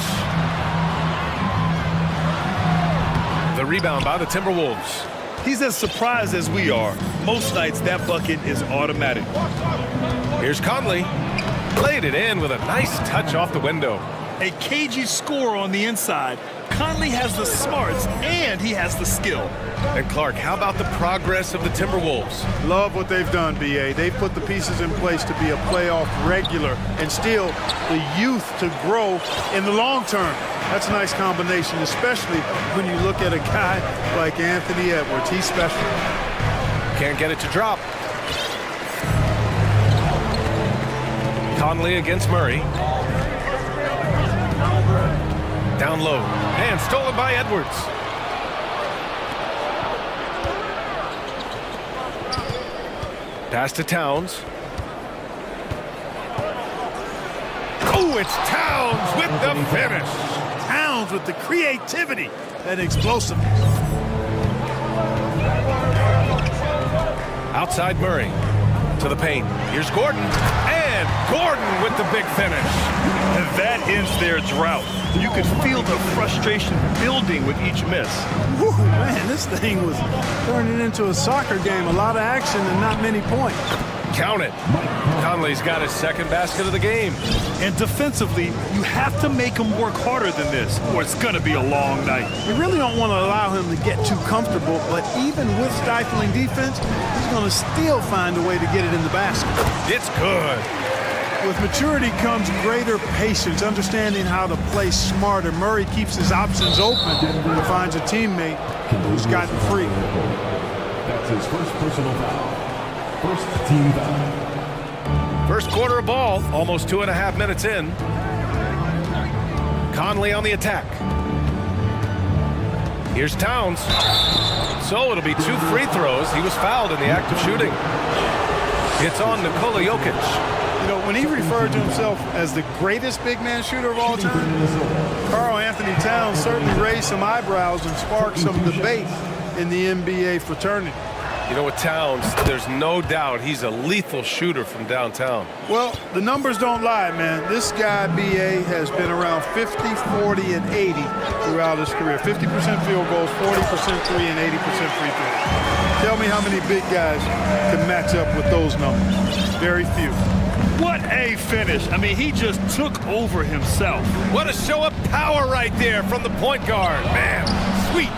The rebound by the Timberwolves. He's as surprised as we are. Most nights that bucket is automatic. Here's Conley. Played it in with a nice touch off the window. A cagey score on the inside. Conley has the smarts and he has the skill. And Clark, how about the progress of the Timberwolves? Love what they've done, B.A. They've put the pieces in place to be a playoff regular and still the youth to grow in the long term. That's a nice combination, especially when you look at a guy like Anthony Edwards. He's special. Can't get it to drop. Conley against Murray. Down low. And stolen by Edwards. Pass to Towns. Oh, it's Towns with the finish. Towns with the creativity and explosiveness. Outside Murray. To the paint. Here's Gordon. And Gordon with the big finish. And that ends their drought. You could feel the frustration building with each miss. Whew, man, this thing was turning into a soccer game. A lot of action and not many points. Count it. Conley's got his second basket of the game. And defensively, you have to make him work harder than this, or it's going to be a long night. You really don't want to allow him to get too comfortable, but even with stifling defense, he's going to still find a way to get it in the basket. It's good. With maturity comes greater patience, understanding how to play smarter. Murray keeps his options open and finds a teammate who's gotten free. That's his first personal foul. First team foul. First quarter of ball, almost 2.5 minutes in. Conley on the attack. Here's Towns. So it'll be 2 free throws. He was fouled in the act of shooting. It's on Nikola Jokic. You know, when he referred to himself as the greatest big man shooter of all time, Karl Anthony Towns certainly raised some eyebrows and sparked some debate in the NBA fraternity. You know, with Towns, there's no doubt he's a lethal shooter from downtown. Well, the numbers don't lie, man. This guy, B.A., has been around 50, 40, and 80 throughout his career. 50% field goals, 40% three, and 80% free throws. Tell me how many big guys can match up with those numbers. Very few. What a finish. I mean, he just took over himself. What a show of power right there from the point guard. Man, sweet.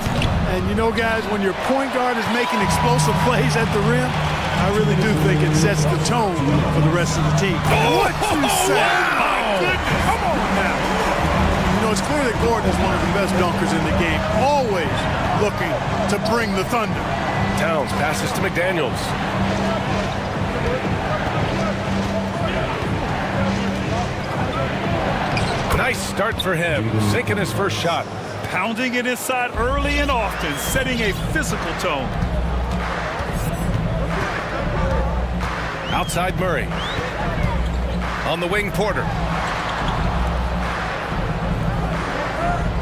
And you know, guys, when your point guard is making explosive plays at the rim, I really do think it sets the tone for the rest of the team. Oh, what you say? wow. My goodness. Come on now. You know, it's clear that Gordon is one of the best dunkers in the game, always looking to bring the thunder. Towns passes to McDaniels. Nice start for him, sinking his first shot. Pounding it inside early and often, setting a physical tone. Outside Murray. On the wing, Porter.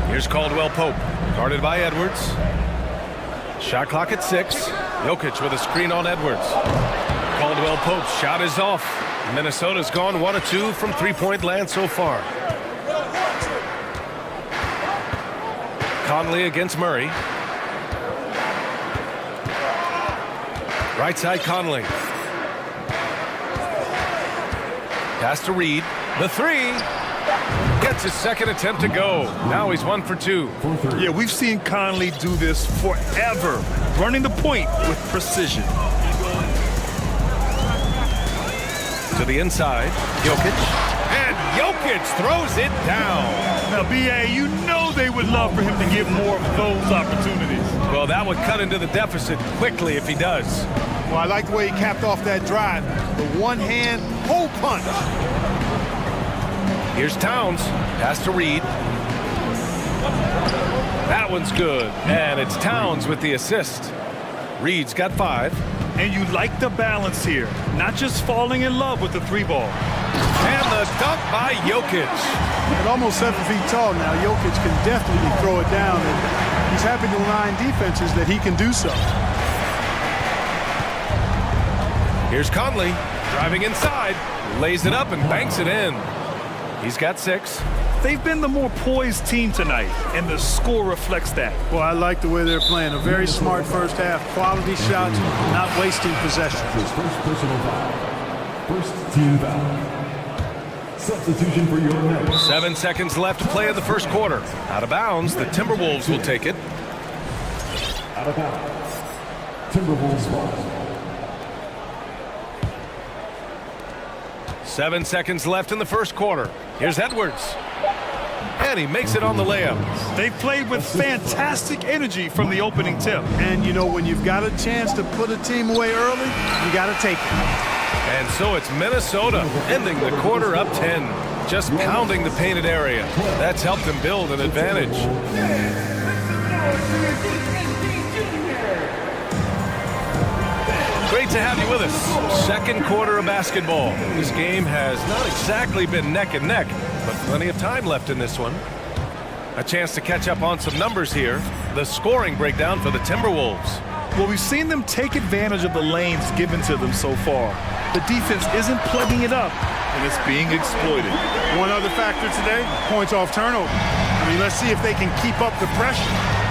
Here's Caldwell Pope, guarded by Edwards. Shot clock at 6. Jokic with a screen on Edwards. Caldwell Pope's shot is off. Minnesota's gone 1 of 2 from three-point land so far. Conley against Murray. Right side Conley. Pass to Reid. The 3. Gets his second attempt to go. Now he's 1 for 2. Yeah, we've seen Conley do this forever. Running the point with precision. To the inside. Jokic. And Jokic throws it down. Now, B.A., you know they would love for him to get more of those opportunities. Well, that would cut into the deficit quickly if he does. Well, I like the way he capped off that drive. The one-hand hole punch. Here's Towns. Pass to Reed. That one's good. And it's Towns with the assist. Reed's got 5. And you like the balance here. Not just falling in love with the 3-ball. And the dunk by Jokic. At almost 7 feet tall now, Jokic can definitely throw it down. And he's happy to line defenses that he can do so. Here's Conley driving inside. Lays it up and banks it in. He's got 6. They've been the more poised team tonight, and the score reflects that. Well, I like the way they're playing. A very smart first half. Quality shots, not wasting possession. First personal foul. First team foul. Substitution for your next. 7 seconds left to play in the first quarter. Out of bounds, the Timberwolves will take it. Out of bounds. Timberwolves ball. 7 seconds left in the first quarter. Here's Edwards. And he makes it on the layup. They played with fantastic energy from the opening tip. And, you know, when you've got a chance to put a team away early, you got to take it. And so it's Minnesota ending the quarter up 10. Just pounding the painted area. That's helped them build an advantage. Great to have you with us. Second quarter of basketball. This game has not exactly been neck and neck, but plenty of time left in this one. A chance to catch up on some numbers here. The scoring breakdown for the Timberwolves. Well, we've seen them take advantage of the lanes given to them so far. The defense isn't plugging it up, and it's being exploited. One other factor today, points off turnover. I mean, let's see if they can keep up the pressure,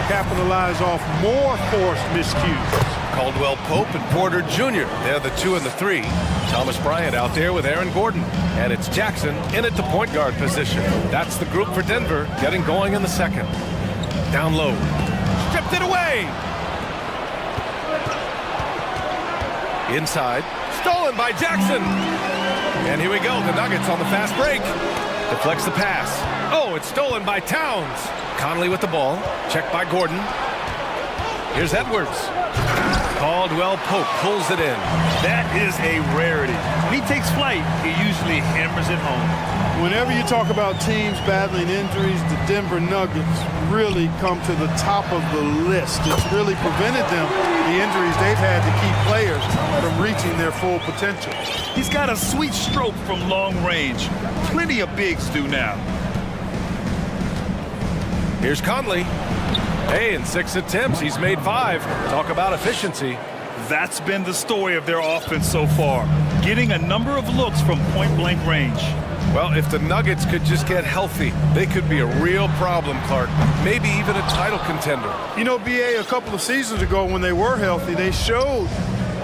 capitalize off more forced miscues. Caldwell Pope and Porter Jr. They're the 2 and the 3. Thomas Bryant out there with Aaron Gordon. And it's Jackson in at the point guard position. That's the group for Denver getting going in the second. Down low. Stripped it away. Inside. Stolen by Jackson. And here we go. The Nuggets on the fast break. Deflects the pass. Oh, it's stolen by Towns. Conley with the ball. Checked by Gordon. Here's Edwards. Caldwell Pope pulls it in. That is a rarity. When he takes flight, he usually hammers it home. Whenever you talk about teams battling injuries, the Denver Nuggets really come to the top of the list. It's really prevented them, the injuries they've had to keep players from reaching their full potential. He's got a sweet stroke from long range. Plenty of bigs do now. Here's Conley. Hey, in 6 attempts, he's made 5. Talk about efficiency. That's been the story of their offense so far, getting a number of looks from point-blank range. Well, if the Nuggets could just get healthy, they could be a real problem, Clark. Maybe even a title contender. You know, BA, a couple of seasons ago when they were healthy, they showed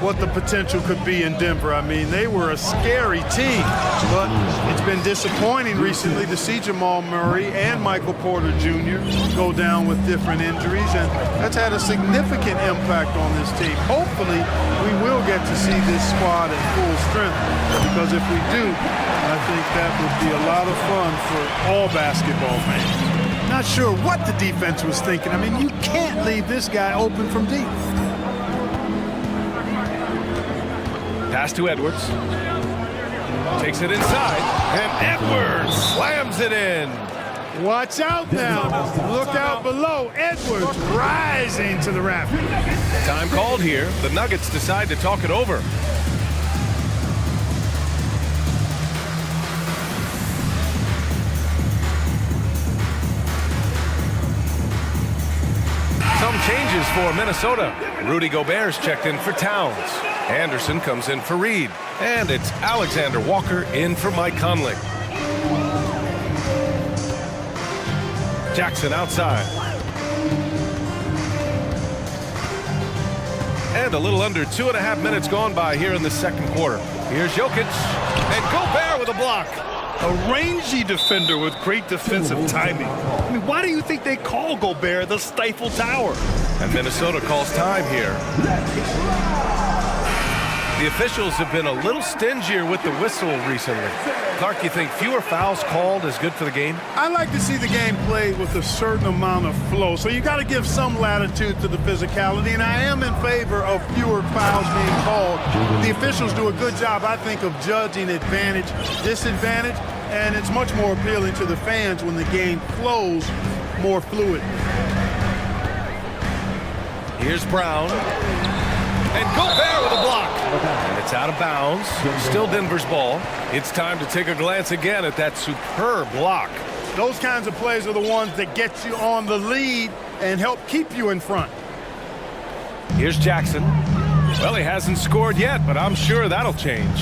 what the potential could be in Denver. I mean, they were a scary team, but it's been disappointing recently to see Jamal Murray and Michael Porter Jr. go down with different injuries, and that's had a significant impact on this team. Hopefully, we will get to see this squad at full strength, because if we do, I think that would be a lot of fun for all basketball fans. Not sure what the defense was thinking. I mean, you can't leave this guy open from deep. Pass to Edwards. Takes it inside. And Edwards slams it in. Watch out now. Look out below. Edwards rising to the raft. Time called here. The Nuggets decide to talk it over. Some changes for Minnesota. Rudy Gobert's checked in for Towns. Anderson comes in for Reed. And it's Alexander Walker in for Mike Conley. Jackson outside. And a little under 2.5 minutes gone by here in the second quarter. Here's Jokic. And Gobert with a block. A rangy defender with great defensive timing. I mean, why do you think they call Gobert the Stifle Tower? And Minnesota calls time here. The officials have been a little stingier with the whistle recently. Clark, you think fewer fouls called is good for the game? I like to see the game played with a certain amount of flow. So you got to give some latitude to the physicality, and I am in favor of fewer fouls being called. The officials do a good job, I think, of judging advantage, disadvantage, and it's much more appealing to the fans when the game flows more fluid. Here's Brown. And Gobert with a block. And it's out of bounds. Still Denver's ball. It's time to take a glance again at that superb block. Those kinds of plays are the ones that get you on the lead and help keep you in front. Here's Jackson. Well, he hasn't scored yet, but I'm sure that'll change.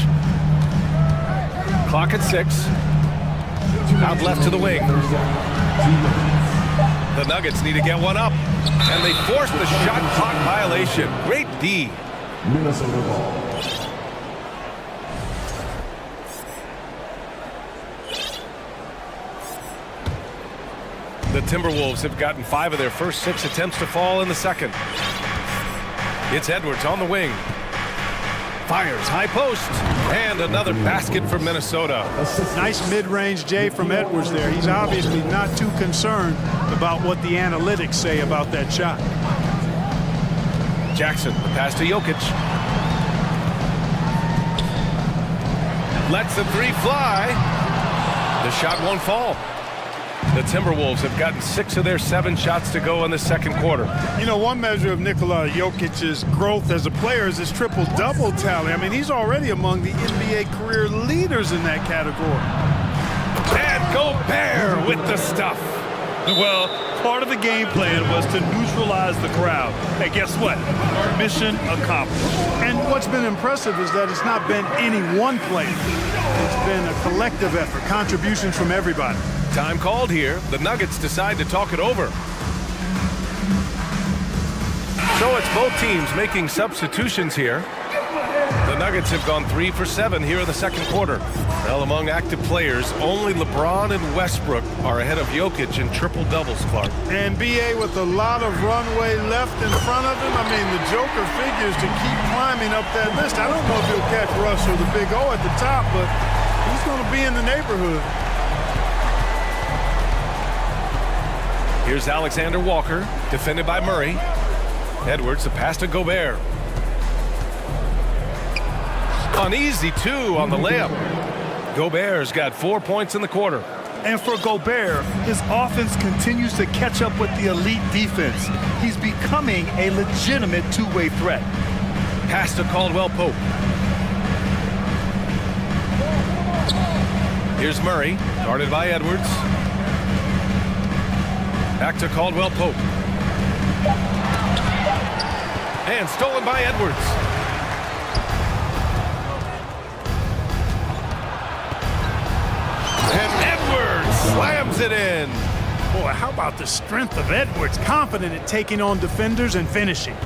Clock at 6. Out left to the wing. The Nuggets need to get one up. And they force the shot clock violation. Great D. Minnesota ball. The Timberwolves have gotten 5 of their first 6 attempts to fall in the second. It's Edwards on the wing. Fires high post. And another basket for Minnesota. Nice mid-range J from Edwards there. He's obviously not too concerned about what the analytics say about that shot. Jackson, the pass to Jokic. Lets the 3 fly. The shot won't fall. The Timberwolves have gotten 6 of their 7 shots to go in the second quarter. You know, one measure of Nikola Jokic's growth as a player is his triple-double tally. I mean, he's already among the NBA career leaders in that category. And Gobert with the stuff. Well, part of the game plan was to neutralize the crowd. And guess what? Mission accomplished. And what's been impressive is that it's not been any one player. It's been a collective effort, contributions from everybody. Time called here. The Nuggets decide to talk it over. So it's both teams making substitutions here. The Nuggets have gone 3 for 7 here in the second quarter. Well, among active players, only LeBron and Westbrook are ahead of Jokic in triple-doubles, Clark. And BA with a lot of runway left in front of him. I mean, the Joker figures to keep climbing up that list. I don't know if he'll catch Russ or the Big O at the top, but he's going to be in the neighborhood. Here's Alexander Walker, defended by Murray. Edwards, the pass to Gobert. An easy 2 on the layup. Gobert's got 4 points in the quarter. And for Gobert, his offense continues to catch up with the elite defense. He's becoming a legitimate two-way threat. Pass to Caldwell Pope. Here's Murray, guarded by Edwards. Back to Caldwell Pope. And stolen by Edwards. And Edwards slams it in. Boy, how about the strength of Edwards? Confident at taking on defenders and finishing.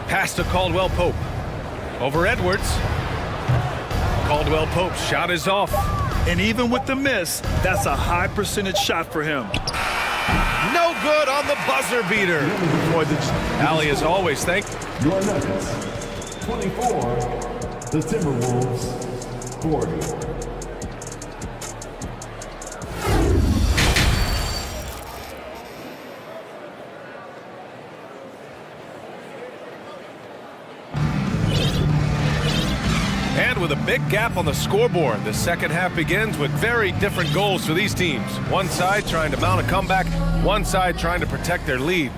Pass to Caldwell Pope. Over Edwards. Caldwell Pope's shot is off. And even with the miss, that's a high percentage shot for him. No good on the buzzer beater. Allie, as always, thank you. Your Nuggets, 24. The Timberwolves, 40. And with a big gap on the scoreboard, the second half begins with very different goals for these teams. One side trying to mount a comeback, one side trying to protect their lead.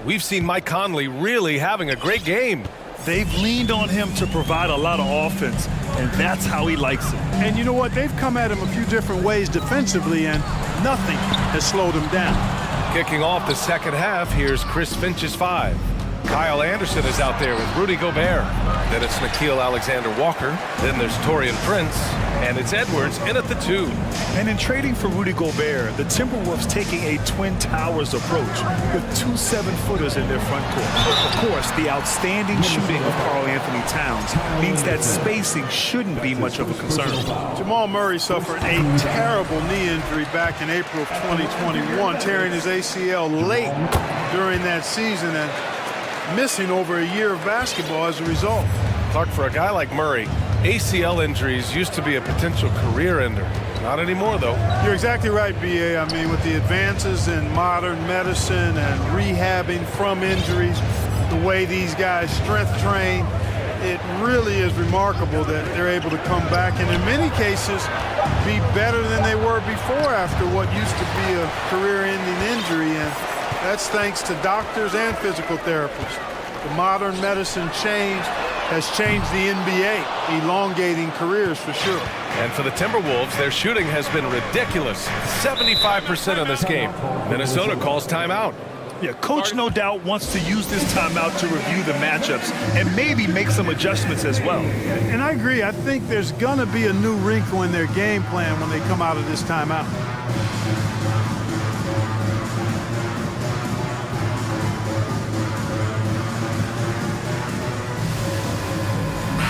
We've seen Mike Conley really having a great game. They've leaned on him to provide a lot of offense, and that's how he likes it. And you know what? They've come at him a few different ways defensively, and nothing has slowed him down. Kicking off the second half, here's Chris Finch's 5. Kyle Anderson is out there with Rudy Gobert. Then it's Nickeil Alexander-Walker. Then there's Taurean Prince. And it's Edwards in at the 2. And in trading for Rudy Gobert, the Timberwolves taking a Twin Towers approach with 2 7-footers in their front court. Of course, the outstanding shooting of Karl-Anthony Towns means that spacing shouldn't be much of a concern. Jamal Murray suffered a terrible knee injury back in April of 2021, tearing his ACL late during that season and missing over a year of basketball as a result. Clark, for a guy like Murray, ACL injuries used to be a potential career ender. Not anymore, though. You're exactly right, B.A. I mean, with the advances in modern medicine and rehabbing from injuries, the way these guys strength train, it really is remarkable that they're able to come back and in many cases be better than they were before after what used to be a career-ending injury, and that's thanks to doctors and physical therapists. The modern medicine change has changed the NBA, elongating careers for sure. And for the Timberwolves, their shooting has been ridiculous. 75% in this game. Minnesota calls timeout. Yeah, coach no doubt wants to use this timeout to review the matchups and maybe make some adjustments as well. And I agree. I think there's going to be a new wrinkle in their game plan when they come out of this timeout.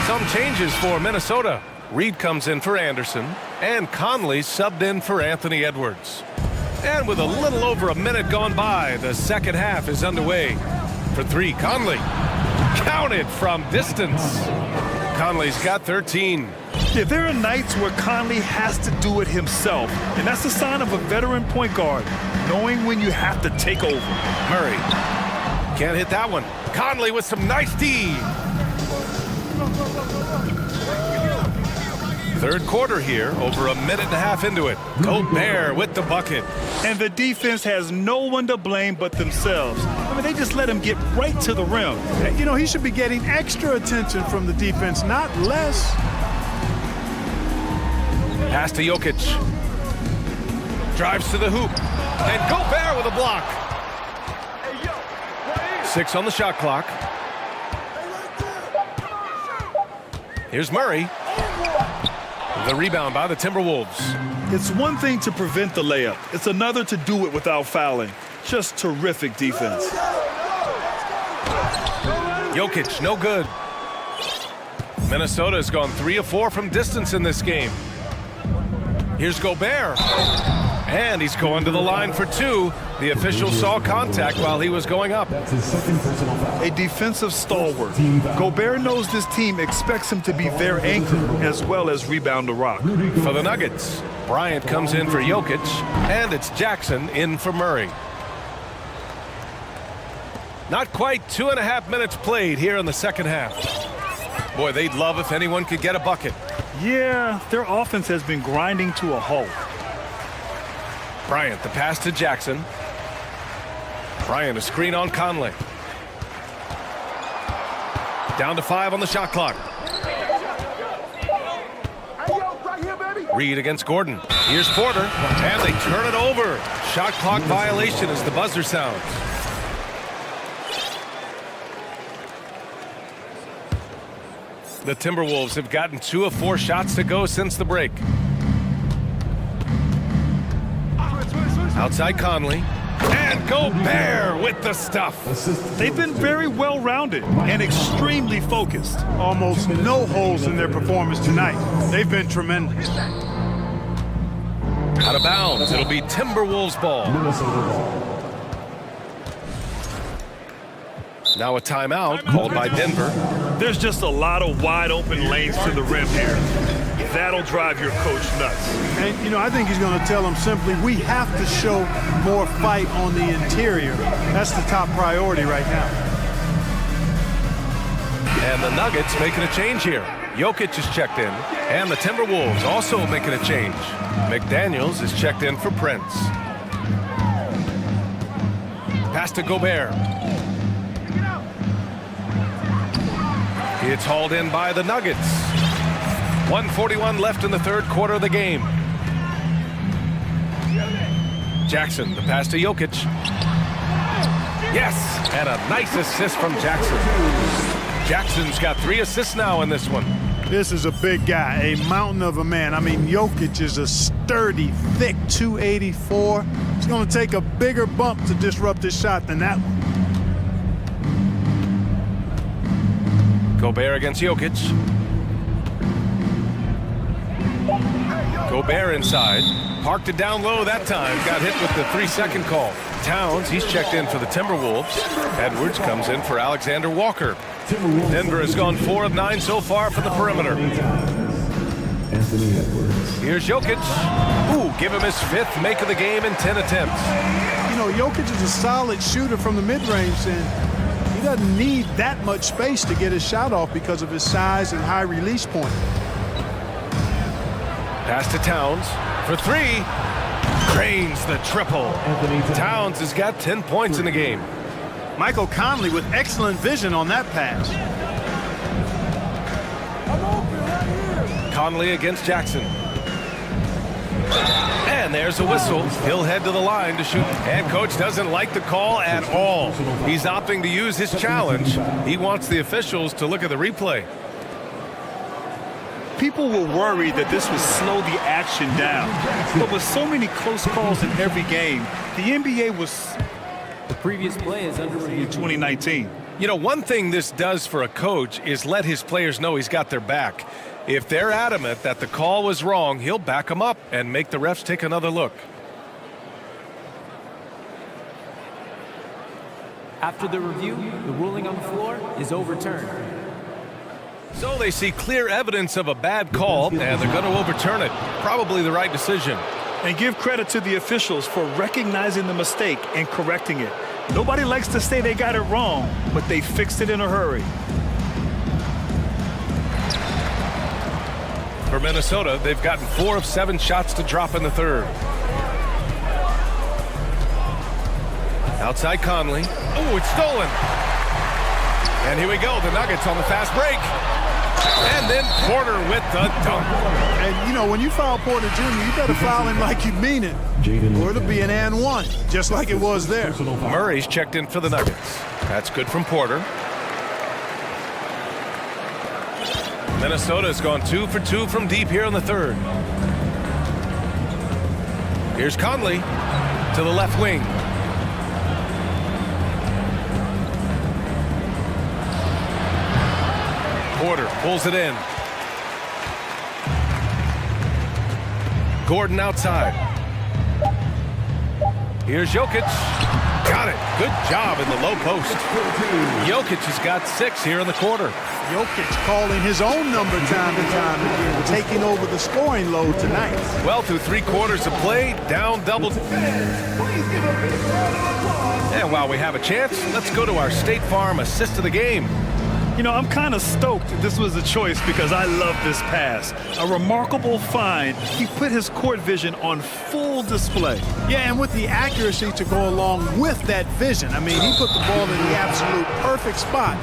Some changes for Minnesota. Reed comes in for Anderson, and Conley subbed in for Anthony Edwards. And with a little over a minute gone by, the second half is underway. For three, Conley. Counted from distance. Conley's got 13. Yeah, there are nights where Conley has to do it himself, and that's a sign of a veteran point guard, knowing when you have to take over. Murray can't hit that one. Conley with some nice D. Third quarter here, over a minute and a half into it. Gobert with the bucket. And the defense has no one to blame but themselves. I mean, they just let him get right to the rim. You know, he should be getting extra attention from the defense, not less. Pass to Jokic. Drives to the hoop. And Gobert with a block. 6 on the shot clock. Here's Murray. The rebound by the Timberwolves. It's one thing to prevent the layup. It's another to do it without fouling. Just terrific defense. Jokic, no good. Minnesota has gone 3 of 4 from distance in this game. Here's Gobert. And he's going to the line for 2. The official saw contact while he was going up. That's his second personal foul. A defensive stalwart. Gobert knows this team expects him to be their anchor as well as rebound the rock. For the Nuggets, Bryant comes in for Jokic, and it's Jackson in for Murray. Not quite 2.5 minutes played here in the second half. Boy, they'd love if anyone could get a bucket. Yeah, their offense has been grinding to a halt. Bryant, the pass to Jackson. Bryant, a screen on Conley. Down to 5 on the shot clock. Reed against Gordon. Here's Porter, and they turn it over. Shot clock violation as the buzzer sounds. The Timberwolves have gotten 2 of 4 shots to go since the break. Outside Conley. And Gobert with the stuff. They've been very well-rounded and extremely focused. Almost no holes in their performance tonight. They've been tremendous. Out of bounds. It'll be Timberwolves ball. Now a timeout called by Denver. There's just a lot of wide-open lanes to the rim here. That'll drive your coach nuts. And, you know, I think he's going to tell them simply, we have to show more fight on the interior. That's the top priority right now. And the Nuggets making a change here. Jokic is checked in, and the Timberwolves also making a change. McDaniels is checked in for Prince. Pass to Gobert. It's hauled in by the Nuggets. 1:41 left in the third quarter of the game. Jackson, the pass to Jokic. Yes, and a nice assist from Jackson. Jackson's got 3 assists now in this one. This is a big guy, a mountain of a man. I mean, Jokic is a sturdy, thick 284. It's going to take a bigger bump to disrupt his shot than that one. Gobert against Jokic. Gobert inside. Parked it down low that time. Got hit with the 3-second call. Towns, he's checked in for the Timberwolves. Edwards comes in for Alexander Walker. Denver has gone 4 of 9 so far from the perimeter. Here's Jokic. Ooh, give him his 5th make of the game in 10 attempts. You know, Jokic is a solid shooter from the mid-range, and he doesn't need that much space to get his shot off because of his size and high release point. Pass to Towns for 3. Drains the triple. Towns has got 10 points in the game. Michael Conley with excellent vision on that pass. Conley against Jackson. And there's a whistle. He'll head to the line to shoot. And coach doesn't like the call at all. He's opting to use his challenge. He wants the officials to look at the replay. People were worried that this would slow the action down. But with so many close calls in every game, the NBA was... The previous play is under review. 2019. You know, one thing this does for a coach is let his players know he's got their back. If they're adamant that the call was wrong, he'll back them up and make the refs take another look. After the review, the ruling on the floor is overturned. So they see clear evidence of a bad call, and they're going to overturn it. Probably the right decision. And give credit to the officials for recognizing the mistake and correcting it. Nobody likes to say they got it wrong, but they fixed it in a hurry. For Minnesota, they've gotten 4 of 7 shots to drop in the third. Outside Conley. Oh, it's stolen. And here we go, the Nuggets on the fast break. And then Porter with the dunk. And, you know, when you foul Porter Jr., you better foul him like you mean it, or it'll be an and one, just like it was there. Murray's checked in for the Nuggets. That's good from Porter. Minnesota's gone 2 for 2 from deep here in the third. Here's Conley to the left wing. Porter pulls it in. Gordon outside. Here's Jokic. Got it. Good job in the low post. Jokic has got 6 here in the quarter. Jokic calling his own number time to time again, taking over the scoring load tonight. Well, through 3 quarters of play, down double. And while we have a chance, let's go to our State Farm assist of the game. You know, I'm kind of stoked this was a choice because I love this pass. A remarkable find. He put his court vision on full display. Yeah, and with the accuracy to go along with that vision. I mean, he put the ball in the absolute perfect spot.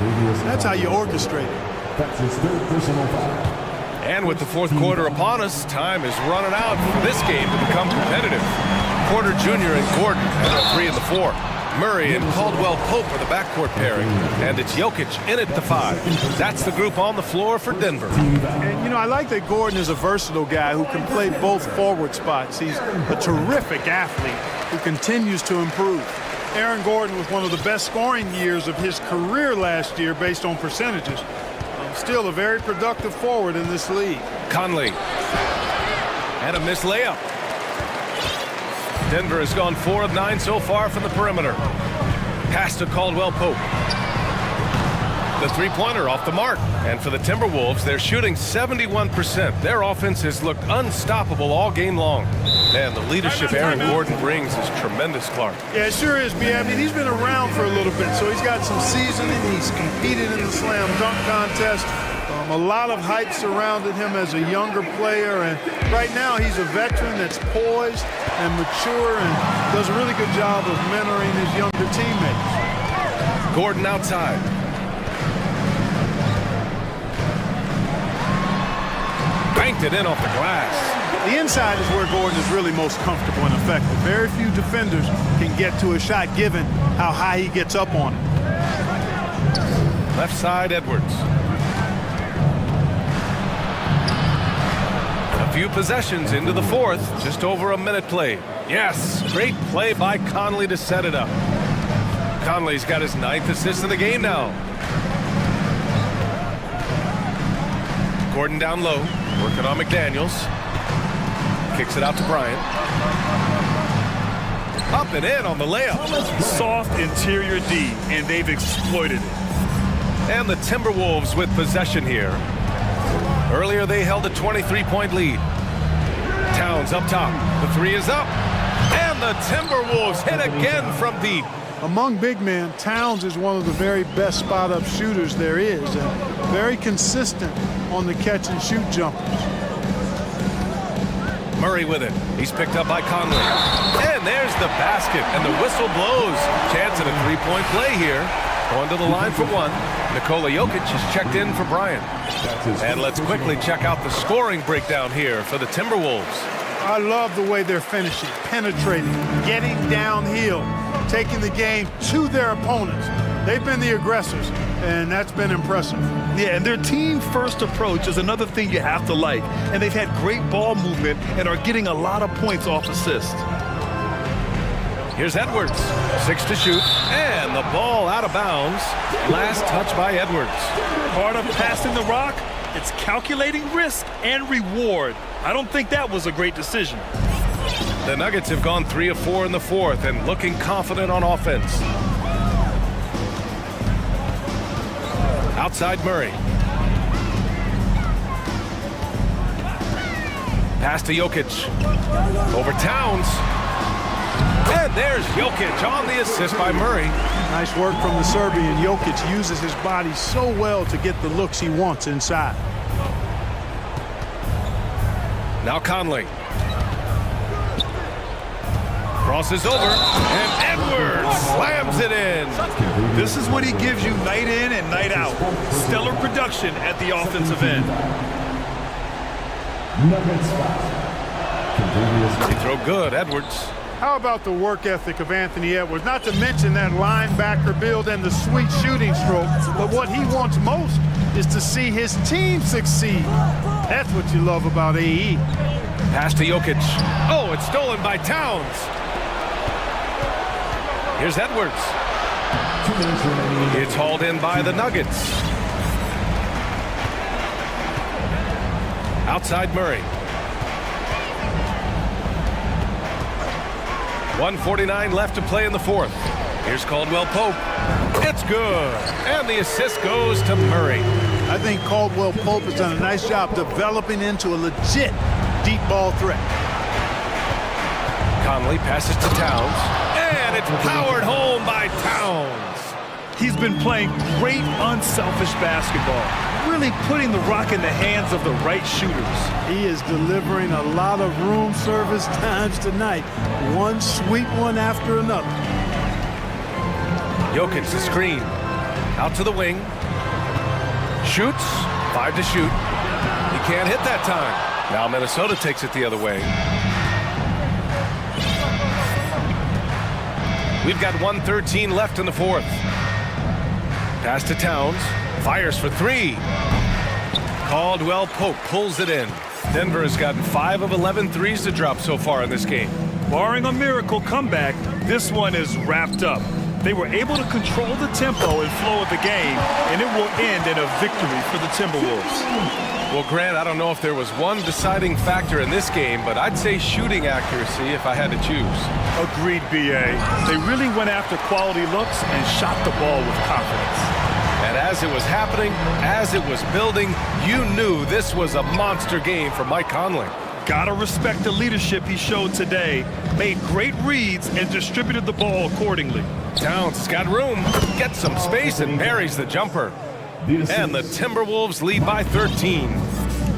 That's how you orchestrate it. That's his 3rd personal foul. And with the 4th quarter upon us, time is running out for this game to become competitive. Porter Jr. and Gordon at 3 and the 4. Murray and Caldwell-Pope are the backcourt pairing, and it's Jokic in at the 5. That's the group on the floor for Denver. And, you know, I like that Gordon is a versatile guy who can play both forward spots. He's a terrific athlete who continues to improve. Aaron Gordon with one of the best scoring years of his career last year based on percentages. Still a very productive forward in this league. Conley. And a missed layup. Denver has gone 4 of 9 so far from the perimeter. Pass to Caldwell-Pope. The three-pointer off the mark. And for the Timberwolves, they're shooting 71%. Their offense has looked unstoppable all game long. And the leadership Aaron Gordon brings is tremendous, Clark. Yeah, it sure is, B. I mean, he's been around for a little bit, so he's got some seasoning. He's competed in the slam dunk contest. A lot of hype surrounded him as a younger player, and right now he's a veteran that's poised and mature and does a really good job of mentoring his younger teammates. Gordon outside. Banked it in off the glass. The inside is where Gordon is really most comfortable and effective. Very few defenders can get to a shot given how high he gets up on it. Left side, Edwards. A few possessions into the 4th, just over a minute played. Yes, great play by Conley to set it up. Conley's got his 9th assist of the game now. Gordon down low, working on McDaniels. Kicks it out to Bryant. Up and in on the layup. Soft interior D, and they've exploited it. And the Timberwolves with possession here. Earlier they held a 23-point lead. Towns up top. The three is up. And the Timberwolves hit again from deep. Among big men, Towns is one of the very best spot-up shooters there is, and very consistent on the catch-and-shoot jumpers. Murray with it. He's picked up by Conley. And there's the basket, and the whistle blows. Chance at a three-point play here. Going to the line for one. Nikola Jokic has checked in for Bryant. And let's quickly check out the scoring breakdown here for the Timberwolves. I love the way they're finishing, penetrating, getting downhill, taking the game to their opponents. They've been the aggressors, and that's been impressive. Yeah, and their team-first approach is another thing you have to like. And they've had great ball movement and are getting a lot of points off assists. Here's Edwards, 6 to shoot, and the ball out of bounds. Last touch by Edwards. Part of passing the rock, it's calculating risk and reward. I don't think that was a great decision. The Nuggets have gone 3 of 4 in the fourth and looking confident on offense. Outside Murray. Pass to Jokic. Over Towns. And there's Jokic on the assist by Murray. Nice work from the Serbian. Jokic uses his body so well to get the looks he wants inside. Now Conley. Crosses over, and Edwards slams it in. This is what he gives you night in and night out. Stellar production at the offensive end. He throw good, Edwards. How about the work ethic of Anthony Edwards? Not to mention that linebacker build and the sweet shooting stroke, but what he wants most is to see his team succeed. That's what you love about AE. Pass to Jokic. Oh, it's stolen by Towns. Here's Edwards. It's hauled in by the Nuggets. Outside Murray. 1:49 left to play in the fourth. Here's Caldwell Pope. It's good. And the assist goes to Murray. I think Caldwell Pope has done a nice job developing into a legit deep ball threat. Conley passes to Towns. And it's powered home by Towns. He's been playing great unselfish basketball, really putting the rock in the hands of the right shooters. He is delivering a lot of room service times tonight. One sweet one after another. Jokic the screen. Out to the wing. Shoots. 5 to shoot. He can't hit that time. Now Minnesota takes it the other way. We've got 1:13 left in the fourth. Pass to Towns. Fires for three. Caldwell Pope pulls it in. Denver has gotten 5 of 11 threes to drop so far in this game. Barring a miracle comeback, this one is wrapped up. They were able to control the tempo and flow of the game, and it will end in a victory for the Timberwolves. Well, Grant, I don't know if there was one deciding factor in this game, but I'd say shooting accuracy if I had to choose. Agreed, B.A. They really went after quality looks and shot the ball with confidence. And as it was happening, as it was building, you knew this was a monster game for Mike Conley. Gotta respect the leadership he showed today. Made great reads and distributed the ball accordingly. Towns has got room, gets some space, and buries the jumper. And the Timberwolves lead by 13.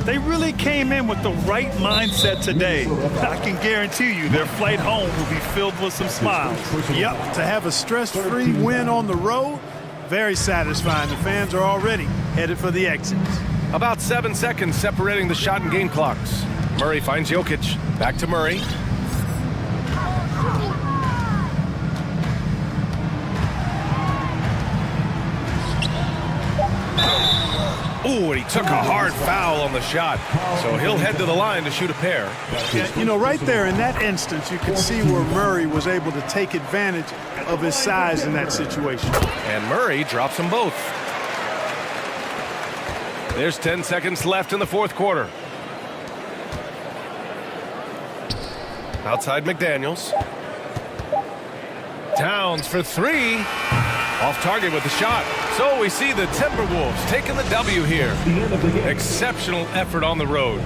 They really came in with the right mindset today. I can guarantee you their flight home will be filled with some smiles. Yep, to have a stress-free win on the road, very satisfying. The fans are already headed for the exits. About 7 seconds separating the shot and game clocks. Murray finds Jokic. Back to Murray. Ooh, and he took a hard foul on the shot. So he'll head to the line to shoot a pair. Yeah, you know, right there in that instance, you can see where Murray was able to take advantage of his size in that situation. And Murray drops them both. There's 10 seconds left in the fourth quarter. Outside McDaniels. Towns for three. Off target with the shot. So we see the Timberwolves taking the W here. Exceptional effort on the road.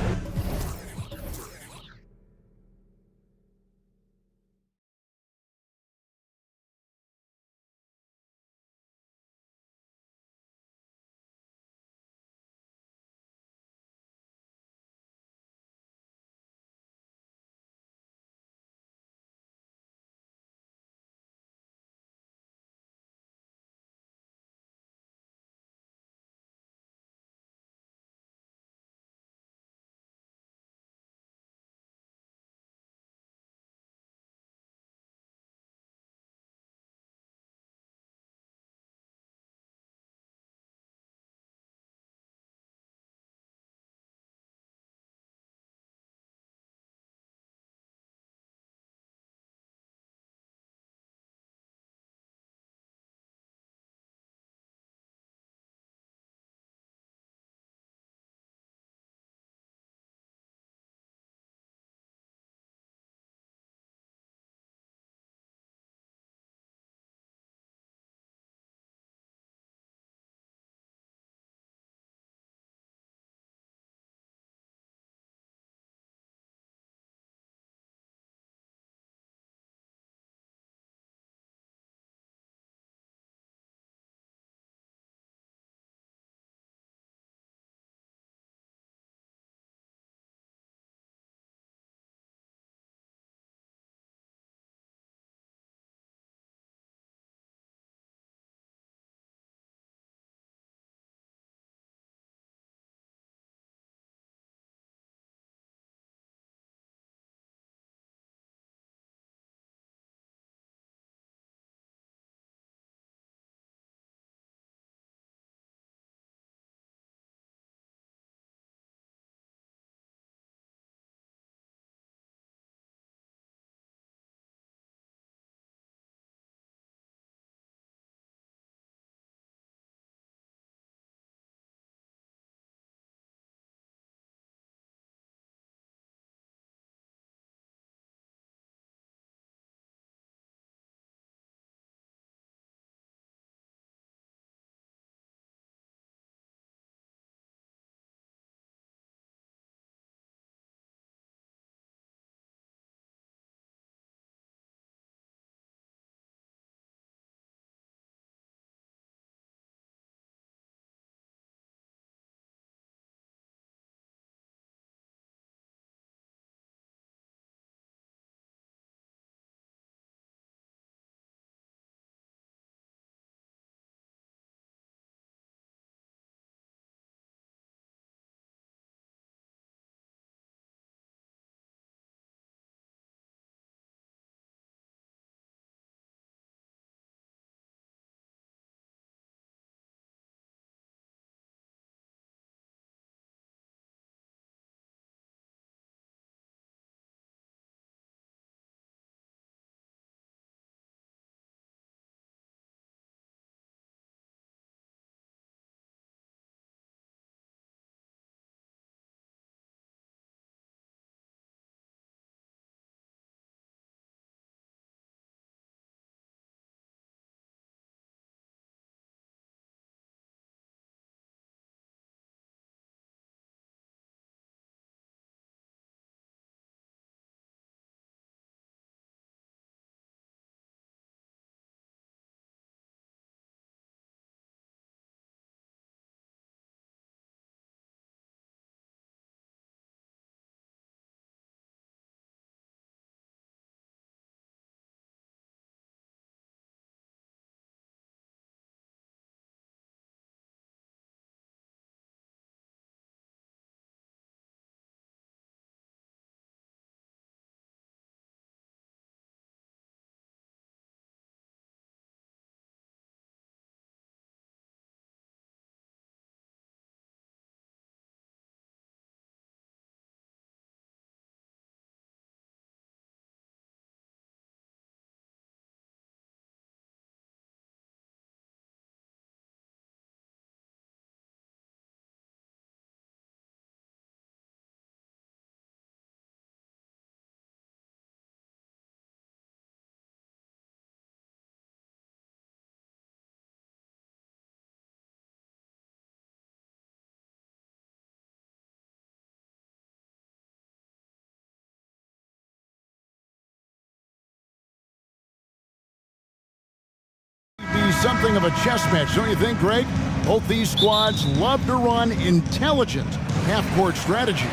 something of a chess match, don't you think, Greg? Both these squads love to run intelligent half-court strategies.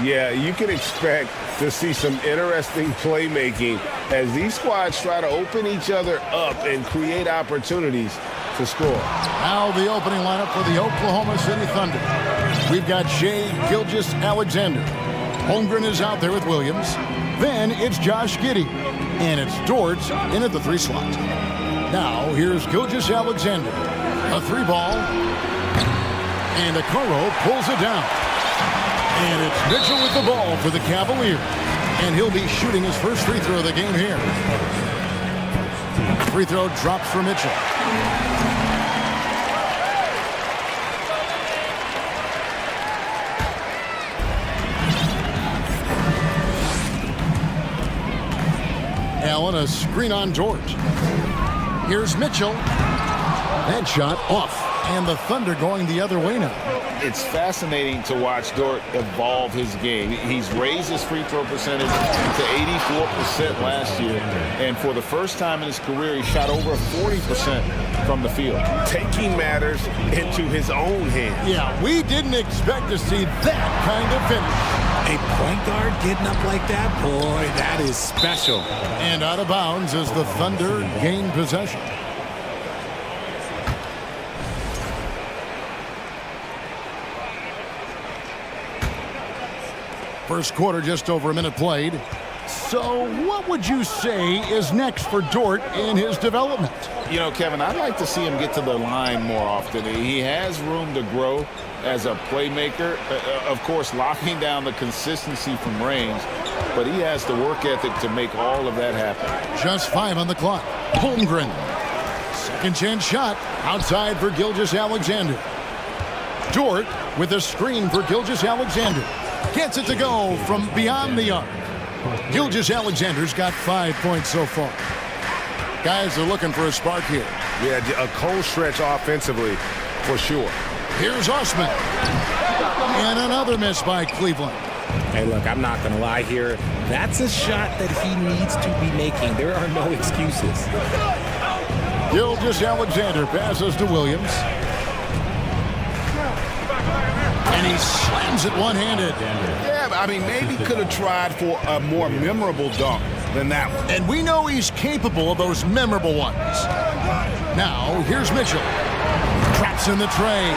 Yeah, you can expect to see some interesting playmaking as these squads try to open each other up and create opportunities to score. Now the opening lineup for the Oklahoma City Thunder. We've got Shea Gilgeous-Alexander. Holmgren is out there with Williams. Then it's Josh Giddey. And it's Dort in at the 3 slot. Now here's Gilgeous-Alexander. A 3-ball. And Okoro pulls it down. And it's Mitchell with the ball for the Cavaliers. And he'll be shooting his first free throw of the game here. Free throw drops for Mitchell. Allen, a screen on Dort. Here's Mitchell. That shot off. And the Thunder going the other way now. It's fascinating to watch Dort evolve his game. He's raised his free throw percentage to 84% last year. And for the first time in his career, he shot over 40% from the field, taking matters into his own hands. Yeah, we didn't expect to see that kind of finish. A point guard getting up like that, boy, that is special. And out of bounds as the Thunder gain possession. First quarter, just over a minute played. So what would you say is next for Dort in his development? You know, Kevin, I'd like to see him get to the line more often. He has room to grow as a playmaker. Of course, locking down the consistency from range, but he has the work ethic to make all of that happen. Just 5 on the clock. Holmgren. Second chance shot outside for Gilgeous-Alexander. Dort with a screen for Gilgeous-Alexander. Gets it to go from beyond the arc. Gilgeous-Alexander's got 5 points so far. Guys are looking for a spark here. Yeah, a cold stretch offensively for sure. Here's Osman. And another miss by Cleveland. Hey, look, I'm not going to lie here. That's a shot that he needs to be making. There are no excuses. Gilgeous-Alexander passes to Williams. And he slams it one-handed. Yeah, I mean, maybe could have tried for a more memorable dunk than that one. And we know he's capable of those memorable ones. Now, here's Mitchell. Traps in the tray.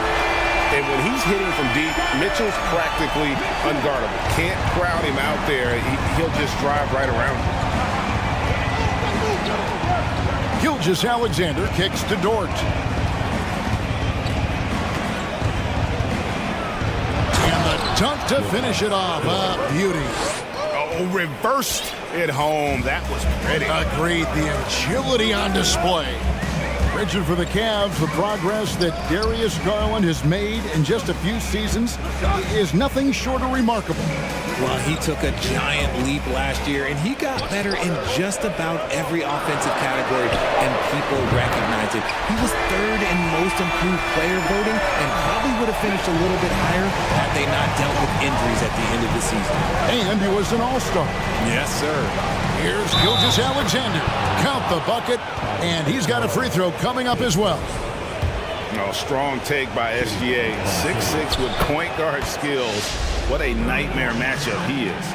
And when he's hitting from deep, Mitchell's practically unguardable. Can't crowd him out there. He'll just drive right around him. Gilgeous-Alexander kicks to Dort. Dunk to finish it off. Beauty. Oh, reversed it home. That was pretty. Agreed. The agility on display. Rigid for the Cavs. The progress that Darius Garland has made in just a few seasons is nothing short of remarkable. Well, he took a giant leap last year, and he got better in just about every offensive category, and people recognize it. He was 3rd in most improved player voting, and probably would have finished a little bit higher had they not dealt with injuries at the end of the season. And he was an all-star. Yes, sir. Here's Gilgeous-Alexander. Count the bucket, and he's got a free throw coming up as well. No, strong take by SGA. 6'6" with point guard skills. What a nightmare matchup he is.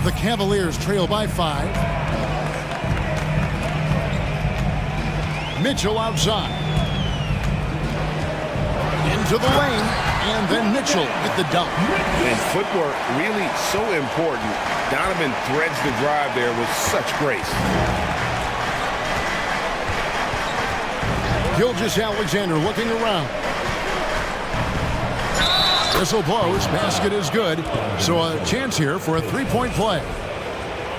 The Cavaliers trail by 5. Mitchell outside. Into the lane, and then Mitchell with the dunk. And footwork really so important. Donovan threads the drive there with such grace. Gilgeous-Alexander looking around. Whistle blows, basket is good, so a chance here for a 3-point play.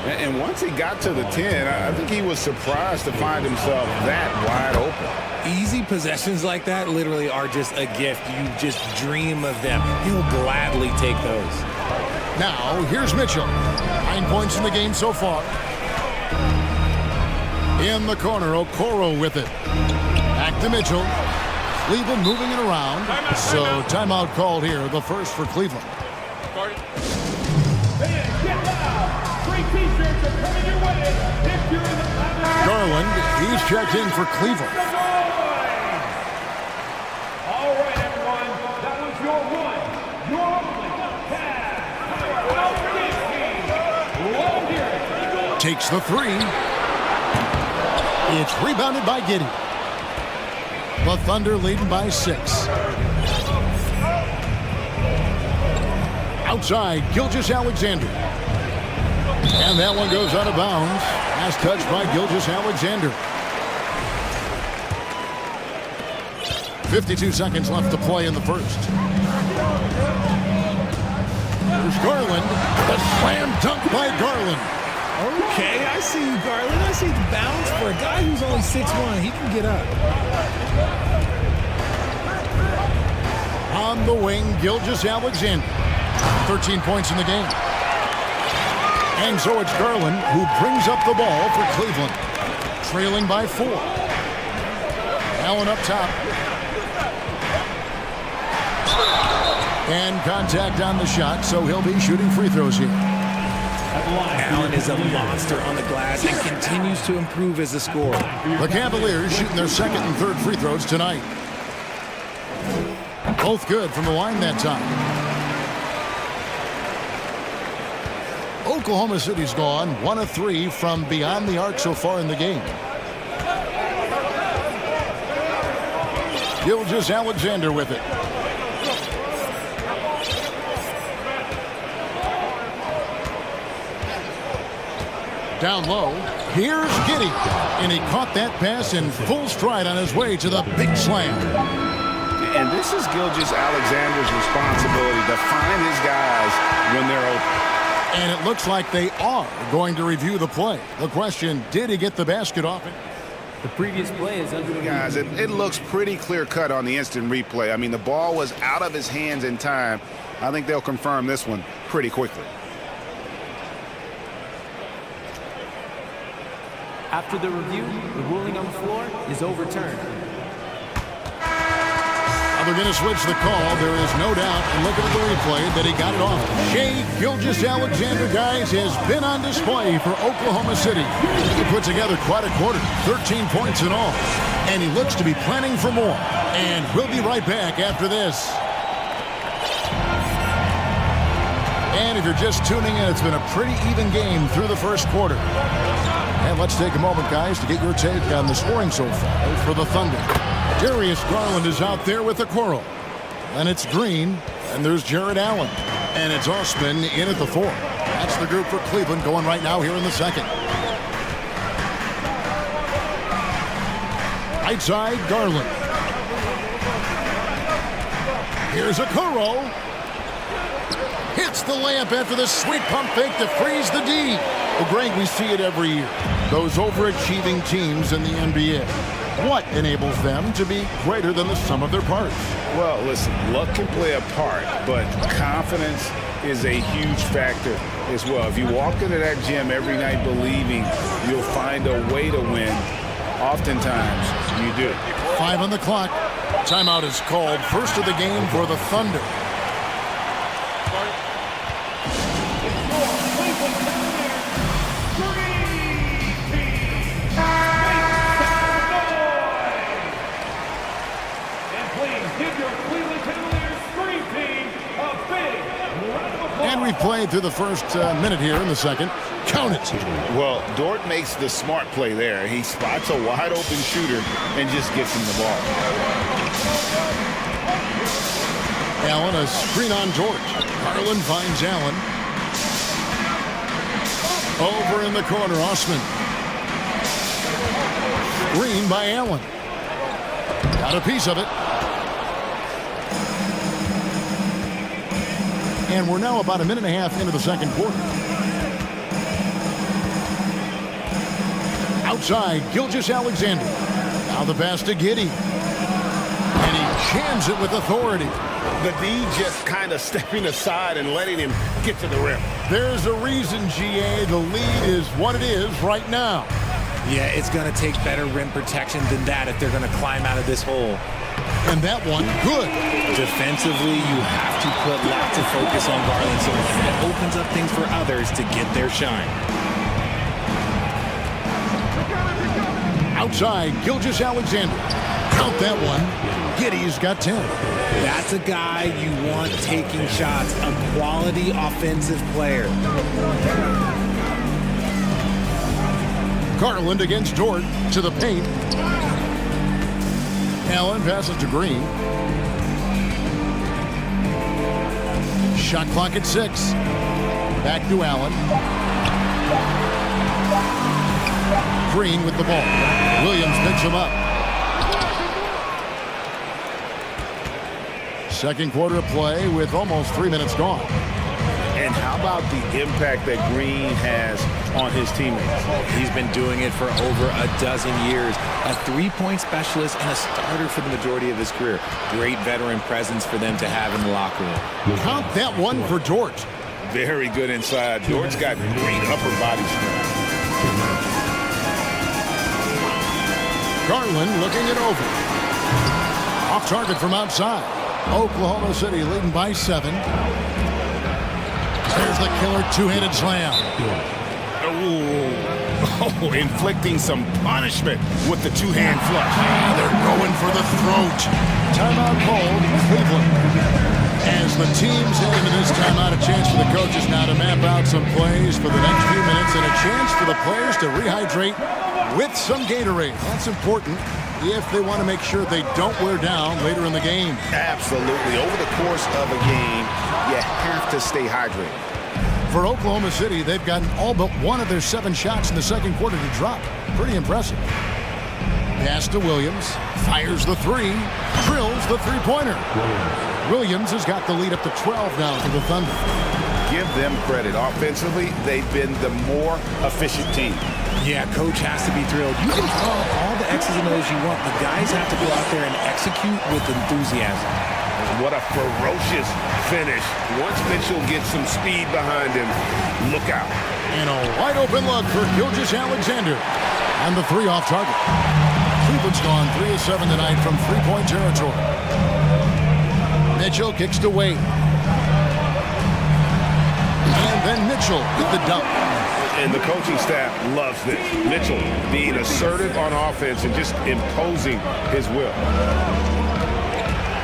And once he got to the 10, I think he was surprised to find himself that wide open. Easy possessions like that literally are just a gift. You just dream of them. He'll gladly take those. Now, here's Mitchell. 9 points in the game so far. In the corner, Okoro with it. Back to Mitchell. Cleveland moving it around. So timeout called here, the first for Cleveland. Garland, he's checked in for Cleveland. Takes the three. It's rebounded by Giddey. The Thunder leading by 6. Outside, Gilgeous-Alexander. And that one goes out of bounds. Last touch by Gilgeous-Alexander. 52 seconds left to play in the first. There's Garland. The slam dunk by Garland. Okay, I see you, Garland. I see the bounce for a guy who's only 6'1". He can get up. On the wing, Gilgeous-Alexander. 13 points in the game. And so it's Garland who brings up the ball for Cleveland. Trailing by 4. Allen up top. And contact on the shot, so he'll be shooting free throws here. Allen is a monster on the glass and continues to improve as a scorer. The Cavaliers shooting their second and third free throws tonight. Both good from the line that time. Oklahoma City's gone 1 of 3 from beyond the arc so far in the game. Gilgeous-Alexander with it. Down low, here's Giddey. And he caught that pass in full stride on his way to the big slam. And this is Gilgeous-Alexander's responsibility to find his guys when they're open. And it looks like they are going to review the play. The question, did he get the basket off it? The previous play is under the guys, it looks pretty clear-cut on the instant replay. I mean, the ball was out of his hands in time. I think they'll confirm this one pretty quickly. After the review, the ruling on the floor is overturned. They're going to switch the call. There is no doubt, and looking at the replay, that he got it off. Shai Gilgeous-Alexander, guys, has been on display for Oklahoma City. He put together quite a quarter, 13 points in all. And he looks to be planning for more. And we'll be right back after this. And if you're just tuning in, it's been a pretty even game through the first quarter. And let's take a moment, guys, to get your take on the scoring so far for the Thunder. Darius Garland is out there with the Coral. And it's Green, and there's Jared Allen. And it's Osman in at the 4. That's the group for Cleveland going right now here in the second. Right side, Garland. Here's a Coral. Hits the layup after the sweet pump fake to freeze the D. Well, Greg, we see it every year. Those overachieving teams in the NBA. What enables them to be greater than the sum of their parts? Well, listen, luck can play a part, but confidence is a huge factor as well. If you walk into that gym every night believing you'll find a way to win, oftentimes you do. 5 on the clock. Timeout is called. First of the game for the Thunder. And we've played through the first minute here in the second. Count it. Well, Dort makes the smart play there. He spots a wide open shooter and just gets him the ball. Allen, a screen on Dort. Garland finds Allen. Over in the corner, Osman. Green by Allen. Got a piece of it. And we're now about a minute and a half into the second quarter. Outside, Gilgeous-Alexander. Now the pass to Giddey. And he jams it with authority. The D just kind of stepping aside and letting him get to the rim. There's a reason, GA, the lead is what it is right now. Yeah, it's going to take better rim protection than that if they're going to climb out of this hole. And that one, good. Defensively, you have to put lots of focus on Garland, so that opens up things for others to get their shine. Outside, Gilgeous-Alexander. Count that one. Giddey's got 10. That's a guy you want taking shots, a quality offensive player. Garland against Dort to the paint. Allen passes to Green. Shot clock at 6. Back to Allen. Green with the ball. Williams picks him up. Second quarter of play with almost 3 minutes gone. And how about the impact that Green has on his teammates? He's been doing it for over a dozen years. A three-point specialist and a starter for the majority of his career. Great veteran presence for them to have in the locker room. Count that one for Dort. Very good inside. Dort's got great upper body strength. Garland looking it over. Off target from outside. Oklahoma City leading by 7. There's the killer two-handed slam. Oh, inflicting some punishment with the two-hand flush. They're going for the throat. Timeout called Cleveland. As the teams head into this timeout, a chance for the coaches now to map out some plays for the next few minutes and a chance for the players to rehydrate with some Gatorade. That's important if they want to make sure they don't wear down later in the game. Absolutely. Over the course of a game, you have to stay hydrated. For Oklahoma City, they've gotten all but one of their 7 shots in the second quarter to drop. Pretty impressive. Pass to Williams. Fires the 3. Drills the three-pointer. Williams has got the lead up to 12 now for the Thunder. Give them credit. Offensively, they've been the more efficient team. Yeah, coach has to be thrilled. You can call all the X's and O's you want. The guys have to go out there and execute with enthusiasm. What a ferocious finish. Once Mitchell gets some speed behind him, look out. And a wide open look for Gilgeous-Alexander. And the 3 off target. Cleveland's gone 3 of 7 tonight from three-point territory. Mitchell kicks to Wade. And then Mitchell with the dunk. And the coaching staff loves this. Mitchell being assertive on offense and just imposing his will.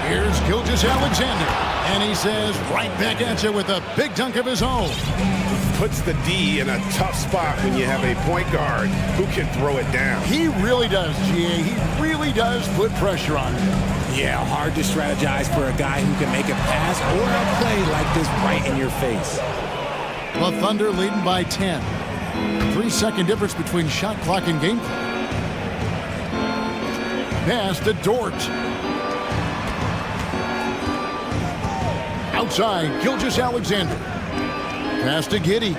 Here's Gilgeous-Alexander. And he says, right back at you with a big dunk of his own. Puts the D in a tough spot when you have a point guard who can throw it down. He really does, GA. He really does put pressure on him. Yeah, hard to strategize for a guy who can make a pass or a play like this right in your face. The Thunder leading by 10. 3-second difference between shot clock and game clock. Pass to Dort. Outside, Gilgeous-Alexander. Pass to Giddey.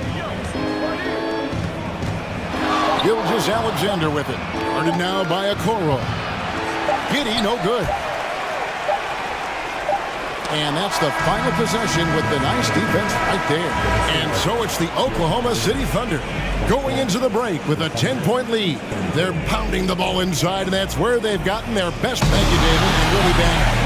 Gilgeous-Alexander with it. Guarded now by Okoro. Giddey, no good. And that's the final possession with the nice defense right there. And so it's the Oklahoma City Thunder going into the break with a 10-point lead. They're pounding the ball inside, and that's where they've gotten their best. Thank you, David, and we'll be back.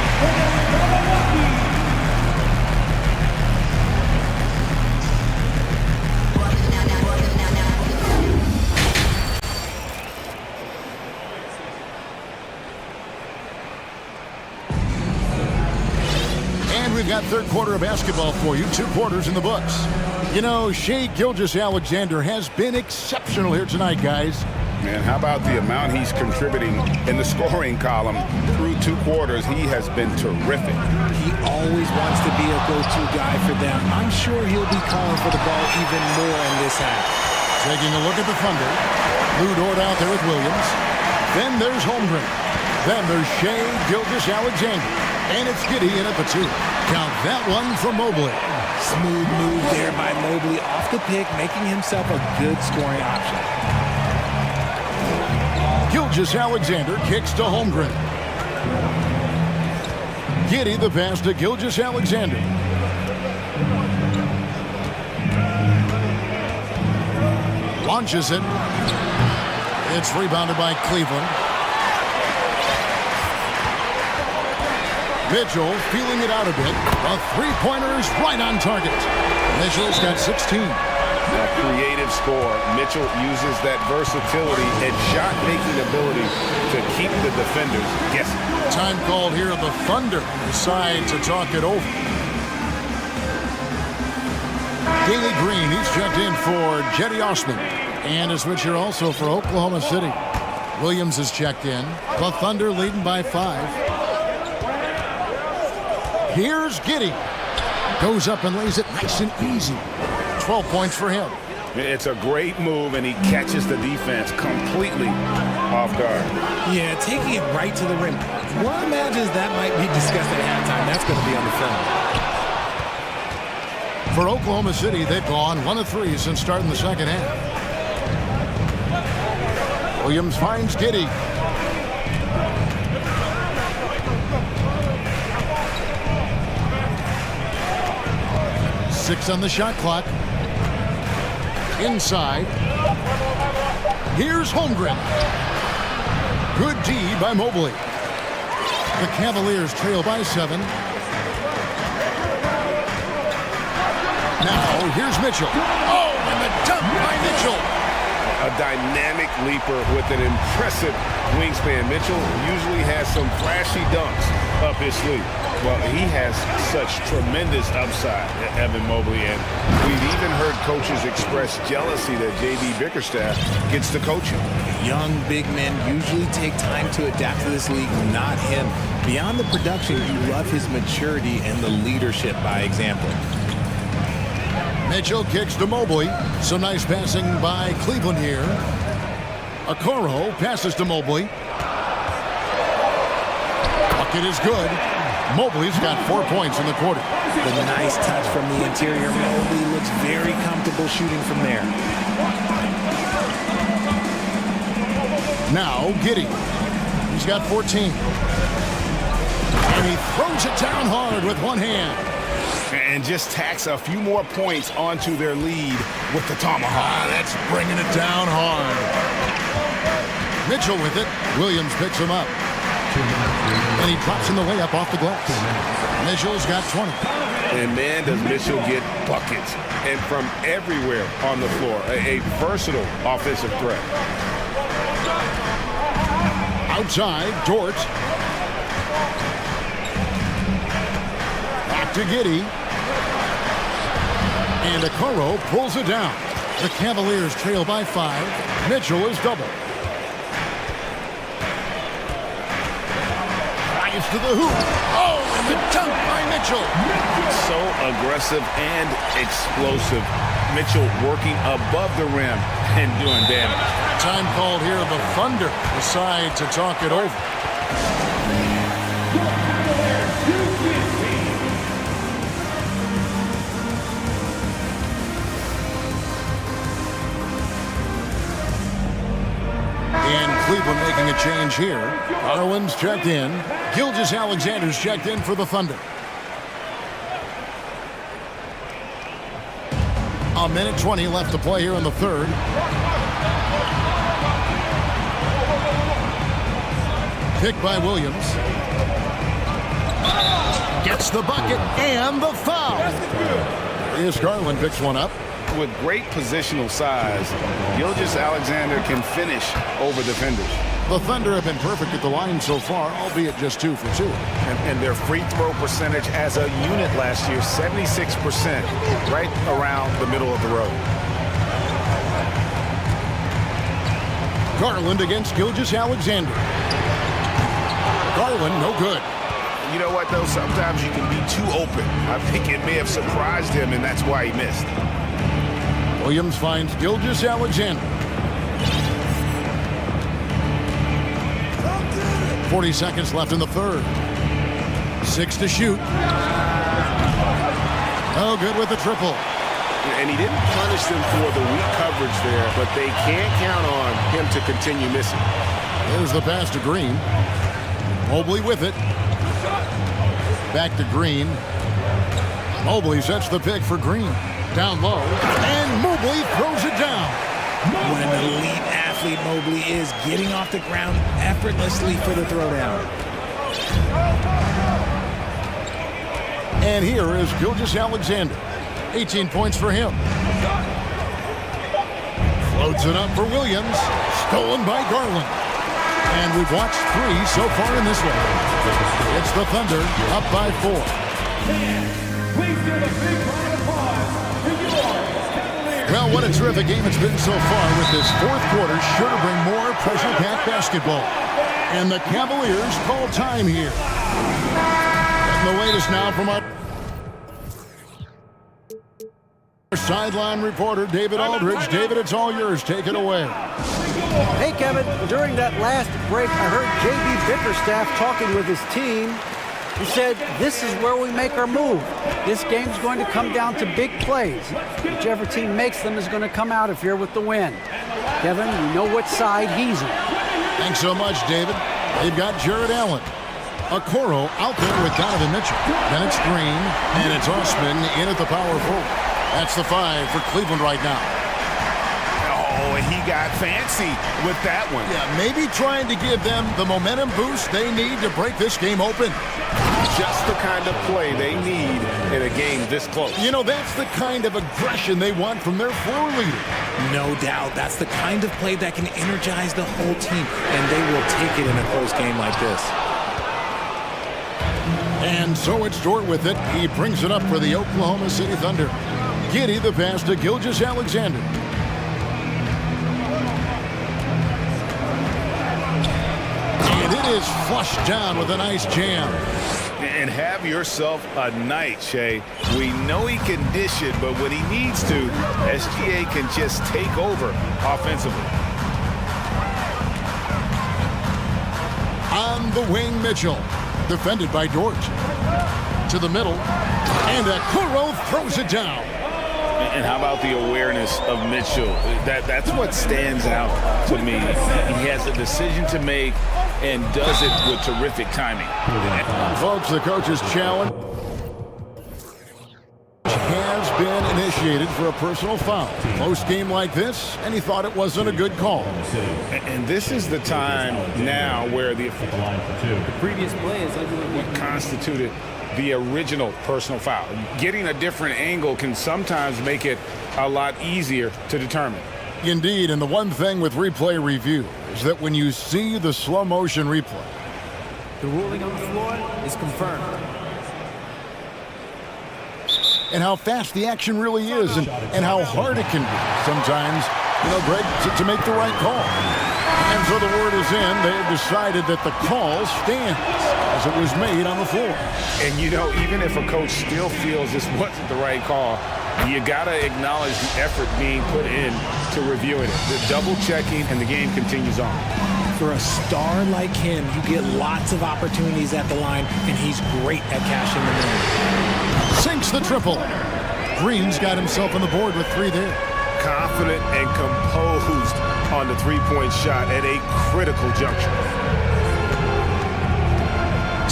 We've got third quarter of basketball for you. 2 quarters in the books. You know, Shai Gilgeous-Alexander has been exceptional here tonight, guys. Man, how about the amount he's contributing in the scoring column through 2 quarters? He has been terrific. He always wants to be a go-to guy for them. I'm sure he'll be calling for the ball even more in this half. Taking a look at the Thunder. Lou Dort out there with Williams. Then there's Holmgren. Then there's Shai Gilgeous-Alexander. And it's Giddey in at the 2. Count that one from Mobley. Smooth move there by Mobley off the pick, making himself a good scoring option. Gilgeous-Alexander kicks to Holmgren. Giddey the pass to Gilgeous-Alexander. Launches it. It's rebounded by Cleveland. Mitchell feeling it out a bit. A three-pointer is right on target. Mitchell's got 16. A creative score. Mitchell uses that versatility and shot-making ability to keep the defenders guessing. Time called here. The Thunder decide to talk it over. Daley Green, he's checked in for Jetty Osman. And a switch here also for Oklahoma City. Williams is checked in. The Thunder leading by 5. Here's Giddey. Goes up and lays it nice and easy. 12 points for him. It's a great move, and he catches the defense completely off guard. Yeah, taking it right to the rim. One imagines that might be discussed at halftime. That's going to be on the film. For Oklahoma City, they've gone 1 of 3 since starting the second half. Williams finds Giddey. Six on the shot clock. Inside. Here's Holmgren. Good D by Mobley. The Cavaliers trail by 7. Now, here's Mitchell. Oh, and the dunk by Mitchell. A dynamic leaper with an impressive wingspan. Mitchell usually has some flashy dunks up his sleeve. Well, he has such tremendous upside, Evan Mobley, and we've even heard coaches express jealousy that J.B. Bickerstaff gets to coach him. Young big men usually take time to adapt to this league, not him. Beyond the production, you love his maturity and the leadership by example. Mitchell kicks to Mobley. Some nice passing by Cleveland here. Okoro passes to Mobley. Bucket is good. Mobley's got 4 points in the quarter. The nice touch from the interior. Mobley looks very comfortable shooting from there. Now Giddey. He's got 14. And he throws it down hard with one hand. And just tacks a few more points onto their lead with the tomahawk. That's bringing it down hard. Mitchell with it. Williams picks him up. And he drops in the layup off the glass. Mitchell's got 20. And man, does Mitchell get buckets. And from everywhere on the floor. A versatile offensive threat. Outside, Dort. Back to Giddey. And Okoro pulls it down. The Cavaliers trail by 5. Mitchell is double. Drives to the hoop. Oh, and the dunk by Mitchell. So aggressive and explosive. Mitchell working above the rim and doing damage. Time called here. The Thunder decide to talk it over. And Cleveland making a change here. Garland's checked in. Gilgeous-Alexander's checked in for the Thunder. A minute 20 left to play here in the third. Picked by Williams. Gets the bucket and the foul. Here's Garland, picks one up. With great positional size, Gilgeous-Alexander can finish over defenders. The Thunder have been perfect at the line so far, albeit just 2 for 2. And their free throw percentage as a unit last year, 76%, right around the middle of the road. Garland against Gilgeous-Alexander. Garland, no good. You know what, though? Sometimes you can be too open. I think it may have surprised him, and that's why he missed. Williams finds Gilgeous-Alexander. 40 seconds left in the third. 6 to shoot. Oh, good with the triple. And he didn't punish them for the weak coverage there, but they can't count on him to continue missing. There's the pass to Green. Mobley with it. Back to Green. Mobley sets the pick for Green. Down low. And Mobley throws it down. What an elite athlete Mobley is, getting off the ground effortlessly for the throwdown. And here is Gilgeous-Alexander. 18 points for him. Floats it up for Williams. Stolen by Garland. And we've watched 3 so far in this one. It's the Thunder up by 4. Please give a big round of applause to your Cavaliers. Well, what a terrific game it's been so far, with this fourth quarter sure to bring more pressure-packed basketball. And the Cavaliers call time here. Getting the latest now from our sideline reporter, David Aldridge. David, it's all yours. Take it away. Hey, Kevin. During that last break, I heard J.B. Bickerstaff talking with his team. He said, this is where we make our move. This game's going to come down to big plays. Whichever team makes them is going to come out of here with the win. Kevin, you know what side he's on. Thanks so much, David. They've got Jared Allen. Okoro out there with Donovan Mitchell. Then it's Green, and it's Osman in at the power forward. That's the 5 for Cleveland right now. Oh, and he got fancy with that one. Yeah, maybe trying to give them the momentum boost they need to break this game open. Just the kind of play they need in a game this close. You know, that's the kind of aggression they want from their floor leader. No doubt. That's the kind of play that can energize the whole team, and they will take it in a close game like this. And so it's Dort with it. He brings it up for the Oklahoma City Thunder. Giddey the pass to Gilgeous-Alexander. And it is flushed down with a nice jam. And have yourself a night, Shea. We know he can dish it, but when he needs to, SGA can just take over offensively. On the wing, Mitchell. Defended by Dort. To the middle. And Okoro throws it down. And how about the awareness of Mitchell? That's what stands out to me. He has a decision to make and does it with terrific timing. Folks, the coach's challenge has been initiated for a personal foul. Close game like this, and he thought it wasn't a good call. And this is the time now where the previous play is what constituted the original personal foul. Getting a different angle can sometimes make it a lot easier to determine. Indeed, and the one thing with replay review is that when you see the slow motion replay, the ruling on the floor is confirmed. And how fast the action really is, and how hard it can be sometimes, you know, Greg, to make the right call. And so the word is in. They have decided that the call stands as it was made on the floor. And, you know, even if a coach still feels this wasn't the right call, you got to acknowledge the effort being put in to reviewing it. The double-checking, and the game continues on. For a star like him, you get lots of opportunities at the line, and he's great at cashing them in. Sinks the triple. Green's got himself on the board with 3 there. Confident and composed on the three-point shot at a critical juncture.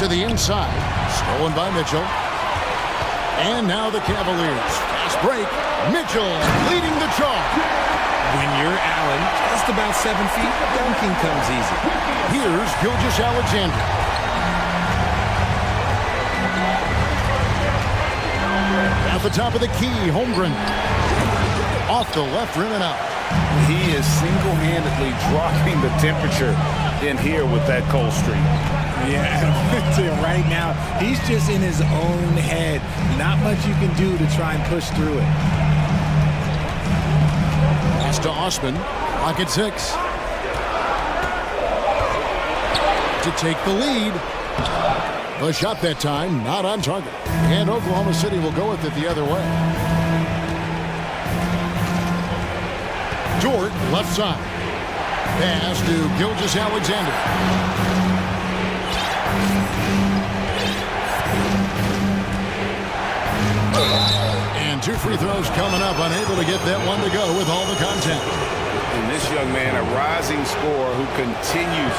To the inside. Stolen by Mitchell. And now the Cavaliers. Fast break. Mitchell leading the charge. When you're Allen, just about 7 feet, dunking comes easy. Here's Gilgeous-Alexander. At the top of the key, Holmgren. Off the left rim and out. He is single-handedly dropping the temperature in here with that cold streak. Yeah, right now, he's just in his own head. Not much you can do to try and push through it. Pass to Osman. Clock at 6. To take the lead. The shot that time, not on target. And Oklahoma City will go with it the other way. Dort, left side. Pass to Gilgeous-Alexander. And 2 free throws coming up, unable to get that one to go with all the contact. And this young man, a rising scorer who continues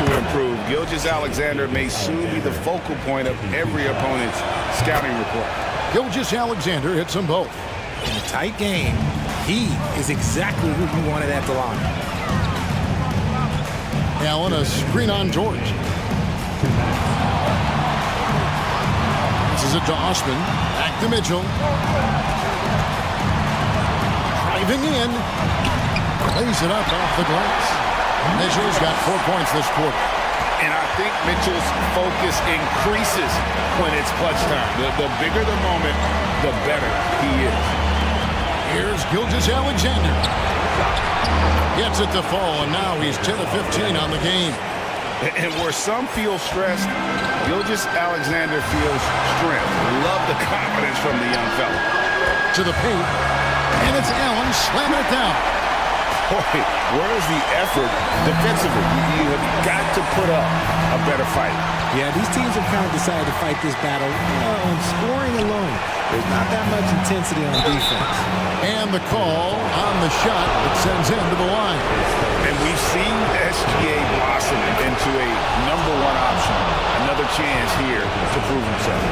to improve. Gilgeous-Alexander may soon be the focal point of every opponent's scouting report. Gilgeous-Alexander hits them both. In a tight game, he is exactly who you wanted at the line. Allen, a screen on George. This is it to Osman. Back to Mitchell. Driving in. Lays it up off the glass. Mitchell's got 4 points this quarter. And I think Mitchell's focus increases when it's clutch time. The bigger the moment, the better he is. Here's Gilgeous-Alexander. Gets it to fall, and now he's 10 of 15 on the game. And where some feel stressed, Gilgeous-Alexander feels strength. Love the confidence from the young fella. To the paint, and it's Allen slamming it down. Boy, where's the effort defensively? You have got to put up a better fight. Yeah, these teams have kind of decided to fight this battle on scoring alone. There's not that much intensity on defense. And the call on the shot that sends him to the line. And we've seen SGA blossom into a number one option. Another chance here to prove himself.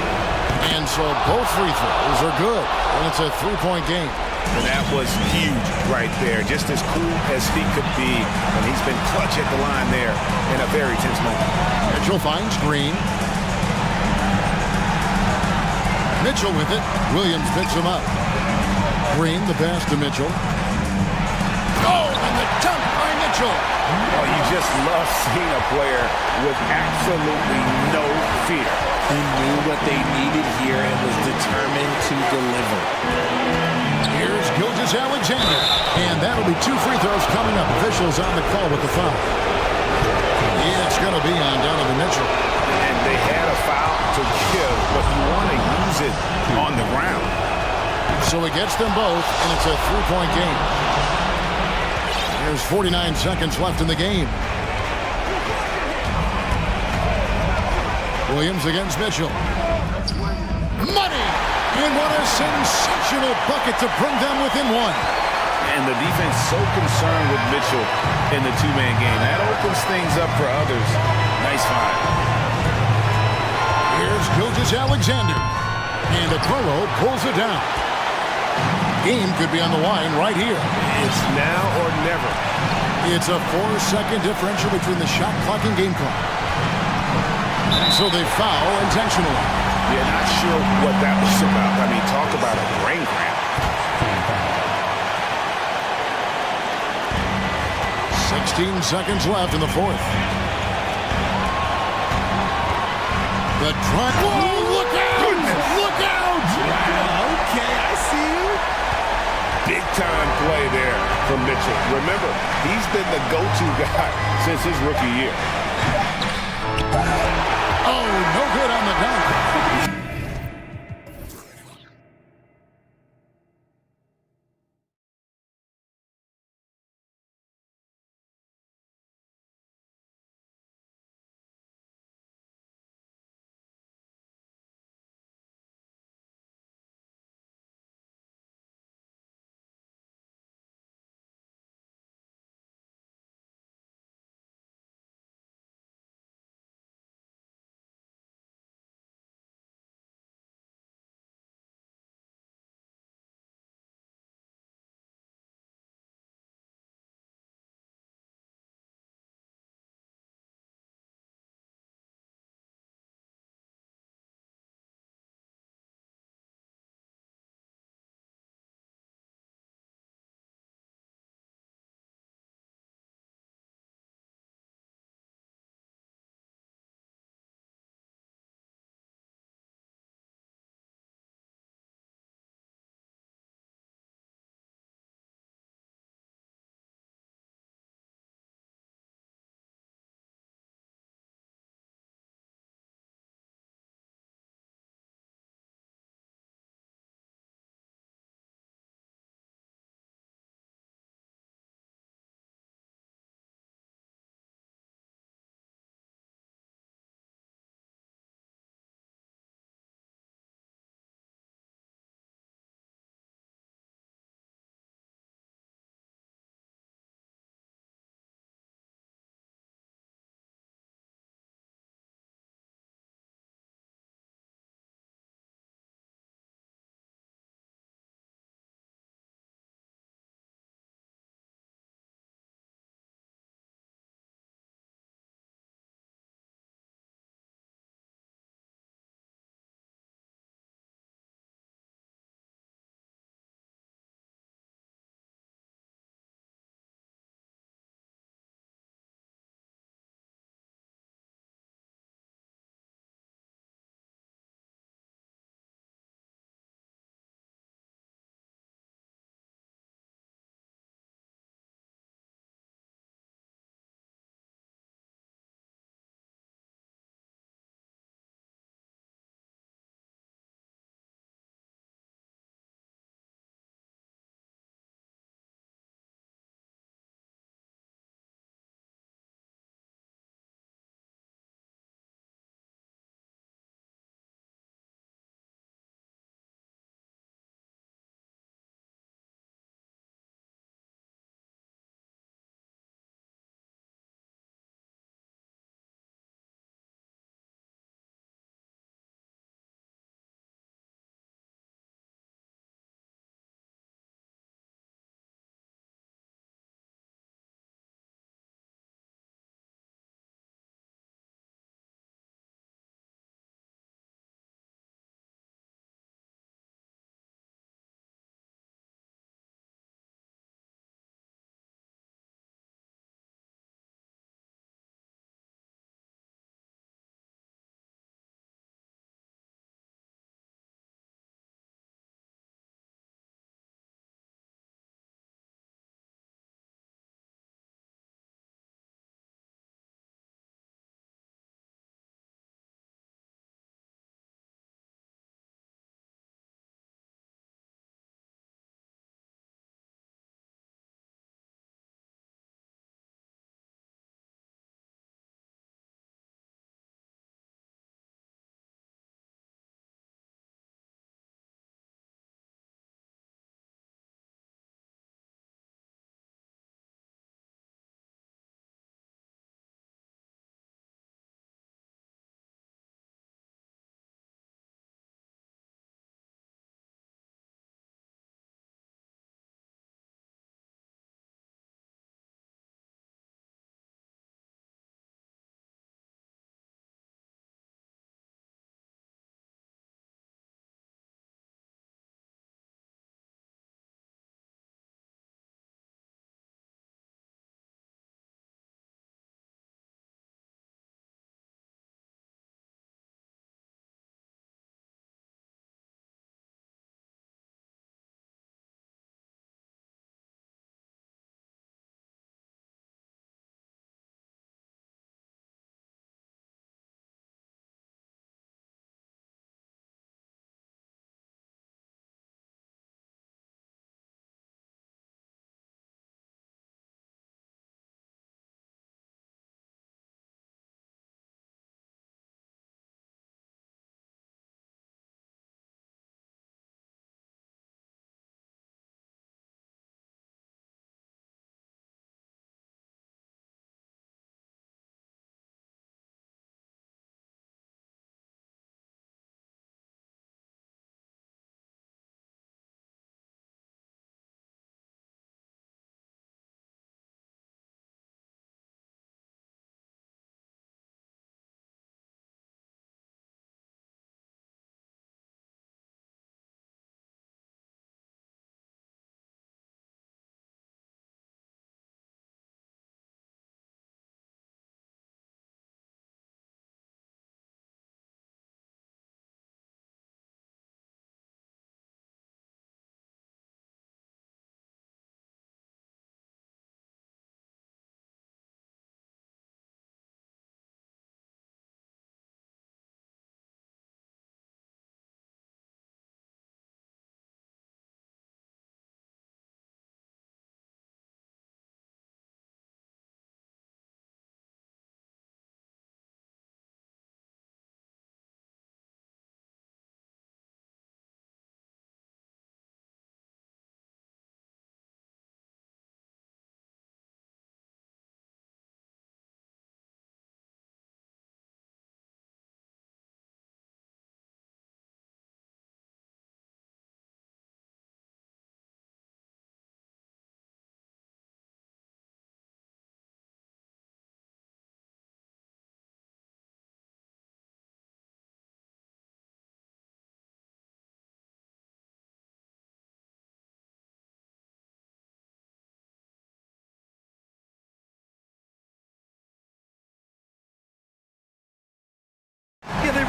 And so both free throws are good. And it's a three-point game. And that was huge right there. Just as cool as he could be. And he's been clutch at the line there in a very tense moment. Mitchell finds Green. Mitchell with it. Williams picks him up. Green, the pass to Mitchell. Oh, and the dunk by Mitchell. Oh, you just love seeing a player with absolutely no fear. He knew what they needed here and was determined to deliver. Here's Gilgeous-Alexander. And that'll be two free throws coming up. Officials on the call with the foul. Yeah, it's going to be on Donovan Mitchell. And they had a foul to give, but you want to use it on the ground. So he gets them both, and it's a three-point game. There's 49 seconds left in the game. Williams against Mitchell. Money! And what a sensational bucket to bring them within one. And the defense so concerned with Mitchell in the two-man game. That opens things up for others. Nice find. Here's Gilgeous-Alexander. And Okoro pulls it down. Game could be on the line right here. It's now or never. It's a 4-second differential between the shot clock and game clock. So they foul intentionally. Yeah, not sure what that was about. I mean, talk about a brain cramp. 16 seconds left in the fourth. The drive. Whoa, look out! Goodness. Look out! Wow, okay, I see you. Big-time play there from Mitchell. Remember, he's been the go-to guy since his rookie year. Oh, no good on the dunk.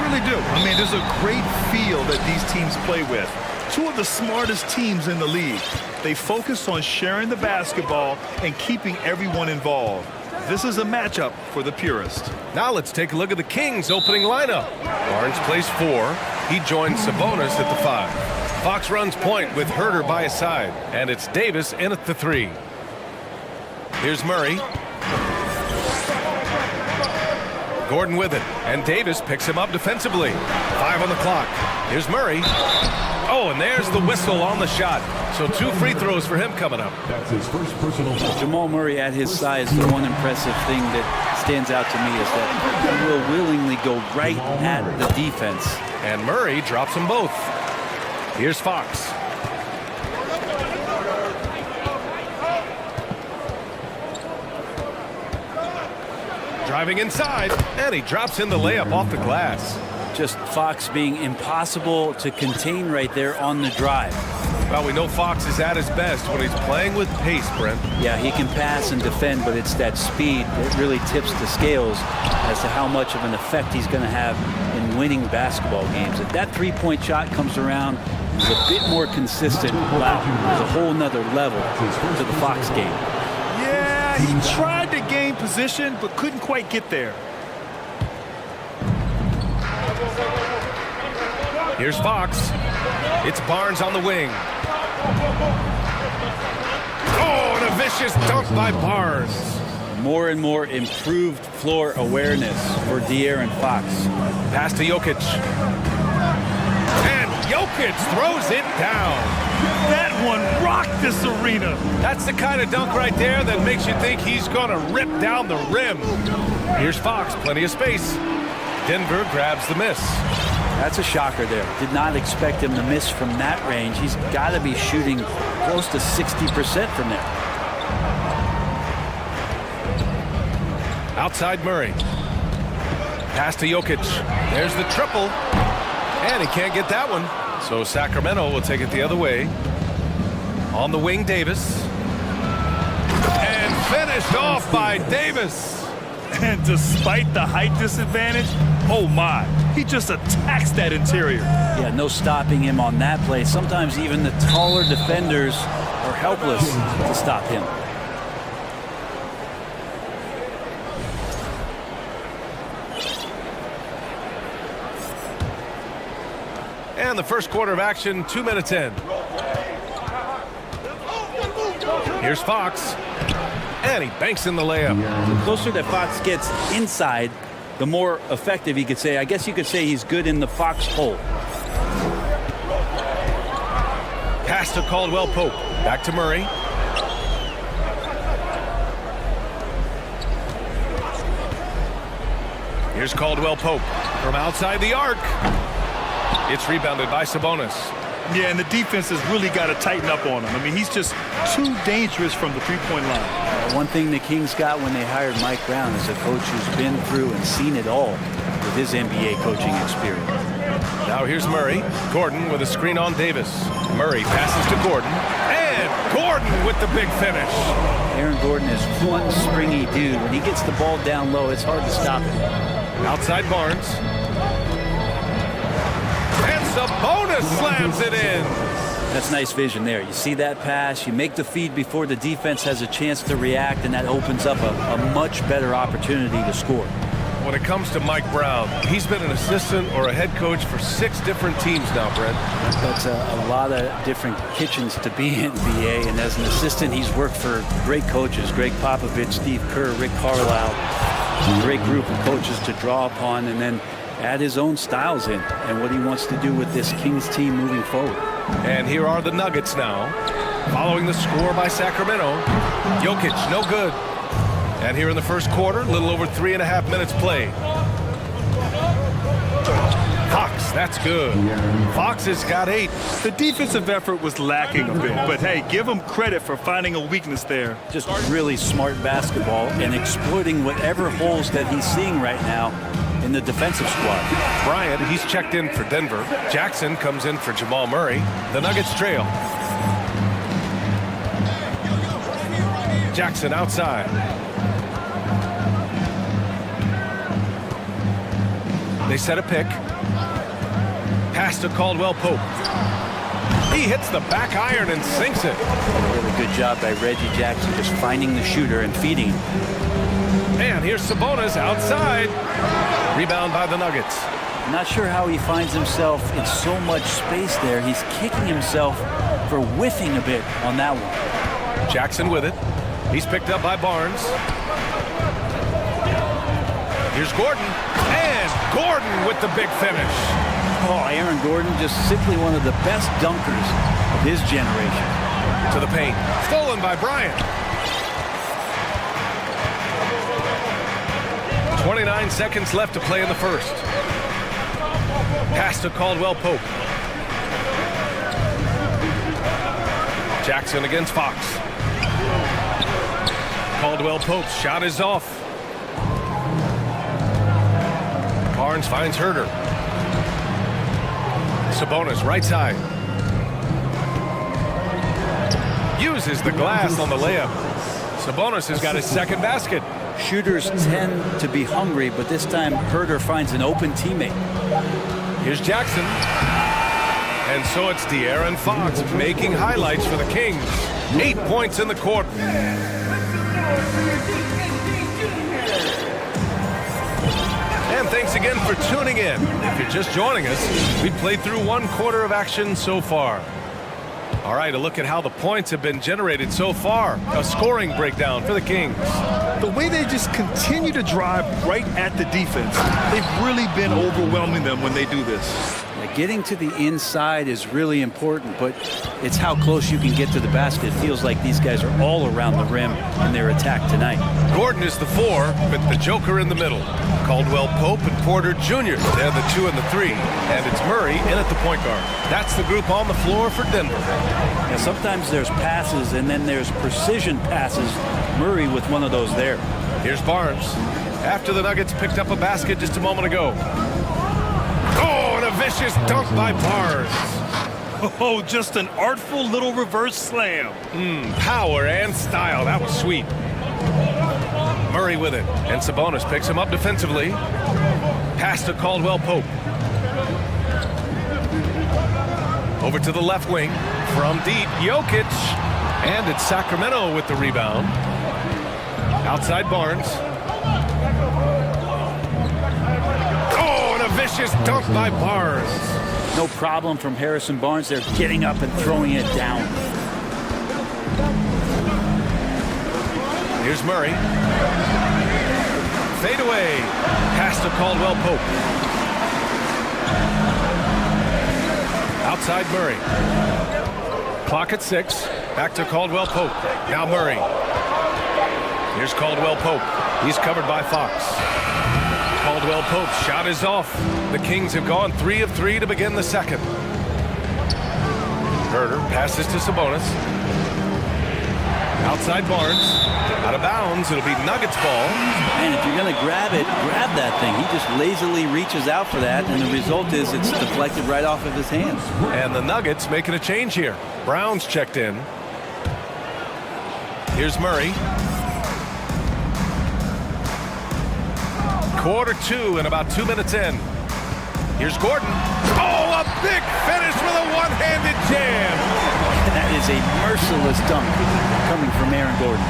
really do. I mean, there's a great feel that these teams play with. Two of the smartest teams in the league. They focus on sharing the basketball and keeping everyone involved. This is a matchup for the purist. Now let's take a look at the Kings' opening lineup. Barnes plays 4. He joins Sabonis at the 5. Fox runs point with Herter by his side. And it's Davis in at the 3. Here's Murray. Gordon with it. And Davis picks him up defensively. 5 on the clock. Here's Murray. Oh, and there's the whistle on the shot. So 2 free throws for him coming up. That's his first personal foul. Jamal Murray at his size, the one impressive thing that stands out to me is that he will willingly go right at the defense. And Murray drops them both. Here's Fox. Driving inside, and he drops in the layup off the glass. Just Fox being impossible to contain right there on the drive. Well, we know Fox is at his best when he's playing with pace, Brent. Yeah, he can pass and defend, but it's that speed that really tips the scales as to how much of an effect he's going to have in winning basketball games. If that three-point shot comes around, it's a bit more consistent. Wow, there's a whole nother level to the Fox game. Yeah, he tried to gain position, but couldn't quite get there. Here's Fox. It's Barnes on the wing. Oh, and a vicious dunk by Barnes. More and more improved floor awareness for De'Aaron Fox. Pass to Jokic. And Jokic throws it down. That one rocked this arena. That's the kind of dunk right there that makes you think he's going to rip down the rim. Here's Fox, plenty of space. Denver grabs the miss. That's a shocker there. Did not expect him to miss from that range. He's got to be shooting close to 60% from there. Outside Murray. Pass to Jokic. There's the triple. And he can't get that one. So Sacramento will take it the other way. On the wing, Davis. And finished off by Davis. And despite the height disadvantage, oh my, he just attacks that interior. Yeah, no stopping him on that play. Sometimes even the taller defenders are helpless to stop him. And the first quarter of action, 2 minutes in. Here's Fox. And he banks in the layup. The closer that Fox gets inside, the more effective he could say. I guess you could say he's good in the Fox hole. Pass to Caldwell Pope. Back to Murray. Here's Caldwell Pope from outside the arc. It's rebounded by Sabonis. Yeah, and the defense has really got to tighten up on him. I mean, he's just too dangerous from the three-point line. One thing the Kings got when they hired Mike Brown is a coach who's been through and seen it all with his NBA coaching experience. Now here's Murray. Gordon with a screen on Davis. Murray passes to Gordon. And Gordon with the big finish. Aaron Gordon is one springy dude. When he gets the ball down low, it's hard to stop him. Outside Barnes. And Sabonis slams it in. That's nice vision there. You see that pass, you make the feed before the defense has a chance to react, and that opens up a much better opportunity to score. When it comes to Mike Brown, he's been an assistant or a head coach for 6 different teams now, Brent. That's a lot of different kitchens to be in, BA, and as an assistant, he's worked for great coaches, Greg Popovich, Steve Kerr, Rick Carlisle, a great group of coaches to draw upon, and then add his own styles in and what he wants to do with this Kings team moving forward. And here are the Nuggets now, following the score by Sacramento. Jokic, no good. And here in the first quarter, a little over 3.5 minutes played. Fox, that's good. Fox has got 8. The defensive effort was lacking a bit, but hey, give him credit for finding a weakness there. Just really smart basketball and exploiting whatever holes that he's seeing right now in the defensive squad. Bryant, he's checked in for Denver. Jackson comes in for Jamal Murray. The Nuggets trail. Jackson outside. They They set a pick. Pass to Caldwell Pope. He hits the back iron and sinks it. A really good job by Reggie Jackson just finding the shooter and feeding him. And here's Sabonis outside. Rebound by the Nuggets. Not sure how he finds himself in so much space there. He's kicking himself for whiffing a bit on that one. Jackson with it. He's picked up by Barnes. Here's Gordon. And Gordon with the big finish. Oh, Aaron Gordon, just simply one of the best dunkers of his generation. To the paint. Stolen by Bryant. 29 seconds left to play in the first. Pass to Caldwell Pope. Jackson against Fox. Caldwell Pope's shot is off. Barnes finds Herder. Sabonis right side. Uses the glass on the layup. Sabonis has got his second basket. Shooters tend to be hungry, but this time Herder finds an open teammate. Here's Jackson. And so it's De'Aaron Fox making highlights for the Kings. 8 points in the quarter. And thanks again for tuning in. If you're just joining us, we played through 1 quarter of action so far. All right, a look at how the points have been generated so far. A scoring breakdown for the Kings. The way they just continue to drive right at the defense, they've really been overwhelming them when they do this. Getting to the inside is really important, but it's how close you can get to the basket. It feels like these guys are all around the rim in their attack tonight. Gordon is the 4, but the Joker in the middle. Caldwell Pope and Porter Jr. They're the 2 and the 3, and it's Murray in at the point guard. That's the group on the floor for Denver. Now, sometimes there's passes, and then there's precision passes. Murray with one of those there. Here's Barnes. After the Nuggets picked up a basket just a moment ago. Oh, and a vicious dunk by Barnes. Oh, just an artful little reverse slam. Power and style. That was sweet. Murray with it, and Sabonis picks him up defensively. Pass to Caldwell Pope. Over to the left wing. From deep, Jokic. And it's Sacramento with the rebound. Outside Barnes. Vicious dunk by Barnes. No problem from Harrison Barnes. They're getting up and throwing it down. Here's Murray. Fade away. Pass to Caldwell Pope. Outside Murray. Clock at 6. Back to Caldwell Pope. Now Murray. Here's Caldwell Pope. He's covered by Fox. Caldwell Pope's shot is off. The Kings have gone 3 of 3 to begin the second. Herder passes to Sabonis. Outside Barnes. Out of bounds. It'll be Nuggets ball. And if you're going to grab it, grab that thing. He just lazily reaches out for that, and the result is it's deflected right off of his hands. And the Nuggets making a change here. Brown's checked in. Here's Murray. Quarter 2 and about 2 minutes in. Here's Gordon. Oh, a big finish with a one-handed jam. That is a merciless dunk coming from Aaron Gordon.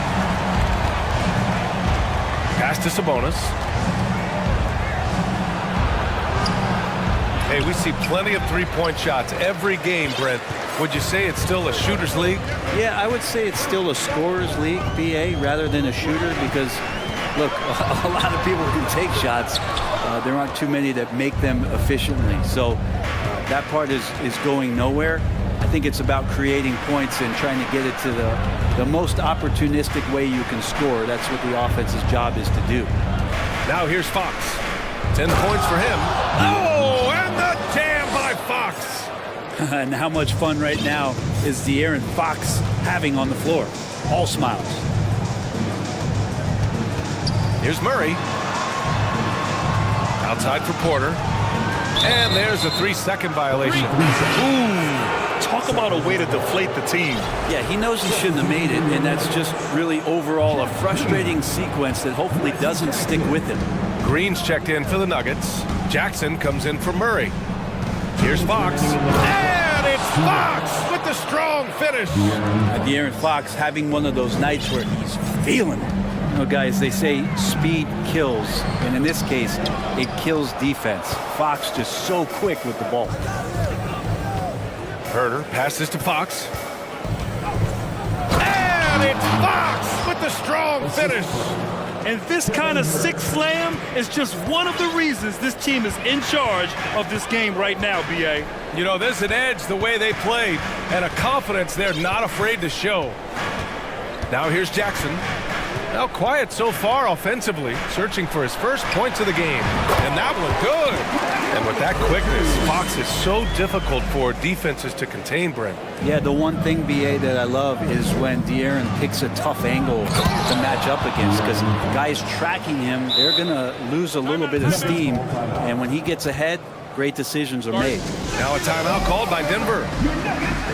Pass to Sabonis. Hey, we see plenty of three-point shots every game, Brent. Would you say it's still a shooter's league? Yeah, I would say it's still a scorer's league, BA, rather than a shooter, because look, a lot of people can take shots. There aren't too many that make them efficiently. So that part is going nowhere. I think it's about creating points and trying to get it to the most opportunistic way you can score. That's what the offense's job is to do. Now here's Fox. 10 points for him. Oh, and the jam by Fox. And how much fun right now is De'Aaron Fox having on the floor? All smiles. Here's Murray. Outside for Porter. And there's a 3-second violation. Ooh, talk about a way to deflate the team. Yeah, he knows he shouldn't have made it, and that's just really overall a frustrating sequence that hopefully doesn't stick with him. Green's checked in for the Nuggets. Jackson comes in for Murray. Here's Fox. And it's Fox with the strong finish. De'Aaron Fox having one of those nights where he's feeling it. You know, guys, they say speed kills, and in this case, it kills defense. Fox just so quick with the ball. Herter passes to Fox. And it's Fox with the strong finish. And this kind of sick slam is just one of the reasons this team is in charge of this game right now, B.A. You know, there's an edge the way they played and a confidence they're not afraid to show. Now here's Jackson. Now quiet so far offensively, searching for his first points of the game. And that one good. And with that quickness, Fox is so difficult for defenses to contain, Brent. Yeah, the one thing, B.A., that I love is when De'Aaron picks a tough angle to match up against, because guys tracking him, they're going to lose a little bit of steam. And when he gets ahead, great decisions are made. Now a timeout called by Denver.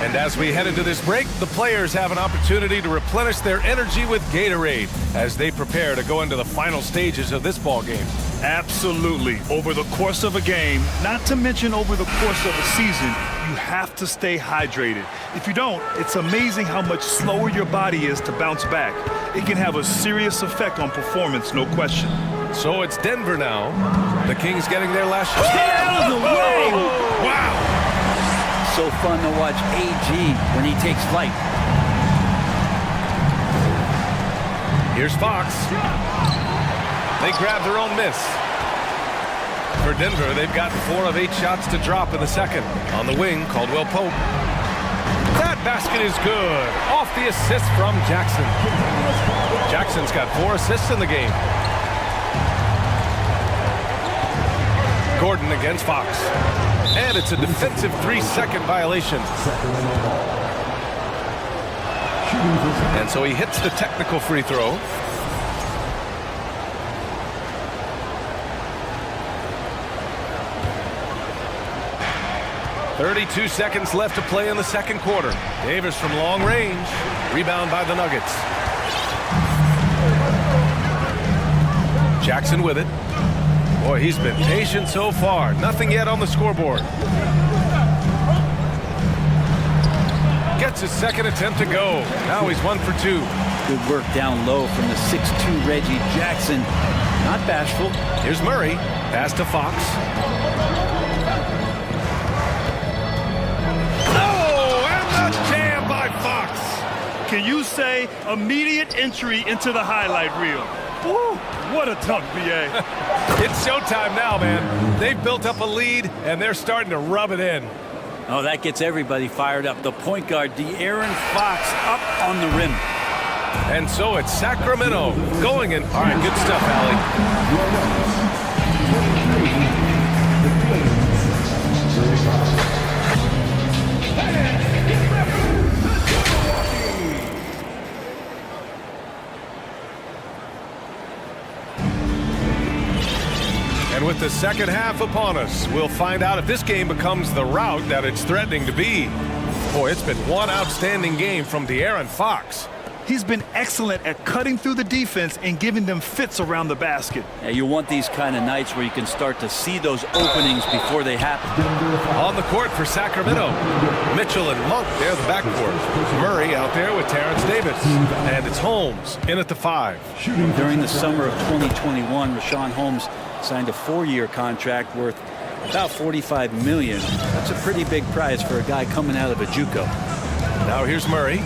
And as we head into this break, the players have an opportunity to replenish their energy with Gatorade as they prepare to go into the final stages of this ball game. Absolutely. Over the course of a game, not to mention over the course of a season, you have to stay hydrated. If you don't, it's amazing how much slower your body is to bounce back. It can have a serious effect on performance, no question. So it's Denver now. The Kings getting their last shot. Get out of the way! Wow! So fun to watch AG when he takes flight. Here's Fox. They grab their own miss. For Denver, they've gotten 4 of 8 shots to drop in the second. On the wing, Caldwell Pope. That basket is good. Off the assist from Jackson. Jackson's got 4 assists in the game. Gordon against Fox. And it's a defensive 3-second violation. And so he hits the technical free throw. "32 seconds left to play in the second quarter. Davis from long range. Rebound by the Nuggets. Jackson with it. Boy, he's been patient so far. Nothing yet on the scoreboard. Gets his second attempt to go. Now he's 1 for 2. Good work down low from the 6'2 Reggie Jackson. Not bashful. Here's Murray. Pass to Fox. Oh, and the jam by Fox. Can you say immediate entry into the highlight reel? Woo, what a dunk, B.A. It's showtime now, man. They've built up a lead, and they're starting to rub it in. Oh, that gets everybody fired up. The point guard, De'Aaron Fox, up on the rim. And so it's Sacramento going in. All right, good stuff, Allie. And with the second half upon us, we'll find out if this game becomes the rout that it's threatening to be. Boy, it's been one outstanding game from De'Aaron Fox. He's been excellent at cutting through the defense and giving them fits around the basket. Yeah, you want these kind of nights where you can start to see those openings before they happen. On the court for Sacramento, Mitchell and Monk, they're the backcourt. Murray out there with Terrence Davis. And it's Holmes in at the 5. During the summer of 2021, Rashawn Holmes signed a 4-year contract worth about $45 million. That's a pretty big price for a guy coming out of a JUCO. Now here's Murray.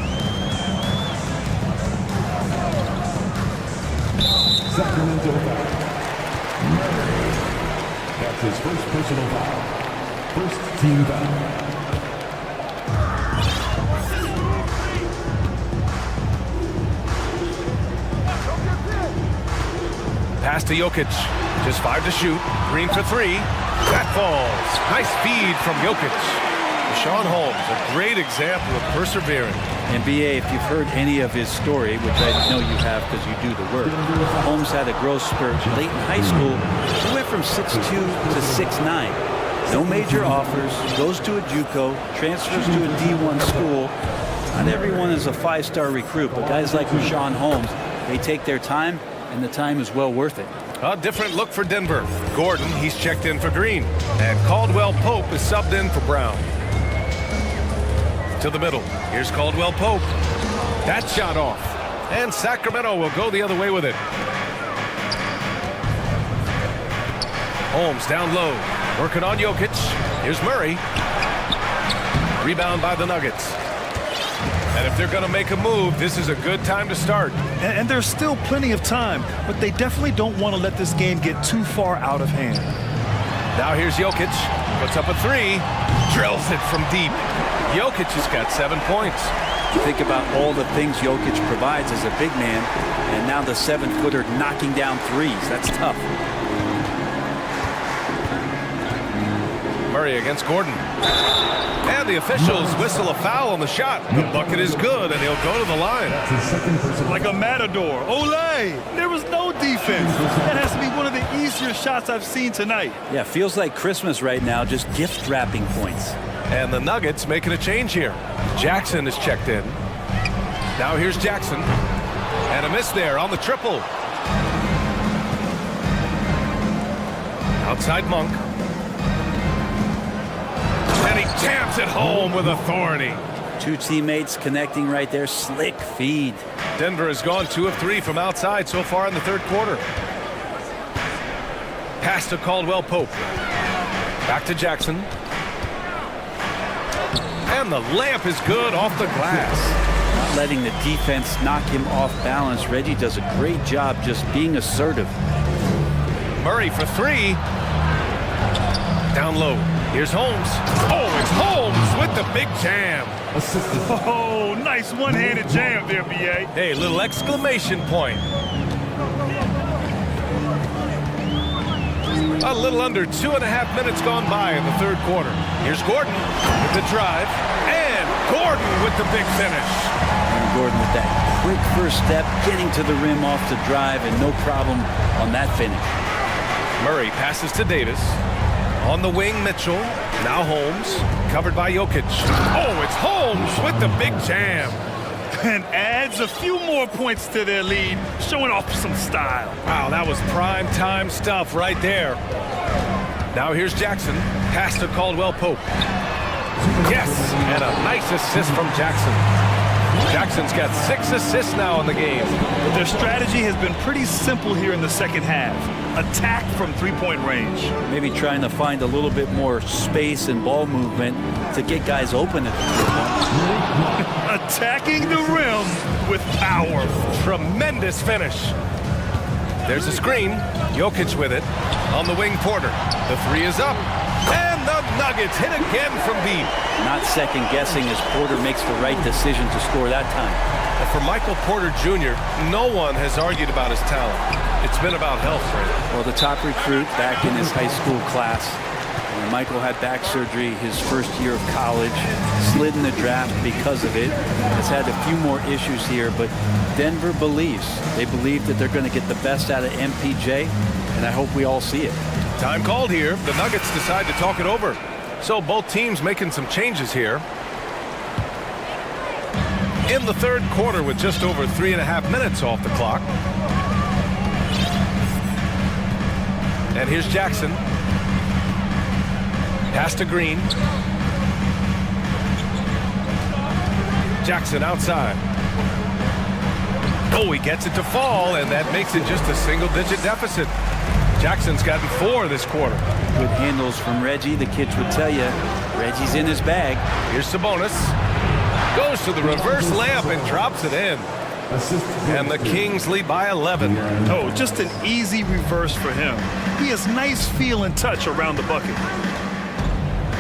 Sacramento foul. That's his first personal foul. First team foul. Pass to Jokic. Just 5 to shoot. Green for 3. That falls. Nice feed from Jokic. Rashawn Holmes, a great example of perseverance. And B.A., if you've heard any of his story, which I know you have because you do the work, Holmes had a growth spurt late in high school. He went from 6'2 to 6'9. No major offers, goes to a JUCO, transfers to a D1 school. Not everyone is a 5-star recruit, but guys like Rashawn Holmes, they take their time and the time is well worth it. A different look for Denver. Gordon, he's checked in for Green. And Caldwell Pope is subbed in for Brown. To the middle. Here's Caldwell Pope. That shot off. And Sacramento will go the other way with it. Holmes down low. Working on Jokic. Here's Murray. Rebound by the Nuggets. And if they're going to make a move, this is a good time to start. And there's still plenty of time, but they definitely don't want to let this game get too far out of hand. Now here's Jokic. Puts up a three. Drills it from deep. Jokic has got 7 points. You think about all the things Jokic provides as a big man, and now the 7-footer knocking down threes. That's tough. Murray against Gordon. And the officials whistle a foul on the shot. The bucket is good, and he'll go to the line. Like a matador. Olay! There was no defense. That has to be one of the easier shots I've seen tonight. Yeah, feels like Christmas right now, just gift wrapping points. And the Nuggets making a change here. Jackson is checked in. Now here's Jackson. And a miss there on the triple. Outside Monk. And he jams it home with authority. Two teammates connecting right there. Slick feed. Denver has gone 2 of 3 from outside so far in the third quarter. Pass to Caldwell Pope. Back to Jackson. And the layup is good off the glass. Not letting the defense knock him off balance. Reggie does a great job just being assertive. Murray for 3. Down low. Here's Holmes. Oh, it's Holmes with the big jam. Oh, nice one-handed jam there, B.A. Hey, little exclamation point. A little under 2.5 minutes gone by in the third quarter. Here's Gordon with the drive. And Gordon with the big finish. And Gordon with that quick first step, getting to the rim off the drive, and no problem on that finish. Murray passes to Davis. On the wing, Mitchell. Now Holmes. Covered by Jokic. Oh, it's Holmes with the big jam. And adds a few more points to their lead, showing off some style. Wow, that was prime time stuff right there. Now here's Jackson. Pass to Caldwell Pope. Yes, and a nice assist from Jackson. Jackson's got 6 assists now in the game. But their strategy has been pretty simple here in the second half. Attack from three-point range. Maybe trying to find a little bit more space and ball movement to get guys open at the Attacking the rim with power. Tremendous finish. There's a screen. Jokic with it. On the wing, Porter. The 3 is up. And the Nuggets hit again from deep. Not second-guessing as Porter makes the right decision to score that time. And for Michael Porter Jr., no one has argued about his talent. It's been about health for him. Well, the top recruit back in his high school class. When Michael had back surgery his first year of college, slid in the draft because of it. Has had a few more issues here, but Denver believes. They believe that they're going to get the best out of MPJ, and I hope we all see it. Time called here. The Nuggets decide to talk it over. So both teams making some changes here. In the third quarter with just over 3.5 minutes off the clock. And here's Jackson. Pass to Green. Jackson outside. Oh, he gets it to fall, and that makes it just a single-digit deficit. Jackson's gotten 4 this quarter. Good handles from Reggie. The kids would tell you, Reggie's in his bag. Here's Sabonis. Goes to the reverse layup and drops it in. And the Kings lead by 11. Oh, just an easy reverse for him. He has nice feel and touch around the bucket.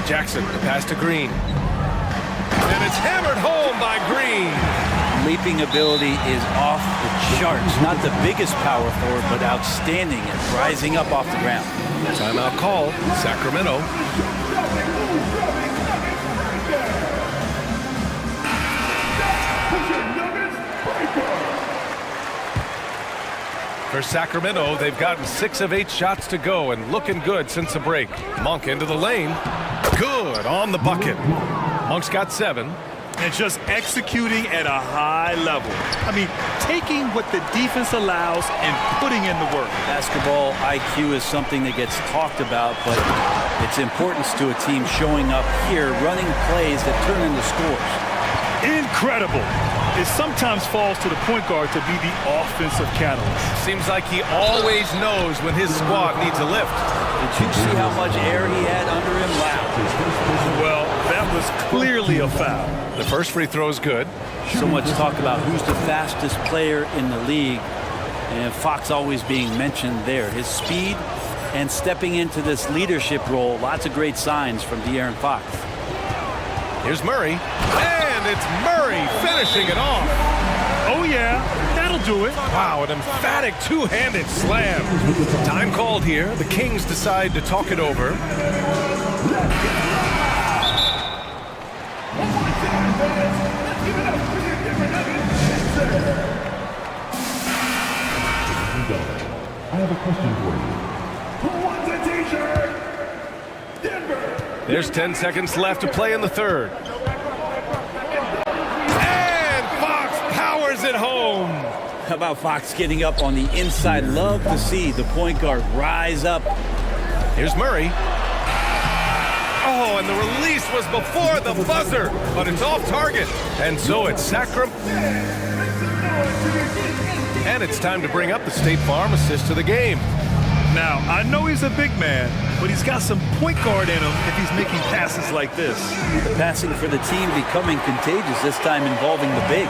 Jackson, the pass to Green. And it's hammered home by Green. Leaping ability is off the charts. Not the biggest power forward, but outstanding at rising up off the ground. Timeout call, Sacramento. For Sacramento, they've gotten 6 of 8 shots to go and looking good since the break. Monk into the lane. Good on the bucket. Monk's got 7. And just executing at a high level. I mean, taking what the defense allows and putting in the work. Basketball IQ is something that gets talked about, but its importance to a team showing up here, running plays that turn into scores. Incredible. It sometimes falls to the point guard to be the offensive catalyst. Seems like he always knows when his squad needs a lift. Did you see how much air he had under him? Wow. Well, that was clearly a foul. The first free throw is good. So much talk about who's the fastest player in the league, and Fox always being mentioned there. His speed and stepping into this leadership role, lots of great signs from De'Aaron Fox. Here's Murray, and it's Murray finishing it off. Oh yeah, that'll do it. Wow, an emphatic two-handed slam. Time called here. The Kings decide to talk it over. I have a question for you. Who wants a t-shirt? Denver! There's 10 seconds left to play in the third. And Fox powers it home. How about Fox getting up on the inside? Love to see the point guard rise up. Here's Murray. Oh, and the release was before the buzzer, but it's off target. And so it's Sacramento. And it's time to bring up the State Farm assist to the game. Now, I know he's a big man, but he's got some point guard in him if he's making passes like this. The passing for the team becoming contagious, this time involving the big.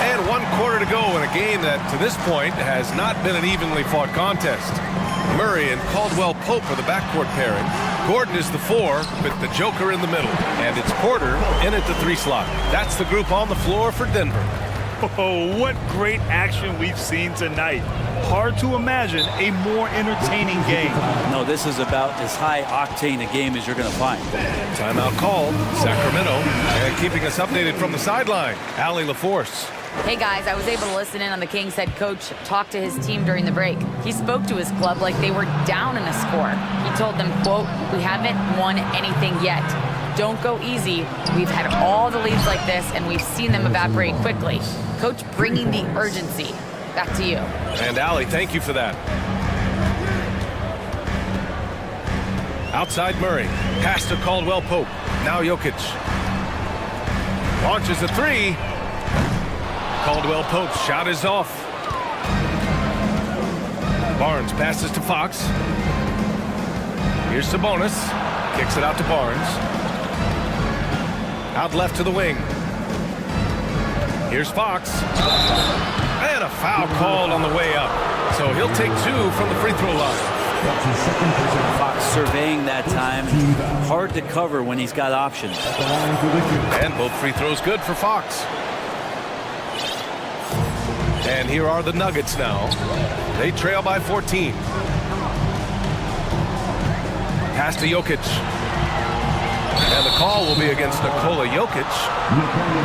And 1 quarter to go in a game that, to this point, has not been an evenly fought contest. Murray and Caldwell Pope are the backcourt pairing. Gordon is the 4 with the Joker in the middle. And it's Porter in at the 3 slot. That's the group on the floor for Denver. Oh, what great action we've seen tonight. Hard to imagine a more entertaining game. No, this is about as high-octane a game as you're going to find. Timeout called. Sacramento. And keeping us updated from the sideline, Allie LaForce. Hey guys, I was able to listen in on the Kings head coach talk to his team during the break. He spoke to his club like they were down in a score. He told them, quote, "We haven't won anything yet. Don't go easy. We've had all the leads like this, and we've seen them evaporate quickly." Coach bringing the urgency. Back to you. And Allie, thank you for that. Outside Murray. Pass to Caldwell Pope. Now Jokic. Launches a 3. Caldwell Pope's shot is off. Barnes passes to Fox. Here's Sabonis. Kicks it out to Barnes. Out left to the wing. Here's Fox. And a foul called on the way up. So he'll take 2 from the free throw line. Fox surveying that time. Hard to cover when he's got options. And both free throws good for Fox. And here are the Nuggets now. They trail by 14. Pass to Jokic. And the call will be against Nikola Jokic.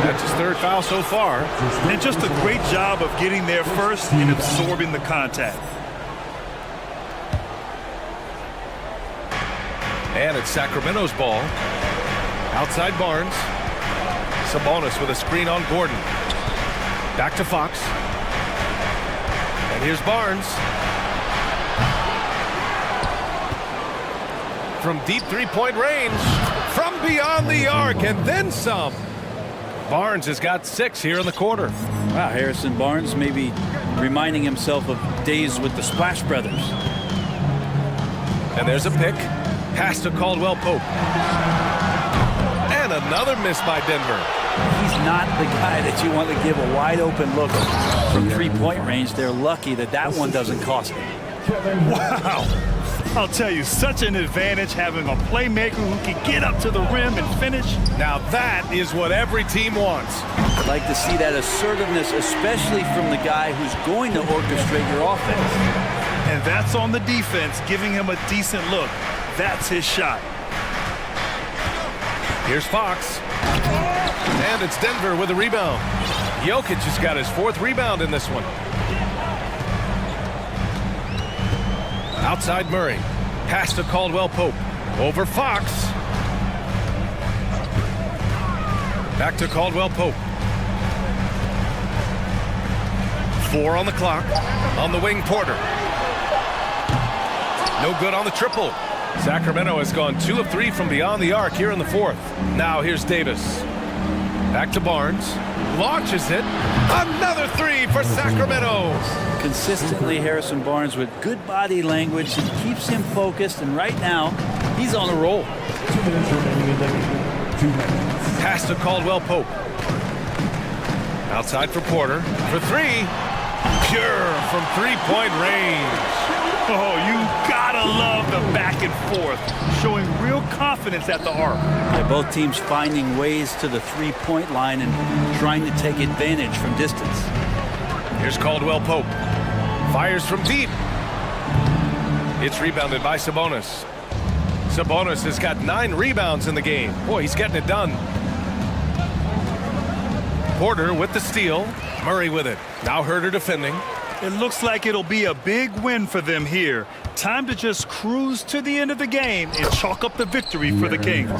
That's his 3rd foul so far. And just a great job of getting there first and absorbing the contact. And it's Sacramento's ball. Outside Barnes. Sabonis with a screen on Gordon. Back to Fox. And here's Barnes. From deep three-point range. From beyond the arc and then some. Barnes has got 6 here in the quarter. Wow, Harrison Barnes maybe reminding himself of days with the Splash Brothers. And there's a pick. Pass to Caldwell Pope. And another miss by Denver. He's not the guy that you want to give a wide open look from three-point range. They're lucky that that one doesn't cost them. Wow. I'll tell you, such an advantage having a playmaker who can get up to the rim and finish. Now that is what every team wants. I'd like to see that assertiveness, especially from the guy who's going to orchestrate your offense. And that's on the defense, giving him a decent look. That's his shot. Here's Fox. And it's Denver with a rebound. Jokic has got his 4th rebound in this one. Outside Murray. Pass to Caldwell Pope. Over Fox. Back to Caldwell Pope. 4 on the clock. On the wing, Porter. No good on the triple. Sacramento has gone 2 of 3 from beyond the arc here in the fourth. Now here's Davis. Back to Barnes. Launches it. Another 3 for Sacramento. Consistently, Harrison Barnes with good body language. It keeps him focused, and right now, he's on a roll. 2 minutes remaining in the game. 2 minutes. Pass to Caldwell Pope. Outside for Porter. For 3. Pure from three-point range. Oh, you gotta love the back and forth, showing real confidence at the arc. Yeah, both teams finding ways to the three-point line and trying to take advantage from distance. Here's Caldwell Pope. Fires from deep. It's rebounded by Sabonis. Sabonis has got 9 rebounds in the game. Boy, he's getting it done. Porter with the steal. Murray with it. Now Herter defending. It looks like it'll be a big win for them here. Time to just cruise to the end of the game and chalk up the victory for the Kings.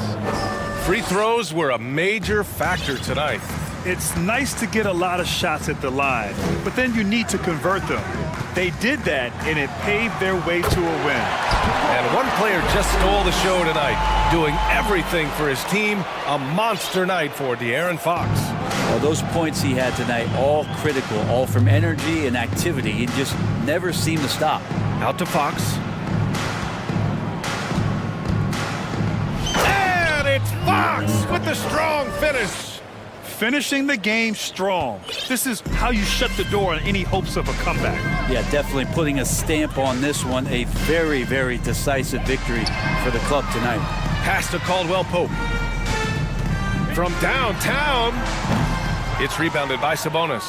Free throws were a major factor tonight. It's nice to get a lot of shots at the line, but then you need to convert them. They did that, and it paved their way to a win. And one player just stole the show tonight, doing everything for his team. A monster night for De'Aaron Fox. Well, those points he had tonight, all critical, all from energy and activity. He just never seemed to stop. Out to Fox. And it's Fox with the strong finish. Finishing the game strong. This is how you shut the door on any hopes of a comeback. Yeah, definitely putting a stamp on this one. A very, very decisive victory for the club tonight. Pass to Caldwell Pope. From downtown. It's rebounded by Sabonis.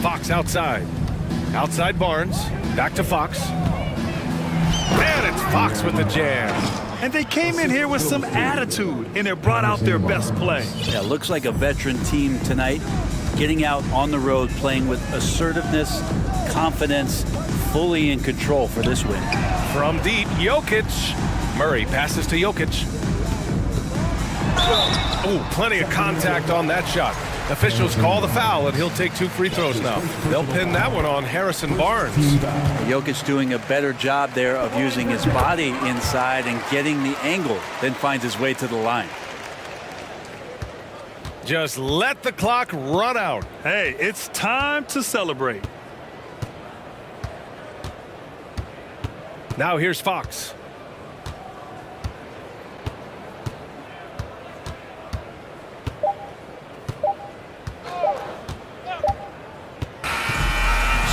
Fox outside. Outside Barnes. Back to Fox. And it's Fox with the jam. And they came in here with some attitude, and it brought out their best play. Yeah, looks like a veteran team tonight, getting out on the road, playing with assertiveness, confidence, fully in control for this win. From deep, Jokic. Murray passes to Jokic. Oh, plenty of contact on that shot. Officials call the foul, and he'll take 2 free throws now. They'll pin that one on Harrison Barnes. Jokic doing a better job there of using his body inside and getting the angle, then finds his way to the line. Just let the clock run out. Hey, it's time to celebrate. Now here's Fox.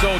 So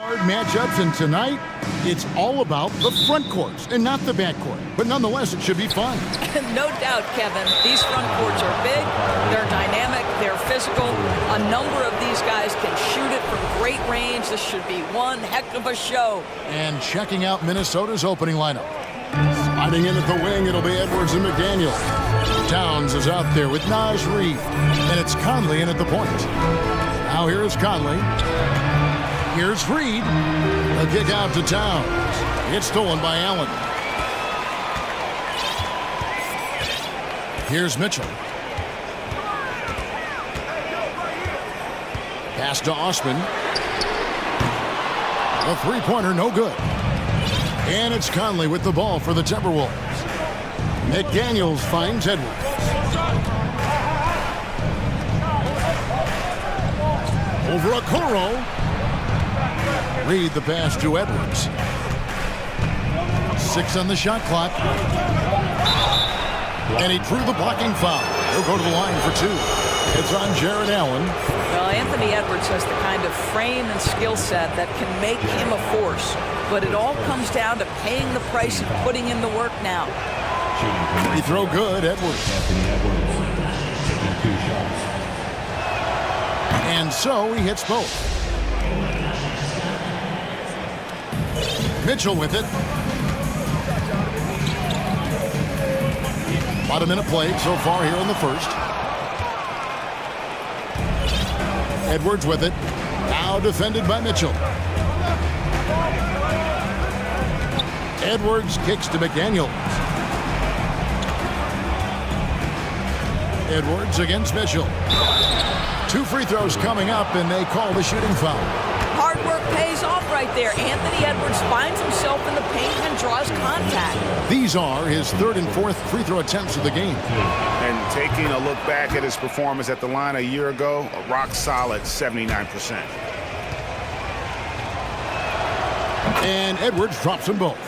Matchups, and tonight it's all about the front courts and not the back court. But nonetheless, it should be fun. No doubt, Kevin. These front courts are big, they're dynamic, they're physical. A number of these guys can shoot it from great range. This should be one heck of a show. And checking out Minnesota's opening lineup. Sliding in at the wing, it'll be Edwards and McDaniel. Towns is out there with Naz Reid, and it's Conley in at the point. Now here is Conley. Here's Reid. A kick out to Towns. It's stolen by Allen. Here's Mitchell. Pass to Osman. A three-pointer, no good. And it's Conley with the ball for the Timberwolves. McDaniels finds Edwards. Over Okoro. Reid the pass to Edwards. 6 on the shot clock. And he drew the blocking foul. He'll go to the line for 2. It's on Jared Allen. Well, Anthony Edwards has the kind of frame and skill set that can make him a force. But it all comes down to paying the price and putting in the work now. Free throw good, Edwards. Taking 2 shots. And so he hits both. Mitchell with it. About a minute played so far here in the first. Edwards with it. Now defended by Mitchell. Edwards kicks to McDaniels. Edwards against Mitchell. 2 free throws coming up, and they call the shooting foul. Hard work pays off right there. Anthony Edwards finds himself in the paint and draws contact. These are his 3rd and 4th free throw attempts of the game. And taking a look back at his performance at the line a year ago, a rock solid 79%. And Edwards drops them both.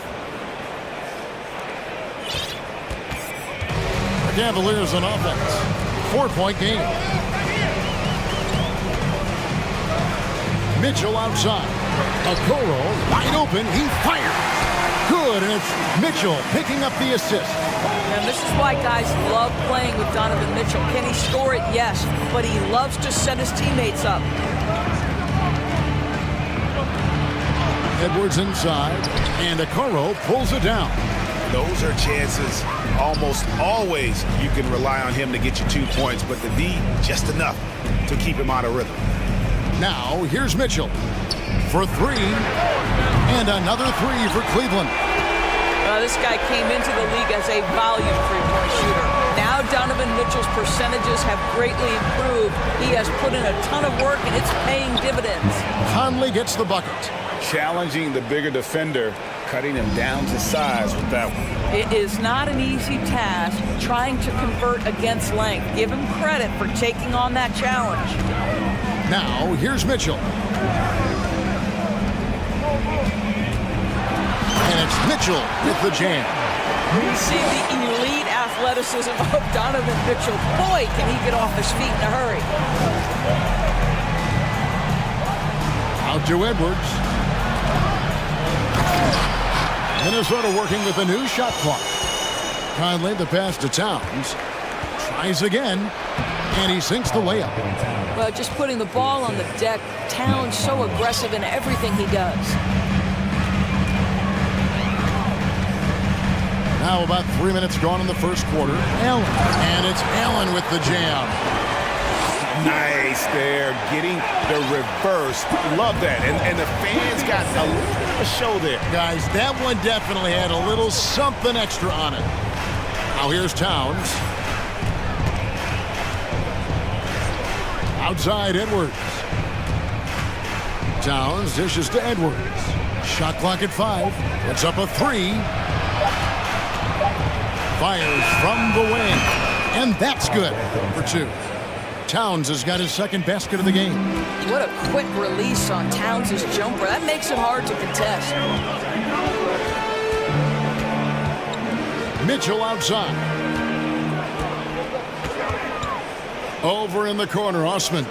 The Cavaliers on offense. 4-point game. Mitchell outside. Okoro wide open. He fires. Good, and it's Mitchell picking up the assist. And this is why guys love playing with Donovan Mitchell. Can he score it? Yes, but he loves to set his teammates up. Edwards inside, and Okoro pulls it down. Those are chances almost always you can rely on him to get you 2 points, but the D just enough to keep him out of rhythm. Now here's Mitchell for 3, and another 3 for Cleveland. This guy came into the league as a volume three-point shooter. Now Donovan Mitchell's percentages have greatly improved. He has put in a ton of work, and it's paying dividends. Conley gets the bucket. Challenging the bigger defender, cutting him down to size with that one. It is not an easy task trying to convert against length. Give him credit for taking on that challenge. Now here's Mitchell. And it's Mitchell with the jam. You see the elite athleticism of Donovan Mitchell. Boy, can he get off his feet in a hurry. Out to Edwards. Minnesota working with a new shot clock. Conley the pass to Towns. Tries again, and he sinks the layup. Well, just putting the ball on the deck. Towns so aggressive in everything he does. Now about 3 minutes gone in the first quarter. Allen, and it's Allen with the jam. Nice there, getting the reverse. Love that. And the fans got a little bit of a show there. Guys, that one definitely had a little something extra on it. Now here's Towns. Outside Edwards. Towns dishes to Edwards. Shot clock at 5. It's up a 3. Fires from the wing. And that's good for 2. Towns has got his 2nd basket of the game. What a quick release on Towns' jumper. That makes it hard to contest. Mitchell outside. Over in the corner, Osman.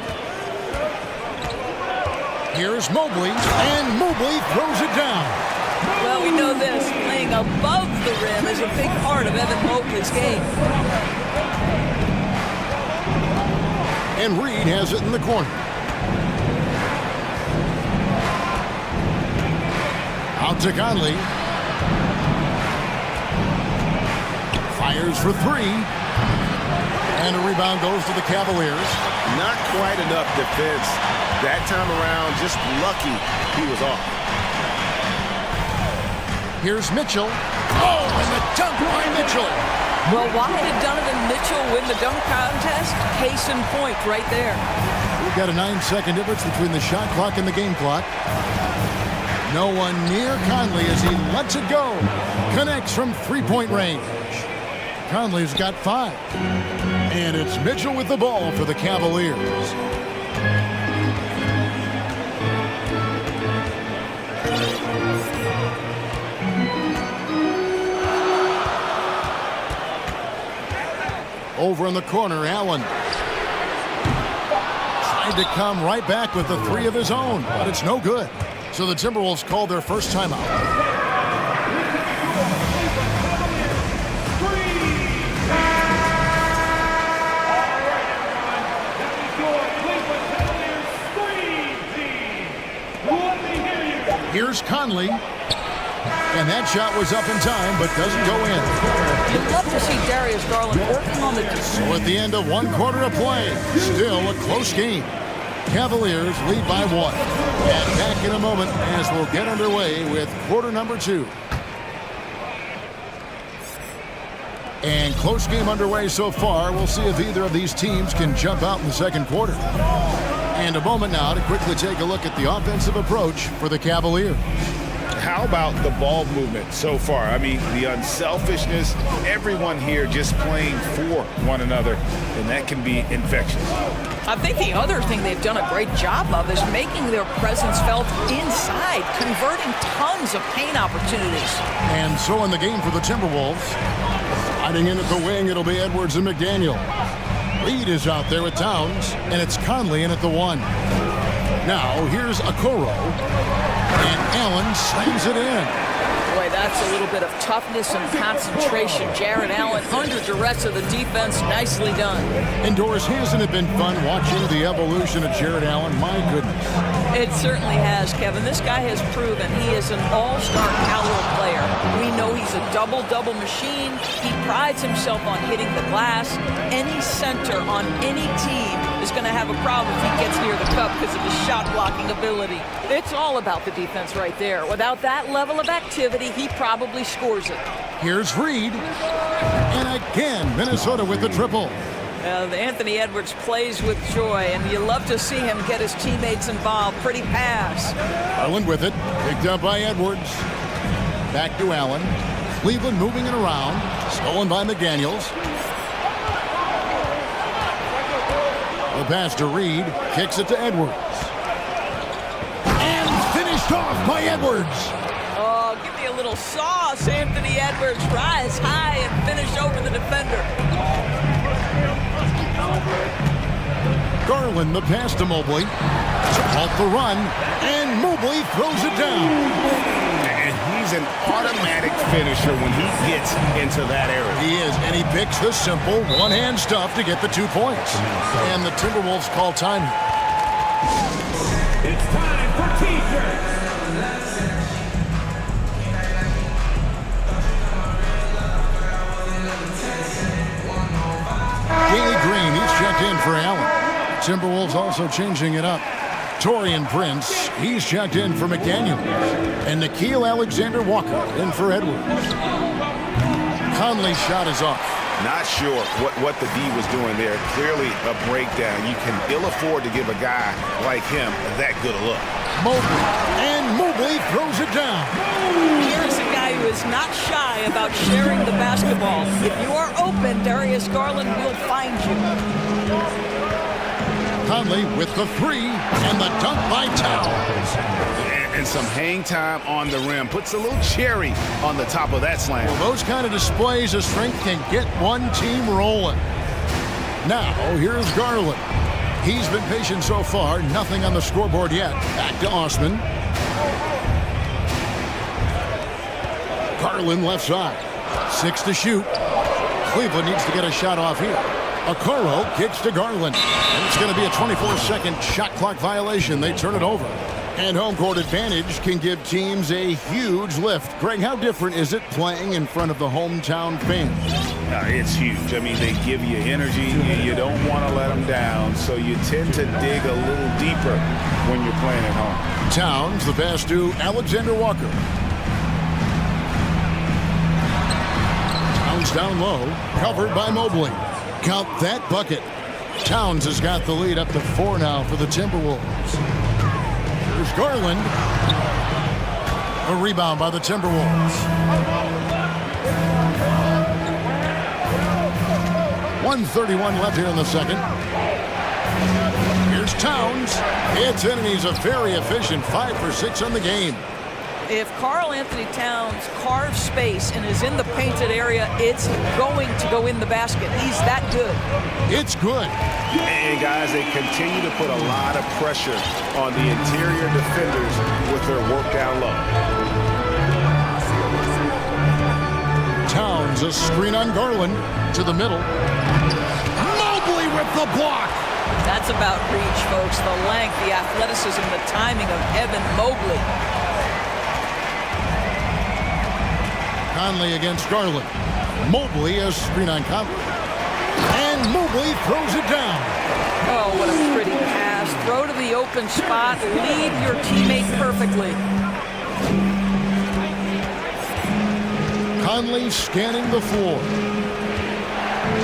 Here's Mobley, and Mobley throws it down. Well, we know this. Playing above the rim is a big part of Evan Mobley's game. And Reed has it in the corner. Out to Conley. Fires for three. And a rebound goes to the Cavaliers. Not quite enough defense that time around. Just lucky he was off. Here's Mitchell. Oh, and the dunk by Mitchell. Well, why did Donovan Mitchell win the dunk contest? Case in point right there. We've got a 9-second difference between the shot clock and the game clock. No one near Conley as he lets it go. Connects from three-point range. Conley's got 5. And it's Mitchell with the ball for the Cavaliers. Over in the corner, Allen. Tried to come right back with the 3 of his own, but it's no good. So the Timberwolves called their first timeout. Here's Conley. And that shot was up in time, but doesn't go in. You'd love to see Darius Garland working on the defense. So at the end of 1 quarter of play, still a close game. Cavaliers lead by 1. And back in a moment as we'll get underway with quarter number 2. And close game underway so far. We'll see if either of these teams can jump out in the second quarter. And a moment now to quickly take a look at the offensive approach for the Cavaliers. How about the ball movement so far? I mean, the unselfishness, everyone here just playing for one another, and that can be infectious. I think the other thing they've done a great job of is making their presence felt inside, converting tons of paint opportunities. And so in the game for the Timberwolves, sliding in at the wing, it'll be Edwards and McDaniel. Reed is out there with Towns, and it's Conley in at the 1. Now, here's Okoro. And Allen slams it in. Boy, that's a little bit of toughness and concentration. Jared Allen under duress of the defense. Nicely done. Indoors, hasn't it been fun watching the evolution of Jared Allen? My goodness. It certainly has, Kevin. This guy has proven he is an all-star caliber player. We know he's a double-double machine. He prides himself on hitting the glass. Any center on any team is going to have a problem if he gets near the cup because of his shot-blocking ability. It's all about the defense right there. Without that level of activity, he probably scores it. Here's Reed. And again, Minnesota with the triple. Anthony Edwards plays with joy, and you love to see him get his teammates involved. Pretty pass. Garland with it. Picked up by Edwards. Back to Allen. Cleveland moving it around. Stolen by McDaniels. The pass to Reed. Kicks it to Edwards. And finished off by Edwards. Oh, give me a little sauce, Anthony Edwards. Rise high and finish over the defender. Garland, the pass to Mobley. Off the run, and Mobley throws it down. And he's an automatic finisher when he gets into that area. He is, and he picks the simple one-hand stuff to get the 2 points. And the Timberwolves call time. It's time for T-shirts. Haley Green, he's checked in for Allen. Timberwolves also changing it up. Torian Prince, he's checked in for McDaniel. And Nickeil Alexander-Walker in for Edwards. Conley's shot is off. Not sure what the D was doing there. Clearly a breakdown. You can ill afford to give a guy like him that good a look. Mobley, and Mobley throws it down. Here's a guy who is not shy about sharing the basketball. If you are open, Darius Garland will find you. Conley with the 3 and the dunk by Towns. And some hang time on the rim. Puts a little cherry on the top of that slam. Well, those kind of displays of strength can get one team rolling. Now, here's Garland. He's been patient so far. Nothing on the scoreboard yet. Back to Osman. Garland left side. 6 to shoot. Cleveland needs to get a shot off here. Okoro kicks to Garland. And it's going to be a 24-second shot clock violation. They turn it over. And home court advantage can give teams a huge lift. Greg, how different is it playing in front of the hometown fans? It's huge. I mean, they give you energy. You don't want to let them down, so you tend to dig a little deeper when you're playing at home. Towns, the pass to Alexander Walker. Towns down low, covered by Mobley. Count that bucket. Towns has got the lead up to 4 now for the Timberwolves. Here's Garland. A rebound by the Timberwolves. 1:31 left here in the second. Here's Towns. It's in, and he's a very efficient 5 for 6 on the game. If Karl Anthony Towns carves space and is in the painted area, it's going to go in the basket. He's that good. It's good. And guys, they continue to put a lot of pressure on the interior defenders with their work down low. Towns, a screen on Garland to the middle. Mobley with the block. That's about reach, folks. The length, the athleticism, the timing of Evan Mobley. Conley against Garland. Mobley a screen on Conley. And Mobley throws it down. Oh, what a pretty pass. Throw to the open spot. Lead your teammate perfectly. Conley scanning the floor.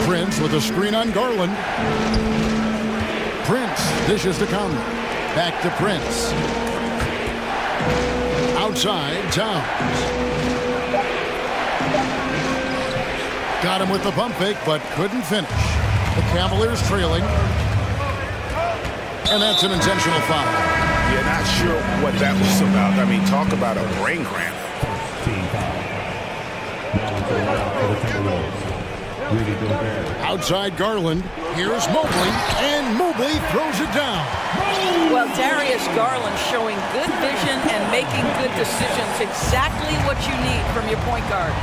Prince with a screen on Garland. Prince dishes to Conley. Back to Prince. Outside, Towns. Got him with the pump fake, but couldn't finish. The Cavaliers trailing. And that's an intentional foul. Yeah, not sure what that was about. I mean, talk about a brain cramp. Outside Garland. Here's Mobley. And Mobley throws it down. Well, Darius Garland showing good vision and making good decisions. Exactly what you need from your point guard.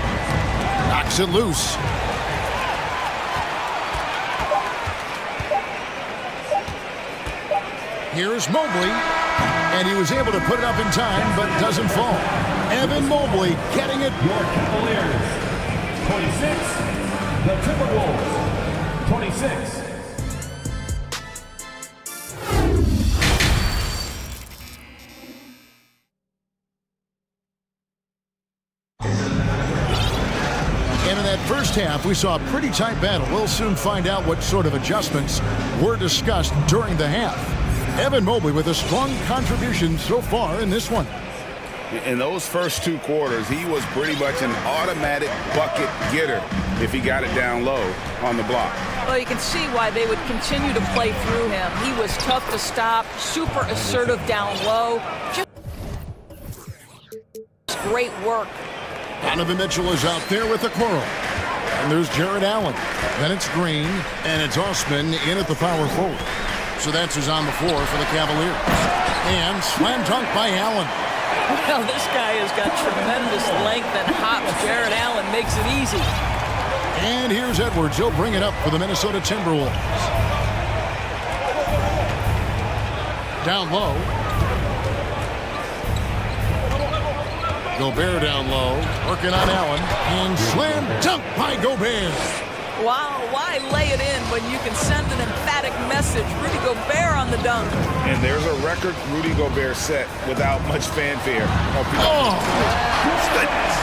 Knocks it loose. Here's Mobley, and he was able to put it up in time, but doesn't fall. Evan Mobley getting it. Your Cavaliers, 26. The Timberwolves, 26. First half, we saw a pretty tight battle. We'll soon find out what sort of adjustments were discussed during the half. Evan Mobley with a strong contribution so far in this one. In those first 2 quarters, he was pretty much an automatic bucket getter if he got it down low on the block. Well, you can see why they would continue to play through him. He was tough to stop, super assertive down low. Just great work. Donovan Mitchell is out there with the Okoro. And there's Jared Allen. Then it's Green, and it's Osman in at the power forward. So that's who's on the floor for the Cavaliers. And slam dunk by Allen. Well, this guy has got tremendous length and hops. Jared Allen makes it easy. And here's Edwards. He'll bring it up for the Minnesota Timberwolves. Down low. Gobert down low, working on Allen, and slam dunk by Gobert. Wow, why lay it in when you can send an emphatic message? Rudy Gobert on the dunk. And there's a record Rudy Gobert set without much fanfare. Oh! Goodness.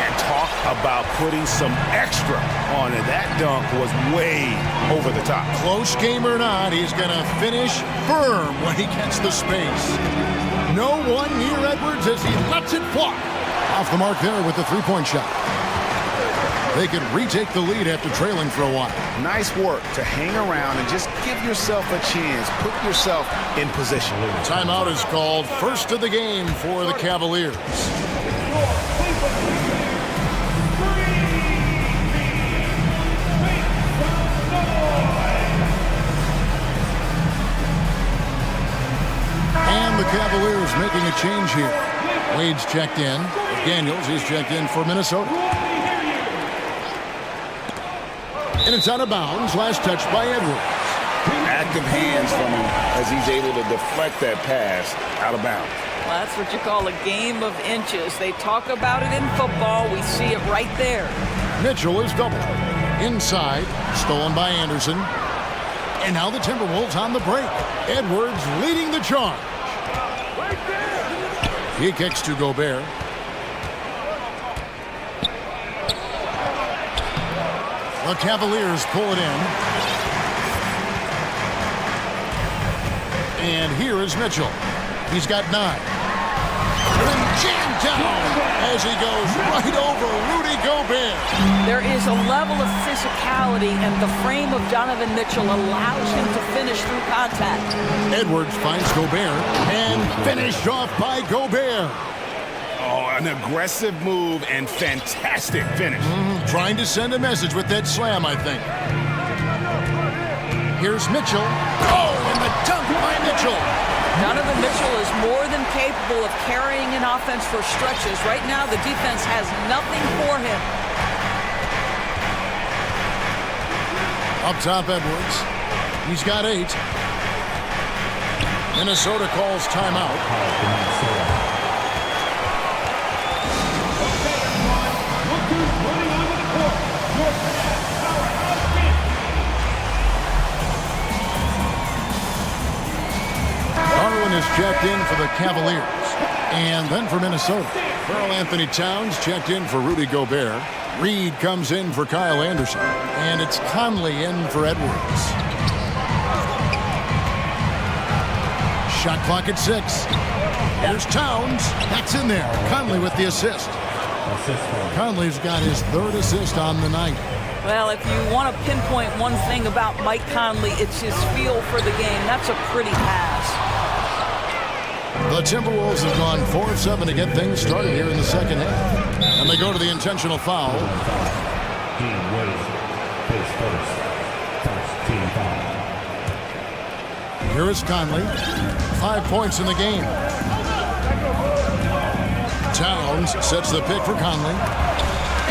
And talk about putting some extra on it. That dunk was way over the top. Close game or not, he's going to finish firm when he gets the space. No one near Edwards as he lets it fly. Off the mark there with the three-point shot. They can retake the lead after trailing for a while. Nice work to hang around and just give yourself a chance. Put yourself in position. Timeout is called. First of the game for the Cavaliers. Cavaliers making a change here. Wade's checked in. Daniels, he's checked in for Minnesota. And it's out of bounds. Last touch by Edwards. Active hands from him as he's able to deflect that pass out of bounds. Well, that's what you call a game of inches. They talk about it in football. We see it right there. Mitchell is doubled. Inside, stolen by Anderson. And now the Timberwolves on the break. Edwards leading the charge. He kicks to Gobert. The Cavaliers pull it in. And here is Mitchell. He's got 9. And jammed down as he goes right over Rudy Gobert. There is a level of physicality, and the frame of Donovan Mitchell allows him to finish through contact. Edwards finds Gobert and finished off by Gobert. Oh, an aggressive move and fantastic finish. Trying to send a message with that slam, I think. Here's Mitchell. Oh, and the dunk by Mitchell. Donovan Mitchell is more than capable of carrying an offense for stretches. Right now, the defense has nothing for him. Up top, Edwards. He's got 8. Minnesota calls timeout. Garland is checked in for the Cavaliers. And then for Minnesota, Karl Anthony Towns checked in for Rudy Gobert. Reed comes in for Kyle Anderson. And it's Conley in for Edwards. Shot clock at 6. There's Towns. That's in there. Conley with the assist. Conley's got his 3rd assist on the night. Well, if you want to pinpoint one thing about Mike Conley, it's his feel for the game. That's a pretty pass. The Timberwolves have gone 4 of 7 to get things started here in the second half. And they go to the intentional foul. Here is Conley. 5 points in the game. Towns sets the pick for Conley.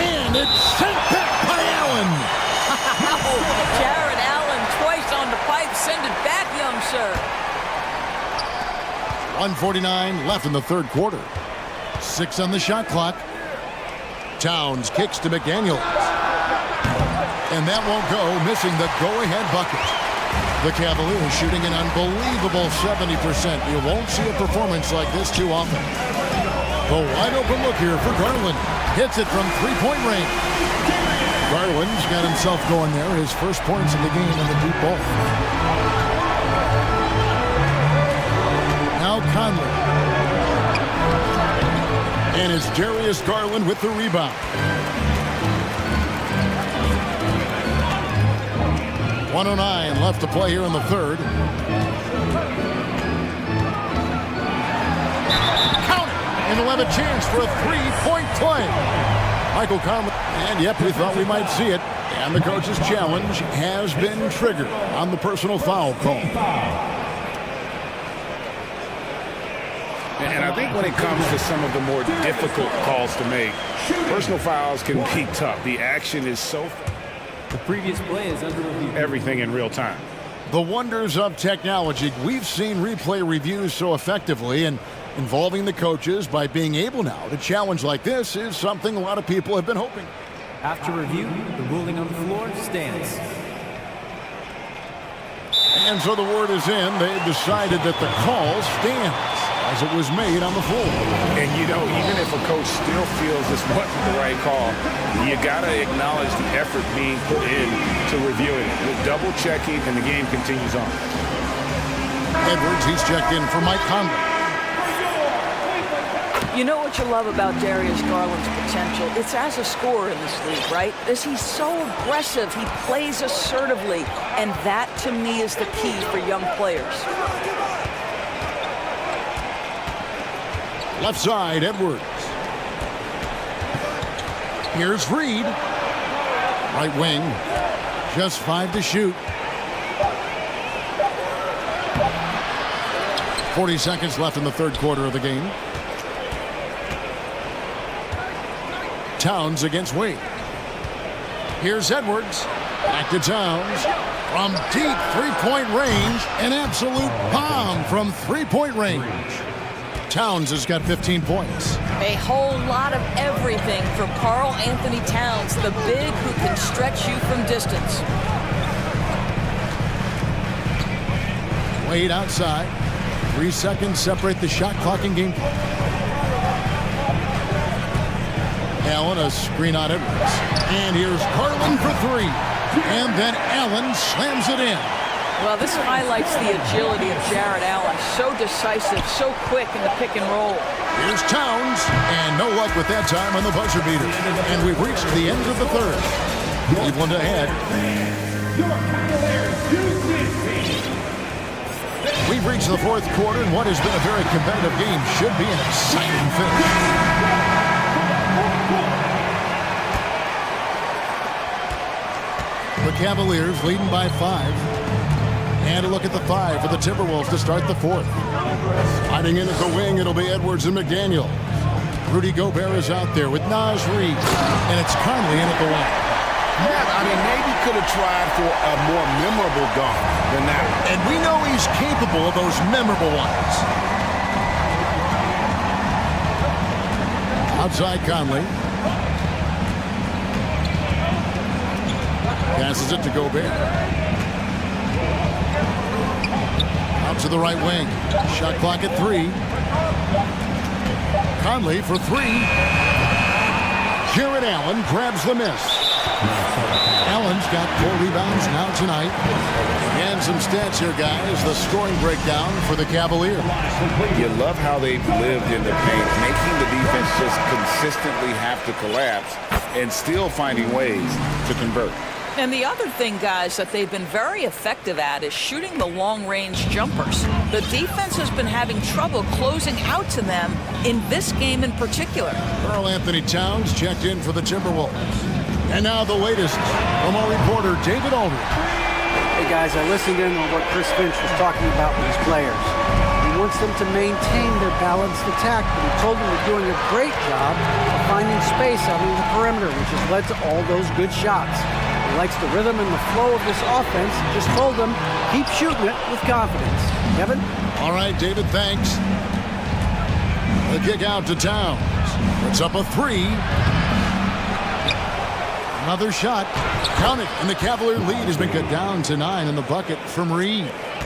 And it's sent back by Allen. Jared Allen twice on the pipe. Send it back, young sir. 1:49 left in the 3rd quarter. 6 on the shot clock. Towns kicks to McDaniels. And that won't go, missing the go-ahead bucket. The Cavaliers shooting an unbelievable 70%. You won't see a performance like this too often. The wide open look here for Garland. Hits it from 3-point range. Garland's got himself going there. His first points in the game in the deep ball. Now Conley. And it's Darius Garland with the rebound. 1:09 left to play here in the 3rd. Count it! And we'll have a chance for a 3-point play. Michael Conley. And yep, we thought we might see it. And the coach's challenge has been triggered on the personal foul call. And I think when it comes to some of the more difficult calls to make, personal fouls can be tough. The action is so... The previous play is under review. Everything in real time. The wonders of technology. We've seen replay reviews so effectively, and involving the coaches by being able now to challenge like this is something a lot of people have been hoping. After review, the ruling on the floor stands. And so the word is in. They've decided that the call stands as it was made on the floor. And you know, even if a coach still feels this wasn't the right call, you got to acknowledge the effort being put in to reviewing it. With double checking, and the game continues on. Edwards, he's checked in for Mike Conley. You know what you love about Darius Garland's potential? It's as a scorer in this league, right? He's so aggressive. He plays assertively. And that, to me, is the key for young players. Left side, Edwards. Here's Reed. Right wing. Just 5 to shoot. 40 seconds left in the third quarter of the game. Towns against Wade. Here's Edwards. Back to Towns. From deep three-point range, an absolute bomb from three-point range. Towns has got 15 points. A whole lot of everything from Karl Anthony Towns, the big who can stretch you from distance. Wade outside. 3 seconds separate the shot clock and game clock. Allen, a screen on Edwards. And here's Garland for three. And then Allen slams it in. Well, this highlights the agility of Jared Allen. So decisive, so quick in the pick and roll. Here's Towns. And no luck with that time on the buzzer beater. And we've reached the end of the third. Cleveland ahead. We've reached the fourth quarter, and what has been a very competitive game should be an exciting finish. The Cavaliers leading by 5. And a look at the 5 for the Timberwolves to start the fourth. Sliding in at the wing, it'll be Edwards and McDaniel. Rudy Gobert is out there with Naz Reid. And it's Conley in at the line. Yeah, I mean, maybe could have tried for a more memorable dunk than that. And we know he's capable of those memorable ones. Outside Conley. Passes it to Gobert. Out to the right wing. Shot clock at 3. Conley for 3. Jared Allen grabs the miss. Allen's got 4 rebounds now tonight. And some stats here, guys. The scoring breakdown for the Cavaliers. You love how they've lived in the paint, making the defense just consistently have to collapse and still finding ways to convert. And the other thing, guys, that they've been very effective at is shooting the long-range jumpers. The defense has been having trouble closing out to them in this game in particular. Karl Anthony Towns checked in for the Timberwolves. And now the latest from our reporter, David Aldridge. Hey, guys, I listened in on what Chris Finch was talking about with his players. He wants them to maintain their balanced attack, but he told them they're doing a great job of finding space out on the perimeter, which has led to all those good shots. He likes the rhythm and the flow of this offense. Just told them, keep shooting it with confidence. Kevin? All right, David, thanks. The kick out to Towns. It's up a 3. Another shot. Count it. And the Cavalier lead has been cut down to 9 in the bucket from Reed.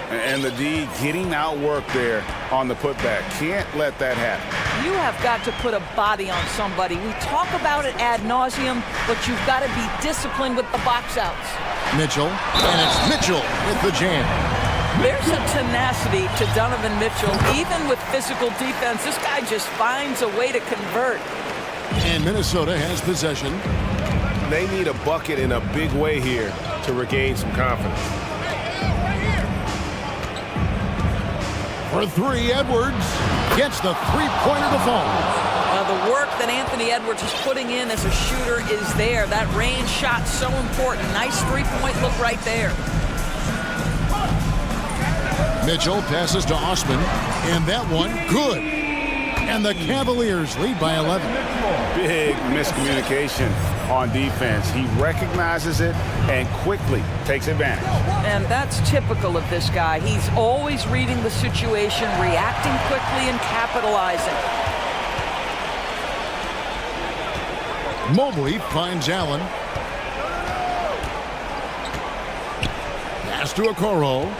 And the D getting outworked there on the putback. Can't let that happen. You have got to put a body on somebody. We talk about it ad nauseum, but you've got to be disciplined with the box outs. Mitchell. And it's Mitchell with the jam. There's a tenacity to Donovan Mitchell. Even with physical defense, this guy just finds a way to convert. And Minnesota has possession. They need a bucket in a big way here to regain some confidence. For 3, Edwards gets the three-pointer to fall. The work that Anthony Edwards is putting in as a shooter is there. That range shot so important. Nice three-point look right there. Mitchell passes to Osman, and that one good. And the Cavaliers lead by 11. Big miscommunication on defense. He recognizes it and quickly takes advantage. And that's typical of this guy. He's always reading the situation, reacting quickly, and capitalizing. Mobley finds Allen. Pass to Okoro.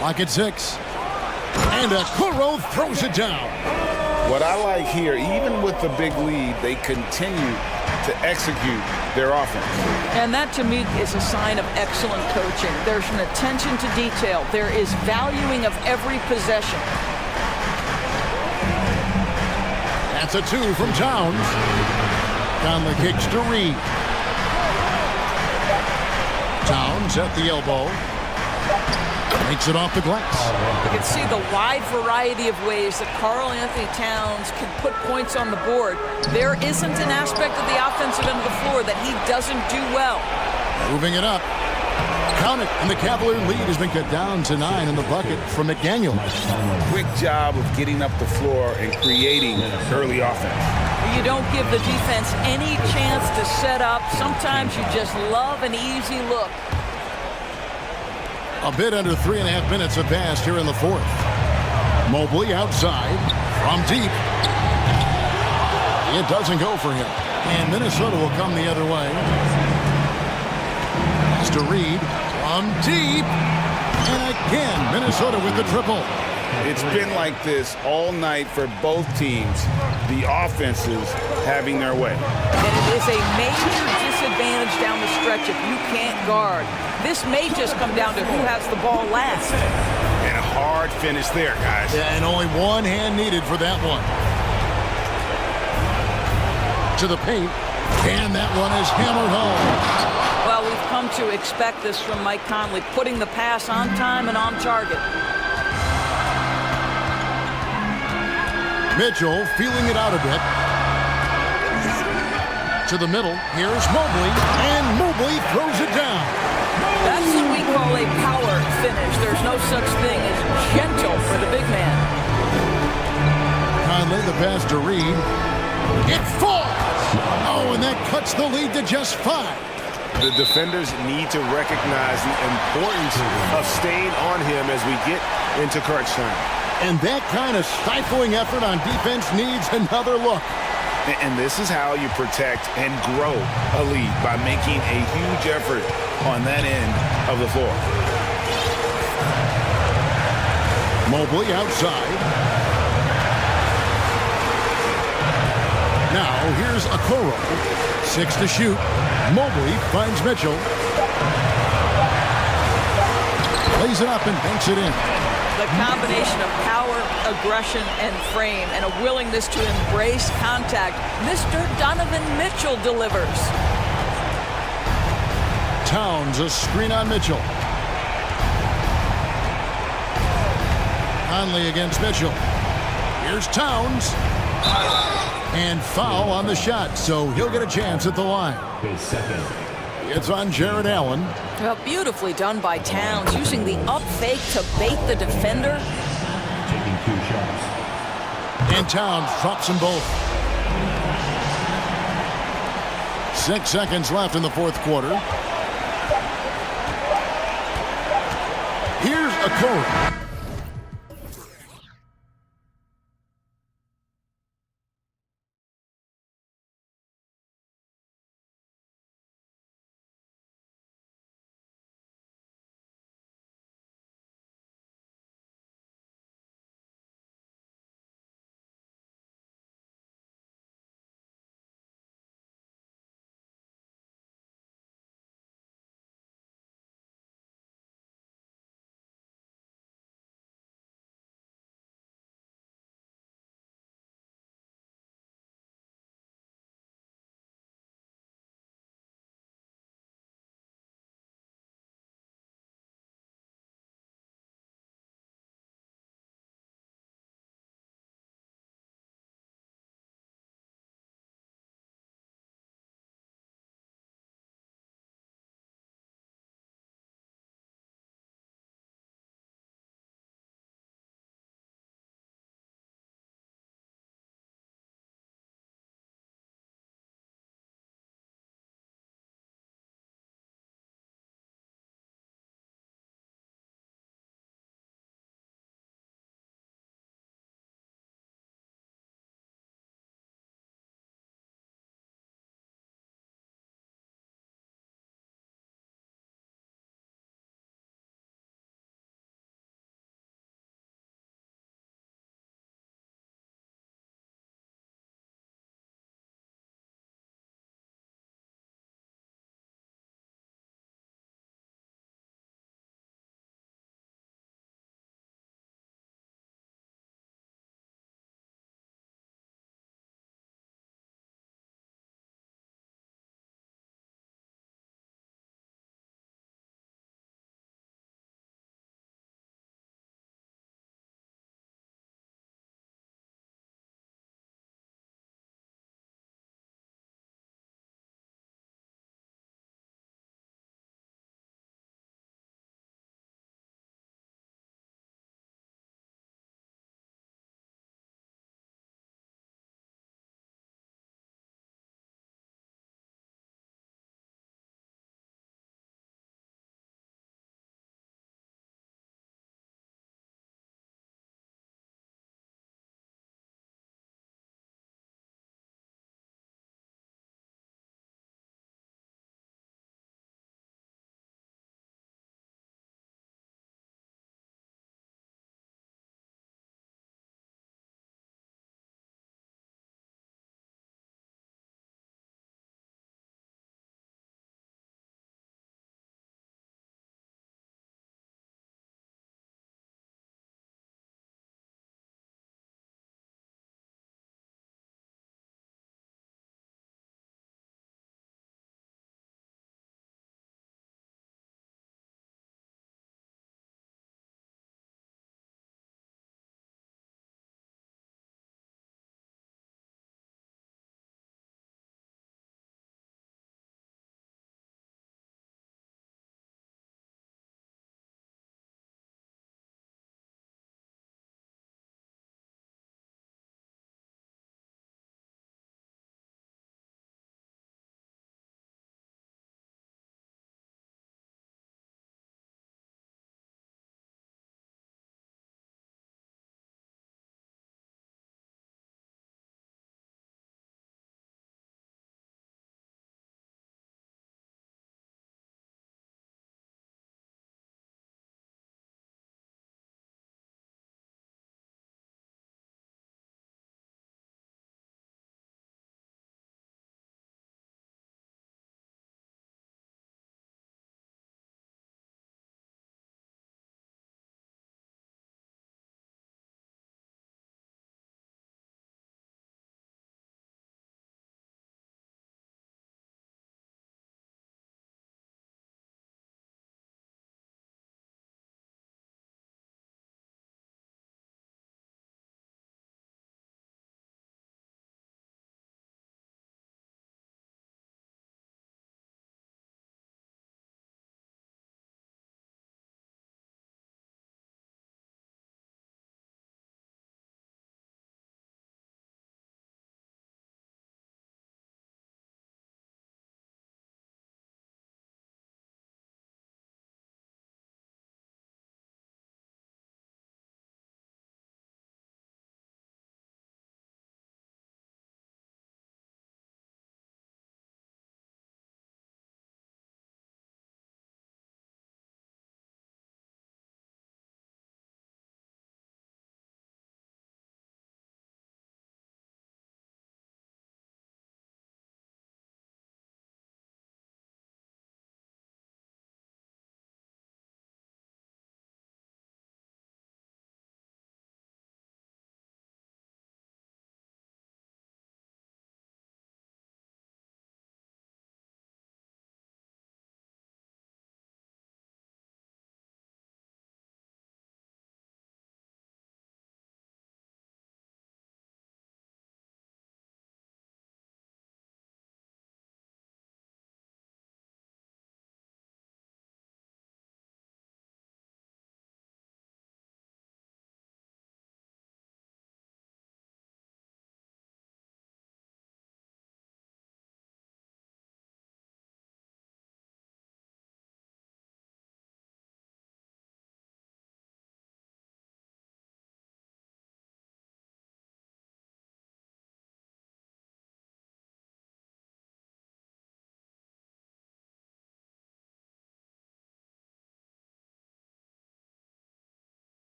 Lock at 6. And Okoro throws it down. What I like here, even with the big lead, they continue to execute their offense. And that, to me, is a sign of excellent coaching. There's an attention to detail. There is valuing of every possession. That's a 2 from Towns. Conley kicks to Reed. Towns at the elbow. Makes it off the glass. You can see the wide variety of ways that Karl Anthony Towns can put points on the board. There isn't an aspect of the offensive end of the floor that he doesn't do well. Moving it up. Count it, and the Cavalier lead has been cut down to 9 in the bucket from McDaniel. Quick job of getting up the floor and creating early offense. You don't give the defense any chance to set up. Sometimes you just love an easy look. A bit under 3.5 minutes have passed here in the fourth. Mobley outside from deep. It doesn't go for him. And Minnesota will come the other way. Has to Reed from deep. And again, Minnesota with the triple. It's been like this all night for both teams. The offenses having their way. And it is a major disadvantage down the stretch if you can't guard. This may just come down to who has the ball last. And a hard finish there, guys. Yeah, and only one hand needed for that one. To the paint, and that one is hammered home. Well, we've come to expect this from Mike Conley, putting the pass on time and on target. Mitchell feeling it out a bit. To the middle, here's Mobley, and Mobley throws it down. That's what we call a power finish. There's no such thing as gentle for the big man. Conley, the pass to Reed. It falls! Oh, and that cuts the lead to just 5. The defenders need to recognize the importance of staying on him as we get into crunch time. And that kind of stifling effort on defense needs another look. And this is how you protect and grow a lead, by making a huge effort on that end of the floor. Mobley outside. Now here's Okoro. 6 to shoot. Mobley finds Mitchell. Lays it up and banks it in. The combination of power, aggression, and frame, and a willingness to embrace contact. Mr. Donovan Mitchell delivers. Towns, a screen on Mitchell. Conley against Mitchell. Here's Towns. And foul on the shot, so he'll get a chance at the line. It's on Jared Allen. Well, beautifully done by Towns, using the up fake to bait the defender. And Towns drops them both. 6 seconds left in the fourth quarter. Here's Okoro.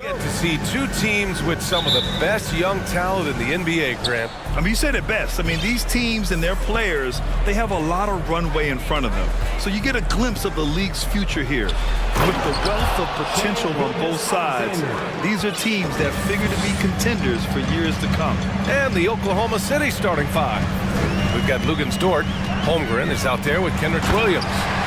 Get to see two teams with some of the best young talent in the NBA, Grant. I mean, you said it best. I mean, these teams and their players, they have a lot of runway in front of them. So you get a glimpse of the league's future here. With the wealth of potential on both sides, these are teams that figure to be contenders for years to come. And the Oklahoma City starting five. We've got Lugens Dort. Holmgren is out there with Kenrich Williams.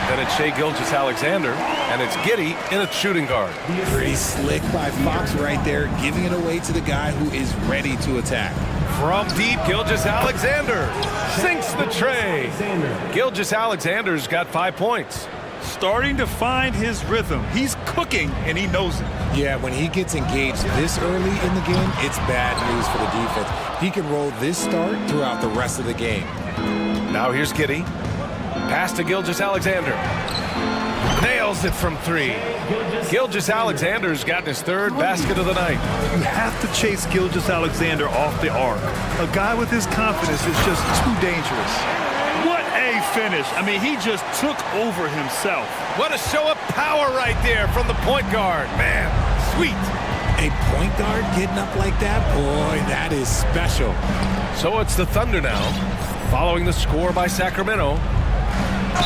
Then it's Shai Gilgeous-Alexander, and it's Giddey in a shooting guard. Pretty slick by Fox right there, giving it away to the guy who is ready to attack. From deep, Gilgeous-Alexander sinks the tray. Gilgeous-Alexander's got 5 points. Starting to find his rhythm. He's cooking, and he knows it. Yeah, when he gets engaged this early in the game, it's bad news for the defense. He can roll this start throughout the rest of the game. Now here's Giddey. Pass to Gilgeous-Alexander. Nails it from three. Gilgeous-Alexander's gotten his third basket of the night. You have to chase Gilgeous-Alexander off the arc. A guy with his confidence is just too dangerous. What a finish. I mean, he just took over himself. What a show of power right there from the point guard. Man, sweet. A point guard getting up like that? Boy, that is special. So it's the Thunder now, following the score by Sacramento.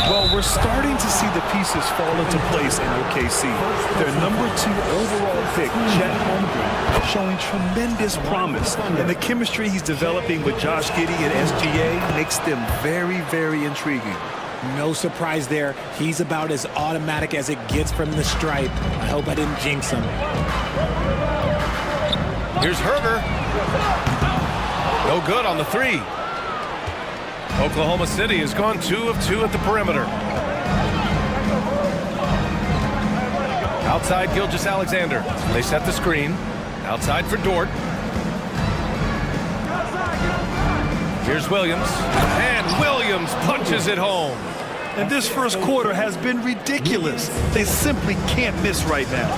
Well, we're starting to see the pieces fall into place in OKC. Their number 2 overall pick, Chet Holmgren, showing tremendous promise. And the chemistry he's developing with Josh Giddey and SGA makes them very, very intriguing. No surprise there. He's about as automatic as it gets from the stripe. I hope I didn't jinx him. Here's Herger. No good on the three. Oklahoma City has gone 2 of 2 at the perimeter. Outside Gilgeous-Alexander. They set the screen. Outside for Dort. Here's Williams. And Williams punches it home. And this first quarter has been ridiculous. They simply can't miss right now.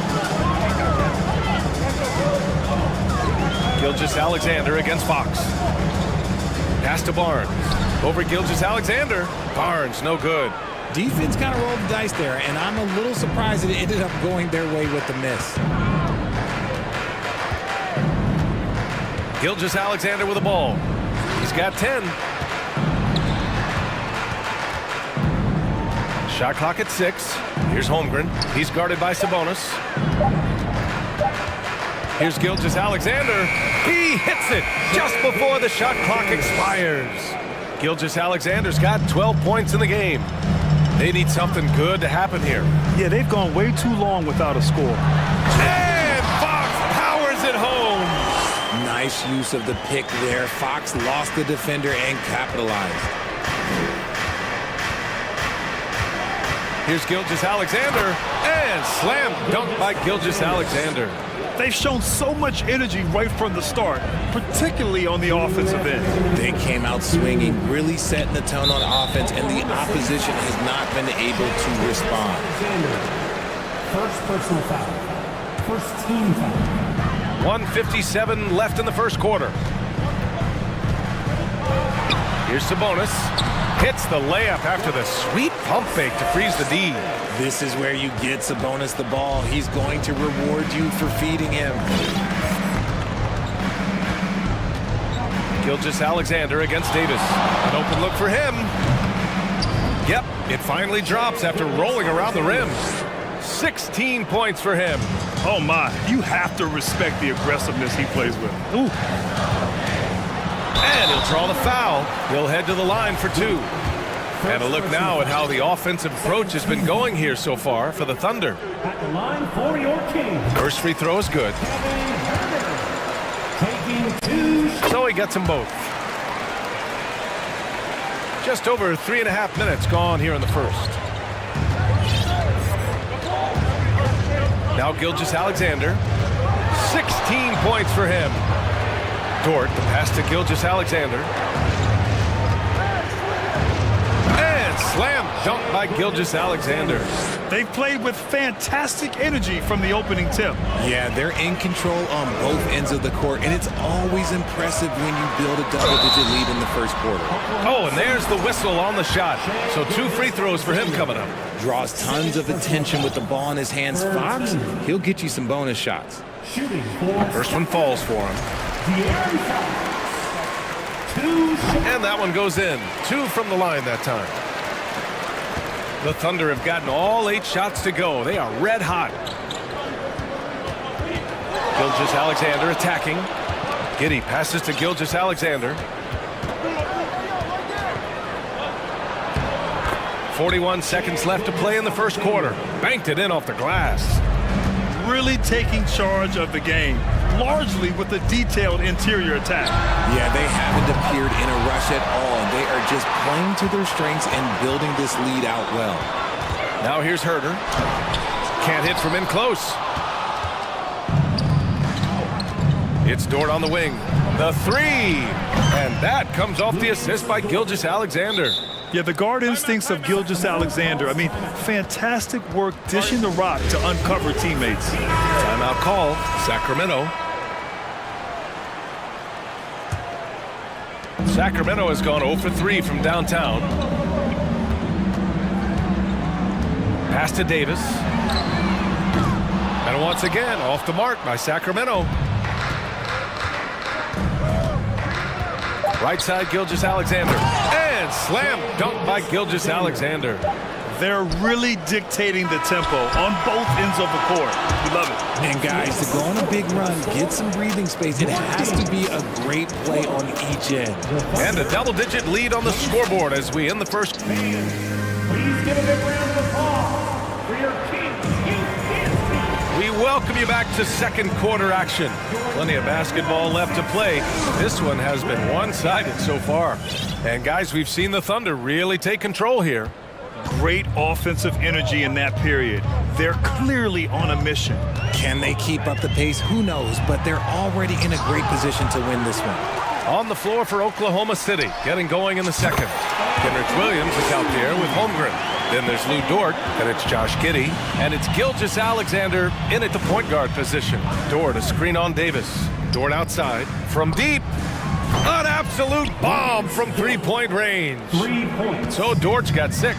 Gilgeous-Alexander against Fox. Pass to Barnes. Over Gilgeous-Alexander. Barnes, no good. Defense kind of rolled the dice there, and I'm a little surprised that it ended up going their way with the miss. Gilgeous-Alexander with the ball. He's got 10. Shot clock at 6. Here's Holmgren. He's guarded by Sabonis. Here's Gilgeous-Alexander. He hits it just before the shot clock expires. Gilgeous-Alexander's got 12 points in the game. They need something good to happen here. Yeah, they've gone way too long without a score. And Fox powers it home. Nice use of the pick there. Fox lost the defender and capitalized. Here's Gilgeous-Alexander. And slam dunk by Gilgeous-Alexander. They've shown so much energy right from the start, particularly on the offensive end. They came out swinging, really setting the tone on offense, and the opposition has not been able to respond. First personal foul. First team foul. 1:57 left in the first quarter. Here's Sabonis. Hits the layup after the sweet pump fake to freeze the D. This is where you get Sabonis the ball. He's going to reward you for feeding him. Gilgeous-Alexander against Davis. An open look for him. Yep, it finally drops after rolling around the rim. 16 points for him. Oh my, you have to respect the aggressiveness he plays with. Ooh. And he'll draw the foul. He'll head to the line for 2. And a look now at how the offensive approach has been going here so far for the Thunder. At the line for your king. First free throw is good. Taking 2 shots. So he gets them both. Just over 3.5 minutes gone here in the first. Now Gilgeous-Alexander. 16 points for him. Dort, the pass to Gilgeous-Alexander. And slam dunk by Gilgeous-Alexander. They've played with fantastic energy from the opening tip. Yeah, they're in control on both ends of the court, and it's always impressive when you build a double-digit lead in the first quarter. Oh, and there's the whistle on the shot. So 2 free throws for him coming up. Draws tons of attention with the ball in his hands. Fox, he'll get you some bonus shots. First one falls for him. And that one goes in. 2 from the line that time. The Thunder have gotten all 8 shots to go. They are red hot. Gilgeous-Alexander attacking. Giddey passes to Gilgeous-Alexander. 41 seconds left to play in the first quarter. Banked it in off the glass. Really taking charge of the game, largely with a detailed interior attack. Yeah, they haven't appeared in a rush at all. They are just playing to their strengths and building this lead out well. Now here's Herter. Can't hit from in close. It's Dort on the wing. The 3. And that comes off the assist by Gilgeous-Alexander. Yeah, the guard instincts of Gilgeous-Alexander. I mean, fantastic work dishing the rock to uncover teammates. Timeout call, Sacramento. Sacramento has gone 0 for 3 from downtown. Pass to Davis. And once again, off the mark by Sacramento. Right side, Gilgeous-Alexander. And slam dunk by Gilgeous-Alexander. They're really dictating the tempo on both ends of the court. We love it. And guys, to go on a big run, get some breathing space, it has to be a great play on each end. And a double-digit lead on the scoreboard as we end the first. Please give a big round of applause for your king. We welcome you back to second quarter action. Plenty of basketball left to play. This one has been one-sided so far. And guys, we've seen the Thunder really take control here. Great offensive energy in that period. They're clearly on a mission. Can they keep up the pace? Who knows? But they're already in a great position to win this one. On the floor for Oklahoma City, getting going in the second. Kenrich Williams is out there with Holmgren. Then there's Lou Dort, and it's Josh Giddey, and it's Gilgeous-Alexander in at the point guard position. Dort a screen on Davis. Dort outside from deep. An absolute bomb from three-point range. 3 points. So Dort's got 6.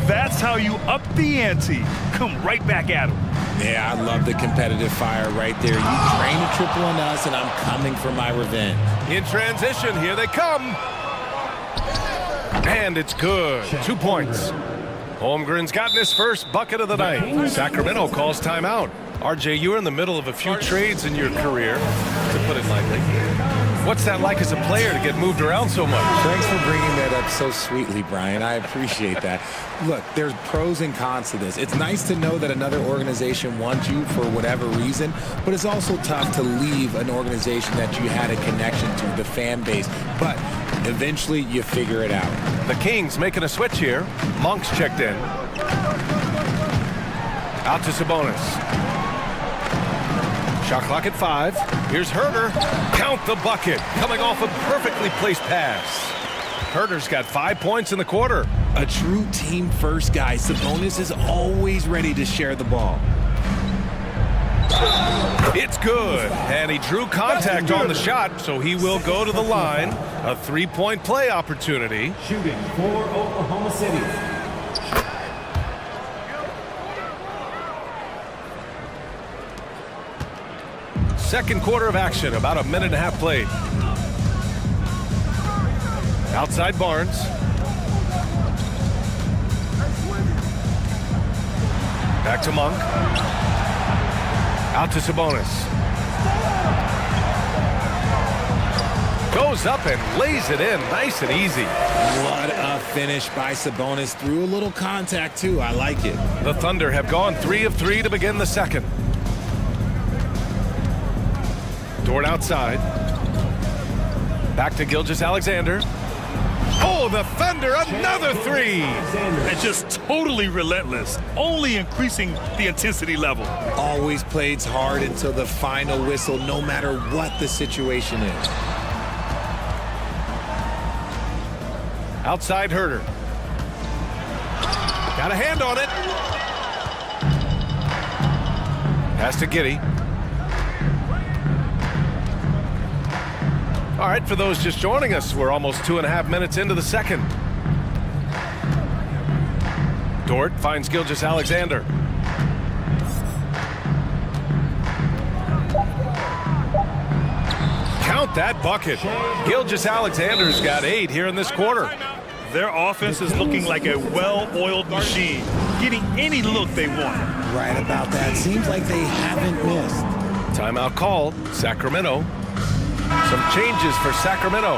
That's how you up the ante. Come right back at him. Yeah, I love the competitive fire right there. You drain a triple on us, and I'm coming for my revenge. In transition, here they come. And it's good. 2 points. Holmgren's gotten his first bucket of the night. Sacramento calls timeout. RJ, you were in the middle of a few trades in your career, to put it lightly. What's that like as a player to get moved around so much? Thanks for bringing that up so sweetly, Brian. I appreciate that. Look, there's pros and cons to this. It's nice to know that another organization wants you for whatever reason, but it's also tough to leave an organization that you had a connection to, the fan base. But eventually, you figure it out. The Kings making a switch here. Monk's checked in. Out to Sabonis. Shot clock at 5. Here's Herter. Count the bucket. Coming off a perfectly placed pass. Herter's got 5 points in the quarter. A true team-first guy. Sabonis is always ready to share the ball. It's good. And he drew contact on the shot, so he will go to the line. A 3-point play opportunity. Shooting for Oklahoma City. Second quarter of action, about a minute and a half played. Outside Barnes. Back to Monk. Out to Sabonis. Goes up and lays it in, nice and easy. What a finish by Sabonis. Threw a little contact, too. I like it. The Thunder have gone 3 of 3 to begin the second. Dort outside. Back to Gilgeous-Alexander. Oh, the Thunder, another 3! And just totally relentless, only increasing the intensity level. Always plays hard until the final whistle, no matter what the situation is. Outside Herter. Got a hand on it. Pass to Giddey. All right, for those just joining us, we're almost 2.5 minutes into the second. Dort finds Gilgeous-Alexander. Count that bucket. Gilgeous-Alexander's got 8 here in this quarter. Their offense is looking like a well-oiled machine, getting any look they want. Right about that. Seems like they haven't missed. Timeout called. Sacramento. Some changes for Sacramento.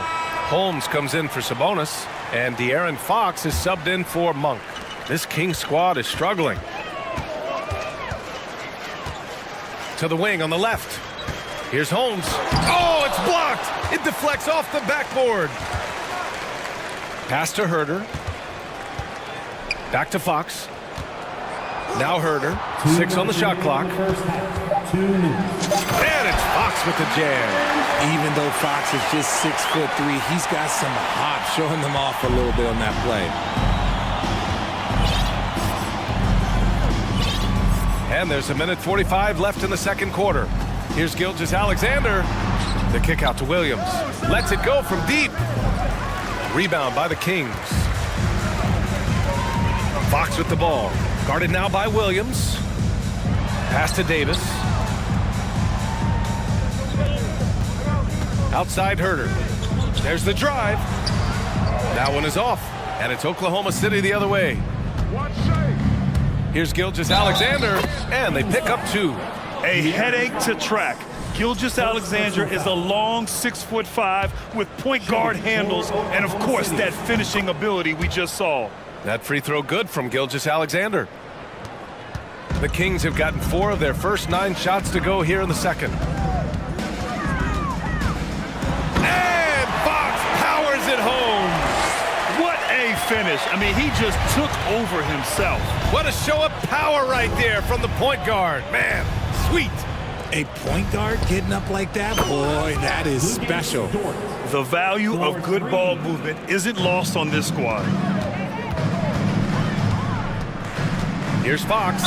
Holmes comes in for Sabonis, and De'Aaron Fox is subbed in for Monk. This King squad is struggling. To the wing on the left. Here's Holmes. Oh, it's blocked. It deflects off the backboard. Pass to Herter. Back to Fox. Now Herter. 6 on the shot clock. And it's Fox with the jam. Even though Fox is just 6'3", he's got some hop, showing them off a little bit on that play. And there's 1:45 left in the second quarter. Here's Gilgeous-Alexander. The kick out to Williams. Lets it go from deep. Rebound by the Kings. Fox with the ball. Guarded now by Williams. Pass to Davis. Outside Herter. There's the drive. That one is off. And it's Oklahoma City the other way. Here's Gilgeous-Alexander. And they pick up 2. A headache to track. Gilgeous-Alexander is a long 6'5" with point guard handles and, of course, that finishing ability we just saw. That free throw good from Gilgeous-Alexander. The Kings have gotten 4 of their first 9 shots to go here in the second. And Fox powers it home. What a finish. I mean, he just took over himself. What a show of power right there from the point guard. Man, sweet. A point guard getting up like that? Boy, that is special. The value of good ball movement isn't lost on this squad. Here's Fox.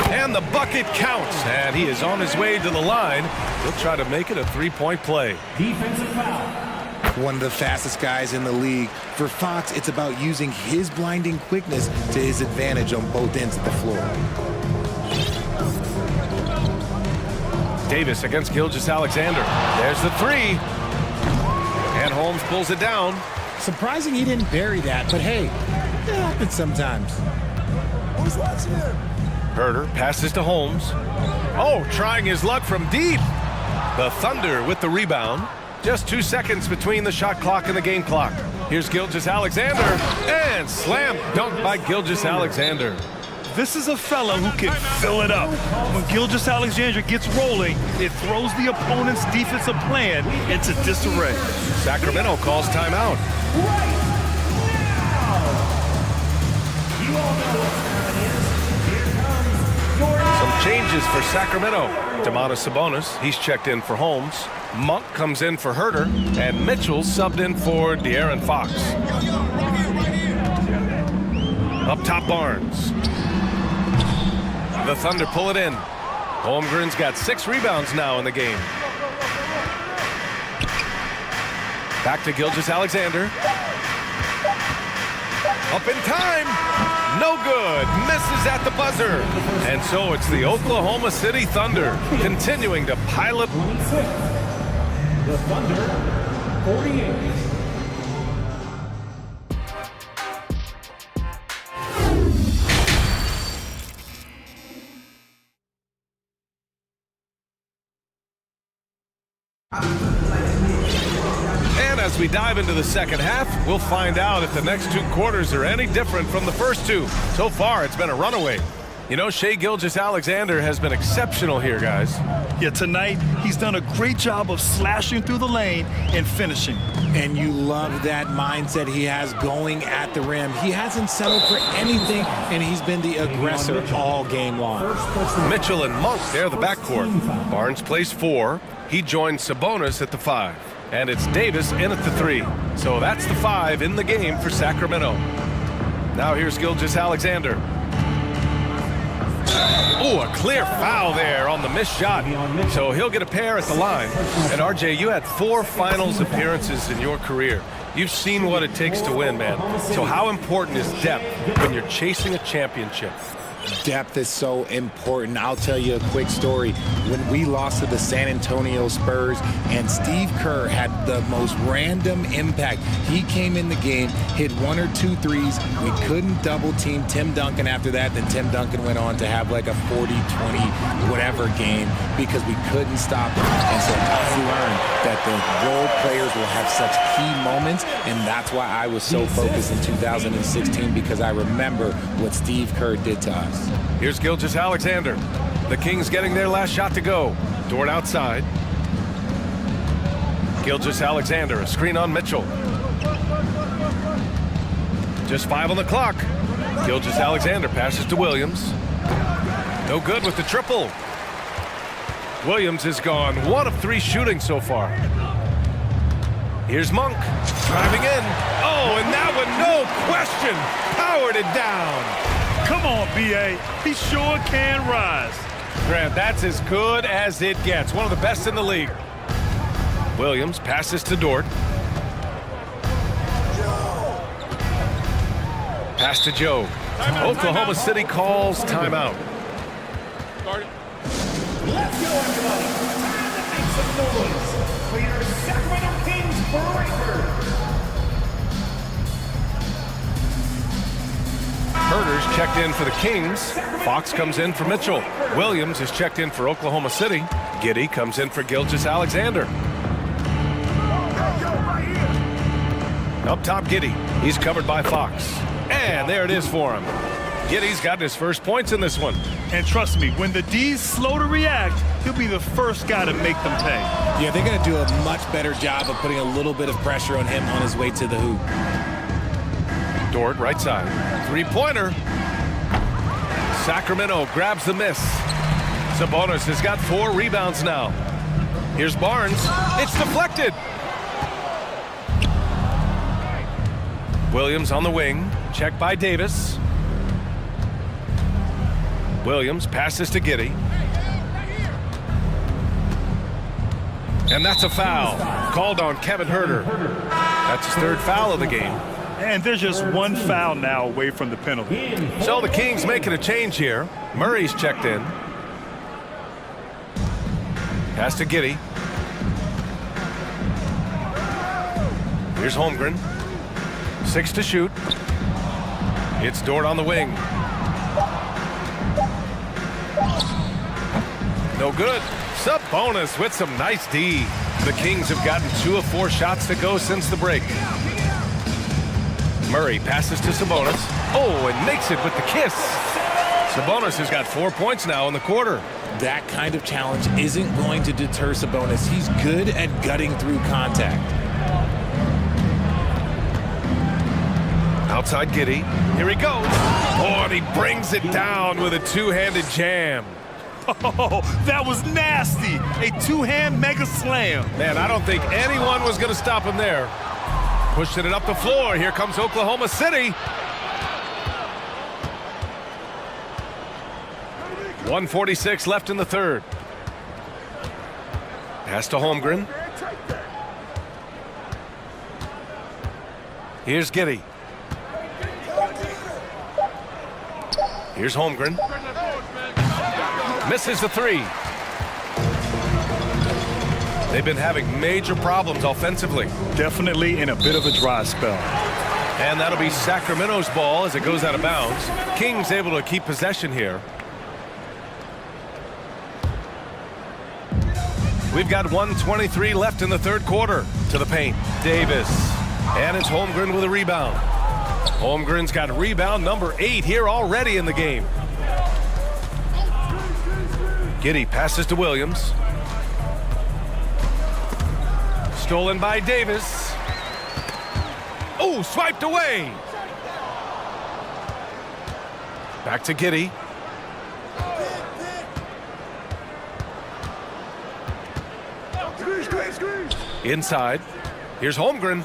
And the bucket counts. And he is on his way to the line. He'll try to make it a 3-point play. Defensive foul. One of the fastest guys in the league. For Fox, it's about using his blinding quickness to his advantage on both ends of the floor. Davis against Gilgeous-Alexander. There's the 3. And Holmes pulls it down. Surprising he didn't bury that, but hey, it happens sometimes. Herter passes to Holmes. Oh, trying his luck from deep. The Thunder with the rebound. Just 2 seconds between the shot clock and the game clock. Here's Gilgeous-Alexander. And slam dunk by Gilgeous-Alexander. This is a fella who can fill it up. When Gilgeous-Alexander gets rolling, it throws the opponent's defensive plan into disarray. Sacramento calls timeout. Some changes for Sacramento. Domantas Sabonis, he's checked in for Holmes. Monk comes in for Herter, and Mitchell subbed in for De'Aaron Fox. Up top, Barnes. The Thunder pull it in. Holmgren's got 6 rebounds now in the game. Back to Gilgeous-Alexander. Up in time. No good. Misses at the buzzer. And so it's the Oklahoma City Thunder continuing to pile up. The Thunder, 48. And as we dive into the second half, we'll find out if the next 2 quarters are any different from the first 2. So far, it's been a runaway. You know, Shai Gilgeous-Alexander has been exceptional here, guys. Yeah, tonight, he's done a great job of slashing through the lane and finishing. And you love that mindset he has going at the rim. He hasn't settled for anything, and he's been the aggressor all game long. Mitchell and Monk, they're the backcourt. Barnes plays 4. He joins Sabonis at the 5. And it's Davis in at the 3. So that's the 5 in the game for Sacramento. Now here's Gilgeous-Alexander. Oh, a clear foul there on the missed shot. So he'll get a pair at the line. And RJ, you had 4 finals appearances in your career. You've seen what it takes to win, man. So how important is depth when you're chasing a championship? Depth is so important. I'll tell you a quick story. When we lost to the San Antonio Spurs and Steve Kerr had the most random impact. He came in the game, hit 1 or 2 threes. We couldn't double team Tim Duncan after that. Then Tim Duncan went on to have like a 40, 20, whatever game because we couldn't stop him. And so I learned that the role players will have such key moments. And that's why I was so focused in 2016 because I remember what Steve Kerr did to us. Here's Gilgeous-Alexander. The Kings getting their last shot to go. Dort outside. Gilgeous-Alexander, a screen on Mitchell. Just 5 on the clock. Gilgeous-Alexander passes to Williams. No good with the triple. Williams is gone 1 of 3 shooting so far. Here's Monk driving in. Oh, and that one, no question, powered it down. Come on, B.A. He sure can rise. Grant, that's as good as it gets. One of the best in the league. Williams passes to Dort. Pass to Joe. Oklahoma City calls timeout. Let's go, everybody. Make some noise for your Sacramento Kings breaker. Herter's checked in for the Kings. Fox comes in for Mitchell. Williams is checked in for Oklahoma City. Giddey comes in for Gilgeous-Alexander. Up top, Giddey. He's covered by Fox. And there it is for him. Giddey's gotten his first points in this one. And trust me, when the D's slow to react, he'll be the first guy to make them pay. Yeah, they're going to do a much better job of putting a little bit of pressure on him on his way to the hoop. Dort, right side. 3-pointer. Sacramento grabs the miss. Sabonis has got 4 rebounds now. Here's Barnes. It's deflected. Williams on the wing. Checked by Davis. Williams passes to Giddey. And that's a foul. Called on Kevin Huerter. That's his 3rd foul of the game. And there's just 1 foul now away from the penalty. So the Kings making a change here. Murray's checked in. Pass to Giddey. Here's Holmgren. 6 to shoot. It's Dort on the wing. No good. Sabonis with some nice D. The Kings have gotten 2 of 4 shots to go since the break. Murray passes to Sabonis. Oh, and makes it with the kiss. Sabonis has got 4 points now in the quarter. That kind of challenge isn't going to deter Sabonis. He's good at gutting through contact. Outside Giddey. Here he goes. Oh, and he brings it down with a 2-handed jam. Oh, that was nasty. A 2-hand mega slam. Man, I don't think anyone was going to stop him there. Pushing it up the floor. Here comes Oklahoma City. 1:46 left in the 3rd. Pass to Holmgren. Here's Giddey. Here's Holmgren. Misses the 3. They've been having major problems offensively. Definitely in a bit of a dry spell. And that'll be Sacramento's ball as it goes out of bounds. Kings able to keep possession here. We've got 1:23 left in the 3rd quarter. To the paint, Davis. And it's Holmgren with a rebound. Holmgren's got rebound number 8 here already in the game. Giddey passes to Williams. Stolen by Davis. Oh, swiped away. Back to Giddey. Inside. Here's Holmgren.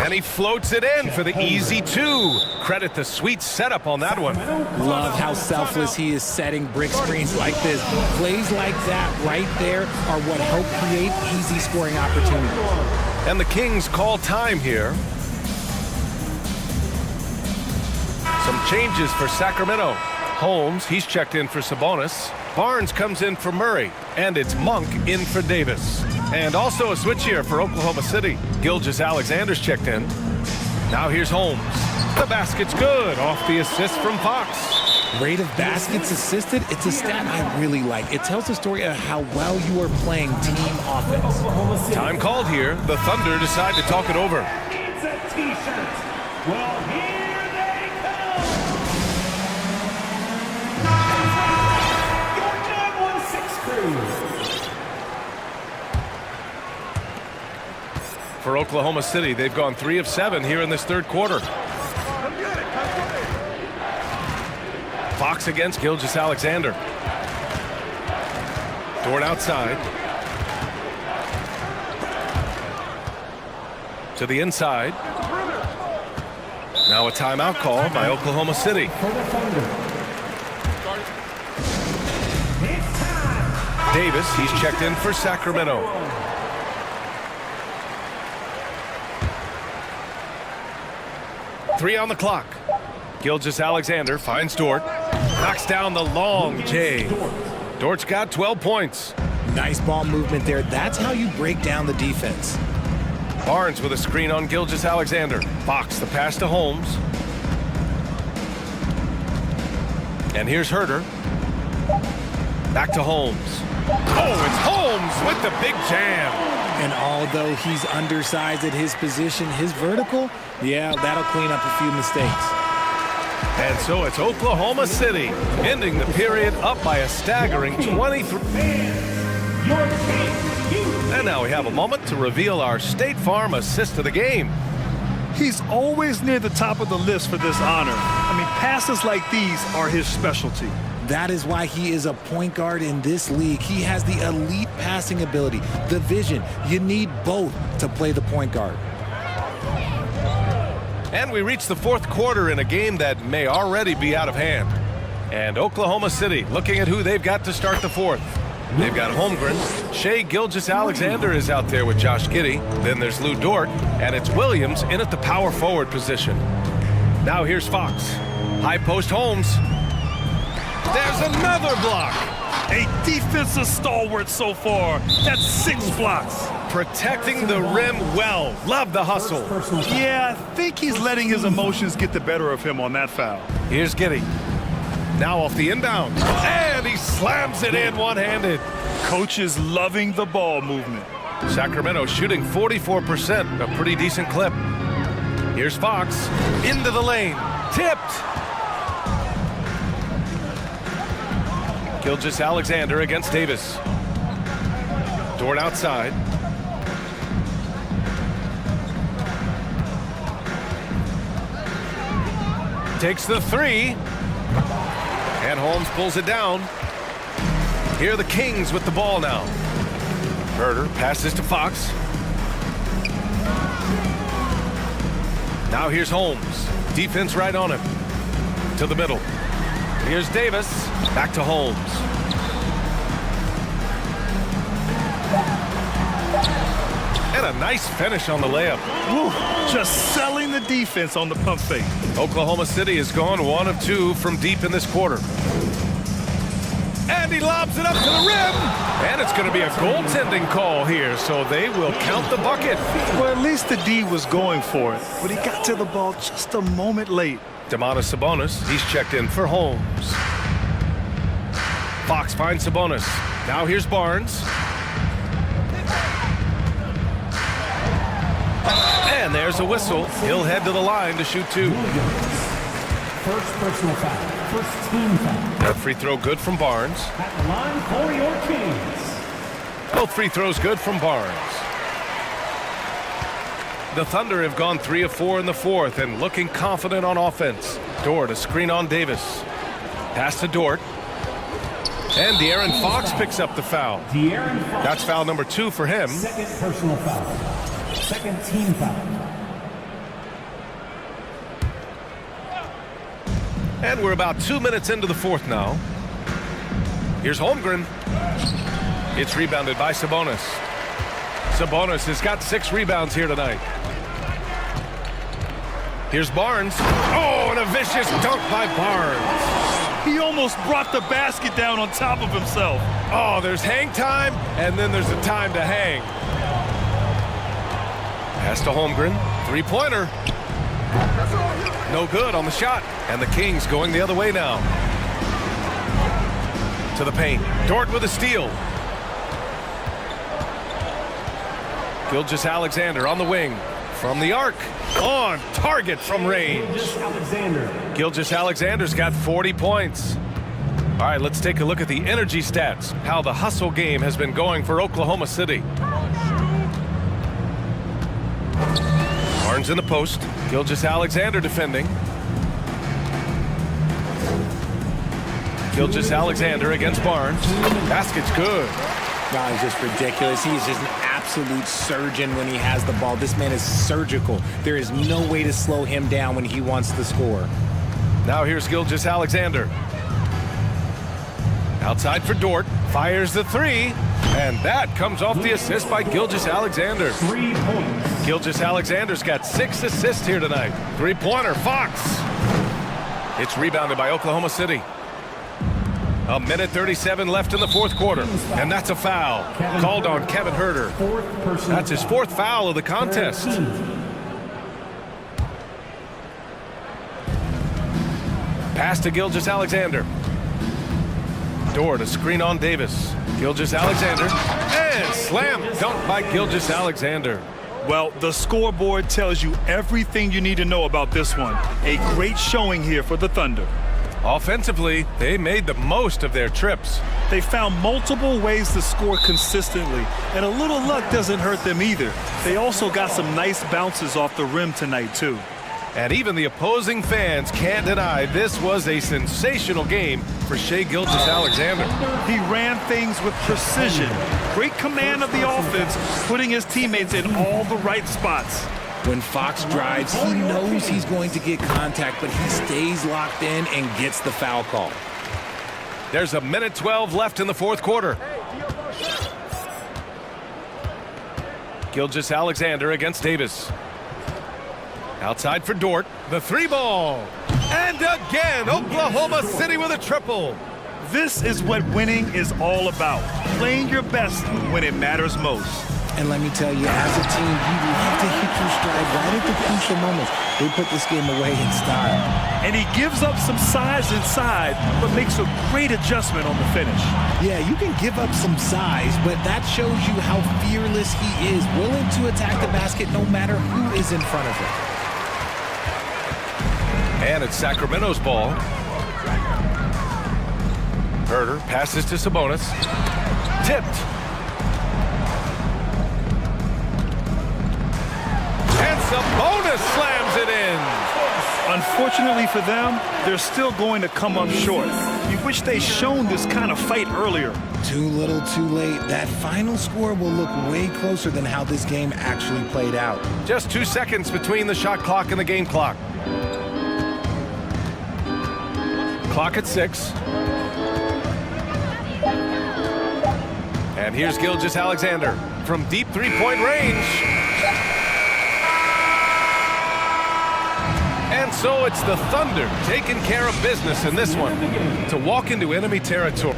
And he floats it in for the easy 2. Credit the sweet setup on that one. Love how selfless he is setting brick screens like this. Plays like that right there are what help create easy scoring opportunities. And the Kings call time here. Some changes for Sacramento. Holmes, he's checked in for Sabonis. Barnes comes in for Murray. And it's Monk in for Davis. And also a switch here for Oklahoma City. Gilgeous-Alexander's checked in. Now here's Holmes. The basket's good off the assist from Fox. Rate of baskets assisted, it's a stat I really like. It tells the story of how well you are playing team offense. Time called here. The Thunder decide to talk it over. It's a T-shirt. Well, here they come. Your 916 crew. For Oklahoma City, they've gone 3 of 7 here in this third quarter. Fox against Gilgeous-Alexander. Dort outside. To the inside. Now a timeout call by Oklahoma City. Davis, he's checked in for Sacramento. Three on the clock. Gilgeous-Alexander finds Dort. Knocks down the long J. Dort's got 12 points. Nice ball movement there. That's how you break down the defense. Barnes with a screen on Gilgeous-Alexander. Fox the pass to Holmes. And here's Herter. Back to Holmes. Oh, it's Holmes with the big jam. And although he's undersized at his position, his vertical, yeah, that'll clean up a few mistakes. And so it's Oklahoma City ending the period up by a staggering 23. And now we have a moment to reveal our State Farm assist of the game. He's always near the top of the list for this honor. I mean, passes like these are his specialty. That is why he is a point guard in this league. He has the elite passing ability, the vision. You need both to play the point guard. And we reach the fourth quarter in a game that may already be out of hand. And Oklahoma City looking at who they've got to start the fourth. They've got Holmgren. Shea Gilgeous-Alexander is out there with Josh Giddey. Then there's Lou Dort. And it's Williams in at the power forward position. Now here's Fox. High post Holmes. There's another block. A defensive stalwart so far. That's 6 blocks. Protecting the rim well. Love the hustle. Yeah, I think he's letting his emotions get the better of him on that foul. Here's Giddey. Now off the inbound. And he slams it in one-handed. Coach is loving the ball movement. Sacramento shooting 44%, a pretty decent clip. Here's Fox. Into the lane. Tipped. Gilgeous-Alexander against Davis. Dort outside. Takes the three. And Holmes pulls it down. Here are the Kings with the ball now. Herter passes to Fox. Now here's Holmes. Defense right on him. To the middle. Here's Davis. Back to Holmes. And a nice finish on the layup. Woo, just selling the defense on the pump fake. Oklahoma City has gone 1 of 2 from deep in this quarter. And he lobs it up to the rim. And it's going to be a goaltending call here, so they will count the bucket. Well, at least the D was going for it, but he got to the ball just a moment late. Domantas Sabonis, he's checked in for Holmes. Fox finds Sabonis. Now here's Barnes. And there's a whistle. He'll head to the line to shoot 2. First personal foul. First team foul. That free throw good from Barnes. At the line for your Kings. Both free throws good from Barnes. The Thunder have gone 3 of 4 in the fourth and looking confident on offense. Dort, a screen on Davis. Pass to Dort. And De'Aaron Fox picks up the foul. That's foul number 2 for him. Second personal foul. Second team foul. And we're about 2 minutes into the fourth now. Here's Holmgren. It's rebounded by Sabonis. Sabonis has got 6 rebounds here tonight. Here's Barnes. Oh, and a vicious dunk by Barnes. He almost brought the basket down on top of himself. Oh, there's hang time, and then there's a time to hang. Pass to Holmgren. Three-pointer. No good on the shot. And the Kings going the other way now. To the paint. Dort with a steal. Gilgeous-Alexander on the wing. From the arc. On target from range. Gilgeous-Alexander's got 40 points. All right, let's take a look at the energy stats. How the hustle game has been going for Oklahoma City. Barnes in the post. Gilgeous-Alexander defending. Gilgeous-Alexander against Barnes. Basket's good. God, he's just ridiculous. He is just an absolute surgeon when he has the ball. This man is surgical. There is no way to slow him down when he wants to score. Now here's Gilgeous-Alexander. Outside for Dort. Fires the three. And that comes off the assist by Gilgeous-Alexander. 3 points. Gilgeous-Alexander's got 6 assists here tonight. Three-pointer, Fox. It's rebounded by Oklahoma City. A minute 37 left in the fourth quarter. And that's a foul. Called on Kevin Huerter. That's his 4th foul of the contest. Pass to Gilgeous-Alexander. Dort, a screen on Davis. Gilgeous-Alexander. And slam dunk by Gilgeous-Alexander. Well, the scoreboard tells you everything you need to know about this one. A great showing here for the Thunder. Offensively, they made the most of their trips. They found multiple ways to score consistently, and a little luck doesn't hurt them either. They also got some nice bounces off the rim tonight, too. And even the opposing fans can't deny this was a sensational game for Shai Gilgeous-Alexander. He ran things with precision. Great command of the offense, putting his teammates in all the right spots. When Fox drives, he knows he's going to get contact, but he stays locked in and gets the foul call. There's a minute 12 left in the fourth quarter. Gilgeous-Alexander against Davis. Outside for Dort. The 3-ball. And again, Oklahoma City with a triple. This is what winning is all about. Playing your best when it matters most. And let me tell you, as a team, you love to hit your stride right at the crucial moments. They put this game away in style. And he gives up some size inside, but makes a great adjustment on the finish. Yeah, you can give up some size, but that shows you how fearless he is, willing to attack the basket no matter who is in front of him. And it's Sacramento's ball. Huerter passes to Sabonis. Tipped. And Sabonis slams it in. Unfortunately for them, they're still going to come up short. You wish they'd shown this kind of fight earlier. Too little, too late. That final score will look way closer than how this game actually played out. Just 2 seconds between the shot clock and the game clock. Clock at 6. And here's Gilgeous-Alexander from deep three-point range. And so it's the Thunder taking care of business in this one to walk into enemy territory.